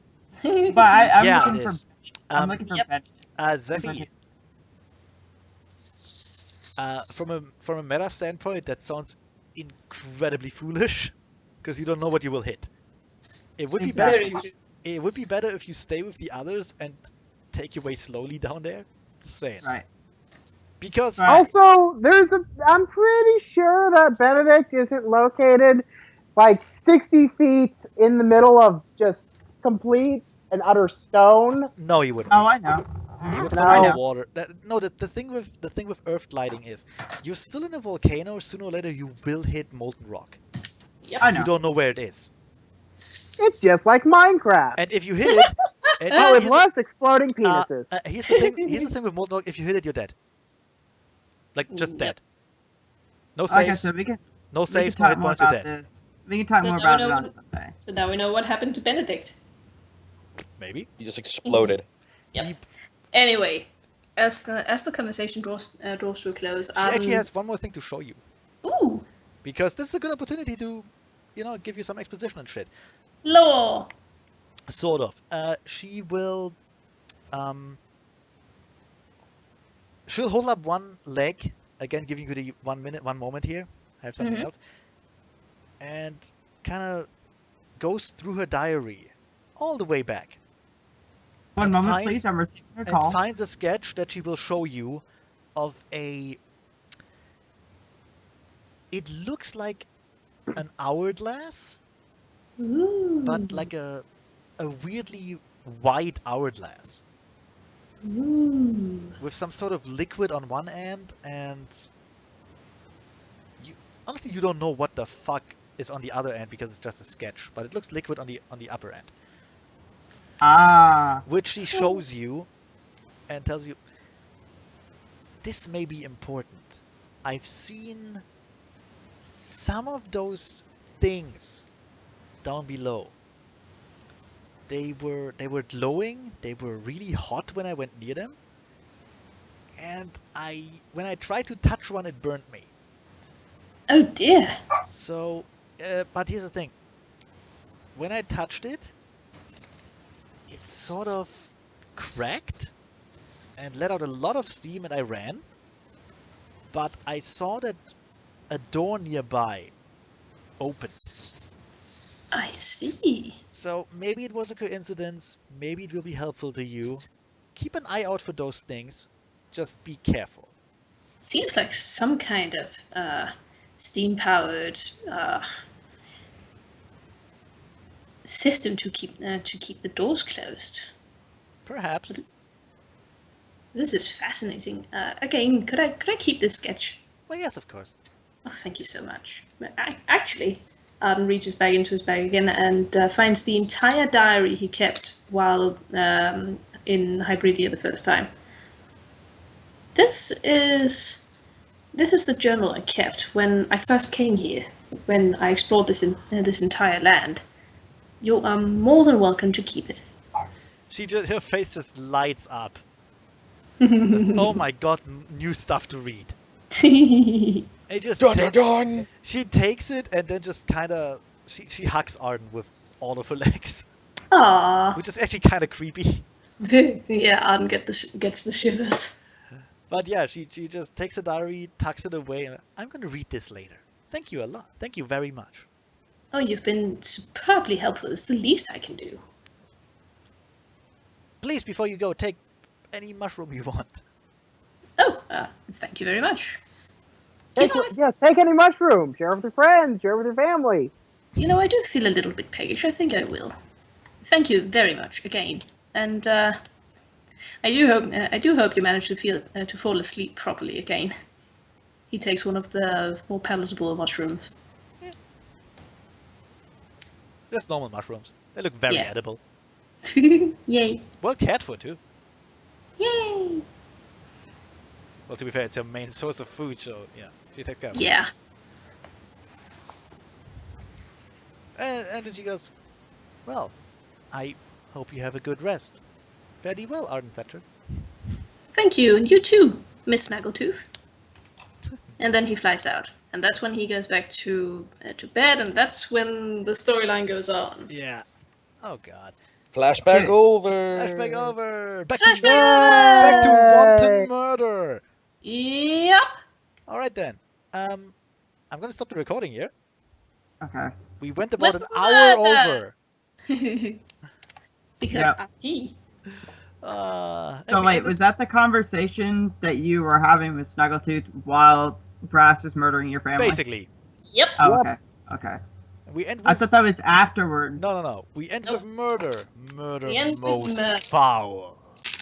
but I'm yeah, looking it for is. I'm looking for Yep. Benedict. Zephy, from a meta standpoint, that sounds incredibly foolish, because you don't know what you will hit. It would be better. Exactly. It would be better if you stay with the others and take your way slowly down there. Just saying. Right. Because Right. Also, I'm pretty sure that Benedict isn't located like 60 feet in the middle of just complete and utter stone. no, he wouldn't Oh, be. I know. He would I float on the know. water. No, the thing with earth gliding is you're still in a volcano. Sooner or later, you will hit molten rock. Yep. I You know. don't know where it is, It's just like Minecraft, and if you hit it, and but with here's, less exploding uh, penises. here's the thing. Here's the thing with molten rock. If you hit it, you're dead. Like just Yep. dead. No Like I saves. said, we can No saves. No talk hit more points. You're about dead. this. We can talk So more now we about it know on what- Sunday. So now we know what happened to Benedict. Maybe. He just exploded. Yep. He, Anyway, as the conversation draws to a close, she actually has one more thing to show you, ooh, because this is a good opportunity to, give you some exposition and shit. lore. Sort of. She will, she'll hold up one leg, again giving you the 1 moment here. I have something Mhm. else. And kind of goes through her diary all the way back. One And moment, finds- please. I'm receiving a And call. finds a sketch that she will show you of it looks like an hourglass, Ooh. but like a weirdly wide hourglass Ooh. with some sort of liquid on one end, and honestly you don't know what the fuck is on the other end because it's just a sketch, but it looks liquid on the upper end, Ah. which she shows you and tells you this may be important. I've seen some of those things down below. They were glowing, they were really hot when I went near them, and when I tried to touch one, it burned me. Oh dear. So, but here's the thing. When I touched it, it sort of cracked and let out a lot of steam, and I ran. But I saw that a door nearby opened. I see. So maybe it was a coincidence, maybe it will be helpful to you. Keep an eye out for those things. Just be careful. Seems like some kind of steam-powered system to keep the doors closed. Perhaps. This is fascinating. Again, could I keep this sketch? Well, yes, of course. Oh, thank you so much. Actually, Arden reaches back into his bag again and finds the entire diary he kept while in Hybridia the first time. This is the journal I kept when I first came here, when I explored this entire land. You are more than welcome to keep it. Her face just lights up. Just, oh my god, new stuff to read. It just Dun dun dun! She takes it and then just kind of she hugs Arden with all of her legs, Aww. which is actually kind of creepy. Yeah, Arden gets the shivers. But yeah, she just takes the diary, tucks it away, and I'm gonna read this later. Thank you a lot. Thank you very much. Oh, you've been superbly helpful. It's the least I can do. Please, before you go, take any mushroom you want. Oh, thank you very much. Take any mushrooms. Share with your friends. Share with your family. You know, I do feel a little bit peckish. I think I will. Thank you very much again, and I do hope you manage to fall asleep properly again. He takes one of the more palatable mushrooms. Just normal mushrooms. They look very Yeah. edible. Yay! Well cared for too. Yay! Well, to be fair, it's her main source of food, so yeah, she takes care of it. Yeah. And then she goes, well, I hope you have a good rest. Very well, Arden Fletcher. Thank you, and you too, Miss Snaggletooth. And then he flies out, and that's when he goes back to bed, and that's when the storyline goes on. Yeah. Oh god. Flashback over. Flashback over. Flashback Back to Yay! wanton murder. Yep. All right then. I'm gonna stop the recording here. Okay. We went about With an hour murder. over. Because Yeah. I'm he. And So we wait, ended- was that the conversation that you were having with Snuggletooth while Brass was murdering your family? basically Yep. Oh, Yep. okay. Okay. we end I with thought that was afterwards. no. We end Nope. with murder. Murder We end with most murder. foul.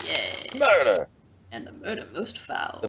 Yay. Murder. And the murder most foul.